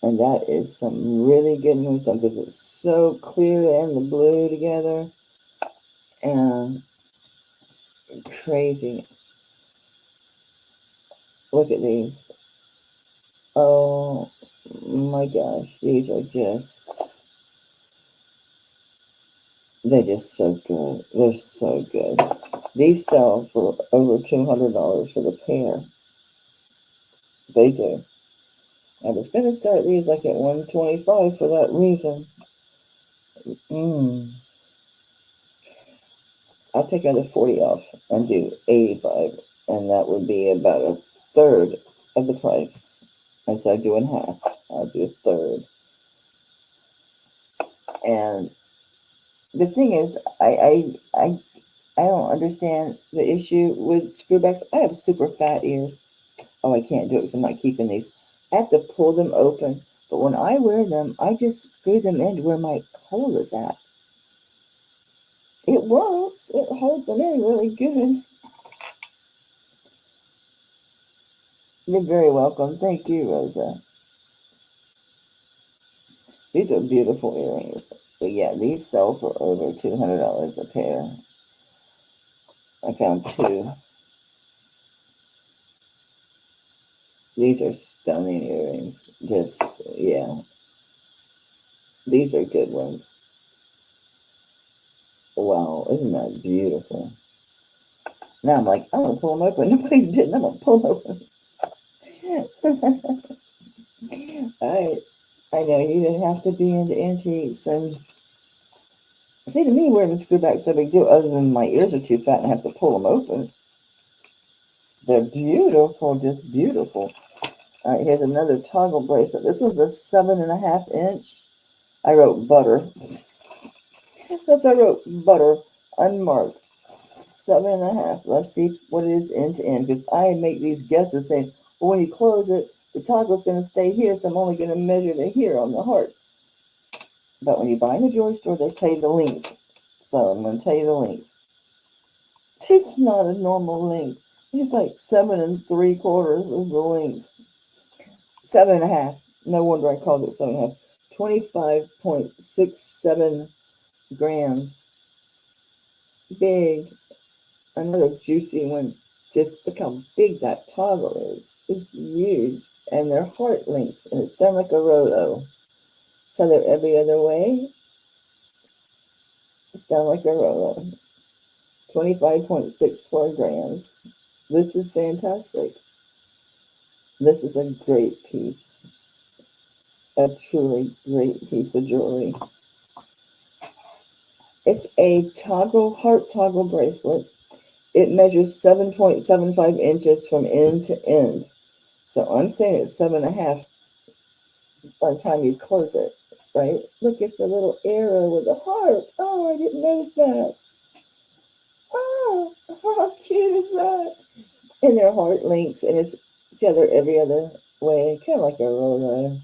And that is some really good moonstone because it's so clear and the blue together. And crazy. Look at these. Oh my gosh. These are just... They're just so good. They're so good. These sell for over $200 for the pair. They do. I was going to start these like at $125 for that reason. I'll take another 40 off and do 85, and that would be about a third of the price. Instead of doing half, I'll do a third. And the thing is, I don't understand the issue with screwbacks. I have super fat ears. Oh, I can't do it because I'm not keeping these. I have to pull them open. But when I wear them, I just screw them into where my hole is at. It works. It holds them in really good. You're very welcome. Thank you, Rosa. These are beautiful earrings. But yeah, these sell for over $200 a pair. I found two. These are stunning earrings. Just, yeah. These are good ones. Wow, isn't that beautiful? Now I'm like, I'm going to pull them open. Nobody's bidding. I'm going to pull them open. I know you didn't have to be into antiques. And see, to me, wearing the screwback's no big deal, other than my ears are too fat and I have to pull them open. They're beautiful, just beautiful. All right, here's another toggle bracelet. This one's a 7.5 inch. I wrote butter. Yes, I wrote butter, unmarked. 7.5. Let's see what it is end to end, because I make these guesses saying, well, when you close it, the toggle's going to stay here, so I'm only going to measure to here on the heart. But when you buy in the jewelry store, they tell you the length. So I'm going to tell you the length. It's not a normal length. It's like 7 3/4 is the length. 7.5. No wonder I called it 7.5. 25.67 grams. Big. Another juicy one. Just look how big that toggle is. It's huge. And they're heart links. And it's done like a rolo. So they're every other way. It's done like a rolo. 25.64 grams. This is fantastic. This is a great piece. A truly great piece of jewelry. It's a heart toggle bracelet. It measures 7.75 inches from end to end. So I'm saying it's 7.5 by the time you close it, right? Look, it's a little arrow with a heart. Oh, I didn't notice that. Oh, how cute is that? And they're heart links, and it's they're every other way, kind of like a roller.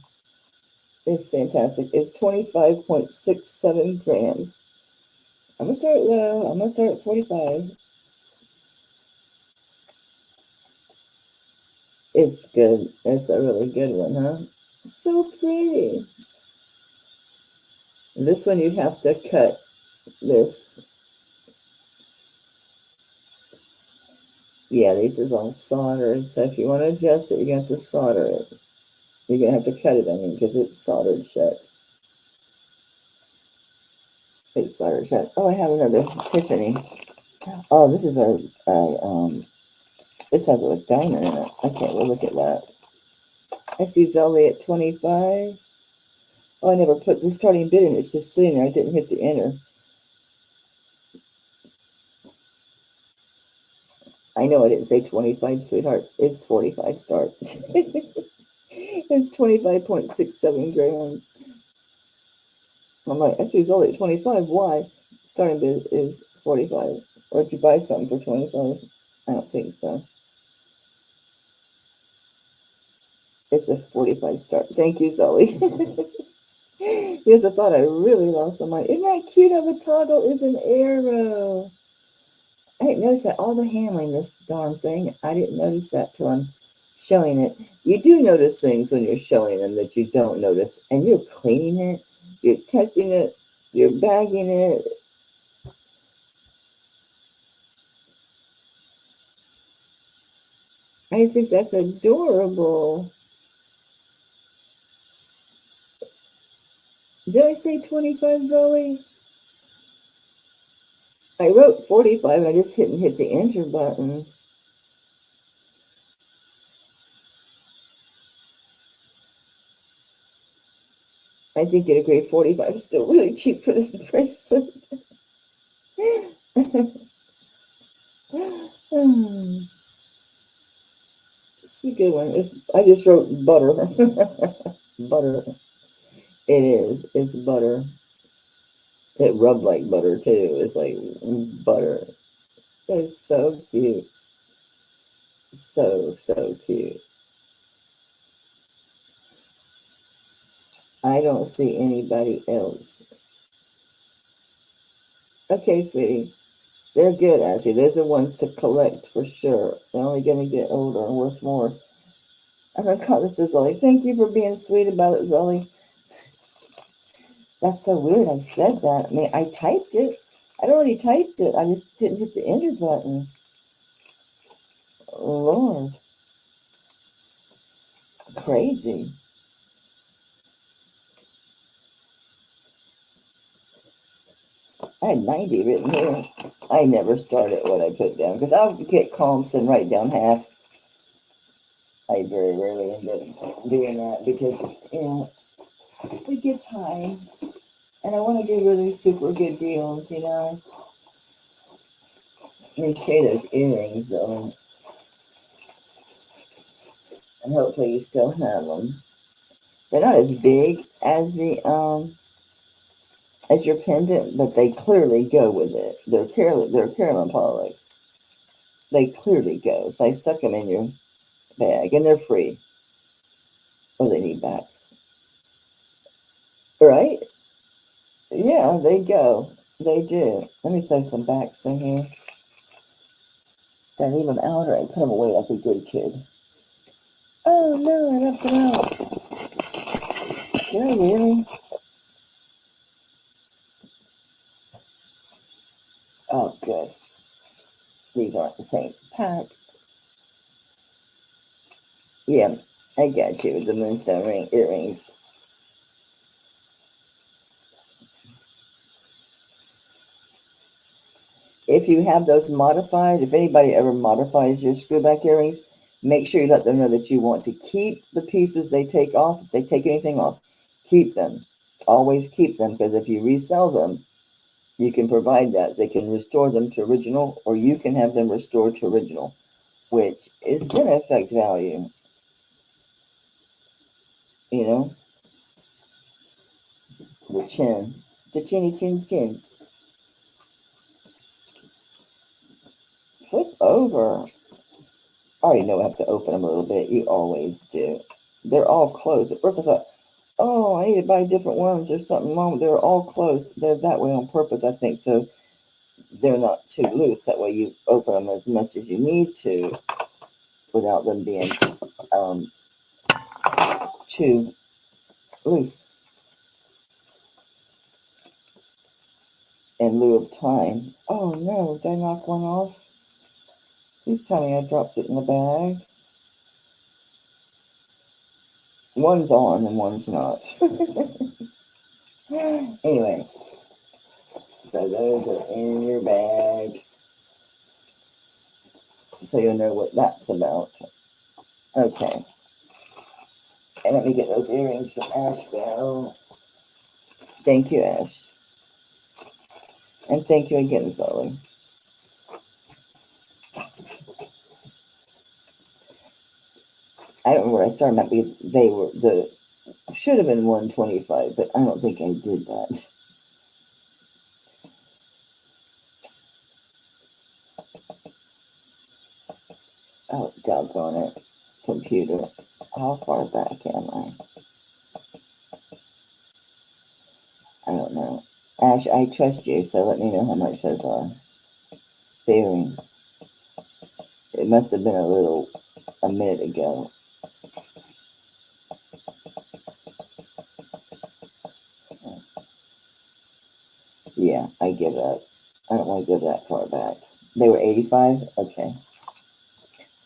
It's fantastic. It's 25.67 grams. I'm going to start low. I'm going to start at 45. It's good. It's a really good one, huh? So pretty. This one you'd have to cut this. Yeah, this is all soldered. So if you want to adjust it, you're going to have to solder it. You're going to have to cut it, I mean, because it's soldered shut. It's soldered shut. Oh, I have another Tiffany. Oh, this is this has a diamond in it. Okay, well, look at that. I see Zoe at 25. Oh, I never put the starting bid in. It's just sitting there. I didn't hit the enter. I know I didn't say 25, sweetheart. It's 45 start. It's 25.67 grams. I'm like, I see it's only at 25. Why? Starting bid is 45. Or did you buy something for 25? I don't think so. It's a 45 start. Thank you, Zoe. Yes, I thought I really lost some money. Isn't that cute how the toggle is an arrow? I didn't notice that all the handling this darn thing. I didn't notice that till I'm showing it. You do notice things when you're showing them that you don't notice, and you're cleaning it, you're testing it, you're bagging it. I think that's adorable. Did I say 25, Zoe? I wrote 45. I just hit the enter button. I think you'd agree 45 is still really cheap for this bracelet. It's a good one. I just wrote butter. Butter. It is. It's butter. It rubbed like butter too. It's like butter. It's so cute. So cute. I don't see anybody else. Okay, sweetie. They're good, actually. Those are ones to collect for sure. They're only going to get older and worth more. I'm going to call this Zoe. Thank you for being sweet about it, Zoe. That's so weird I said that. I mean, I typed it. I'd already typed it. I just didn't hit the enter button. Lord. Crazy. I had 90 written here. I never start at what I put down because I'll get comps and write down half. I very rarely end up doing that because, you know, it gets high. And I want to do really super good deals, you know. Let me show you those earrings, though. And hopefully you still have them. They're not as big as the, as your pendant, but they clearly go with it. They're Carolyn Pollocks. They clearly go. So I stuck them in your bag, and they're free. Oh, they need backs. Right? Yeah, they go. They do. Let me throw some backs in here. Did I leave them out or I put them away like a good kid? Oh no, I left them out. Did I really? Oh, good. These aren't the same pack. Yeah, I got you with the moonstone earrings. If you have those modified, if anybody ever modifies your screwback earrings, make sure you let them know that you want to keep the pieces they take off. If they take anything off, keep them. Always keep them, because if you resell them, you can provide that. They can restore them to original, or you can have them restored to original, which is going to affect value. You know? The chin. The chinny chin chin. Flip over. I already know I have to open them a little bit. You always do. They're all closed. At first I thought, oh, I need to buy different ones. There's something wrong. They're all closed. They're that way on purpose, I think. So they're not too loose. That way you open them as much as you need to without them being too loose. In lieu of time. Oh no, did I knock one off? Please tell me I dropped it in the bag. One's on and one's not. Anyway, so those are in your bag. So you'll know what that's about. Okay. And let me get those earrings from Asheville. Thank you, Ash. And thank you again, Zoe. I don't remember where I started that because they were should have been 125, but I don't think I did that. Oh, doggone it. Computer. How far back am I? I don't know. Ash, I trust you, so let me know how much those are. The earrings. It must have been a minute ago. Yeah, I give up. I don't want to go that far back. They were 85? Okay.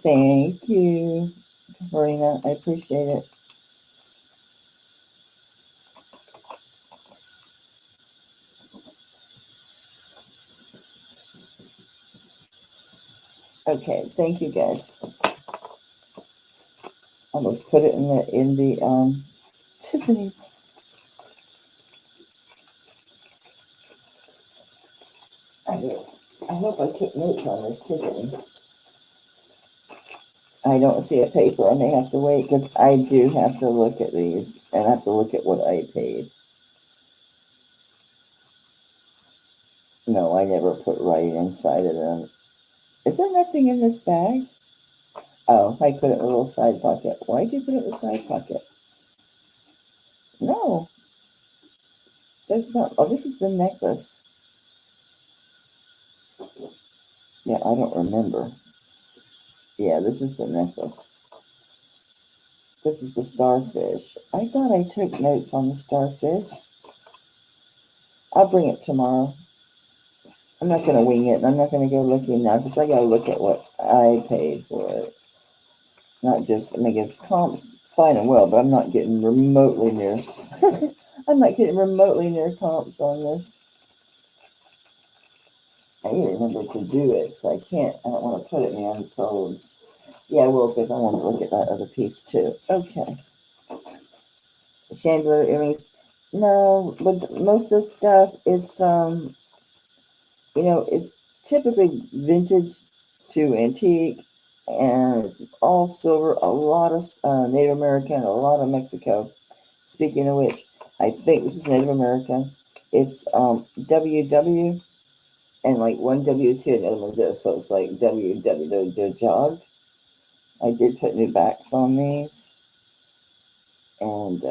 Thank you, Marina. I appreciate it. Okay, thank you guys. Almost put it in the Tiffany. I hope I took notes on this ticket. I don't see a paper. I may have to wait because I do have to look at these and I have to look at what I paid. No, I never put writing inside of them. Is there nothing in this bag? Oh, I put it in a little side pocket. Why did you put it in the side pocket? No. There's some. Oh, this is the necklace. Yeah, I don't remember. Yeah, this is the necklace. This is the starfish. I thought I took notes on the starfish. I'll bring it tomorrow. I'm not going to wing it. I'm not going to go looking now because I got to look at what I paid for it. Not just, I mean, it's comps, it's fine and well, but I'm not getting remotely near. I'm not getting remotely near comps on this. I need to remember to do it, so I don't want to put it in the unsolds. Yeah, I will, because I want to look at that other piece too. Okay. Chandelier earrings. No, but most of the stuff, it's, it's typically vintage to antique, and it's all silver, a lot of Native American, a lot of Mexico. Speaking of which, I think this is Native American. It's WW, and like one W is here, and the other one's there, so it's like WW, they're jogged. I did put new backs on these, and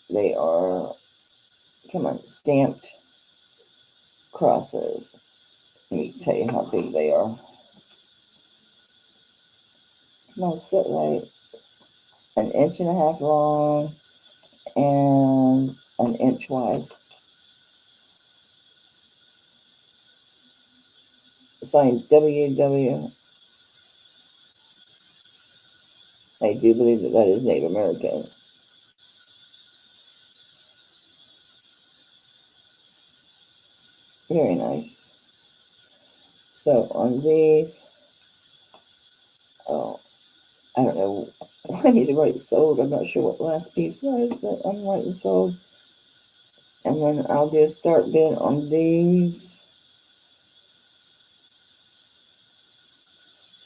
they are, come on, stamped crosses. Let me tell you how big they are. Come on, sit right. 1.5 inches long and 1 inch wide. Signed WW. I do believe that is Native American. Very nice. So on these, oh, I don't know. I need to write sold. I'm not sure what the last piece was, but I'm writing sold. And then I'll do a start bid on these.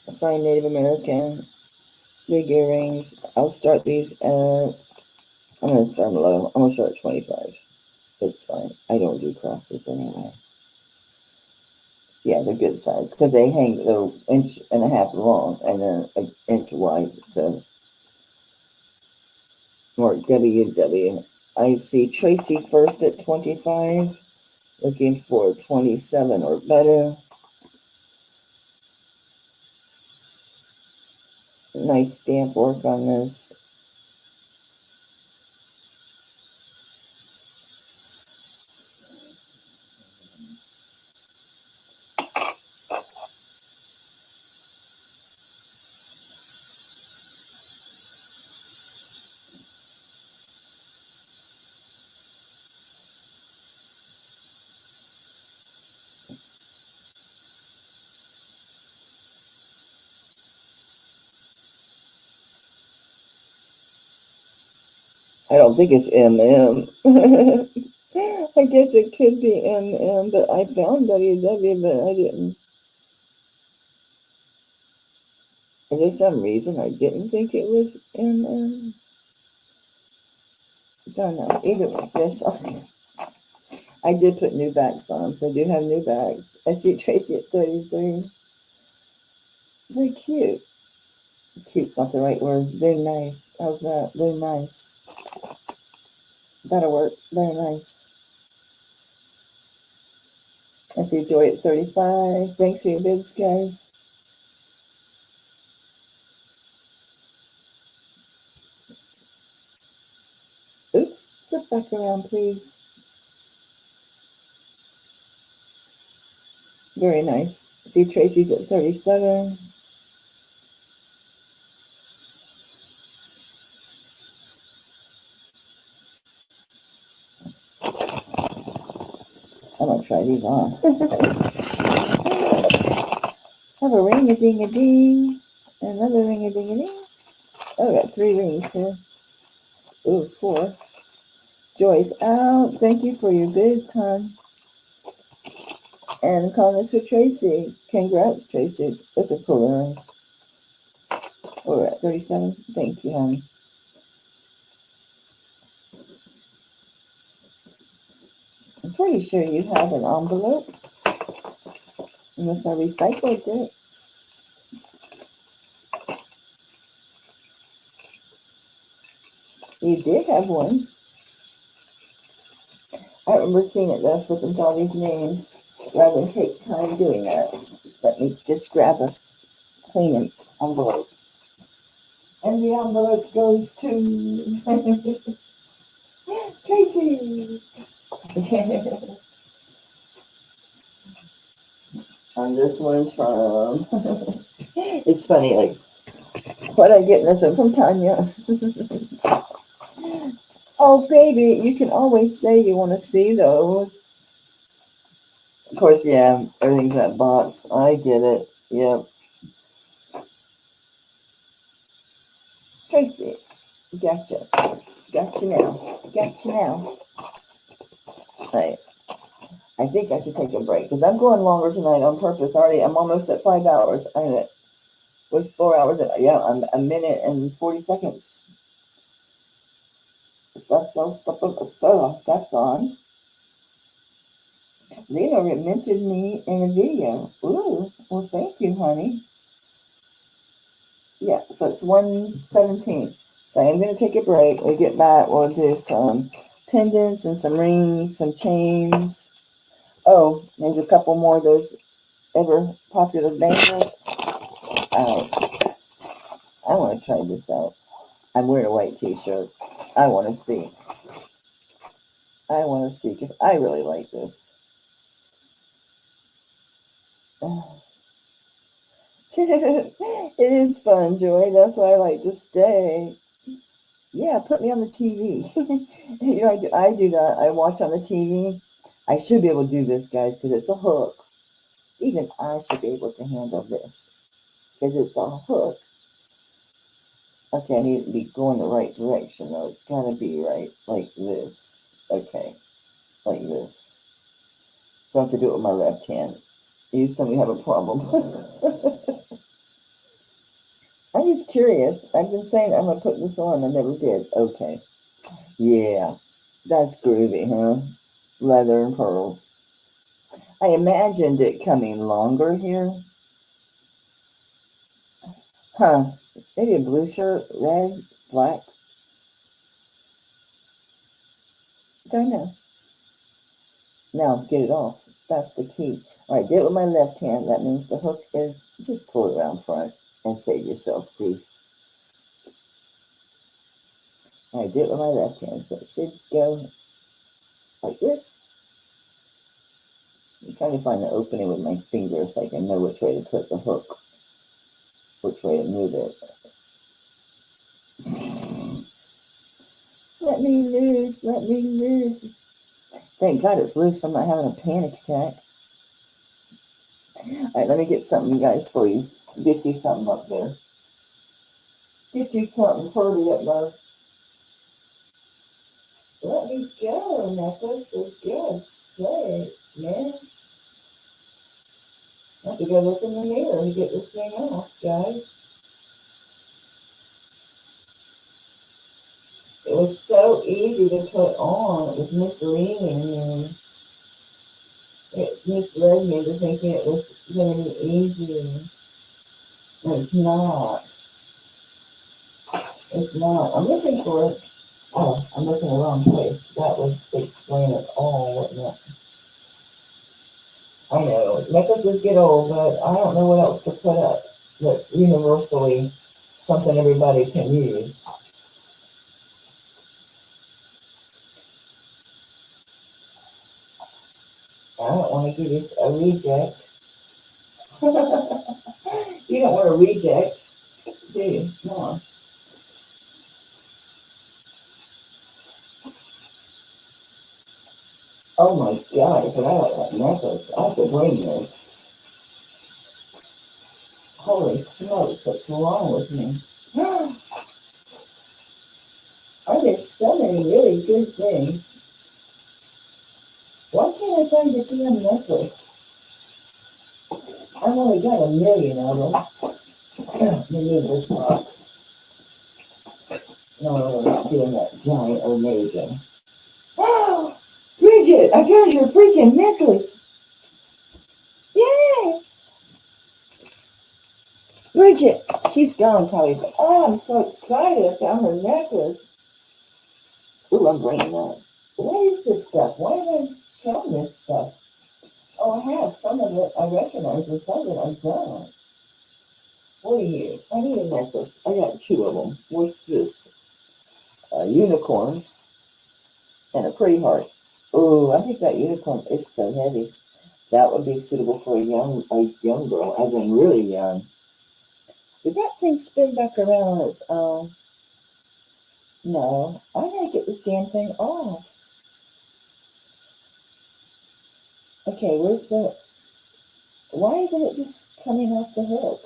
Signed Native American. Big earrings. I'll start these at, I'm going to start low. I'm going to start at 25. It's fine. I don't do crosses anyway. Yeah, they're good size because they hang, they're 1.5 inches long and then 1 inch wide. So more WW. I see Tracy first at 25, looking for 27 or better. Nice stamp work on this. I don't think it's MM. I guess it could be MM, but I found WW, but I didn't. Is there some reason I didn't think it was MM? Don't know. Either way, yes. I did put new backs on, so I do have new backs. I see Tracy at 33. Very cute. Cute's not the right word. Very nice. How's that? Very nice. That'll work. Very nice. I see Joy at 35. Thanks for your bids, guys. Oops. Flip back around, please. Very nice. See Tracy's at 37. I'm going to try these on. Have a ring-a-ding-a-ding. Another ring-a-ding-a-ding. Oh, I got 3 rings here. Ooh, 4. Joy's out. Thank you for your bids, hon. And comments for Tracy. Congrats, Tracy. Those are cool earrings. We're at 37. Thank you, honey. I'm pretty sure you have an envelope. Unless I recycled it. You did have one. I remember seeing it though, flipping through all these names. Rather than take time doing that, let me just grab a clean envelope. And the envelope goes to Tracy. And this one's from, it's funny, like, what I get this one from Tanya. Oh, baby, you can always say you want to see those. Of course, yeah, everything's that box. I get it. Yep. Tracy, gotcha. Gotcha now. Gotcha now. Right. I think I should take a break because I'm going longer tonight on purpose. Already, I'm almost at 5 hours. It was 4 hours. Yeah, I'm a minute and 40 seconds. Stuff's on. Lena mentioned me in a video. Ooh, well, thank you, honey. Yeah, so it's 1:17. So I'm going to take a break. We'll get back. We'll do some pendants and some rings, some chains. Oh, there's a couple more of those ever popular bangles. I want to try this out. I'm wearing a white t-shirt. I want to see. Because I really like this. It is fun, Joy. That's why I like to stay. Yeah, put me on the TV. You know, I do that. I watch on the TV. I should be able to do this, guys, because it's a hook. Even I should be able to handle this because it's a hook. Okay, I need to be going the right direction, though. It's got to be right, like this. Okay, like this. So I have to do it with my left hand. You tell me you have a problem. I'm just curious. I've been saying I'm going to put this on. I never did. Okay. Yeah. That's groovy, huh? Leather and pearls. I imagined it coming longer here. Huh. Maybe a blue shirt, red, black. Don't know. Now, get it off. That's the key. All right, did it with my left hand. That means the hook is, just pull it around front and save yourself grief. I did it with my left hand, so it should go like this. I'm trying to find the opening with my finger so I can know which way to put the hook, which way to move it. Let me loose, let me loose. Thank God it's loose. I'm not having a panic attack. All right, let me get something, guys, for you. Get you something up there. Get you something pretty up there. Let me go, necklace, for God's sake, man. I have to go look in the mirror to get this thing off, guys. It was so easy to put on. It was misleading me. It misled me to thinking it was going to be easy. It's not. It's not. I'm looking for it. Oh, I'm looking in the wrong place. That would explain it all, wouldn't it? I know. Necklaces get old, but I don't know what else to put up that's universally something everybody can use. I don't want to give you a reject. You don't want a reject, do you? Come on. Oh my God, I forgot about that necklace. I have to bring this. Holy smokes, what's wrong with me? I missed so many really good things. Why can't I find the damn necklace? I've only got 1,000,000 of them. Let me move this box. No, we're not doing that giant omega. Oh, Bridget, I found your freaking necklace. Yay! Bridget, she's gone probably. But, oh, I'm so excited. I found her necklace. Ooh, I'm bringing up. What is this stuff? Why have I shown this stuff? Oh, I have. Some of it I recognize and some of it I don't. What are you? I need a necklace. I got 2 of them. What's this? A unicorn and a pretty heart. Oh, I think that unicorn is so heavy. That would be suitable for a young girl, as in really young. Did that thing spin back around on its own? No. I gotta get this damn thing off. Okay, where's the... Why isn't it just coming off the hook?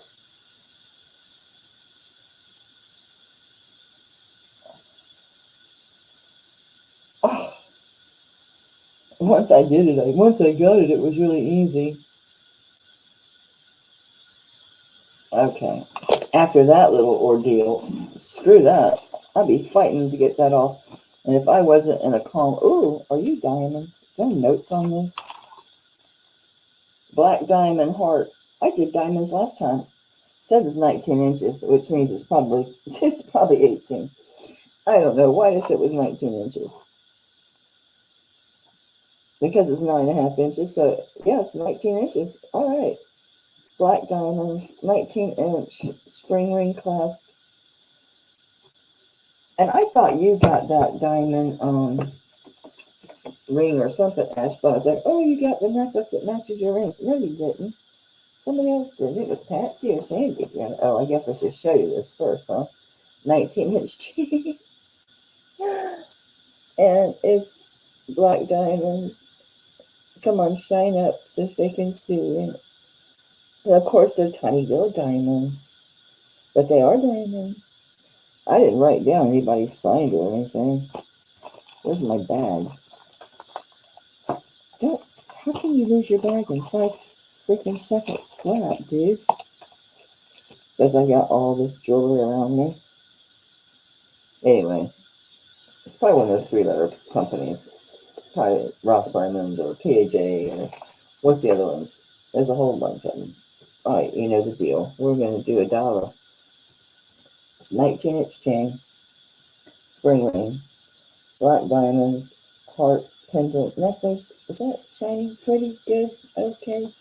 Oh, once I got it, it was really easy. Okay. After that little ordeal, screw that. I'd be fighting to get that off. And if I wasn't in a calm... Ooh, are you diamonds? Is there notes on this? Black diamond heart. I did diamonds last time. It says it's 19 inches, which means it's probably 18. I don't know. Why does it was 19 inches? Because it's 9.5 inches. So, yeah, it's 19 inches. All right. Black diamonds, 19-inch spring ring clasp. And I thought you got that diamond ring or something, Ash, but I was like, oh, you got the necklace that matches your ring. No, you didn't. Somebody else did. It was Patsy or Sandy. Oh, I guess I should show you this first, huh? 19-inch chain. And it's black diamonds. Come on, shine up so they can see. And of course, they're tiny little diamonds. But they are diamonds. I didn't write down anybody's signed or anything. Where's my bag? How can you lose your bag in 5 freaking seconds flat, dude? Because I got all this jewelry around me. Anyway, it's probably one of those 3-letter companies. Probably Ross Simons or PAJ or what's the other ones? There's a whole bunch of them. Alright, you know the deal. We're going to do $1. It's 19-inch chain, spring ring, black diamonds, heart pendant necklace. Is that shiny? Pretty good? Okay.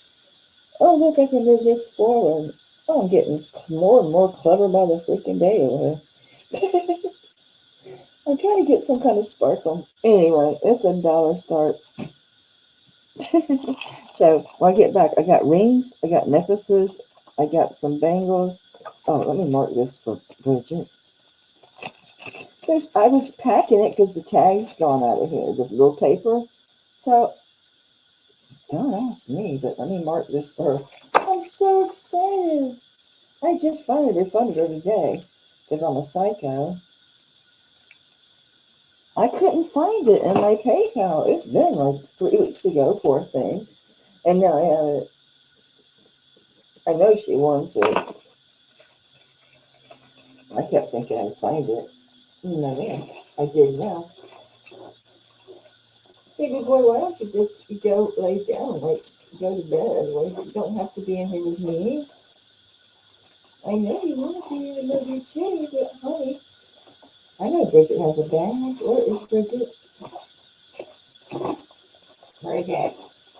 Oh, look, I can move this forward. Oh, I'm getting more and more clever by the freaking day over here. I'm trying to get some kind of sparkle. Anyway, it's $1 start. So when I get back, I got rings, I got necklaces, I got some bangles. Oh, let me mark this for Bridget. I was packing it because the tag's gone out of here, the little paper. So don't ask me, but let me mark this for her. I'm so excited. I just finally refunded her today because I'm a psycho. I couldn't find it in my PayPal. It's been like 3 weeks ago, poor thing. And now I have it. I know she wants it. I kept thinking I'd find it. No, man. I did now. Baby boy, why don't you just go lay down, like go to bed? Like, you don't have to be in here with me. I know you want to be in with your chilies at home. I know Bridget has a bag. Where is Bridget? Bridget,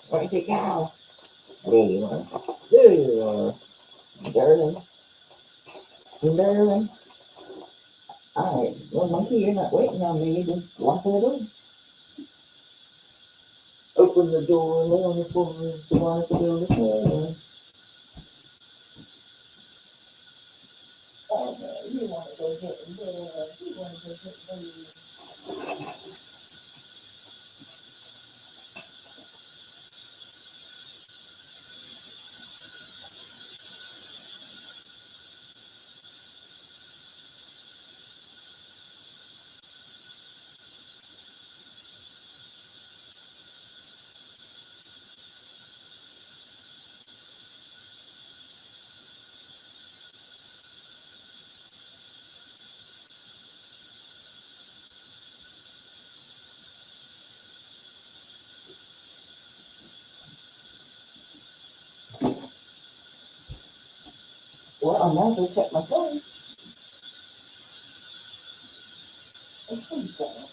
where'd you go? There you are. There you are. Darling. Darling. Alright. Well, monkey, you're not waiting on me. You're just walking the door. Open the door, lay on the floor, so I can go to bed. Oh, man, you want to go get in bed. You want to go get in bed. Well, I might as well check my phone. Let's see that.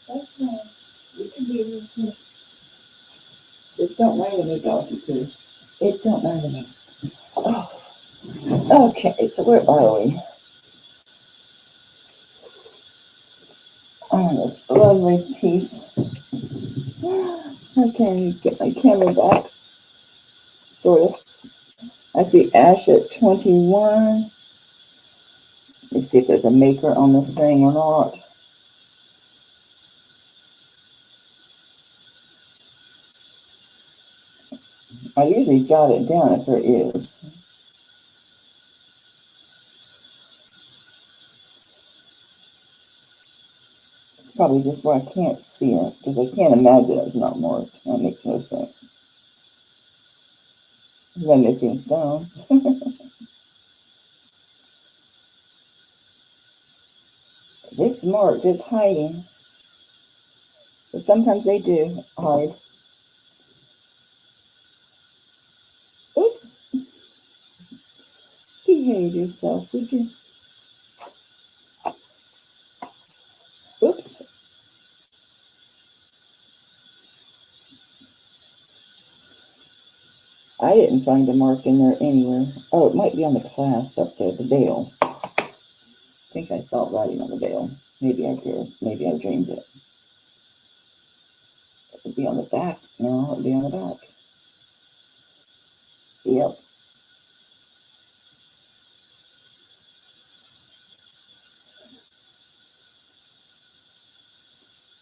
That's fine. You can be real quick. It don't matter to me, Dr. Pooh. It don't matter to me. Oh, okay, so where are we? On this lovely piece. Okay, get my camera back. Sort of. I see Ash at 21. Let's see if there's a maker on this thing or not. I usually jot it down if there is. It's probably just where I can't see it, because I can't imagine it's not marked. That makes no sense. There's no missing stones. It's marked, it's hiding. But sometimes they do hide. Oops. Behave yourself, would you? Oops. I didn't find a mark in there anywhere. Oh, it might be on the clasp up there, the veil. I think I saw it writing on the veil. Maybe I did. Maybe I dreamed it. It would be on the back. No, it would be on the back. Yep.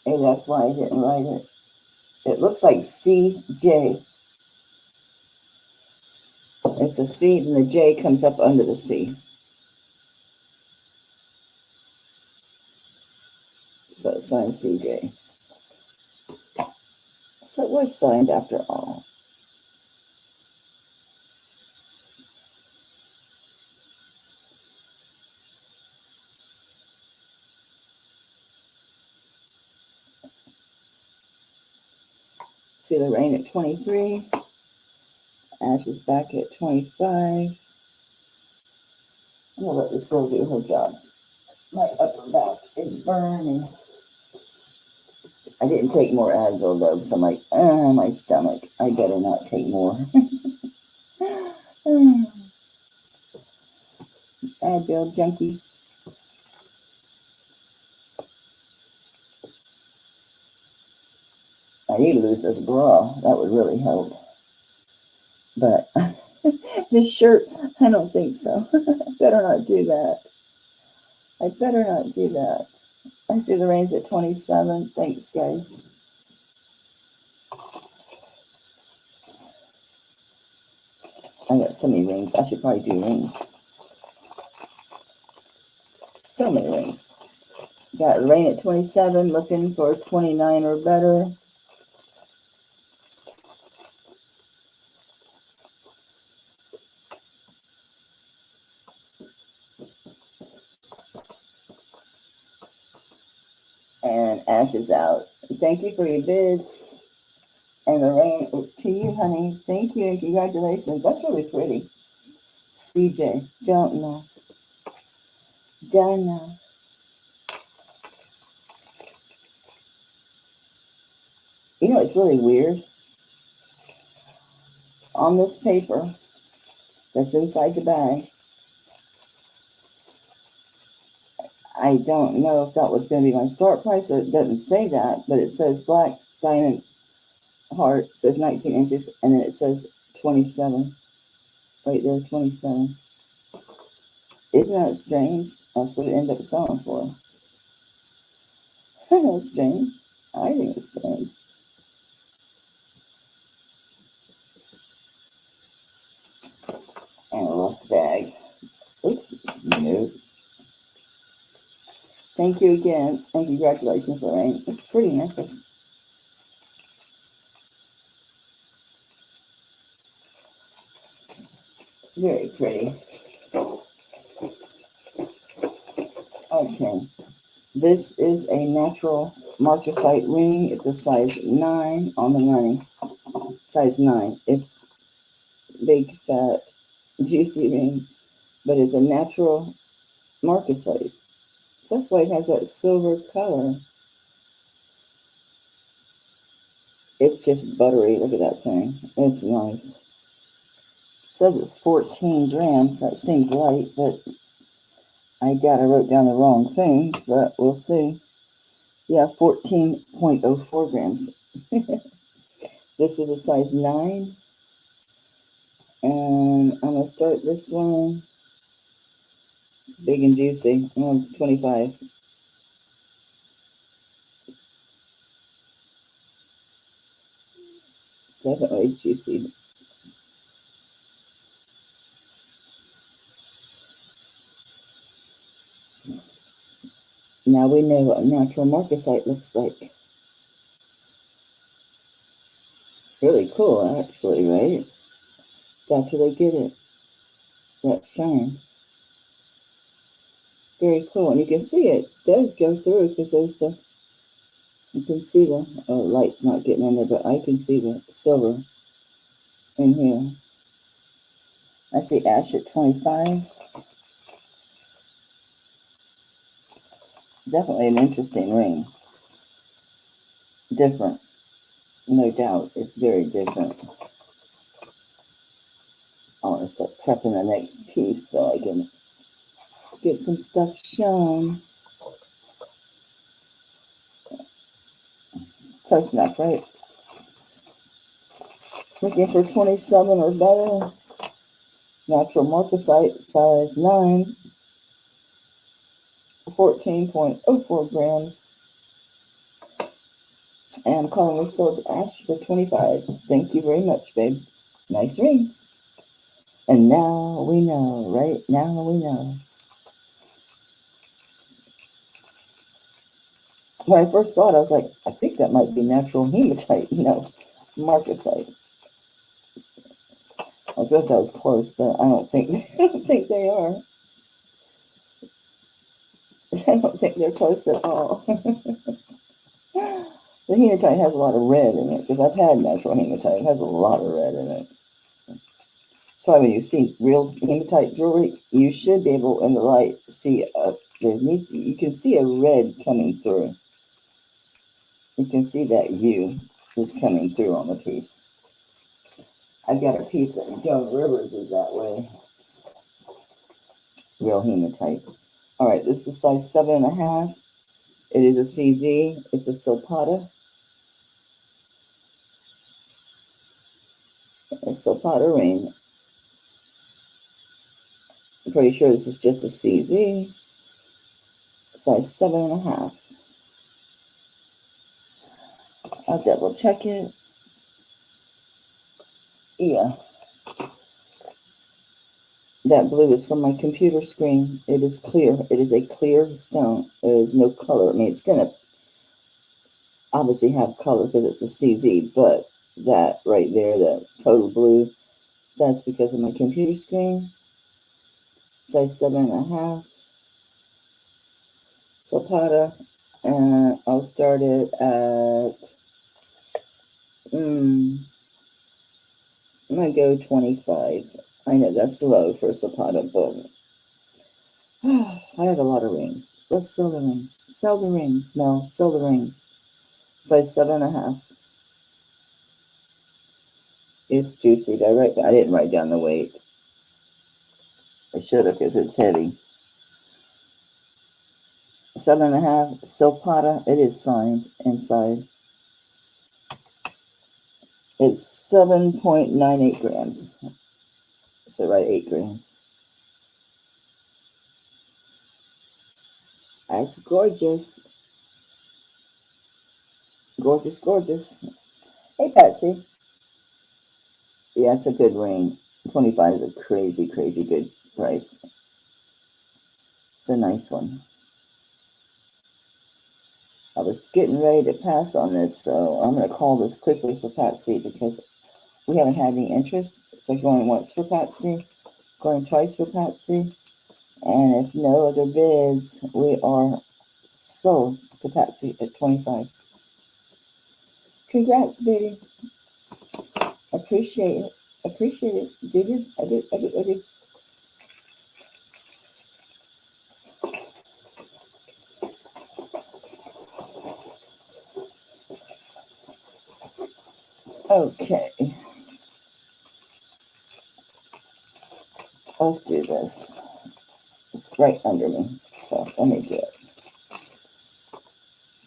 And that's why I didn't write it. It looks like CJ. It's a C, and the J comes up under the C. So it's signed CJ. So it was signed after all. See the rain at 23. Ash is back at 25. I'm gonna let this girl do her job. My upper back is burning. I didn't take more Advil though, because I'm like, my stomach. I better not take more. Advil junkie. I need to lose this bra. That would really help. But this shirt, I don't think so. I better not do that. I better not do that. I see the rain's at 27. Thanks, guys. I got so many rings. I should probably do rings. So many rings. Got rain at 27, looking for 29 or better. And Ash is out. Thank you for your bids. And the rain is to you, honey. Thank you and congratulations. That's really pretty. CJ, don't know. Don't know. You know, it's really weird. On this paper that's inside the bag, I don't know if that was going to be my start price or it doesn't say that, but it says black diamond heart, it says 19 inches, and then it says 27. Right there, 27. Isn't that strange? That's what it ended up selling for. That's strange. I think it's strange. And I lost the bag. Oops. Nope. Thank you again, and congratulations, Lorraine. It's a pretty necklace. Very pretty. Okay. This is a natural marcasite ring. It's a size 9 on the money. Size 9. It's big, fat, juicy ring, but it's a natural marcasite. So that's why it has that silver color. It's just buttery. Look at that thing. It's nice. It says it's 14 grams. That seems light, but I doubt I wrote down the wrong thing, but we'll see. Yeah, 14.04 grams. This is a size 9. And I'm going to start this one. It's big and juicy. 25. Definitely juicy. Now we know what a natural marcasite looks like. Really cool, actually, right? That's where they get it. That shine. Very cool. And you can see it does go through because there's the, you can see the, light's not getting in there, but I can see the silver in here. I see ash at 25. Definitely an interesting ring. Different. No doubt. It's very different. I want to start prepping the next piece so I can get some stuff shown. Close enough, right? Looking for 27 or better. Natural marcasite, size 9. 14.04 grams. And I'm calling this sold ash for 25. Thank you very much, babe. Nice ring. And now we know, right? Now we know. When I first saw it, I was like, I think that might be natural hematite, marcasite. I guess I was close, but I don't think they are. I don't think they're close at all. The hematite has a lot of red in it, because I've had natural hematite. It has a lot of red in it. So when you see real hematite jewelry, you should be able, in the light, see you can see a red coming through. You can see that U is coming through on the piece. I've got a piece of Joan Rivers is that way. Real hematite. All right, this is size 7.5. It is a CZ. It's a Silpata. A Silpata ring. I'm pretty sure this is just a CZ. Size 7.5. I'll double check it. Yeah. That blue is from my computer screen. It is clear. It is a clear stone. There is no color. I mean, it's going to obviously have color because it's a CZ, but that right there, the total blue, that's because of my computer screen. Size 7.5. Zapata, and I'll start it at, I'm going to go 25. I know that's low for a Zapata, but I have a lot of rings. Let's sell the rings. Sell the rings. No, sell the rings. Size 7.5. It's juicy. I didn't write down the weight. I should have because it's heavy. 7.5. Silpata. It is signed inside. It's 7.98 grams. So right, 8 grams. That's gorgeous. Gorgeous, gorgeous. Hey, Patsy. Yeah, it's a good ring. 25 is a crazy, crazy good price. It's a nice one. I was getting ready to pass on this, so I'm going to call this quickly for Patsy because we haven't had any interest. So going once for Patsy, going twice for Patsy, and if no other bids, we are sold to Patsy at 25. Congrats, baby. Appreciate it. Appreciate it. Did you? I did. Okay. Let's do this. It's right under me, so let me do it.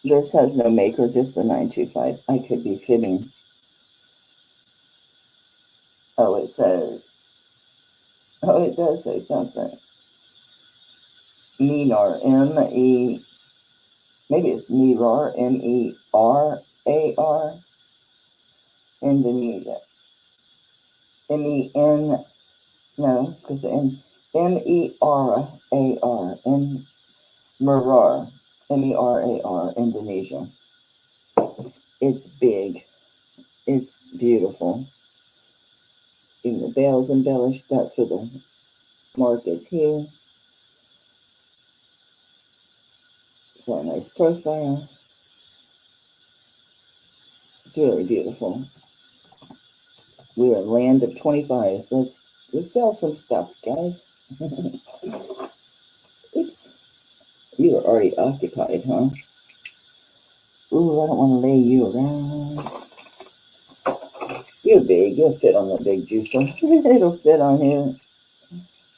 This has no maker, just a 925. I could be fibbing. Oh, it says, oh, it does say something. Minar, M-E, maybe it's Mirar, M-E-R-A-R, Indonesia. M-E-N, no, because M-E-R-A-R, Mirar, M-E-R-A-R, Indonesia. It's big. It's beautiful. Even the bell's embellished. That's where the mark is here. It's a nice profile. It's really beautiful. We're a land of 25, so let's sell some stuff, guys. Oops. You are already occupied, huh? Ooh, I don't want to lay you around. You're big. You'll fit on the big juicer. It'll fit on here.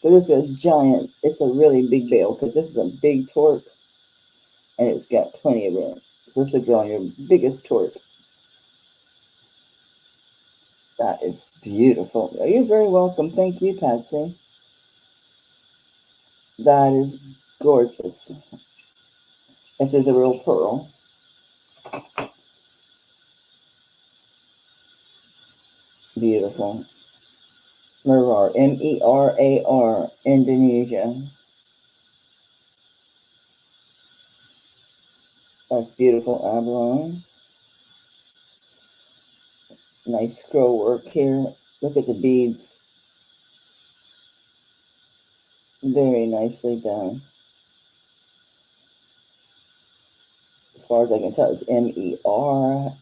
But this is giant. It's a really big bale because this is a big torque. And it's got plenty of room. So this will go on your biggest torque. That is beautiful. You're very welcome. Thank you, Patsy. That is gorgeous. This is a real pearl. Beautiful. Mirar, M-E-R-A-R, Indonesia. That's beautiful, Abalone. Nice scroll work here. Look at the beads. Very nicely done. As far as I can tell, it's M-E-R-A-R.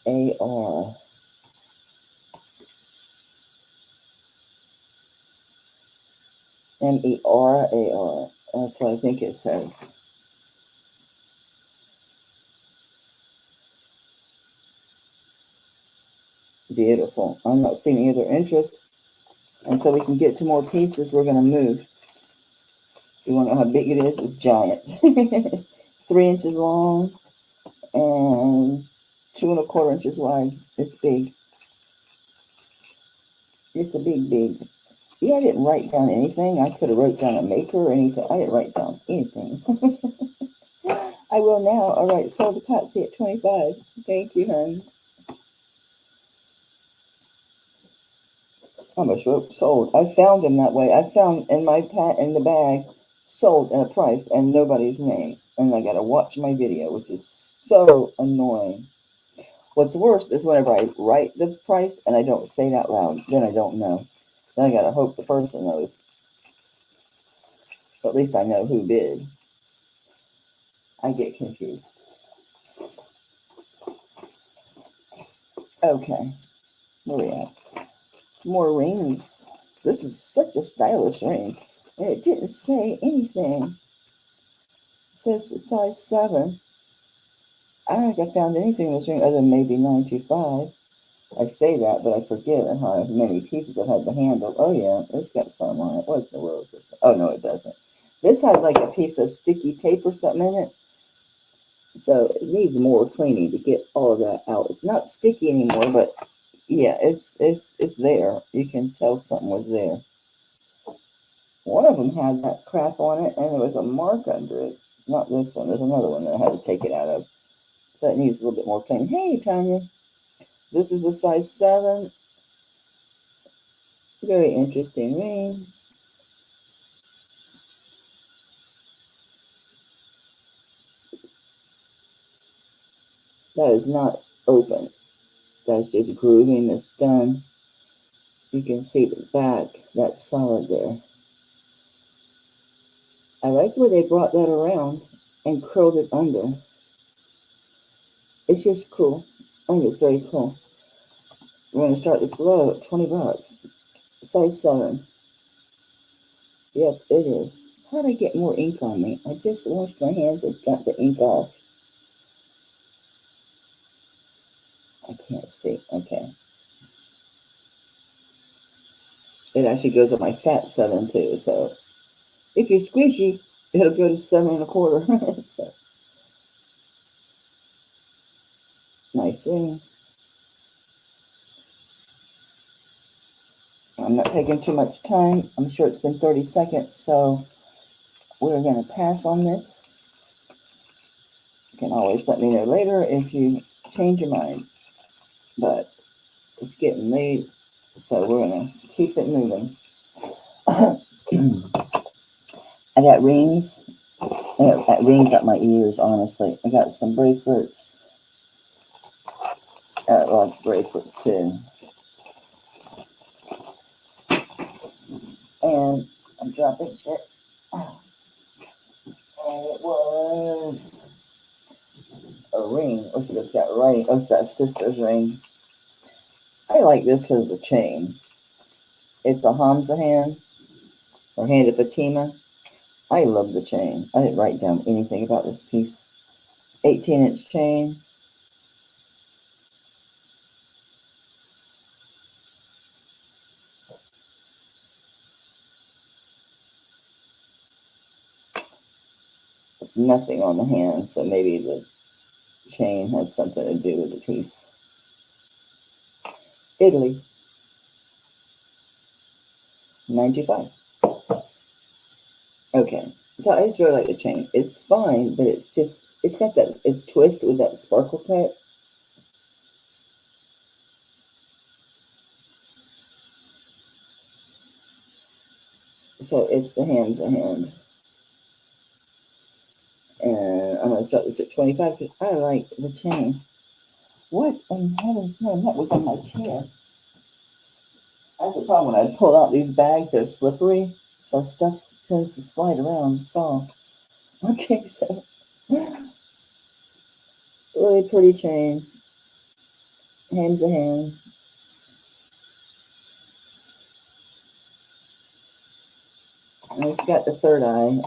M-E-R-A-R. That's what I think it says. Beautiful. I'm not seeing any other interest. And so we can get to more pieces. We're going to move. You want to know how big it is? It's giant. 3 inches long and 2 1/4 inches wide. It's big. It's a big. Yeah, I didn't write down anything. I could have wrote down a maker or anything. I didn't write down anything. I will now. All right, sold to Patsy at 25. Thank you, hon. I almost wrote sold. I found him that way. I found in my in the bag, sold at a price and nobody's name. And I got to watch my video, which is so annoying. What's worse is whenever I write the price and I don't say it out loud, then I don't know. Then I got to hope the person knows. At least I know who bid. I get confused. Okay, where we at? More rings. This is such a stylish ring. And it didn't say anything. It says size 7. I don't think I found anything in this ring other than maybe 925. I say that, but I forget how many pieces I've had to handle. Oh, yeah, it's got some on it. What in the world is this? Oh, no, it doesn't. This had like a piece of sticky tape or something in it. So it needs more cleaning to get all of that out. It's not sticky anymore, but yeah, it's there. You can tell something was there. One of them had that crap on it, and there was a mark under it. Not this one. There's another one that I had to take it out of. So it needs a little bit more cleaning. Hey, Tanya. This is a size 7. Very interesting ring. That is not open. That's just grooving that's done. You can see the back. That's solid there. I like the way they brought that around and curled it under. It's just cool. I think it's very cool. We're going to start this low at 20 bucks. Size 7. Yep, it is. How did I get more ink on me? I just washed my hands and got the ink off. I can't see. Okay. It actually goes on my fat 7 too. So if you're squishy, it'll go to 7 1/4. So nice ring. I'm not taking too much time. I'm sure it's been 30 seconds, so we're going to pass on this. You can always let me know later if you change your mind. But it's getting late, so we're going to keep it moving. I got rings. I got rings up my ears, honestly. I got some bracelets. Lots of bracelets, too. And I'm dropping shit. And it was a ring. What's this got writing? Oh, it's that sister's ring. I like this because of the chain. It's a Hamza hand, or hand of Fatima. I love the chain. I didn't write down anything about this piece. 18-inch chain. There's nothing on the hand, so maybe the chain has something to do with the piece. Italy. 95. Okay, so I just really like the chain. It's fine, but it's just, it's got that, it's twisted with that sparkle cut. So it's the hand's a hand. And I'm going to start this at 25 because I like the chain. What in heaven's name? That was on my chair. That's the problem. When I pull out these bags, they're slippery. So stuff tends to slide around and fall. Okay, so really pretty chain. Hand's a hand. And it's got the third eye.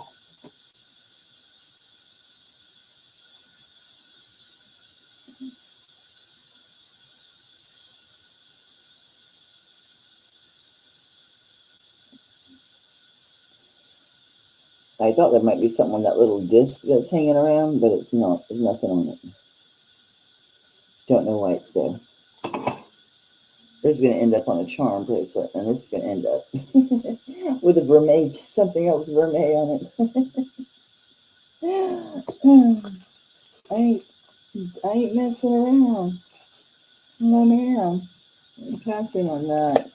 I thought there might be something on that little disc that's hanging around, but it's not. There's nothing on it. Don't know why it's there. This is going to end up on a charm bracelet, and this is going to end up with a vermeil, something else vermeil on it. I ain't messing around. No, ma'am. I'm passing on that.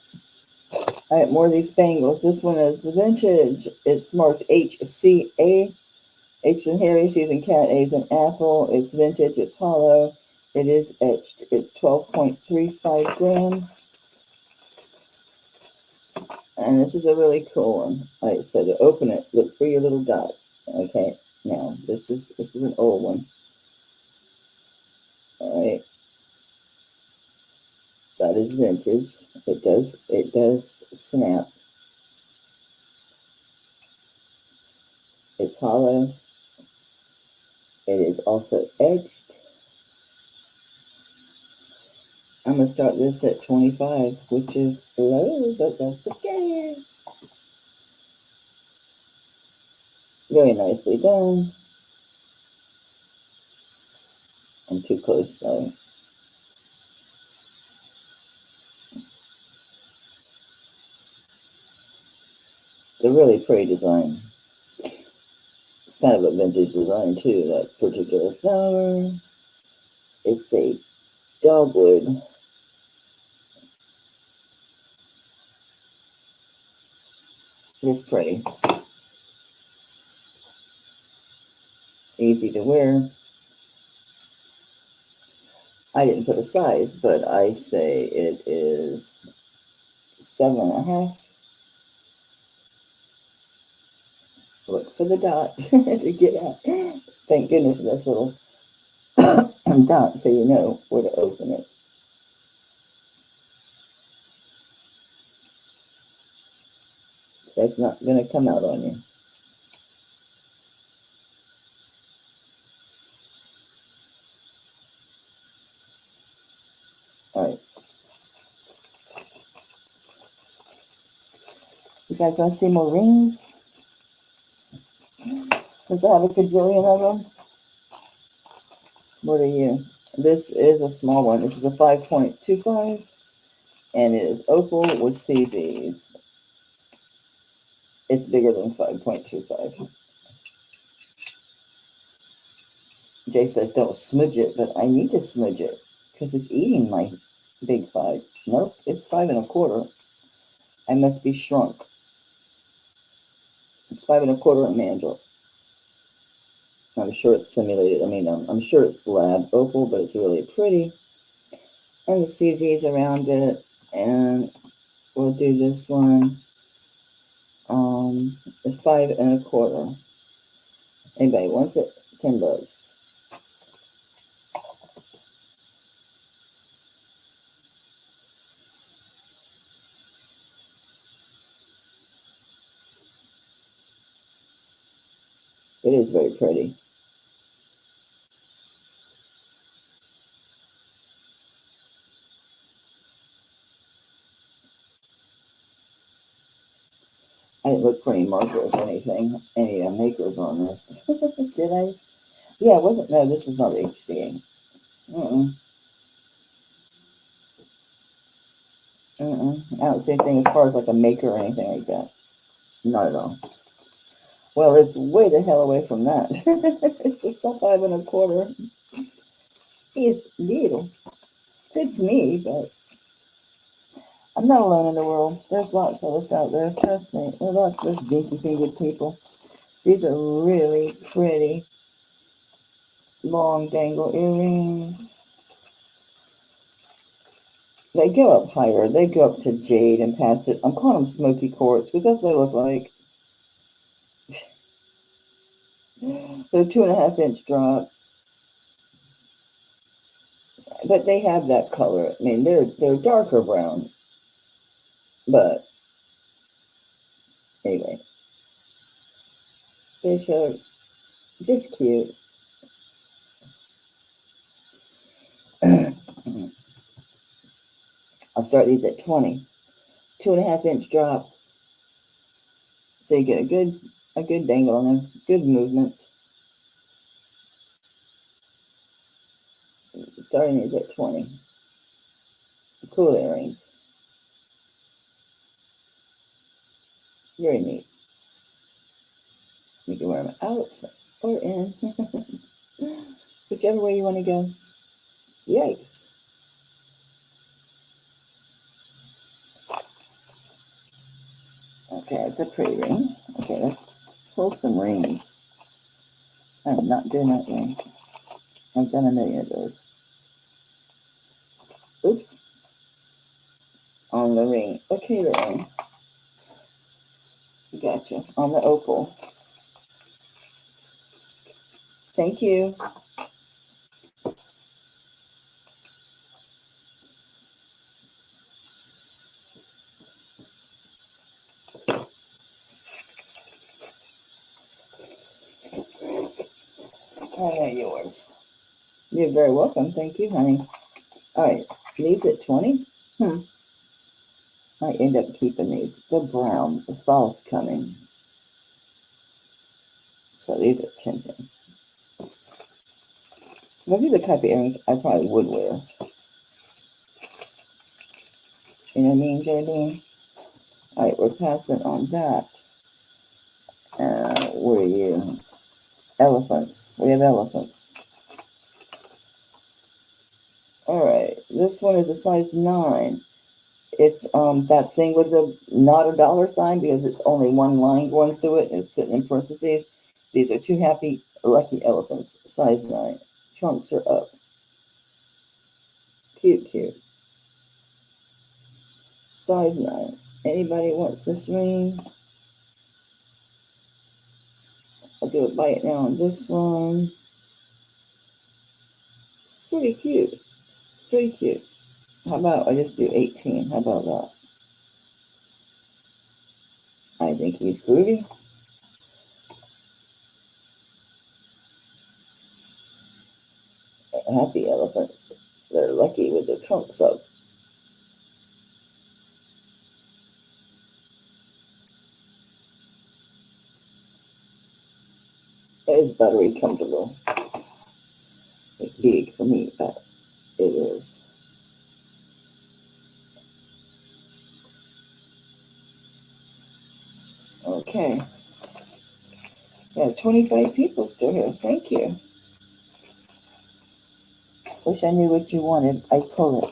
I have more of these bangles. This one is vintage. It's marked HCA. H and Harry, C and cat, A is an apple. It's vintage. It's hollow. It is etched. It's 12.35 grams. And this is a really cool one. All right, so to open it, look for your little dot. Okay, now this is an old one. All right, that is vintage. It does snap. It's hollow. It is also etched. I'm gonna start this at 25, which is low, but that's okay. Very nicely done. I'm too close, sorry. It's a really pretty design. It's kind of a vintage design too, that particular flower. It's a dogwood. It's pretty. Easy to wear. I didn't put a size, but I say it is 7.5. Look for the dot to get out. Thank goodness for this little dot so you know where to open it. That's not going to come out on you. All right. guys want to see more rings? Because I have a gajillion of them. What are you? This is a small one. This is a 5.25. And it is opal with CZs. It's bigger than 5.25. Jay says, don't smudge it, but I need to smudge it because it's eating my big 5. Nope, it's 5 1/4. I must be shrunk. It's 5 1/4 in mandrel. I'm sure it's simulated. I mean, I'm sure it's lab opal, but it's really pretty. And the CZs around it. And we'll do this one. It's 5 1/4. Anybody wants it? $10. It is very pretty. I didn't look for any markers or anything, any makers on this. Did I? Yeah, it wasn't. No, this is not HCA. I don't see anything as far as like a maker or anything like that. Not at all. Well, it's way the hell away from that. It's just a 5 1/4. It's little. Fits me, but I'm not alone in the world. There's lots of us out there. Trust me. There are lots of dinky-fingered people. These are really pretty long dangle earrings. They go up higher. They go up to jade and past it. I'm calling them smoky quartz because that's what they look like. They're 2.5 inch drop. But they have that color. I mean, they're darker brown. But anyway. Fish are just cute. I'll start these at 20. 2.5 inch drop. So you get a good dangle on them. Good movement. Starting these at 20. Cool earrings. Very neat. You can wear them out or in. Whichever way you want to go. Yikes. Okay, it's a pretty ring. Okay, let's pull some rings. I'm not doing that ring. I've done a million of those. Oops. On the ring. Okay, the ring. Gotcha. On the opal. Thank you. Oh, they're yours. You're very welcome. Thank you, honey. All right. These at 20? I end up keeping these. They're brown. The fall's coming. So these are 10. Well, these are the type of earrings I probably would wear. You know what I mean, JD? All right, we're passing on that. Where are you? Elephants. We have elephants. All right, this one is a size 9. It's that thing with the not a dollar sign because it's only one line going through it and it's sitting in parentheses. These are 2 happy, lucky elephants, size 9. Trunks are up. Cute, cute. Size 9. Anybody wants this ring? I'll do a bite now on this one. Pretty cute. Pretty cute. How about I just do 18? How about that? I think he's groovy. Happy elephants. They're lucky with their trunks up. is buttery comfortable. It's big for me, but it is. Okay. Yeah, 25 people still here. Thank you. Wish I knew what you wanted. I'd pull it.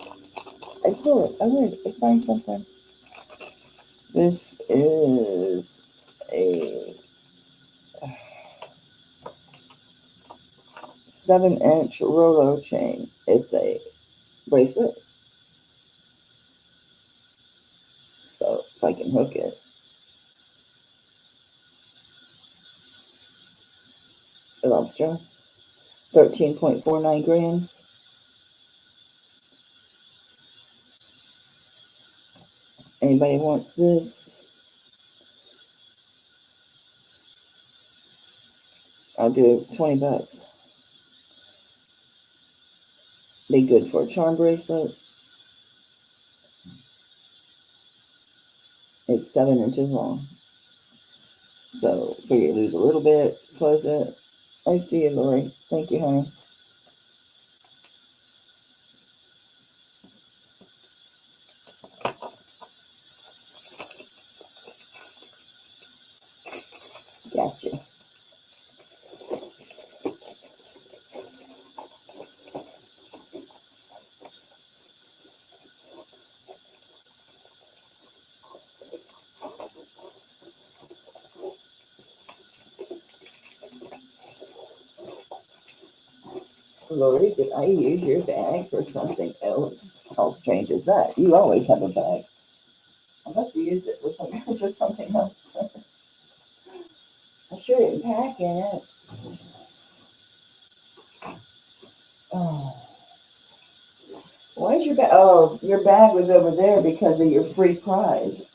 I'd pull it. I would. I'd find something. This is a 7-inch Rolo chain. It's a bracelet. So if I can hook it. A lobster. 13.49 grams. Anybody wants this? I'll do 20 bucks. Be good for a charm bracelet. It's 7 inches long. So figure you lose a little bit, close it. I see you, Lori. Thank you, honey. Gotcha. Lori, did I use your bag for something else? How strange is that? You always have a bag. I must have used it for something else. I sure didn't pack in it. Oh. Why is your bag? Oh, your bag was over there because of your free prize.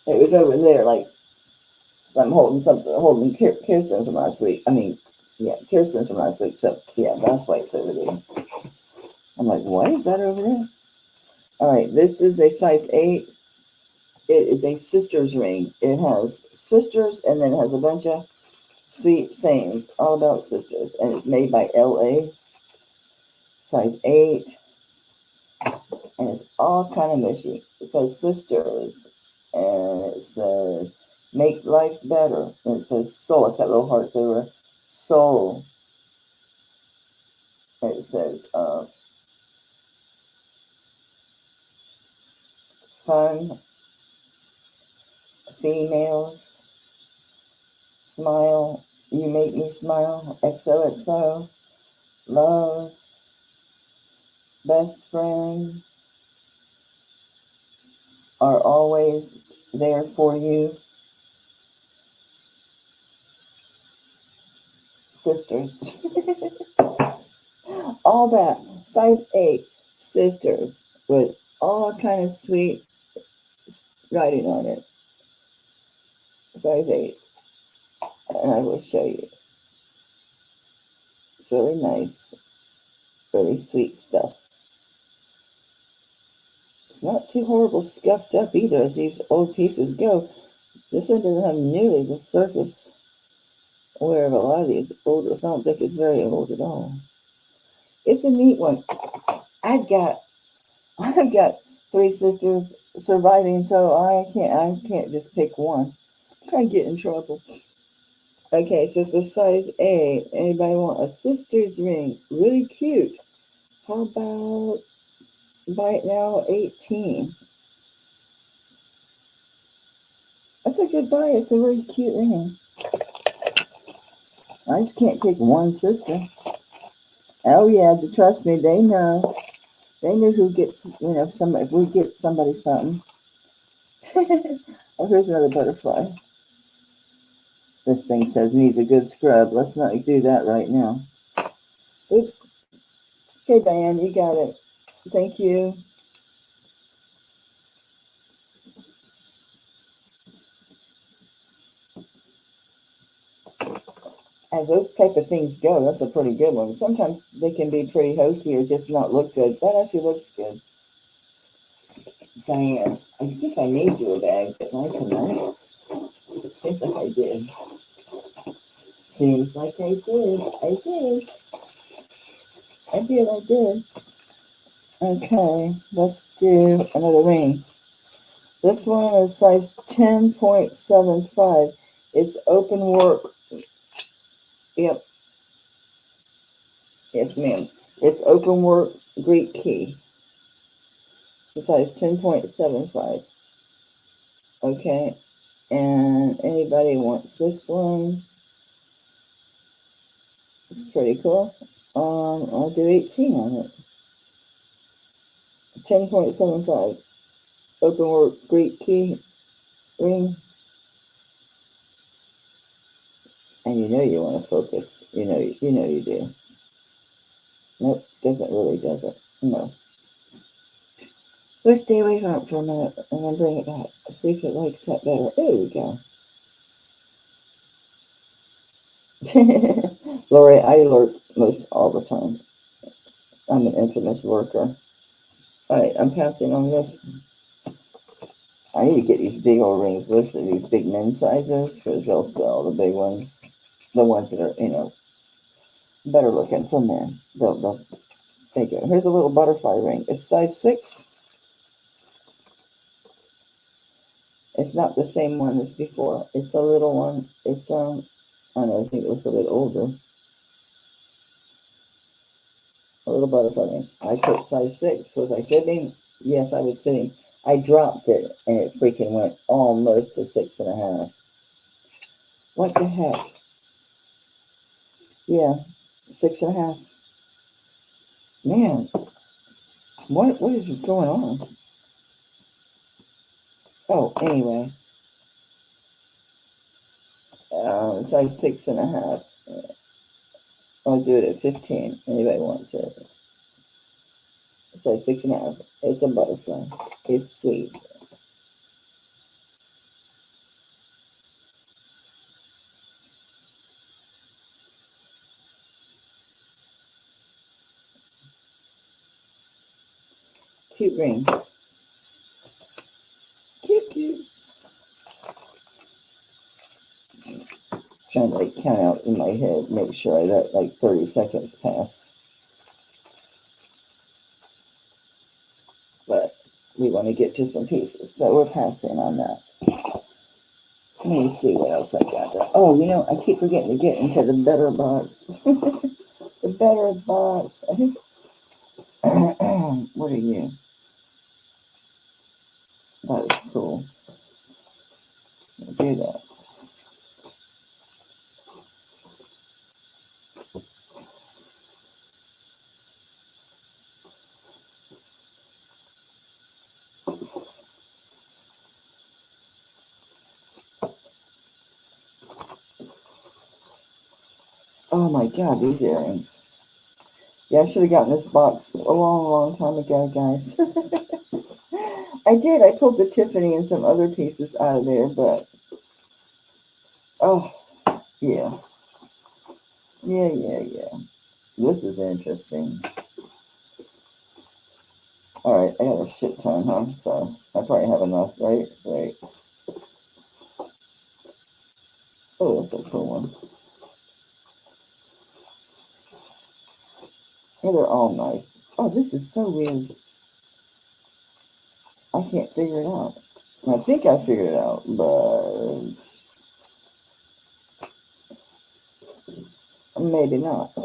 It was over there, like I'm holding Kirsten's from last week. Kirsten's from last week. So yeah, that's why it's over there. I'm like, why is that over there? All right, this is a size 8. It is a sister's ring. It has sisters, and then it has a bunch of sweet sayings all about sisters. And it's made by LA. Size 8. And it's all kind of mushy. It says sisters. And it says make life better. And it says soul. It's got little hearts over soul. And it says fun, females, smile, you make me smile, XOXO, love, best friend, are always there for you, sisters. All that, size 8, sisters, with all kind of sweet writing on it. Size 8. And I will show you. It's really nice. Really sweet stuff. It's not too horrible scuffed up either as these old pieces go. This one doesn't have nearly the surface wear of a lot of these older. So I don't think it's very old at all. It's a neat one. I've got 3 sisters surviving, so I can't just pick one. I get in trouble. Okay, so it's a size 8. Anybody want a sister's ring? Really cute. How about buy it now, 18? That's a good buy. It's a really cute ring. I just can't pick one sister. Oh yeah, trust me, they know. They know who gets, if we get somebody something. Oh, here's another butterfly. This thing says needs a good scrub. Let's not do that right now. Oops. Okay, Diane, you got it. Thank you. As those type of things go, that's a pretty good one. Sometimes they can be pretty hokey or just not look good. That actually looks good. Diane, I think I made you a bag, didn't I, tonight? Seems like I did. Seems like I did. I did. Okay, let's do another ring. This one is size 10.75. It's open work. Yep. Yes, ma'am. It's open work Greek key. It's size 10.75. Okay. And anybody wants this one? It's pretty cool. I'll do 18 on it. 10.75. Open work Greek key ring. And you know you want to focus. You know you do. Nope, doesn't really, does it? No. Let's stay away from it for a minute and then bring it back. See if it likes that better. There we go. Lori, I lurk most all the time. I'm an infamous lurker. Alright, I'm passing on this. I need to get these big old rings listed, these big men's sizes, because they'll sell the big ones. The ones that are, better looking for men. They'll take it. Here's a little butterfly ring. It's size 6. It's not the same one as before. It's a little one. It's I don't know, I think it looks a bit older. A little butterfly ring. I put size 6. Was I fibbing? Yes, I was fibbing. I dropped it and it freaking went almost to 6.5. What the heck? Yeah, 6.5. Man, what is going on? Oh, anyway. Size 6.5. I'll do it at 15. Anybody wants it? Size 6.5. It's a butterfly. It's sweet. Cute ring. Cute. Trying to count out in my head, make sure I let 30 seconds pass. But we want to get to some pieces, so we're passing on that. Let me see what else I got there. Oh, I keep forgetting to get into the better box. The better box. I think. What are you? That is cool. I'll do that. Oh my God, these earrings. Yeah, I should have gotten this box a long time ago, guys. I did. I pulled the Tiffany and some other pieces out of there, but oh, yeah. This is interesting. All right, I got a shit ton, huh? So I probably have enough, right? Right. Oh, that's a cool one. Yeah, they're all nice. Oh, this is so weird. I can't figure it out. I think I figured it out, but maybe not.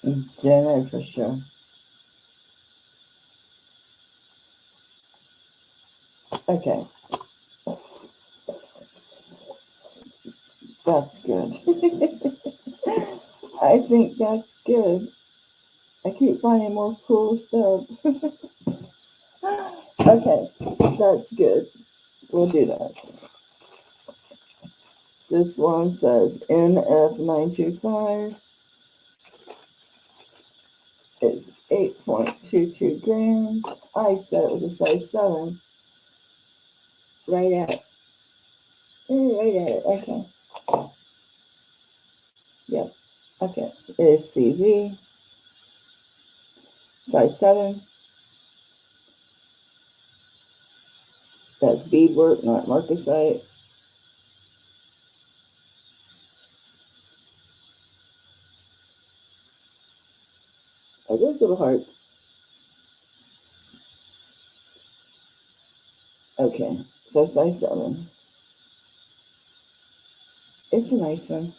Don't know for sure. Okay. That's good. I think that's good. I keep finding more cool stuff. Okay, that's good. We'll do that. This one says NF925. It's 8.22 grams. I said it was a size 7. Right at it. Okay. Yep. Okay. It is CZ. Size 7. That's beadwork, not marcasite. Are those little hearts? Okay, so size 7. It's a nice one.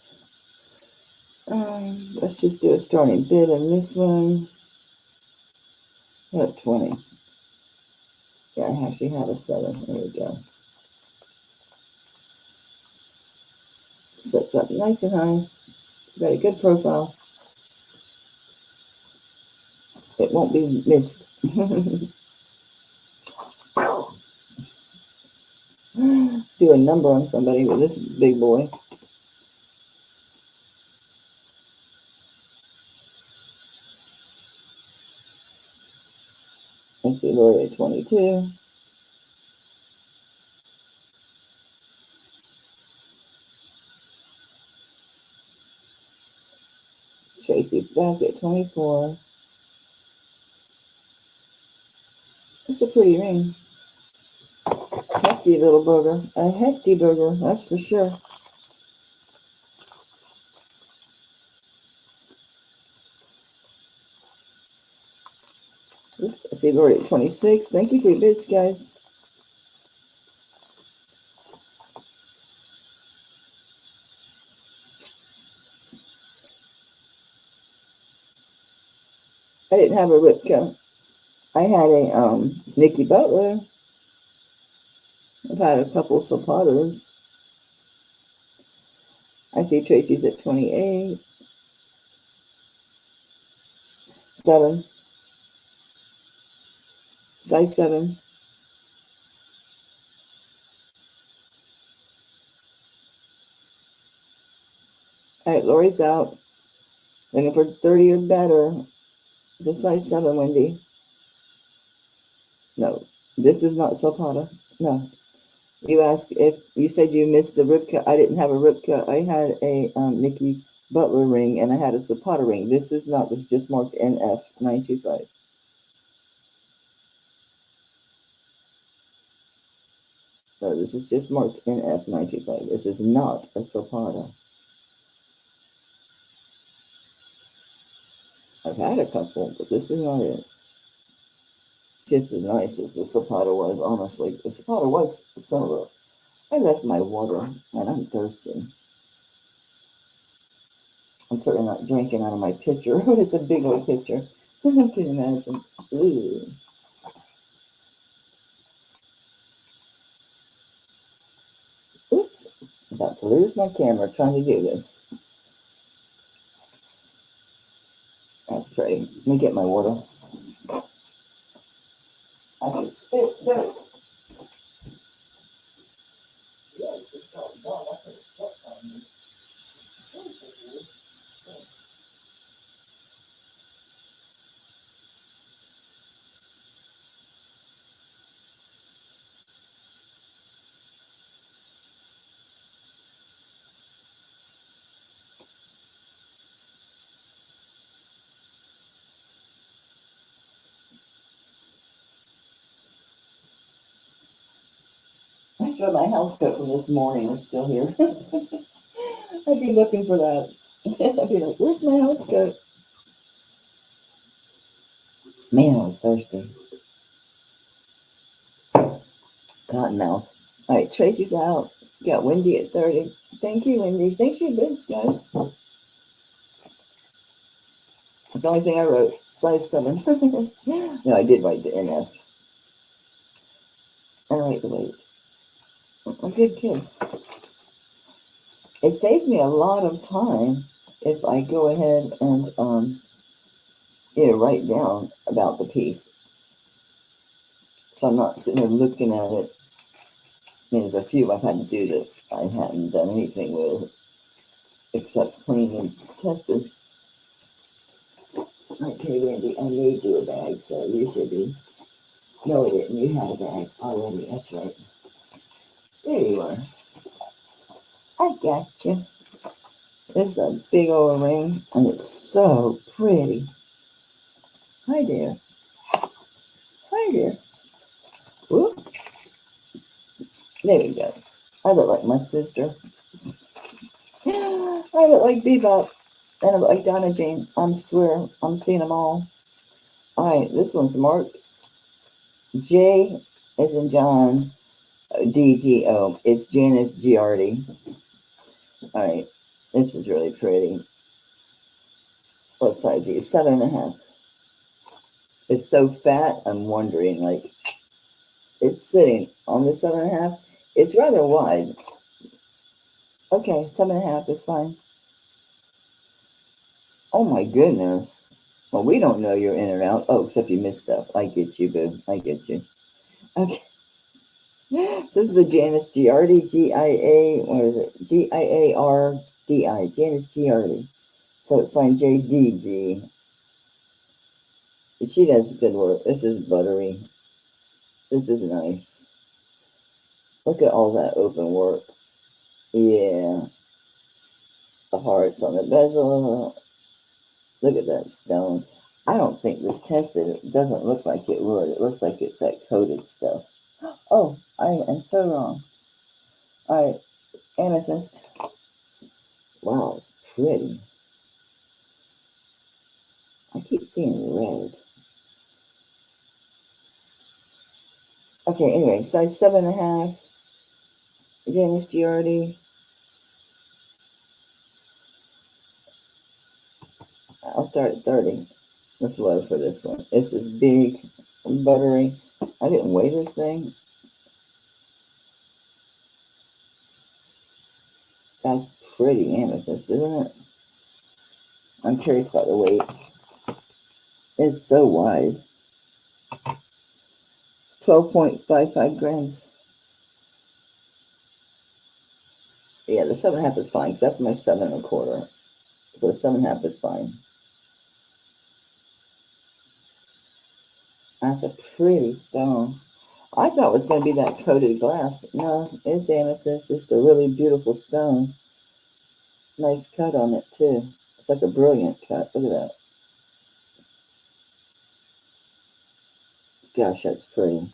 Let's just do a starting bid on this one. At 20. Yeah, I actually have a 7. There we go. Sets up nice and high. Got a good profile. It won't be missed. Do a number on somebody with this big boy. Let's see, Lori at 22. Tracy's back at 24. It's a pretty ring. Hefty little burger. A hefty burger, that's for sure. Oops, I see Lori at 26. Thank you for your bids, guys. I didn't have a Ripka. I had a Nikki Butler. I've had a couple Zapatas. I see Tracy's at 28. 7. Size 7. All right, Lori's out. Looking for 30 or better. It's a size 7, Wendy. No, this is not Zapata. No. You asked if you said you missed the Ripka. I didn't have a Ripka. I had a Nikki Butler ring and I had a Zapata ring. This is not. This is just marked NF925. No, this is just marked NF925. This is not a Zapata. I've had a couple, but this is not it. It's just as nice as the Zapata was, honestly. The Zapata was similar. I left my water, and I'm thirsty. I'm certainly not drinking out of my pitcher. It's a big old pitcher. I can imagine. Ooh. Oops. I'm about to lose my camera trying to do this. That's pretty. Let me get my water. I can spit dirt. Yeah, it's all gone. I could have stepped on me. I'm sure my house coat from this morning is still here. I'd be looking for that. I'd be like, where's my house coat? Man, I was thirsty. Cottonmouth. All right, Tracy's out. Got Wendy at 30. Thank you, Wendy. Thanks for your bids, guys. That's the only thing I wrote. Size 7. No, I did write the NF. All right, wait. I'm a good kid. It saves me a lot of time if I go ahead and write down about the piece. So I'm not sitting there looking at it. I mean, there's a few I've had to do that I hadn't done anything with except clean and tested. Okay, Randy, I made you a bag, so you should be. No, I didn't. You had a bag already. That's right. There you are. I got you. It's a big old ring, and it's so pretty. Hi there. Hi there. Whoop. There we go. I look like my sister. I look like Bebop. And I look like Donna Jane. I swear, I'm seeing them all. All right, this one's marked J as in John, DGO. It's Janice Giardi. All right, this is really pretty. What size are you? 7.5. It's so fat, I'm wondering, like, it's sitting on the 7.5. It's rather wide. Okay, 7.5 is fine. Oh my goodness. Well, we don't know you're in or out. Oh, except you missed stuff. I get you, boo. I get you. Okay. So this is a Janice Giardi, G-I-A, what is it? G-I-A-R-D-I, Janice Giardi. So it's signed J-D-G. She does good work. This is buttery. This is nice. Look at all that open work. Yeah. The hearts on the bezel. Look at that stone. I don't think this tested. It doesn't look like it would. It looks like it's that coated stuff. Oh, I am so wrong. All right, amethyst. Wow, it's pretty. I keep seeing red. Okay, anyway, size 7.5. Janice Giardi. I'll start at 30. That's low for this one. This is big, buttery. I didn't weigh this thing. That's pretty amethyst, isn't it? I'm curious about the weight. It's so wide. It's 12.55 grams. Yeah, the 7.5 is fine because that's my 7.25. So the 7.5 is fine. That's a pretty stone. I thought it was going to be that coated glass. No, it's amethyst. Just a really beautiful stone. Nice cut on it too. It's like a brilliant cut. Look at that. Gosh, that's pretty.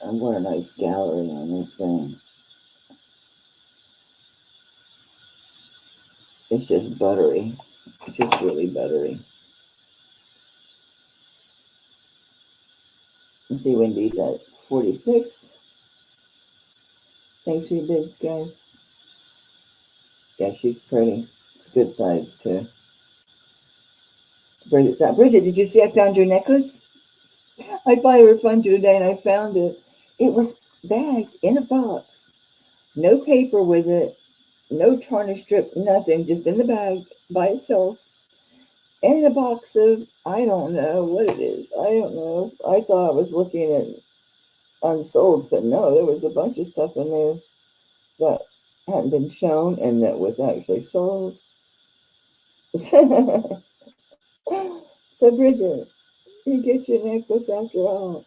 And what a nice gallery on this thing. It's just buttery. Just really buttery. Let's see, Wendy's at 46. Thanks for your bids, guys. Yeah, she's pretty. It's a good size, too. Bridget, did you see I found your necklace? I thought I would find you today, and I found it. It was bagged in a box. No paper with it. No tarnish strip, nothing. Just in the bag by itself. And a box of, I don't know what it is. I don't know. I thought I was looking at unsold, but no, there was a bunch of stuff in there that hadn't been shown and that was actually sold. So, Bridget, you get your necklace after all.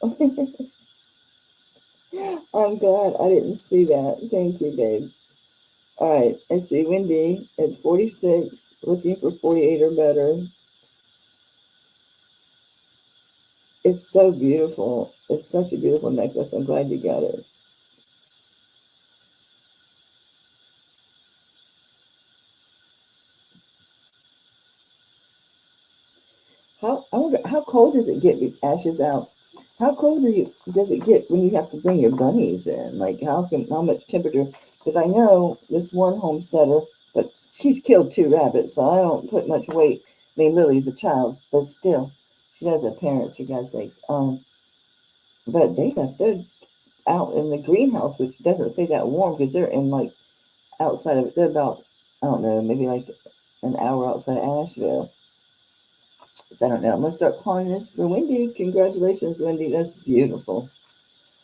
I'm glad I didn't see that. Thank you, babe. All right, I see Wendy at 46, looking for 48 or better. It's so beautiful. It's such a beautiful necklace. I'm glad you got it. I wonder, how cold does it get with ashes out? How cold does it get when you have to bring your bunnies in? Like, how much temperature? Because I know this one homesteader, but she's killed 2 rabbits, so I don't put much weight. I mean, Lily's a child, but still, she does have parents, for God's sakes. But they're out in the greenhouse, which doesn't stay that warm because they're in like outside of it. They're about, I don't know, maybe like an hour outside of Asheville. So I don't know. I'm gonna start calling this for Wendy. Congratulations, Wendy. That's beautiful.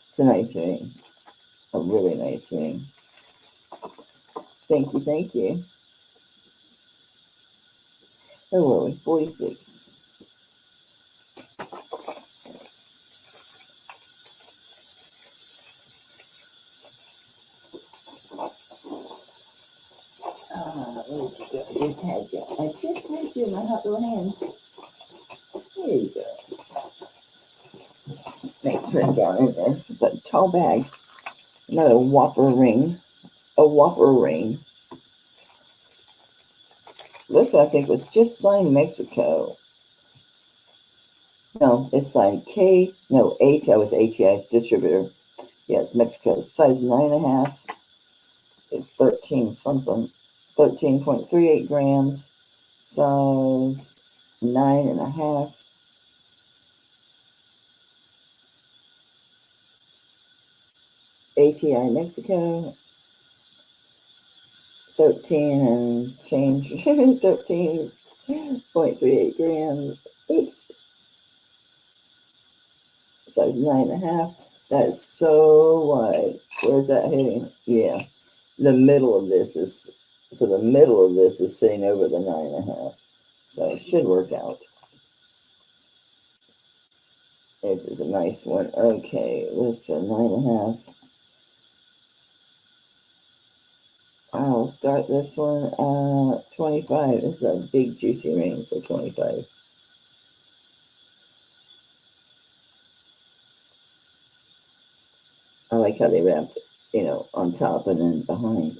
It's a nice ring. A really nice ring. Thank you, thank you. Where were we? 46. Where'd you go? I just had you. I just had you in my hot little hands. There you go. Make put it down in there. It's a tall bag. Another whopper ring. A whopper ring. This, I think, was just signed Mexico. No, it's signed K. No, H. I was HEI distributor. Yes, Mexico. Size 9.5. It's 13 something. 13.38 grams. Size 9.5. ATI Mexico. 13 and change. 13.38 grams. Oops. Size 9.5. That is so wide. Where's that hitting? Yeah. The middle of this is, so the middle of this is sitting over the 9.5. So it should work out. This is a nice one. Okay, let's 9.5. I'll start this one at 25. This is a big juicy ring for 25. I like how they wrapped it, you know, on top and then behind.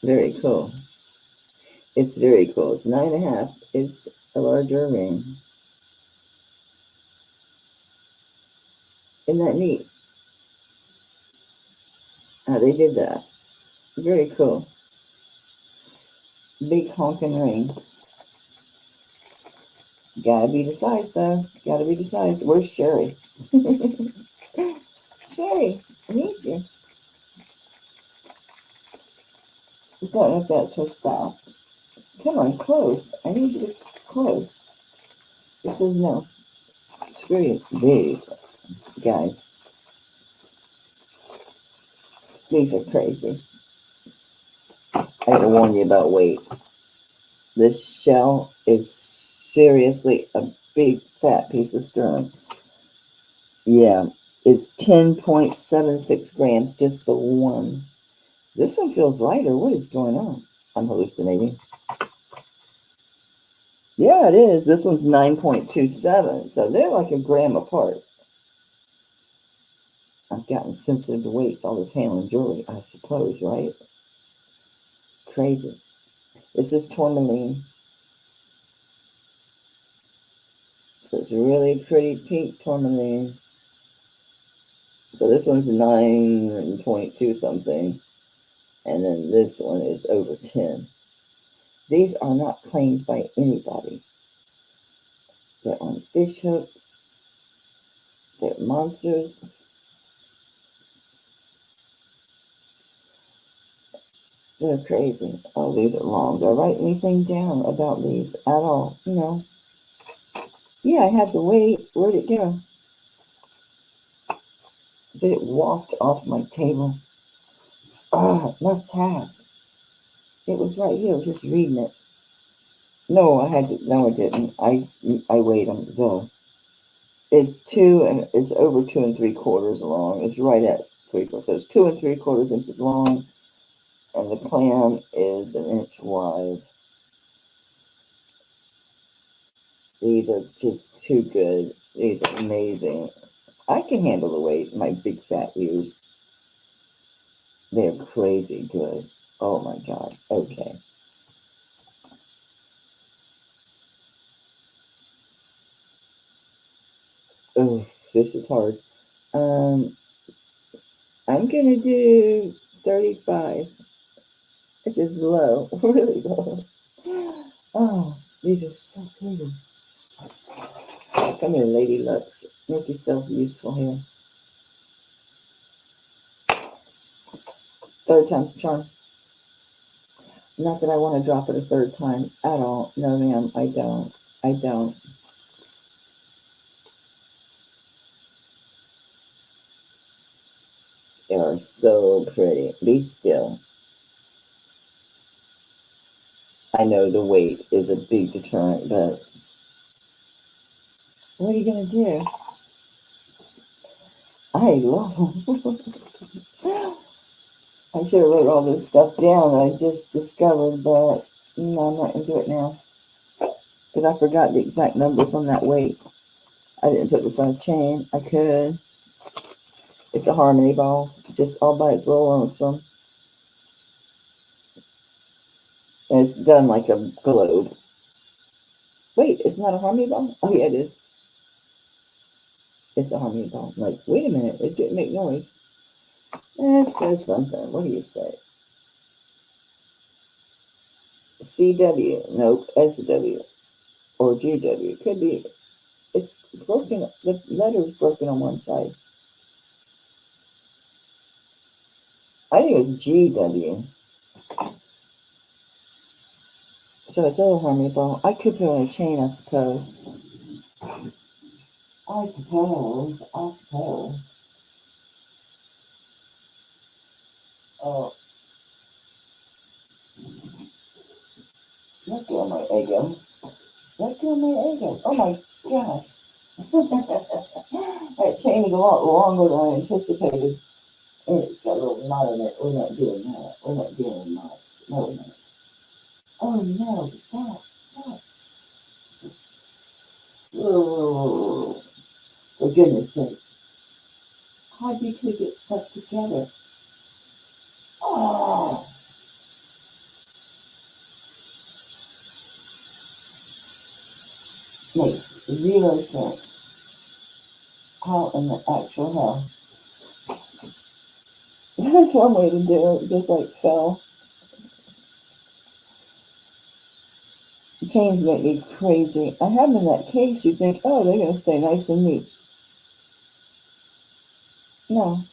Very cool. It's very cool. It's 9.5. It's a larger ring. Isn't that neat? How they did that. Very cool. Big honking ring. Gotta be the size, though. Gotta be the size. Where's Sherry? Sherry, I need you. I don't know if that's her style. Come on, close. I need you to close. This says no. Screw these, guys. These are crazy. I gotta warn you about weight. This shell is seriously a big fat piece of stone. Yeah, it's 10.76 grams, just the one. This one feels lighter. What is going on? I'm hallucinating. Yeah, it is. This one's 9.27, so they're like a gram apart. I've gotten sensitive to weights, all this handling jewelry, I suppose, right? Crazy. This is tourmaline. So it's really pretty pink tourmaline. So this one's 9.2 something. And then this one is over 10. These are not claimed by anybody. They're on fish hook. They're monsters. They're crazy. Oh, these are long. Do I write anything down about these at all? No. Yeah, I had to wait. Where'd it go? Did it waft off my table? Ah, must have. It was right here, just reading it. No, I had to. No, I didn't. I weighed them though. It's 2 and it's over 2 3/4 long. It's right at 3/4. So it's 2 3/4 inches long, and the clam is 1 inch wide. These are just too good. These are amazing. I can handle the weight. My big fat ears. They're crazy good. Oh my god. Okay. Oh, this is hard. I'm gonna do 35. It's just low, really low. Oh, these are so pretty. Come here, Lady Lux. Make yourself useful here. Third time's a charm. Not that I want to drop it a third time at all. No, ma'am, I don't. I don't. They are so pretty. Be still. I know the weight is a big deterrent, but what are you going to do? I love them. I should have wrote all this stuff down that I just discovered, but no, I'm not going to do it now. Because I forgot the exact numbers on that weight. I didn't put this on a chain. I could. It's a harmony ball, just all by its little lonesome. And it's done like a globe. Wait, it's not a harmony ball? Oh, yeah, it is. It's a harmony ball. I'm like, wait a minute, it didn't make noise. It says something. What do you say? CW. Nope. SW. Or GW. Could be. It's broken. The letter's broken on one side. I think it's GW. So it's a little harmony ball. I could put on a chain, I suppose. I suppose. Oh, let go of my ego. Let go of my ego. Oh my gosh. That chain is a lot longer than I anticipated. And it's got a little knot in it. We're not doing that. We're not doing knots. No, we're not. Oh no, stop. Oh, for goodness sake. How'd you two get stuck together? Oh. Makes 0 sense. How in the actual hell? That's one way to do it, just like fell. Chains make me crazy. I have them in that case, you think, oh, they're going to stay nice and neat. No.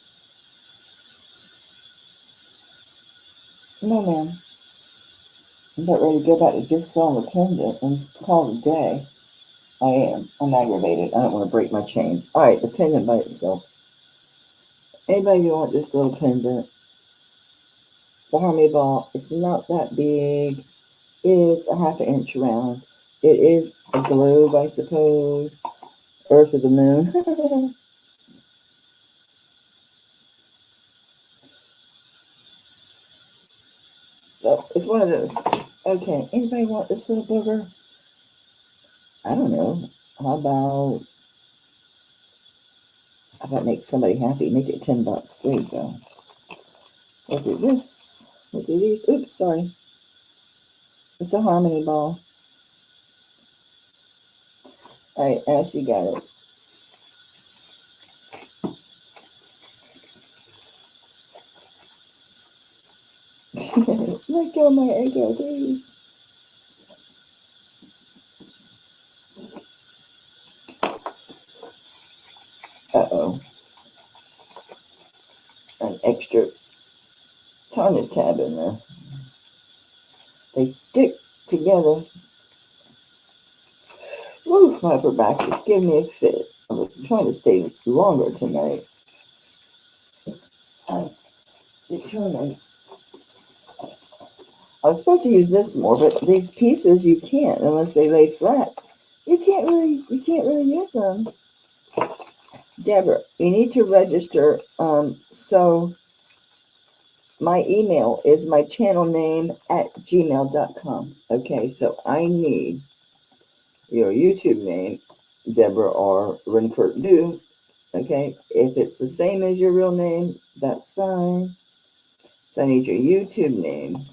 No, ma'am. I'm about ready to go back to just selling a pendant and call it a day. I am. I'm aggravated. I don't want to break my chains. All right, the pendant by itself. Anybody want this little pendant? The harmony ball. It's not that big. It's a ½ inch round. It is a globe, I suppose. Earth of the moon. So it's one of those. Okay, anybody want this little booger? I don't know. How about make somebody happy? Make it $10. There you go. We'll do this. We'll do these. Oops, sorry. It's a harmony ball. All right, Ash, you got it. Let go of my ego, please. Uh-oh. An extra tarnish tab in there. They stick together. Woo, my upper back is giving me a fit. I was trying to stay longer tonight. I'm determined. I was supposed to use this more, but these pieces you can't unless they lay flat. You can't really use them. Deborah, you need to register. So my email is my channel name @gmail.com. Okay, so I need your YouTube name, Deborah R. Renkert Do. Okay, if it's the same as your real name, that's fine. So I need your YouTube name,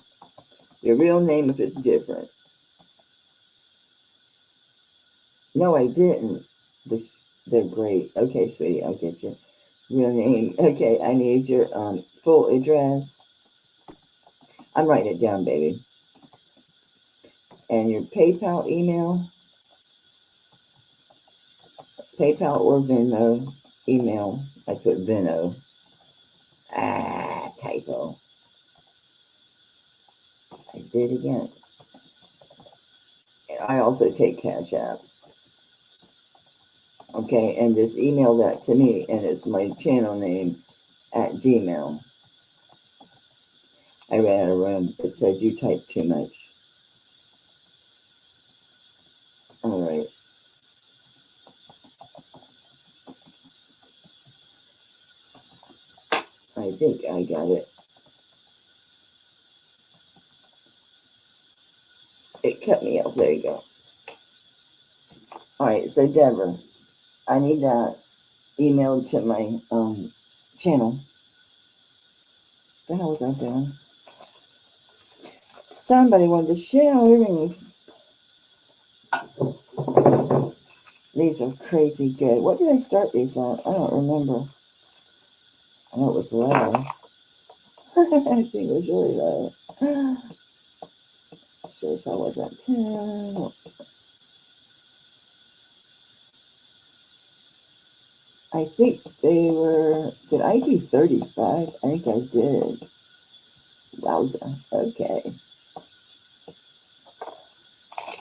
your real name if it's different. No, I didn't. They're great. Okay, sweetie, I'll get you. Real name. Okay, I need your full address. I'm writing it down, baby. And your PayPal email. PayPal or Venmo email. I put Venmo. Typo. I did again. I also take Cash App. Okay, and just email that to me, and it's my channel name @Gmail. I ran out of room. It said you typed too much. All right. I think I got it. It cut me off. There you go. All right, so Deborah, I need that emailed to my channel. What the hell was I doing? Somebody wanted to share earrings. These are crazy good. What did I start these on? I don't remember. I know it was low. I think it was really low. Shows how was that 10. I think they were. Did I do 35? I think I did. Wowza. Okay.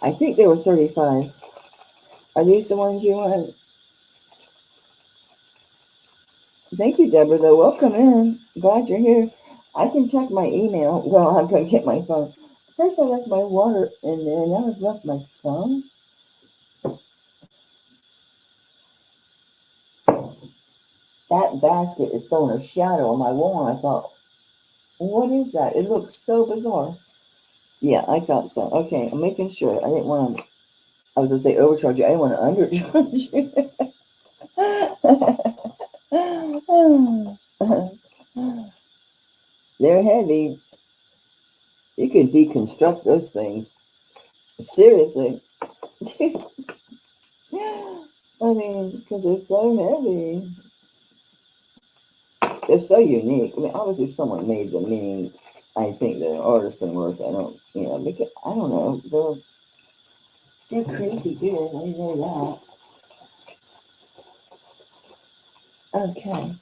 I think they were 35. Are these the ones you want? Thank you, Deborah, though. Welcome in. Glad you're here. I can check my email. Well, I'm going to get my phone. First, I left my water in there. Now I've left my phone. That basket is throwing a shadow on my wall. And I thought, what is that? It looks so bizarre. Yeah, I thought so. Okay, I'm making sure. I didn't want to, I was going to say overcharge you. I didn't want to undercharge you. They're heavy. You can deconstruct those things. Seriously. I mean, because they're so heavy. They're so unique. I mean, obviously someone made them, meaning I think they're artisan work. I don't, because, I don't know. They're crazy good. I know that. Okay.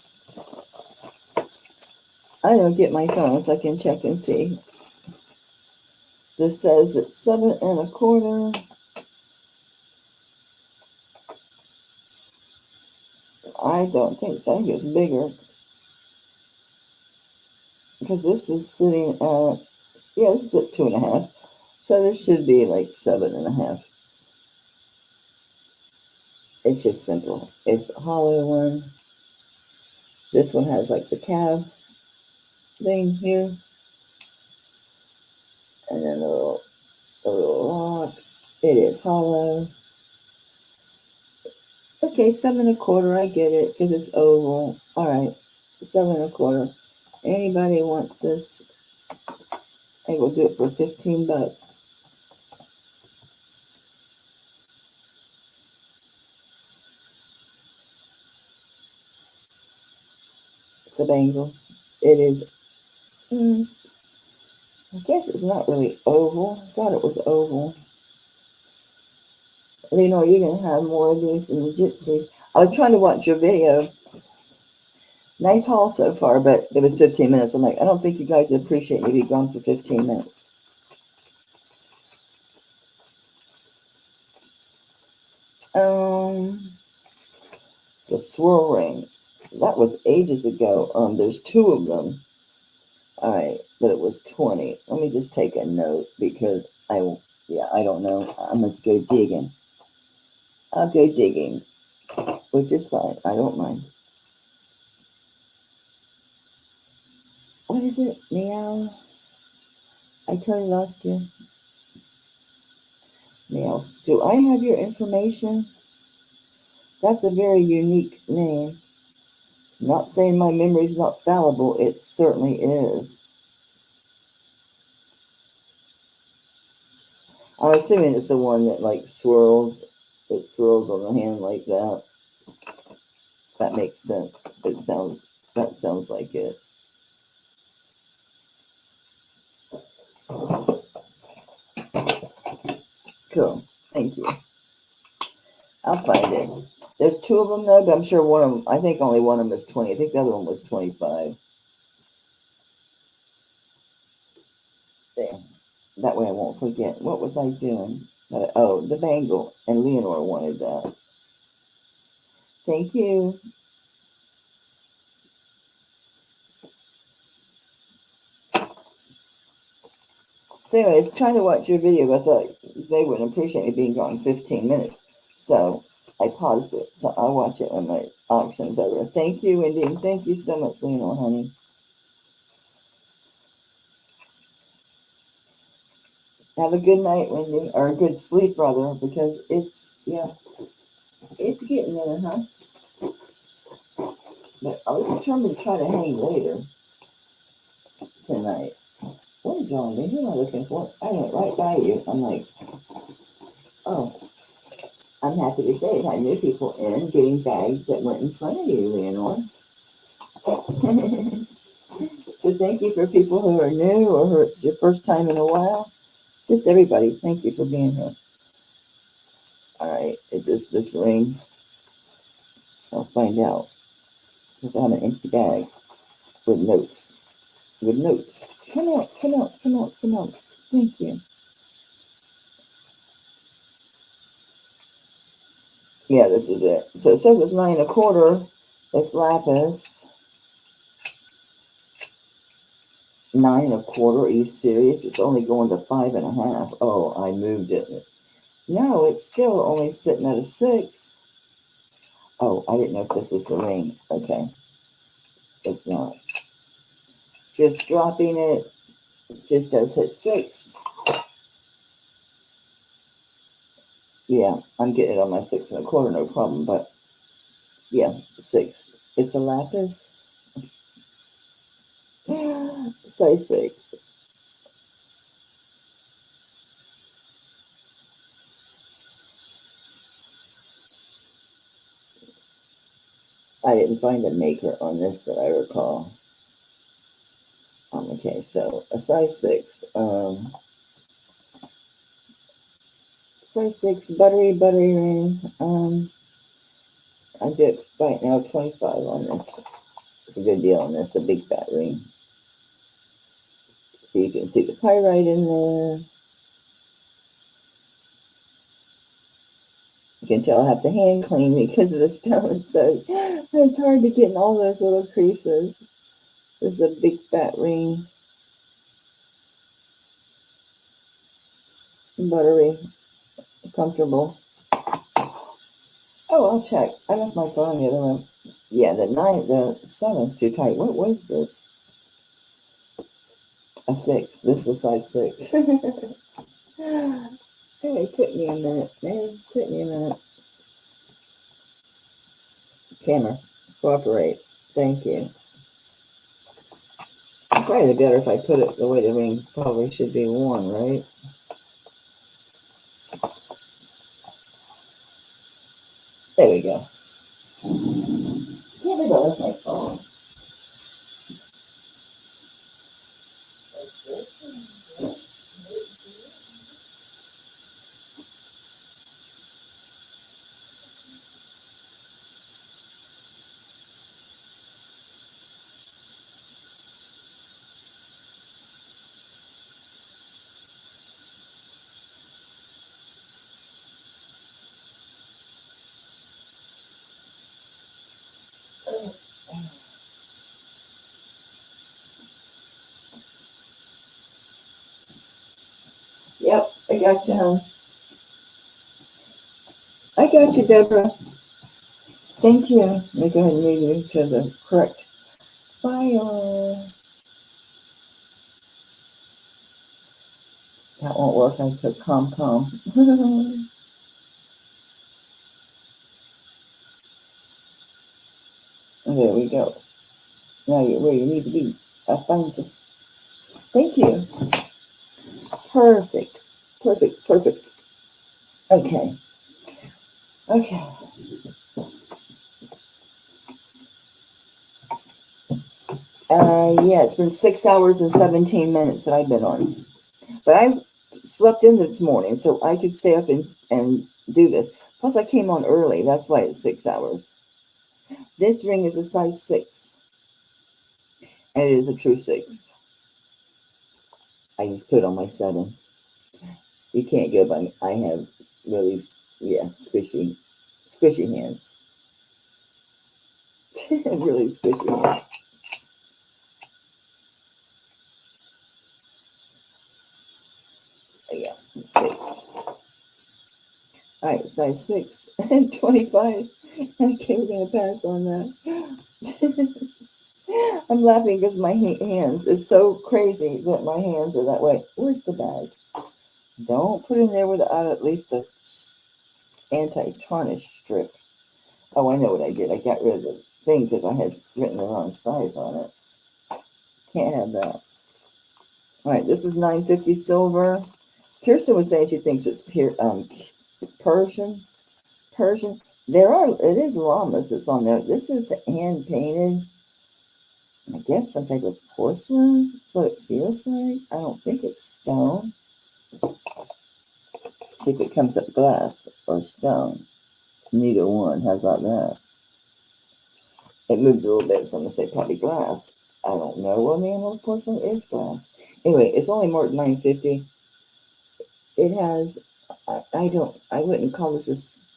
I'm going to get my phone so I can check and see. This says it's 7 1/4. I don't think so. I think it's bigger. Because this is sitting at, yeah, this is at 2 1/2. So this should be like 7 1/2. It's just simple. It's a hollow one. This one has like the tab thing here. And then a little lock. It is hollow. Okay, 7 1/4. I get it because it's oval. All right, 7 1/4. Anybody wants this? I will do it for $15. It's a bangle. It is. I guess it's not really oval. I thought it was oval. You're going to have more of these than the gypsies. I was trying to watch your video. Nice haul so far, but it was 15 minutes. I'm like, I don't think you guys appreciate me being gone for 15 minutes. The swirl ring. That was ages ago. There's 2 of them. All right, but it was 20. Let me just take a note because I don't know. I'm going to go digging. I'll go digging, which is fine. I don't mind. What is it? Meow? I totally lost you. Meow. Do I have your information? That's a very unique name. Not saying my memory's not fallible. It certainly is. I'm assuming it's the one that like swirls. It swirls on the hand like that. That makes sense. That sounds like it. Cool. Thank you. I'll find it. There's 2 of them though, but I'm sure one of them, I think only one of them is 20. I think the other one was 25. There. That way I won't forget. What was I doing? Oh, the bangle. And Leonore wanted that. Thank you. So anyways, trying to watch your video, but I thought they wouldn't appreciate me being gone 15 minutes. So I paused it. So I'll watch it when my auction's over. Thank you, Wendy. And thank you so much, Leonore, honey. Have a good night, Wendy. Or a good sleep, rather, because it's getting there, huh? But I was determined to try to hang later tonight. What is wrong with me? Who am I looking for? I went right by you. I'm like, oh. I'm happy to say it had new people in getting bags that went in front of you, Leonore. So thank you for people who are new or who it's your first time in a while. Just everybody, thank you for being here. All right, is this ring? I'll find out. Because I have an empty bag with notes. With notes. Come out, come out, come out, come out. Thank you. Yeah, this is it. So it says it's 9 1/4. It's lapis. 9 1/4. Are you serious? It's only going to 5 1/2. Oh, I moved it. No, it's still only sitting at a 6. Oh, I didn't know if this was the ring. Okay. It's not. Just dropping it just does hit 6. Yeah, I'm getting it on my 6 1/4, no problem. But yeah, 6. It's a lapis. Size 6. I didn't find a maker on this that I recall. Okay, so a size 6. Size 6 buttery ring. I did right now 25 on this. It's a good deal on this, a big fat ring. So you can see the pyrite in there. You can tell I have to hand clean because of the stone, so it's hard to get in all those little creases. This is a big fat ring. Buttery. Comfortable. Oh, I'll check. I left my phone the other one. Yeah, the 7's too tight. What was this? A 6. This is a size 6. Hey, it took me a minute, man. It took me a minute. Camera, cooperate. Thank you. Probably better if I put it the way the ring probably should be worn, right? There we go. Can't go with my phone. Yep, I got you, hon. I got you, Deborah. Thank you. Let me go ahead and move you to the correct file. That won't work. I put com. There we go. Now you're where you need to be. I found you. Thank you. Perfect. Perfect. Perfect. Okay. Okay. Yeah, it's been 6 hours and 17 minutes that I've been on. But I slept in this morning, so I could stay up and do this. Plus, I came on early. That's why it's 6 hours. This ring is a size 6. And it is a true 6. I just put on my 7. You can't go by me. I have really, yeah, squishy hands. Really squishy hands. Yeah, 6. All right, size 6 and 25. Okay, we're going to pass on that. I'm laughing because my hands is so crazy that my hands are that way. Where's the bag? Don't put in there without at least the anti-tarnish strip. Oh, I know what I did. I got rid of the thing because I had written the wrong size on it. Can't have that. All right, this is $9.50 silver. Kirsten was saying she thinks it's Persian. Persian. It is llamas that's on there. This is hand painted. I guess some type of porcelain. That's what it feels like. I don't think it's stone. See if it comes up glass or stone. Neither one. How about that? It moved a little bit, so I'm going to say probably glass. I don't know. Well, the animal porcelain is glass. Anyway, it's only marked $9.50. It has, I wouldn't call this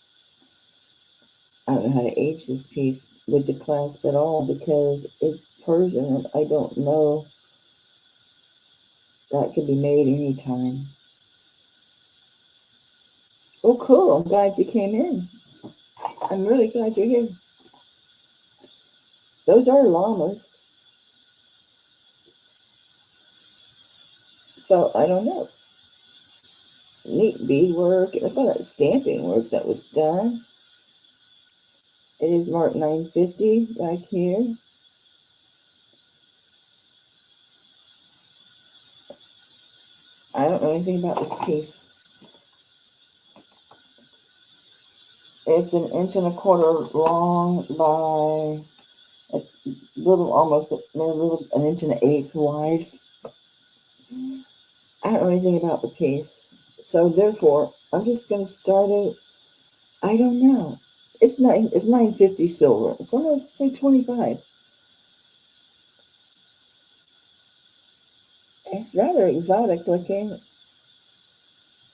I don't know how to age this piece with the clasp at all because it's Persian and I don't know that could be made anytime. Oh, cool. I'm glad you came in. I'm really glad you're here. Those are llamas. So, I don't know. Neat beadwork. Look at all that stamping work that was done. It is marked $9.50 back here. I don't know anything about this piece. It's 1.25 long by an 1.125 wide. I don't know anything about the piece. So therefore, I'm just going to start it. I don't know. It's $9.50 silver. It's almost say 25. It's rather exotic looking.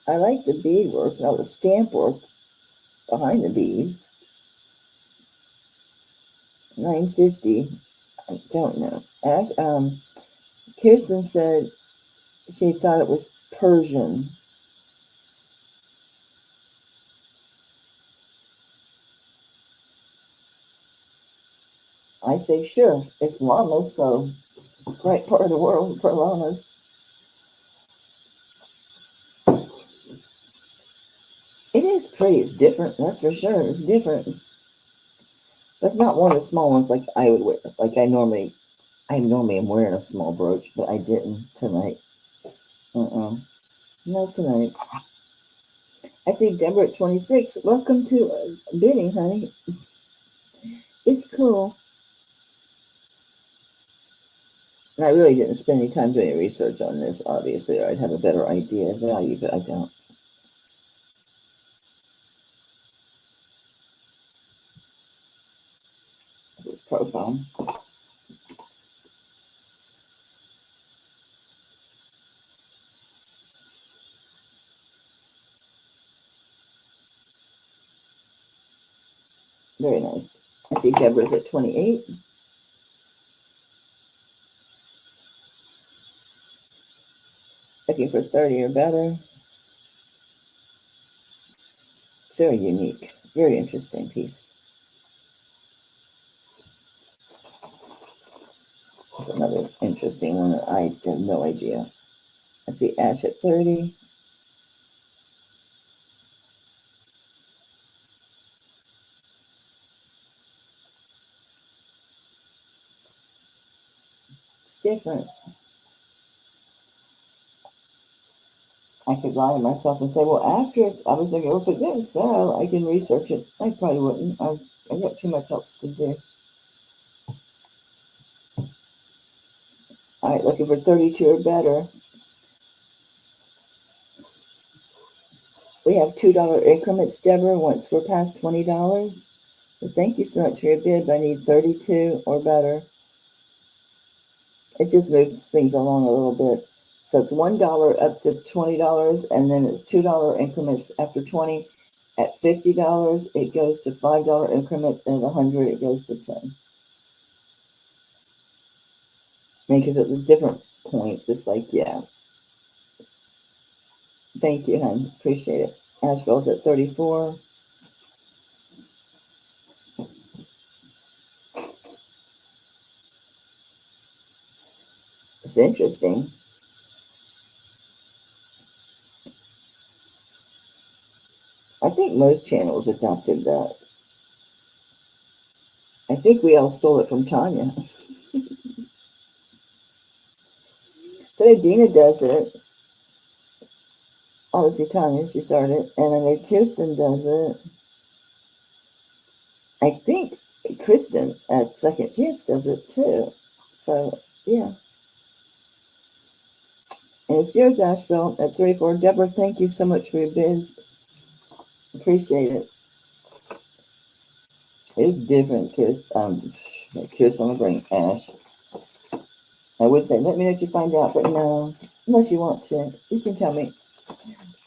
I like the beadwork, all the stamp work behind the beads. $9.50. I don't know. As Kirsten said, she thought it was Persian. I say sure. It's llamas, so right part of the world for llamas. It is pretty. It's different. That's for sure. It's different. That's not one of the small ones like I would wear. Like I normally am wearing a small brooch, but I didn't tonight. Not tonight. I see Deborah at 26. Welcome to bidding, honey. It's cool. And I really didn't spend any time doing research on this, obviously, or I'd have a better idea of value, but I don't. This is profile. Very nice. I see Deborah's at 28. Looking for 30 or better. It's very unique. Very interesting piece. That's another interesting one that I have no idea. I see Ash at 30. It's different. I could lie to myself and say, well, after I was like, look at this, so I can research it. I probably wouldn't. I got too much else to do. All right, looking for 32 or better. We have $2 increments, Deborah, once we're past $20. Well, thank you so much for your bid, but I need 32 or better. It just moves things along a little bit. So it's $1 up to $20, and then it's $2 increments after 20. At $50, it goes to $5 increments, and at 100, it goes to 10. I mean, because at the different points, it's like, yeah. Thank you, hon. Appreciate it. Asheville's at 34. It's interesting. I think most channels adopted that. I think we all stole it from Tanya. So Dina does it. Obviously Tanya, she started. And I know Kirsten does it. I think Kristen at Second Chance does it too. So, yeah. And it's yours, Asheville, at 34. Deborah, thank you so much for your bids. Appreciate it. It's different, Kirsten, I'm bring Ash. I would say, let me know if you find out, but no, unless you want to, you can tell me.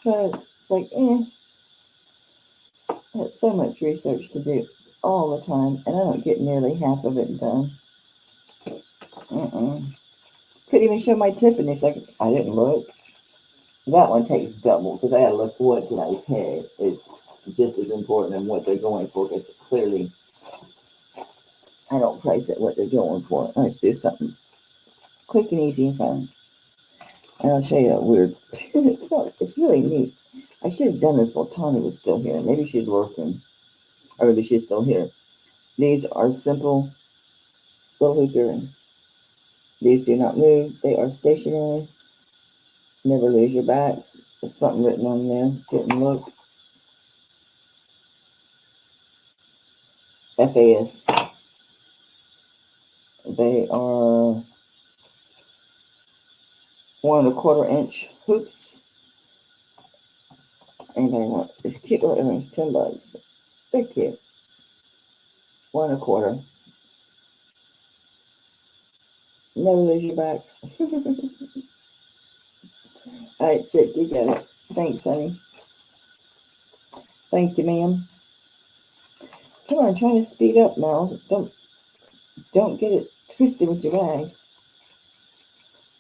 But it's like, I have so much research to do all the time, and I don't get nearly half of it done. Couldn't even show my Tiffany's. Like, I didn't look. That one takes double because I gotta look what did I pay. It's just as important than what they're going for because clearly I don't price it what they're going for. Let's do something quick and easy and fun. And I'll show you a weird. It's really neat. I should have done this while Tawny was still here. Maybe she's working, or maybe she's still here. These are simple little hoop earrings. These do not move. They are stationary. Never lose your backs. There's something written on there. Didn't look. FAS. They are 1 1/4 inch hoops. Anybody want this cute little earrings? $10. They're cute. 1 1/4. Never lose your backs. All right, Chick, you got it. Thanks, honey. Thank you, ma'am. Come on, I'm trying to speed up now. Don't get it twisted with your bag.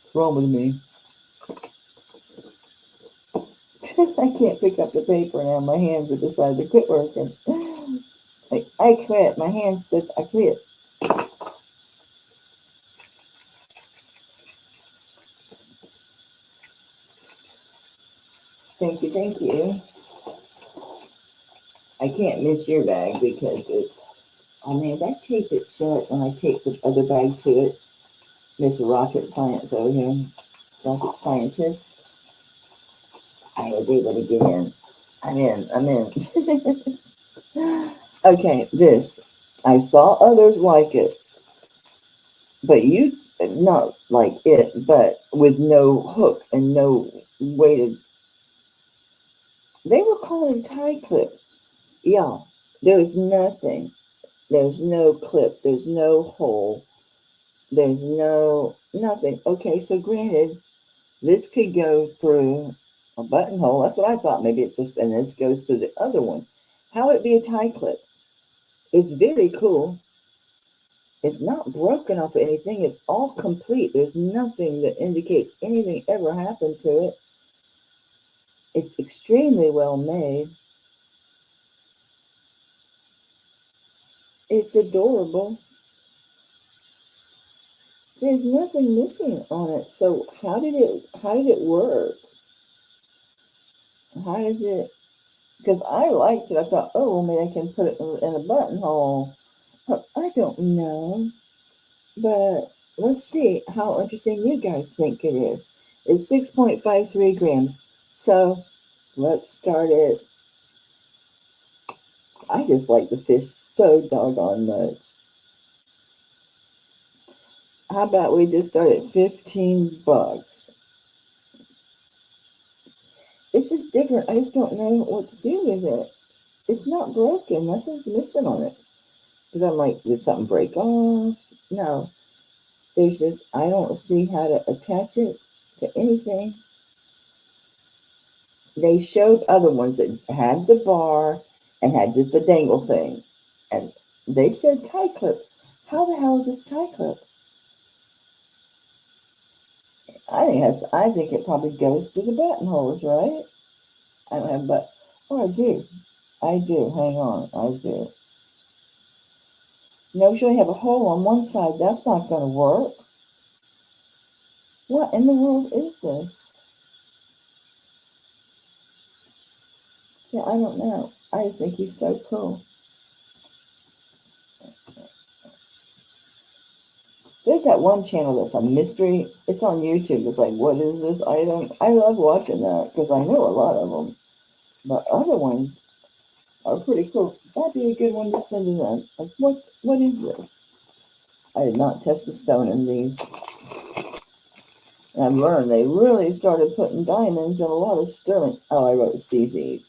What's wrong with me? I can't pick up the paper now. My hands have decided to quit working. I quit. My hands said I quit. Thank you, thank you. I can't miss your bag because it's, oh man, I tape it shut and I tape the other bag to it. Miss Rocket Science over here. Rocket Scientist. I was able to get in. I'm in. Okay, this. I saw others like it. But you, not like it, but with no hook and no way to. They were calling it tie clip. Yeah, there's nothing. There's no clip. There's no hole. There's no nothing. Okay, so granted, this could go through a buttonhole. That's what I thought. Maybe it's just, and this goes to the other one. How would it be a tie clip? It's very cool. It's not broken off of anything. It's all complete. There's nothing that indicates anything ever happened to it. It's extremely well made. It's adorable. There's nothing missing on it. So how did it work? How does it? Because I liked it. I thought, oh, well, maybe I can put it in a buttonhole. I don't know. But let's see how interesting you guys think it is. It's 6.53 grams. So let's start it. I just like the fish so doggone much. How about we just start at $15? It's just different. I just don't know what to do with it. It's not broken. Nothing's missing on it. Because I'm like, did something break off? No. There's just, I don't see how to attach it to anything. They showed other ones that had the bar and had just a dangle thing. And they said tie clip. How the hell is this tie clip? I think it probably goes to the buttonholes, right? I don't have but oh I do. Hang on, I do. No, should I have a hole on one side? That's not gonna work. What in the world is this? See, I don't know. I just think he's so cool. There's that one channel that's a mystery. It's on YouTube. It's like, what is this item? I love watching that because I know a lot of them. But other ones, are pretty cool. That'd be a good one to send in. Like, what is this? I did not test the stone in these. And I've learned they really started putting diamonds in a lot of sterling. Oh, I wrote CZs.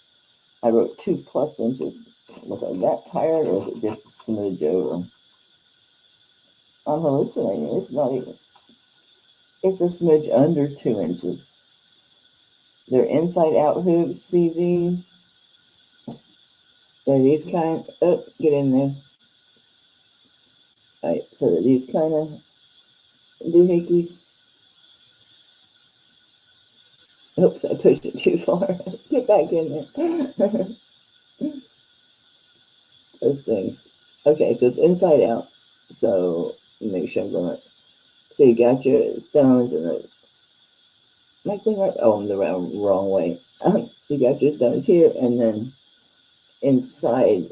I wrote 2+ inches. Was I that tired, or was it just a smidge over? I'm hallucinating. It's not even. It's a smidge under 2 inches. They're inside out hoops, CZs. They're these kind. Oh, get in there. All right, so they're these kind of doohickeys. Oops, I pushed it too far. Get back in there. Those things. Okay, so it's inside out. So make sure I'm going. So you got your stones and the. Am I going right? Oh, I'm the wrong way. You got your stones here, and then inside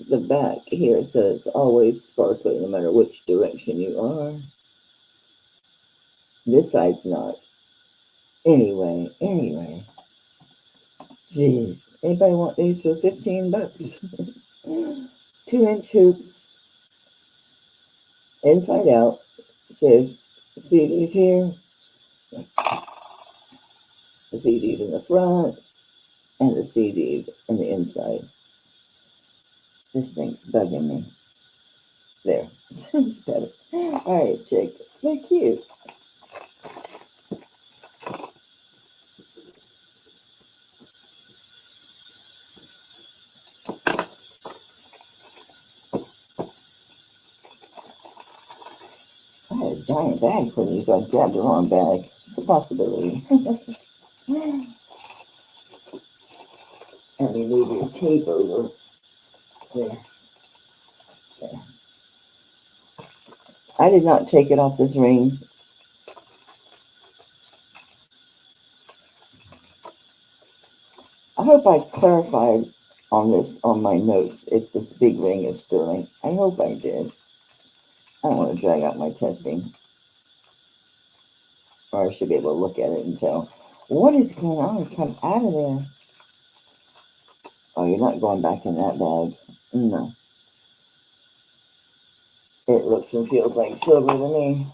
the back here, so it's always sparkling no matter which direction you are. This side's not. Anyway. Jeez. Anybody want these for $15? 2-inch hoops. Inside out. Says CZs here. The CZs in the front. And the CZs in the inside. This thing's bugging me. There. It's better. Alright, check. They're cute. I had a giant bag for these, so I grabbed the wrong bag. It's a possibility. And we move your tape over. There. I did not take it off this ring. I hope I clarified on this on my notes if this big ring is sterling. I hope I did. I don't want to drag out my testing. Or I should be able to look at it and tell. What is going on? Come out of there. Oh, you're not going back in that bag. No. It looks and feels like silver to me.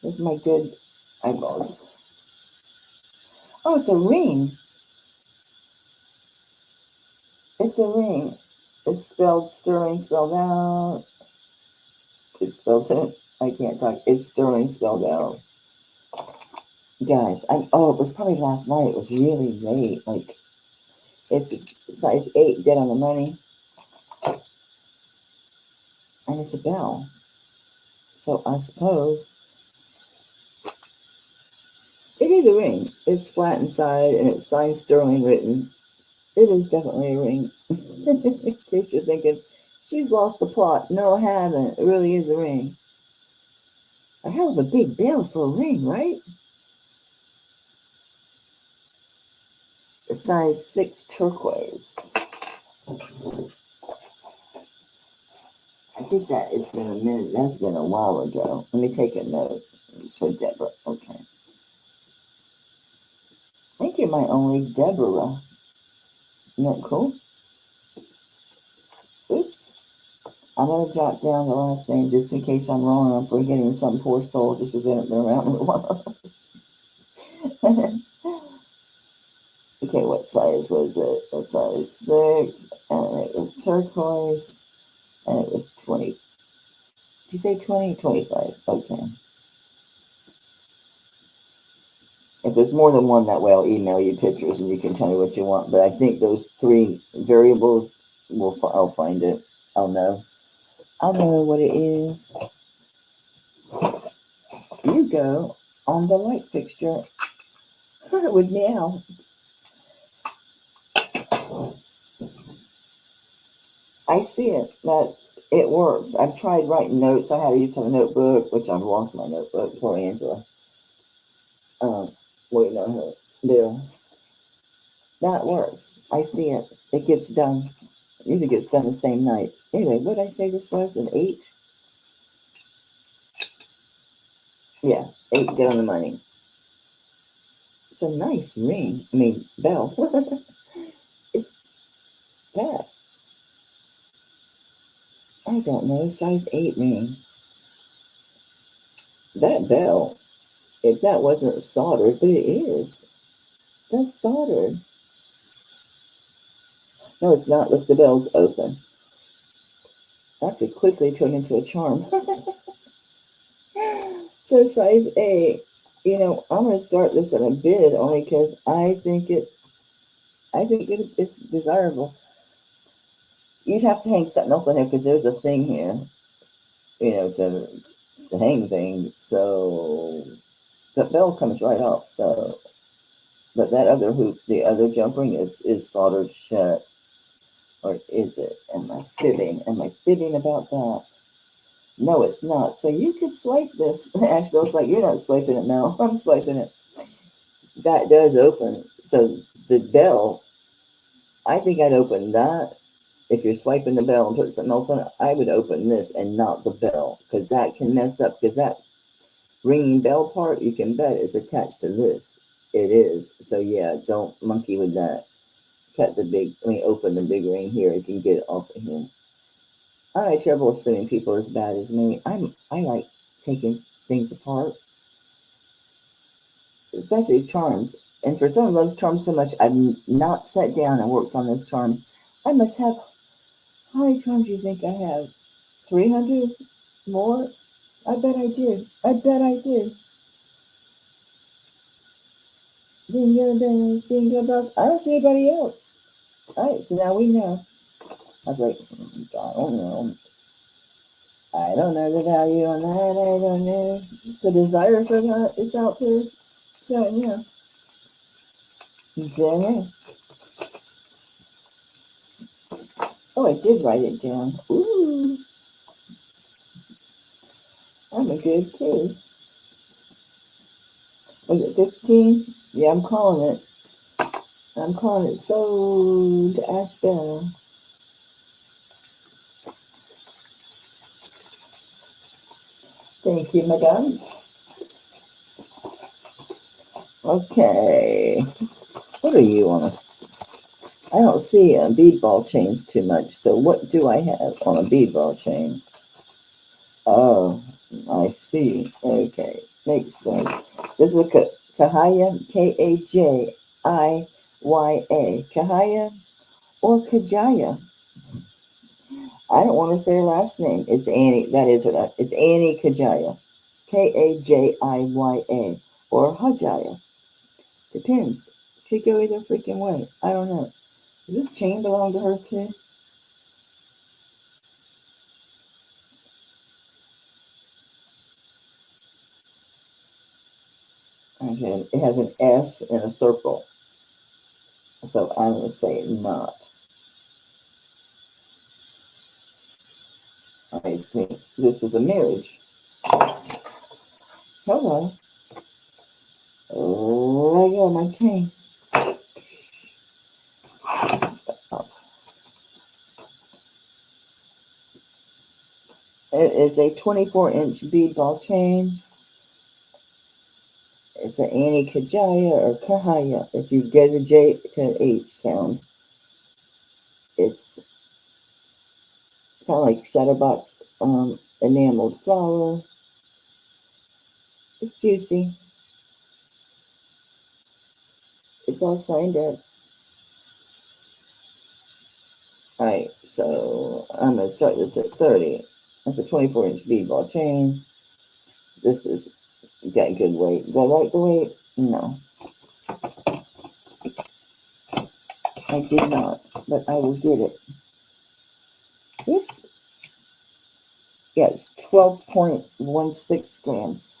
Here's my good eyeballs. Oh, it's a ring. It's a ring. It's spelled sterling, spelled out. It's spelled it. I can't talk. It's sterling spelled out. Guys, it was probably last night. It was really late. Like, it's size 8, dead on the money. And it's a bell. So I suppose it is a ring. It's flat inside and it's signed sterling written. It is definitely a ring. In case you're thinking, she's lost the plot. No, I haven't. It really is a ring. A hell of a big bell for a ring, right? A size 6 turquoise. I think that has been a minute. That's been a while ago. Let me take a note. It's for Deborah. Okay. I think you're my only Deborah. Isn't that cool? Oops. I'm going to jot down the last name just in case I'm wrong and I'm forgetting some poor soul just as hasn't been around in a while. Okay, what size was it? A size 6, and it was turquoise, and it was 20. Did you say 20? 25. Okay. If there's more than one that way, I'll email you pictures and you can tell me what you want. But I think those 3 variables, I'll find it. I'll know what it is. You go on the light fixture with meow. I see it. It works. I've tried writing notes. I had to use a notebook, which I've lost my notebook. Poor Angela. Waiting on her bill. That works. I see it. It gets done. It usually gets done the same night. Anyway, what did I say this was? An 8? Yeah, 8, get on the money. It's a nice ring. I mean, bell. That No size 8 ring. That bell, if that wasn't soldered, but it is. That's soldered. No, it's not. Look, the bell's open. That could quickly turn into a charm. So size 8, you know, I'm going to start this at a bid only because I think it's desirable. You'd have to hang something else on here because there's a thing here, you know, to hang things. So the bell comes right off. So, but that other hoop, the other jump ring is soldered shut. Or is it? Am I fibbing? Am I fibbing about that? No, it's not. So you could swipe this. Asheville's like, you're not swiping it now. I'm swiping it. That does open. So the bell, I think I'd open that. If you're swiping the bell and putting something else on it, I would open this and not the bell. Because that can mess up. Because that ringing bell part, you can bet, is attached to this. It is. So yeah, don't monkey with that. Cut the big, open the big ring here. You can get it off of here. I have trouble assuming people are as bad as me. I like taking things apart, especially charms. And for someone who loves charms so much, I've not sat down and worked on those charms. I must have, how many charms do you think I have? 300 more? I bet I do. I bet I do. Jingle bells, jingle bells. I don't see anybody else. All right, so now we know. I was like, I don't know. I don't know the value on that. I don't know. The desire for that is out there. So, yeah. Then, oh, I did write it down. Ooh. I'm a good kid. Was it 15? Yeah, I'm calling it. I'm calling it sold Ashbell. Thank you, madam. Okay. What are you on I don't see bead ball chains too much. So what do I have on a bead ball chain? Oh, I see. Okay. Makes sense. This is a Kahaya, Kajaya. Kahaya or Kajaya. I don't want to say her last name. It's Annie. That is her. It's Annie Kajaya. Kajaya. Or Hajaya. Depends. Could go either freaking way. I don't know. Does this chain belong to her too? Okay. It has an S and a circle. So I'm going to say not. I think this is a marriage. Hello. Let go of my chain. It is a 24-inch bead ball chain. It's an Annie Kajaya or Kahaya. If you get a J to H sound, it's kind of like Shutterbox enameled flower. It's juicy. It's all signed up. Alright, so I'm going to start this at 30. That's a 24-inch bead ball chain. This is got good weight. Do I like the weight? No. I did not, but I will get it. Oops. Yeah, it's 12.16 grams.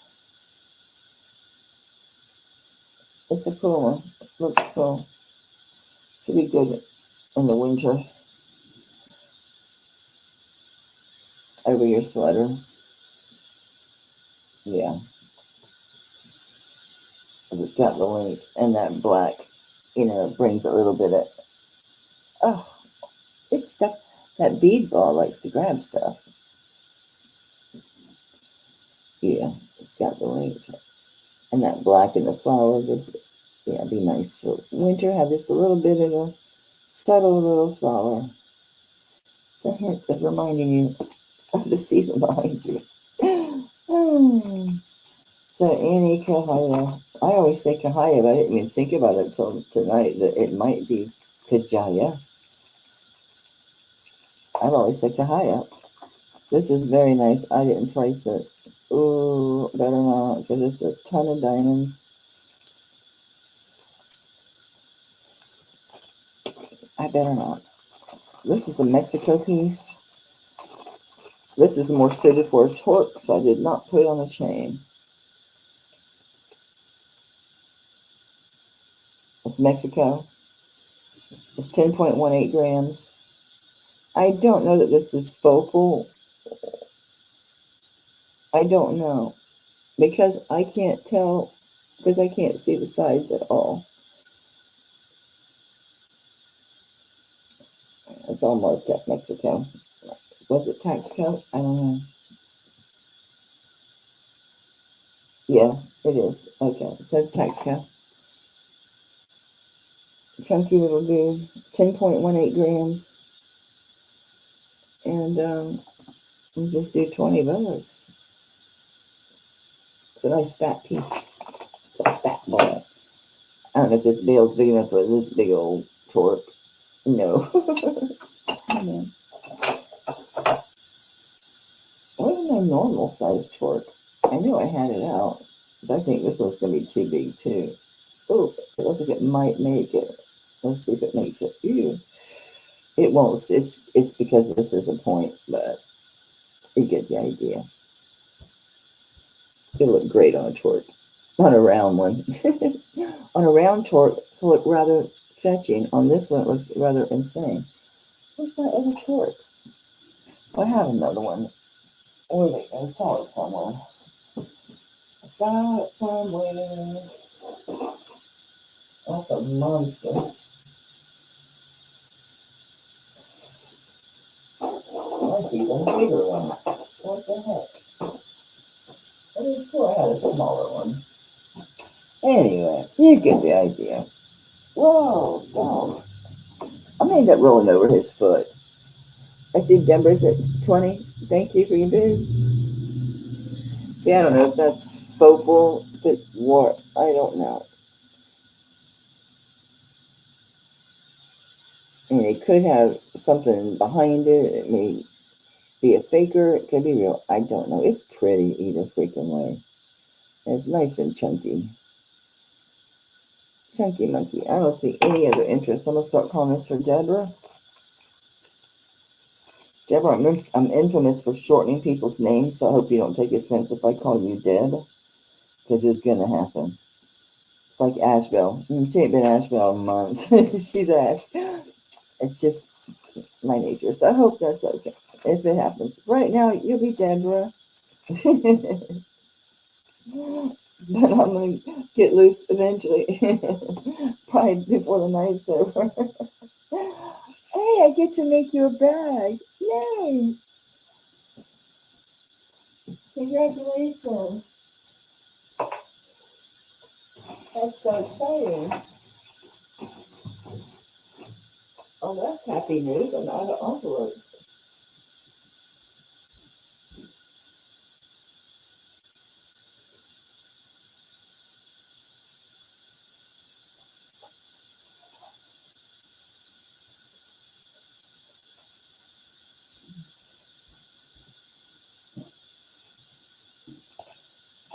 It's a cool one. Looks cool. Should be good in the winter. Over your sweater. Yeah. Because it's got the length and that black, it brings a little bit of, oh, it's stuff. That bead ball likes to grab stuff. Yeah, it's got the length. And that black in the flower, just, yeah, be nice for winter. Have just a little bit of a subtle little flower. It's a hint of reminding you of the season behind you. So Annie Kahaya. I always say Kahaya, but I didn't even think about it until tonight that it might be Kajaya. I've always said Kahaya. This is very nice. I didn't price it. Ooh, better not, because it's a ton of diamonds. I better not. This is a Mexico piece. This is more suited for a torque, so I did not put it on a chain. It's Mexico. It's 10.18 grams. I don't know that this is focal. I don't know. Because I can't tell, because I can't see the sides at all. It's all marked up Mexico. Was it Texco? I don't know. Yeah, it is. Okay, it says Texco. Chunky little dude, 10.18 grams. And we'll just do 20 bucks. It's a nice fat piece. It's a fat ball. I don't know if this bale's big enough for this big old torque. No. No. Where's my normal size torque? I knew I had it out. Because I think this one's going to be too big too. Oh, it looks like it might make it. Let's see if it makes it. Ew. It won't. It's because this is a point, but you get the idea. It'll look great on a torque. On a round one. On a round torque, it's look rather fetching. On this one, it looks rather insane. Where's my other torque? I have another one. Oh, wait, I saw it somewhere. I saw it somewhere. That's a monster. I see a bigger one. What the heck? I swore I had a smaller one. Anyway, you get the idea. Whoa, dog. I may end up rolling over his foot. I see Denver's at 20. Thank you for your bid. See, I don't know if that's focal, but what? I don't know. And it could have something behind it. It may be a faker. It could be real. I don't know. It's pretty either freaking way. And it's nice and chunky. Chunky monkey. I don't see any other interest. I'm going to start calling this for Deborah. Deborah, I'm infamous for shortening people's names, so I hope you don't take offense if I call you Deb, because it's going to happen. It's like Ashbel. She ain't been Ashbel in months. She's Ash. It's just my nature. So I hope that's okay if it happens. Right now, you'll be Deborah. But I'm going to get loose eventually. Probably before the night's over. Hey, I get to make you a bag. Yay! Congratulations. That's so exciting. Oh, that's happy news. I'm out of envelopes.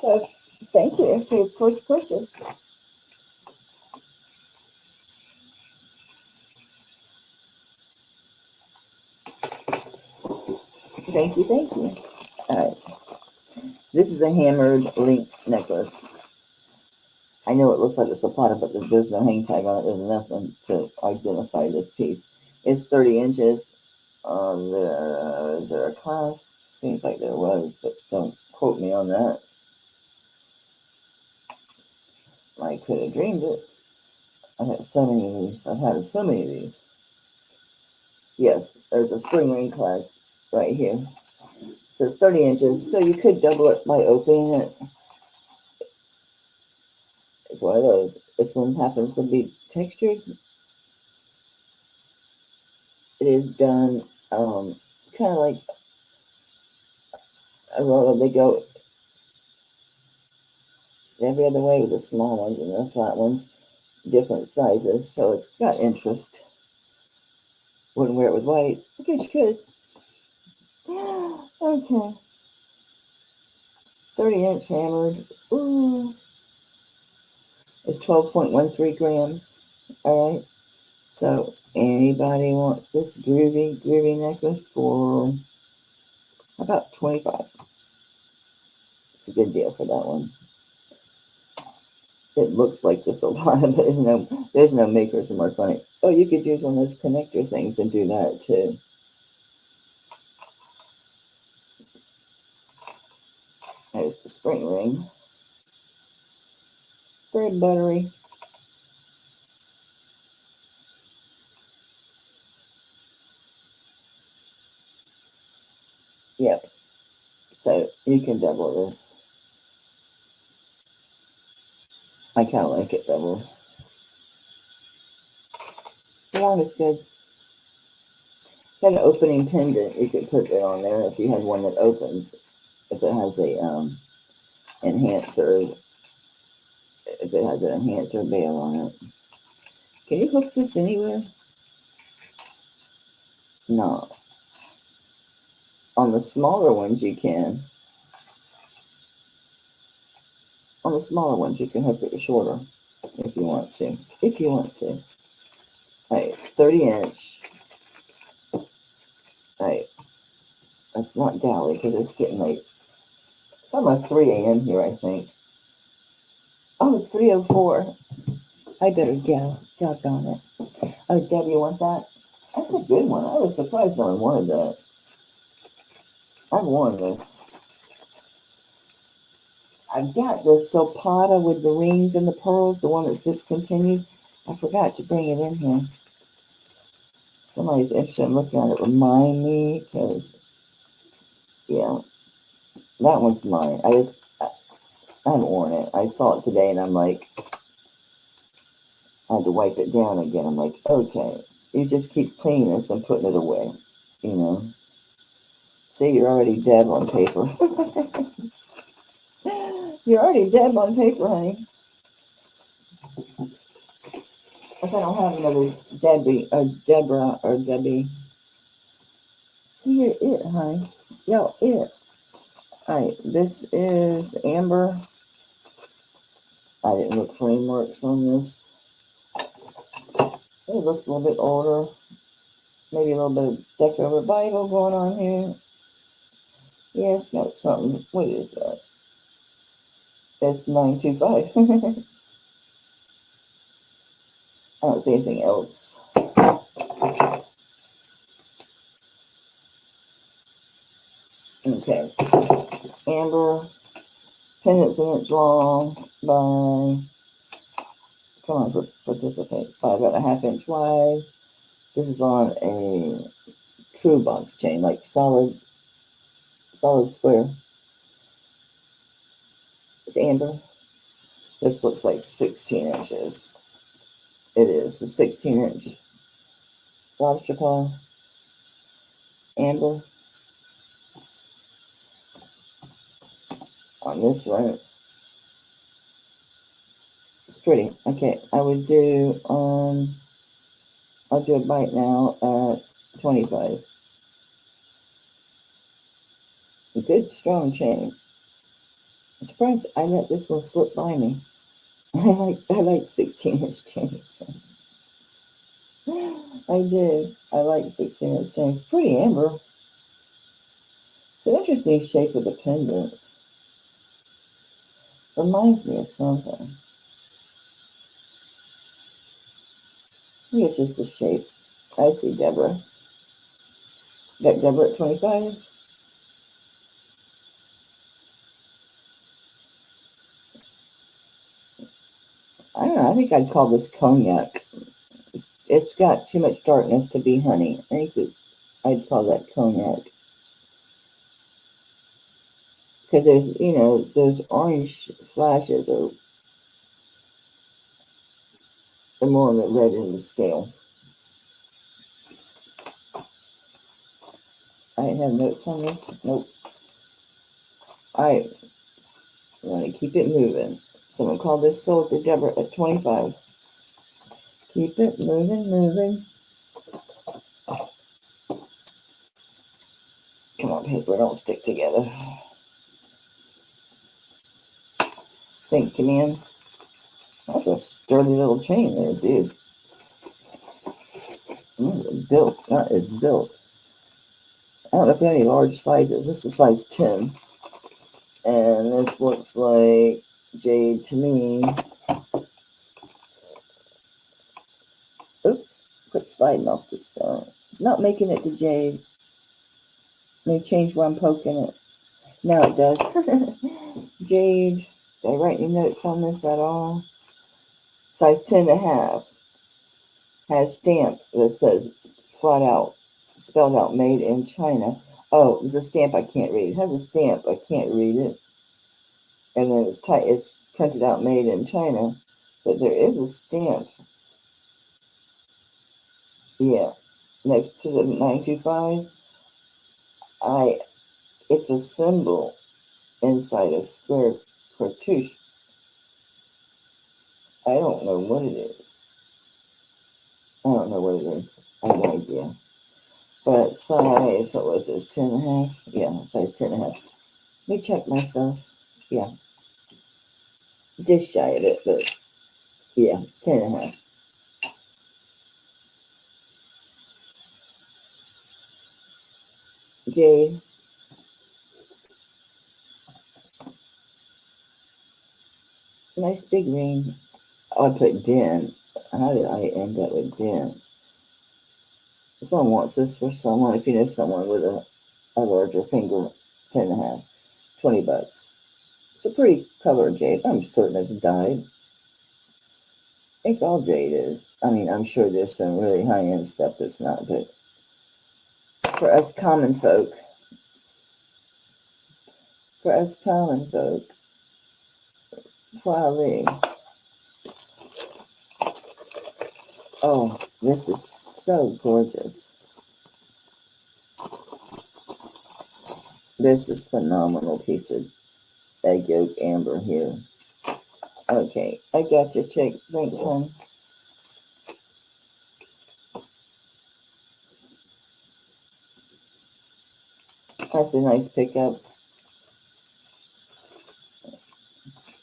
So, thank you for your first purchase. Thank you, thank you. All right. This is a hammered link necklace. I know it looks like a Zapata, but there's no hang tag on it. There's nothing to identify this piece. It's 30 inches. Is there a class? Seems like there was, but don't quote me on that. I could have dreamed it. I've had so many of these. I've had so many of these. Yes, there's a spring ring clasp right here. So it's 30 inches. So you could double it by opening it. It's one of those. This one happens to be textured. It is done kind of like They go every other way with the small ones and the flat ones, different sizes. So it's got interest. Wouldn't wear it with white. I guess you could. Okay. 30-inch hammered. Ooh. It's 12.13 grams. All right. So anybody want this groovy necklace for about 25? It's a good deal for that one. It looks like this a lot, but there's no makers mark on it. Oh, you could use one of those connector things and do that too. There's the spring ring. Very buttery. Yep. So you can double this. I kind of like it double. The long is good. Got an opening pendant. You could put it on there if you have one that opens. If it has a enhancer. If it has an enhancer bail on it. Can you hook this anywhere? No. On the smaller ones you can. On the smaller ones you can hook it shorter if you want to. If you want to. Alright, 30-inch. Alright. That's not dally because it's getting late. It's almost 3 a.m. here, I think. Oh, it's 3:04. I better go. Doggone it. Oh, Deb, you want that? That's a good one. I was surprised no one wanted that. I've worn this. I've got the Sopata with the rings and the pearls, the one that's discontinued. I forgot to bring it in here. Somebody's interested in looking at it. Remind me, because, yeah, that one's mine. I haven't worn it. I saw it today, and I'm like, I had to wipe it down again. I'm like, okay, you just keep cleaning this and putting it away, you know. See, you're already dead on paper. You're already dead on paper, honey. If I don't have another Debbie or Deborah or Debbie. See, you're it, honey. Yo, it. Alright, this is Amber. I didn't look for any marks on this. It looks a little bit older. Maybe a little bit of Deco Revival going on here. Yeah, it's got something. What is that? That's 925. I don't see anything else. Okay. Amber. Pendant's an inch long by, come on, participate, by about a ½ inch wide. This is on a true box chain, like solid square. It's amber. This looks like 16 inches. It is a 16-inch lobster claw. Amber. On this one, it's pretty. Okay, I would do, I'll do a bite now at 25. A good strong chain. I'm surprised I let this one slip by me. I like 16-inch chains. I do. I like 16-inch chains. Pretty amber. It's an interesting shape of the pendant. Reminds me of something. Maybe it's just the shape. I see Deborah. Got Deborah at 25. I don't know. I think I'd call this cognac. It's got too much darkness to be honey. I think I'd call that cognac. Because there's, those orange flashes are more on the red end of the scale. I didn't have notes on this. Nope. I want to keep it moving. Someone called this sold to Deborah at 25. Keep it moving, moving. Come on, paper, don't stick together. Thank you, man. That's a sturdy little chain there, dude. Built. That is built. I don't know if they have any large sizes. This is size 10. And this looks like jade to me. Oops. Quit sliding off the stone. It's not making it to jade. May change where I'm poking it. Now it does. Jade. Did I write any notes on this at all? Size 10.5. Has stamp that says flat out, spelled out, made in China. Oh, there's a stamp I can't read. It has a stamp. I can't read it. And then it's printed out, made in China. But there is a stamp. Yeah. Next to the 925. It's a symbol inside a square cartouche. I don't know what it is. I don't know what it is. I have no idea. But size, what was this, 10.5? Yeah, size 10.5. Let me check myself. Yeah. Just shy of it, but yeah, 10.5. Jade. Nice big ring. I put Den. How did I end up with Den? Someone wants this for someone. If you know someone with a larger finger, 10.5. $20. It's a pretty color jade. I'm certain it's dyed. I think all jade is. I mean, I'm sure there's some really high-end stuff that's not, but for us common folk, probably. Oh, this is so gorgeous. This is phenomenal piece of egg yolk amber here. Okay, I got your check. Thanks, hon. That's a nice pickup.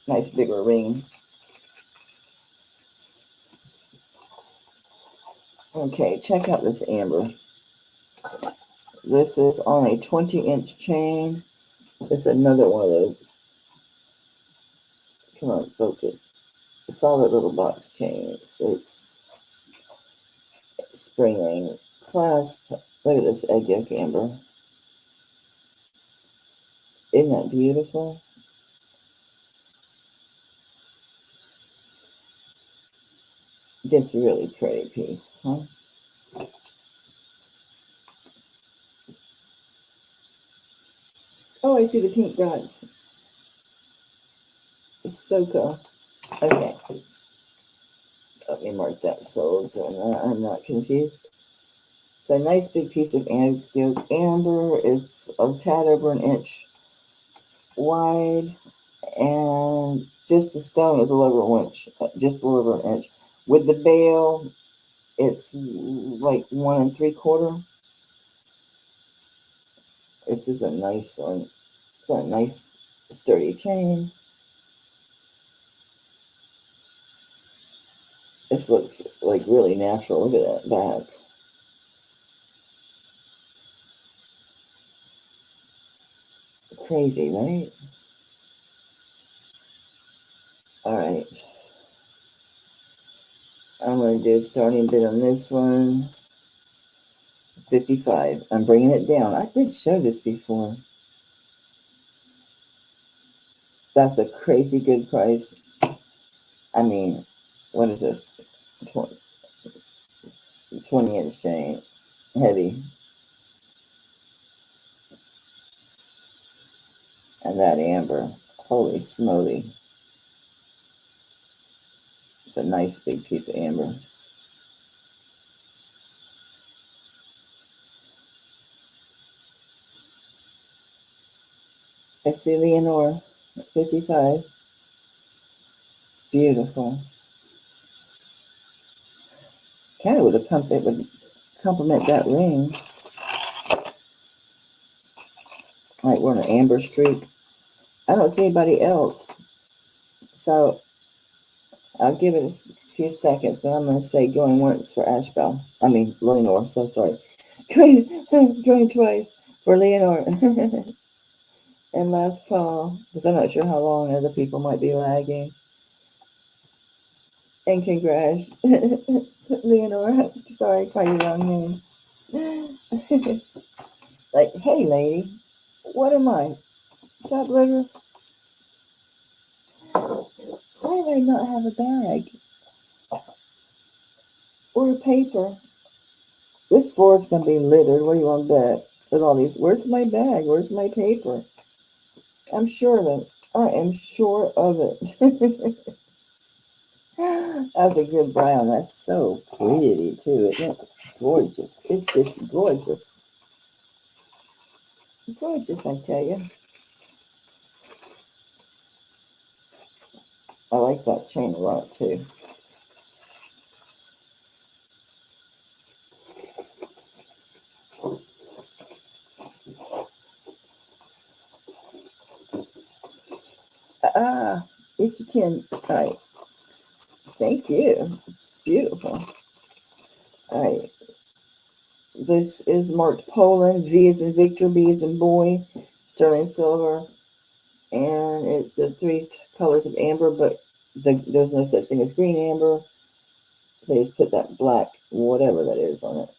Nice bigger ring. Okay, check out this amber. This is on a 20-inch chain. This is another one of those. Come on, focus. Solid little box chains. It's spring ring clasp. Look at this egg yolk amber. Isn't that beautiful? Just a really pretty piece, huh? Oh, I see the pink dots. It's so cool. Okay. Let me mark that sold so I'm not confused. It's a nice big piece of egg yolk amber. It's a tad over an inch wide, and just the stone is a little over an inch, just a little over an inch. With the bail, it's like 1 3/4. This is a nice one. It's a nice sturdy chain. This looks like really natural. Look at that back. Crazy, right? All right. I'm going to do a starting bid on this one. 55. I'm bringing it down. I did show this before. That's a crazy good price. I mean, what is this? 20-inch chain. Heavy. And that amber. Holy smoly. It's a nice big piece of amber. I see Leonore, 55. It's beautiful. Kind of would have it would complement that ring. Like we're on an amber streak. I don't see anybody else. So I'll give it a few seconds, but I'm going to say going once for Ashbel. I mean, Leonore, so sorry. Going twice for Leonore. And last call, because I'm not sure how long other people might be lagging. And congrats, Leonore. Sorry, I called you wrong name. Like, hey, lady, what am I? Chopped liver? Why do I not have a bag? Or a paper? This floor is going to be littered. What do you want to bet? With all these, where's my bag? Where's my paper? I'm sure of it. I am sure of it. That's a good brown. That's so pretty, too, isn't it? Gorgeous. It's just gorgeous. Gorgeous, I tell you. I like that chain a lot, too. It's a 10. All right. Thank you. It's beautiful. All right. This is marked Poland. V as in Victor, B as in boy, sterling silver. And it's the 3 colors of amber, but there's no such thing as green amber. So you just put that black, whatever that is, on it.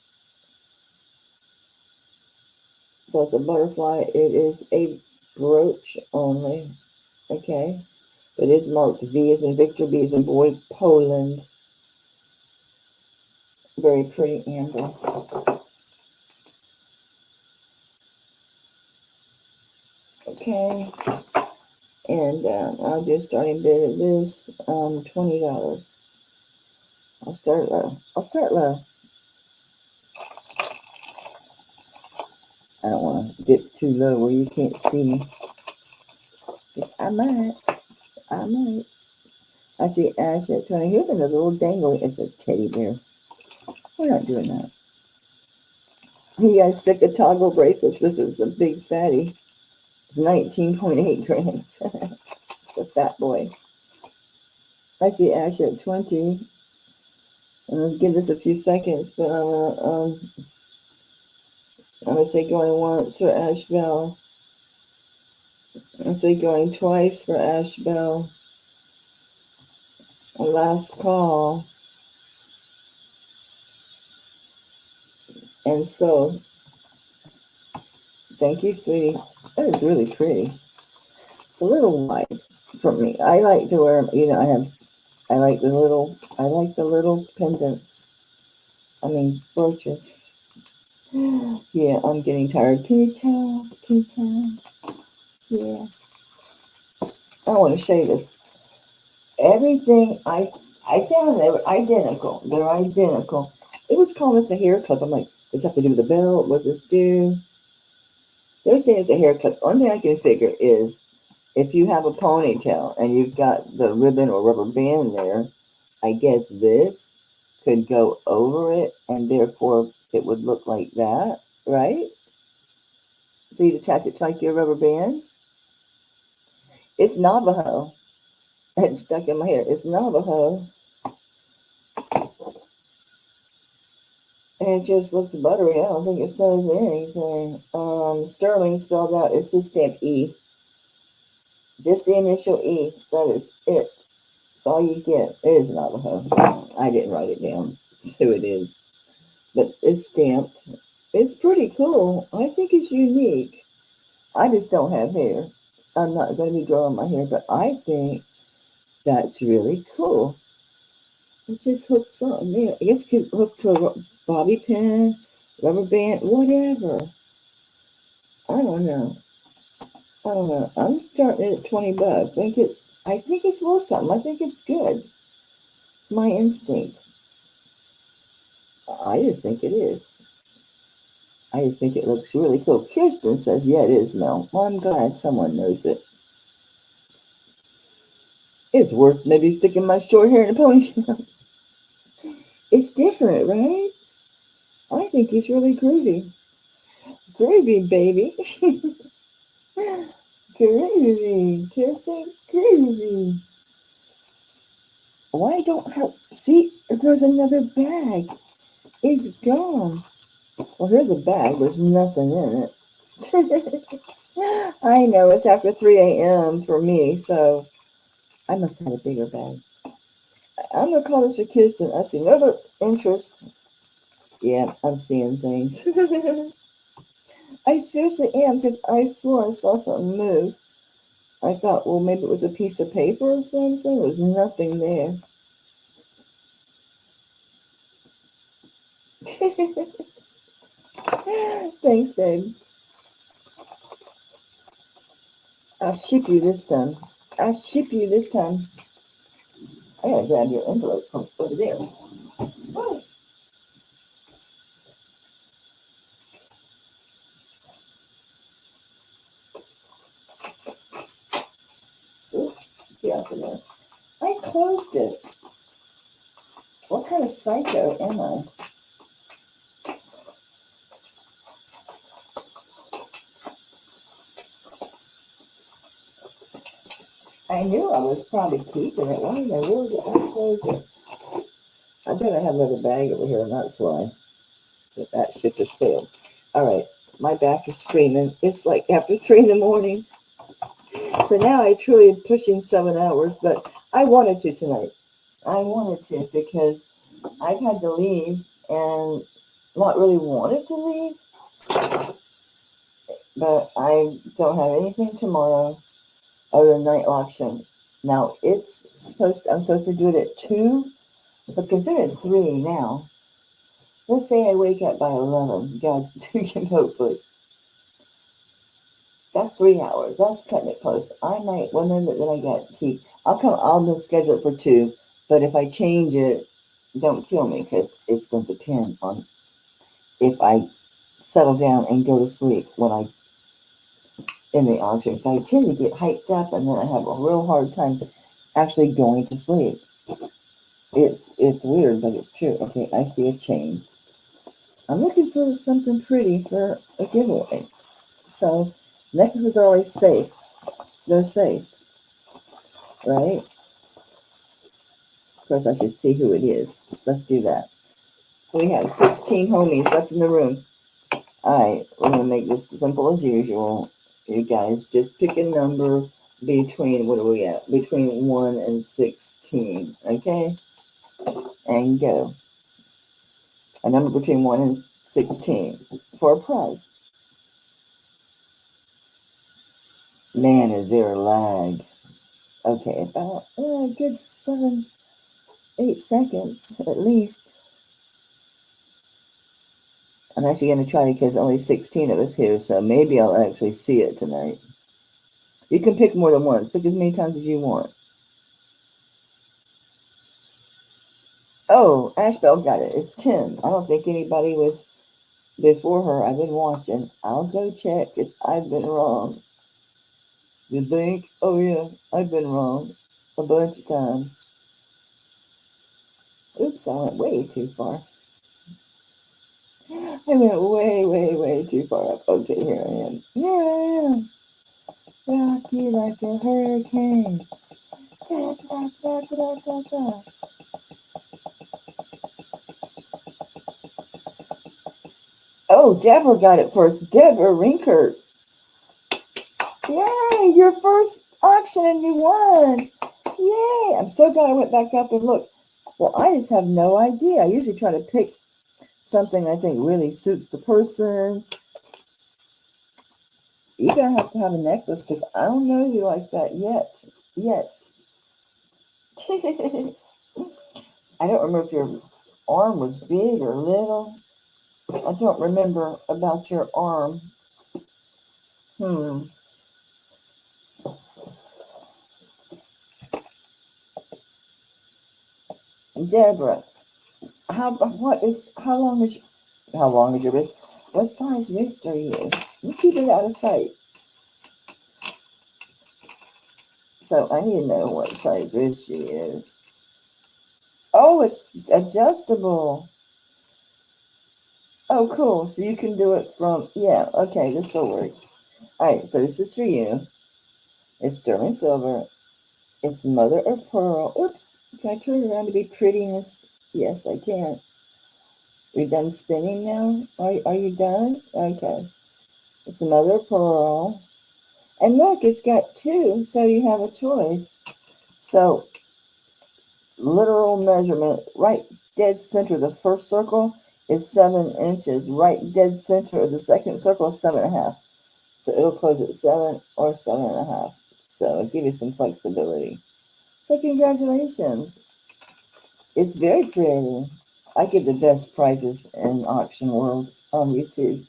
So it's a butterfly. It is a brooch only. Okay. It is marked V as in Victor, B as in boy, Poland. Very pretty amber. Okay. And I'll do a starting bid of this, $20. I'll start low. I don't want to dip too low where you can't see me. I might. I see Ash at 20. Here's another little dangle. It's a teddy bear. We're not doing that. He has 6 toggle bracelets. This is a big fatty. It's 19.8 grams. It's a fat boy. I see Ash at 20. And let's give this a few seconds, but I'm gonna say going once for Ash Bell. I'm say going twice for Ash Bell. And last call. And so, thank you, sweetie. That is really pretty. It's a little wide for me. I like to wear, I like the little pendants. I mean, brooches. Yeah, I'm getting tired. Can you tell? Yeah. I want to show you this. Everything I found, they were identical. They're identical. It was calling us a hair clip. I'm like, does this have to do with the belt? What does this do? They're saying it's a hair clip. One thing I can figure is if you have a ponytail and you've got the ribbon or rubber band there, I guess this could go over it and therefore it would look like that, right? So you'd attach it to like your rubber band. It's Navajo. It's stuck in my hair. It's Navajo. And it just looks buttery. I don't think it says anything. Sterling spelled out. It's just stamped E. Just the initial E. That is it. That's all you get. It is Navajo. I didn't write it down who it is. But it's stamped. It's pretty cool. I think it's unique. I just don't have hair. I'm not going to be growing my hair, but I think that's really cool. It just hooks on there. I guess it could hook to a bobby pin, rubber band, whatever. I don't know. I'm starting it at $20. I think it's worth something. I think it's good. It's my instinct. I just think it is. I just think it looks really cool. Kirsten says, yeah, it is, Mel. Well, I'm glad someone knows it. It's worth maybe sticking my short hair in a ponytail. It's different, right? I think he's really groovy. Groovy, baby. Groovy. Kirsten, groovy. Why don't have... See, there's another bag. It's gone. Well, here's a bag. There's nothing in it. I know, it's after 3 a.m. for me, so I must have a bigger bag. I'm going to call this a Kirsten. I see another interest. Yeah, I'm seeing things. I seriously am, because I swore I saw something move. I thought, well, maybe it was a piece of paper or something. There was nothing there. Thanks, babe. I'll ship you this time. I'll ship you this time. I gotta grab your envelope from over there. Oh. Oops, get out of there. I closed it. What kind of psycho am I? I knew I was probably keeping it. Why did I really close it? I bet I have another bag over here, and that's why. But that ship has sailed. All right, my back is screaming. It's like after 3 in the morning. So now I truly am pushing 7 hours, but I wanted to tonight. I wanted to because I've had to leave and not really wanted to leave. But I don't have anything tomorrow other than night auction. Now I'm supposed to do it at 2, but consider it 3 now. Let's say I wake up by 11. God, hopefully. That's 3 hours. That's cutting it close. I might, well, then I got tea. I'll just schedule it for 2, but if I change it, don't kill me, because it's going to depend on if I settle down and go to sleep when I in the auction. So I tend to get hyped up, and then I have a real hard time actually going to sleep. It's weird, but it's true. Okay, I see a chain. I'm looking for something pretty for a giveaway. So necklaces are always safe. They're safe, right? Of course, I should see who it is. Let's do that. We have 16 homies left in the room. All right, we're going to make this simple as usual. You guys just pick a number between, what are we at? Between 1 and 16, okay? And go. A number between 1 and 16 for a prize. Man, is there a lag? Okay, about a good 7, 8 seconds at least. I'm actually going to try because only 16 of us here, so maybe I'll actually see it tonight. You can pick more than once. Pick as many times as you want. Oh, Ashbel got it. It's 10. I don't think anybody was before her. I've been watching. I'll go check because I've been wrong. You think? Oh, yeah, I've been wrong a bunch of times. Oops, I went way too far. I went way, way, way too far up. Okay, here I am. Here I am. Rock you like a hurricane. Da, da, da, da, da, da. Oh, Deborah got it first. Deborah Rinkert. Yay, your first auction and you won. Yay. I'm so glad I went back up and looked. Well, I just have no idea. I usually try to pick something I think really suits the person. You're going to have a necklace because I don't know you like that yet. I don't remember if your arm was big or little. I don't remember about your arm. Deborah, how long is your wrist? What size wrist are you? You keep it out of sight. So I need to know what size wrist she is. Oh, it's adjustable. Oh, cool. So you can do it from, yeah, okay, this will work. All right, so this is for you. It's sterling silver. It's mother of pearl. Oops, can I turn it around to be prettiness? Yes, I can. We're done spinning now? Are you done? Okay. It's mother of pearl. And look, it's got two, so you have a choice. So, literal measurement, right dead center of the first circle is 7 inches. Right dead center of the second circle is 7.5. So it'll close at 7 or 7.5. So it'll give you some flexibility. So congratulations. It's very pretty. I give the best prizes in auction world on YouTube.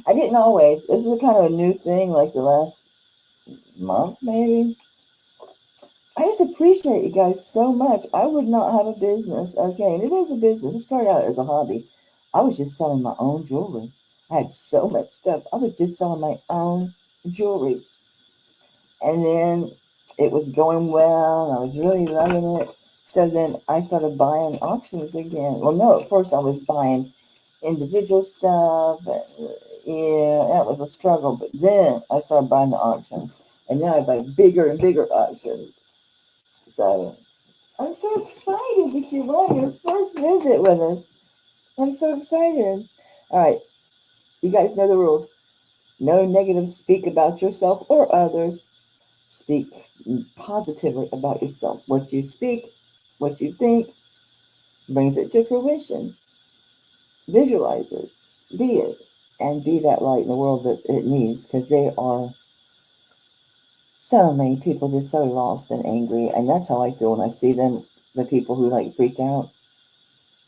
I didn't always. This is a kind of a new thing, like the last month maybe. I just appreciate you guys so much. I would not have a business, okay? And it is a business. It started out as a hobby. I was just selling my own jewelry. I had so much stuff. I was just selling my own jewelry. And then it was going well, and I was really loving it. So then I started buying auctions again. Well, no, at first I was buying individual stuff. Yeah, that was a struggle. But then I started buying the auctions. And now I buy bigger and bigger auctions. So I'm so excited that you won your first visit with us. I'm so excited. All right, you guys know the rules. No negative speak about yourself or others. Speak positively about yourself. What you speak, what you think, brings it to fruition. Visualize it, be it, and be that light in the world that it needs, because there are so many people just so lost and angry, and that's how I feel when I see them, the people who like freak out.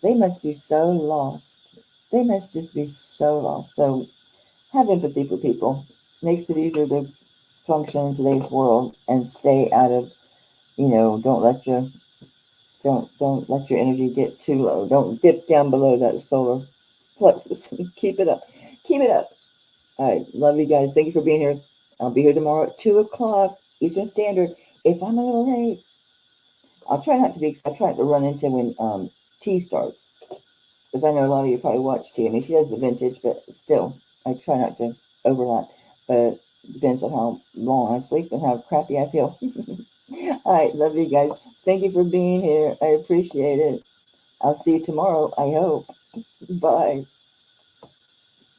They must be so lost. They must just be so lost. So have empathy for people. Makes it easier to function in today's world and stay out of, don't let your energy get too low. Don't dip down below that solar plexus. Keep it up. Keep it up. All right. Love you guys. Thank you for being here. I'll be here tomorrow at 2 o'clock Eastern Standard. If I'm a little late, I'll try not to be, because I try not to run into when tea starts. Because I know a lot of you probably watch tea. I mean, she does the vintage, but still, I try not to overlap. But it depends on how long I sleep and how crappy I feel. All right. Love you guys. Thank you for being here. I appreciate it. I'll see you tomorrow, I hope. Bye.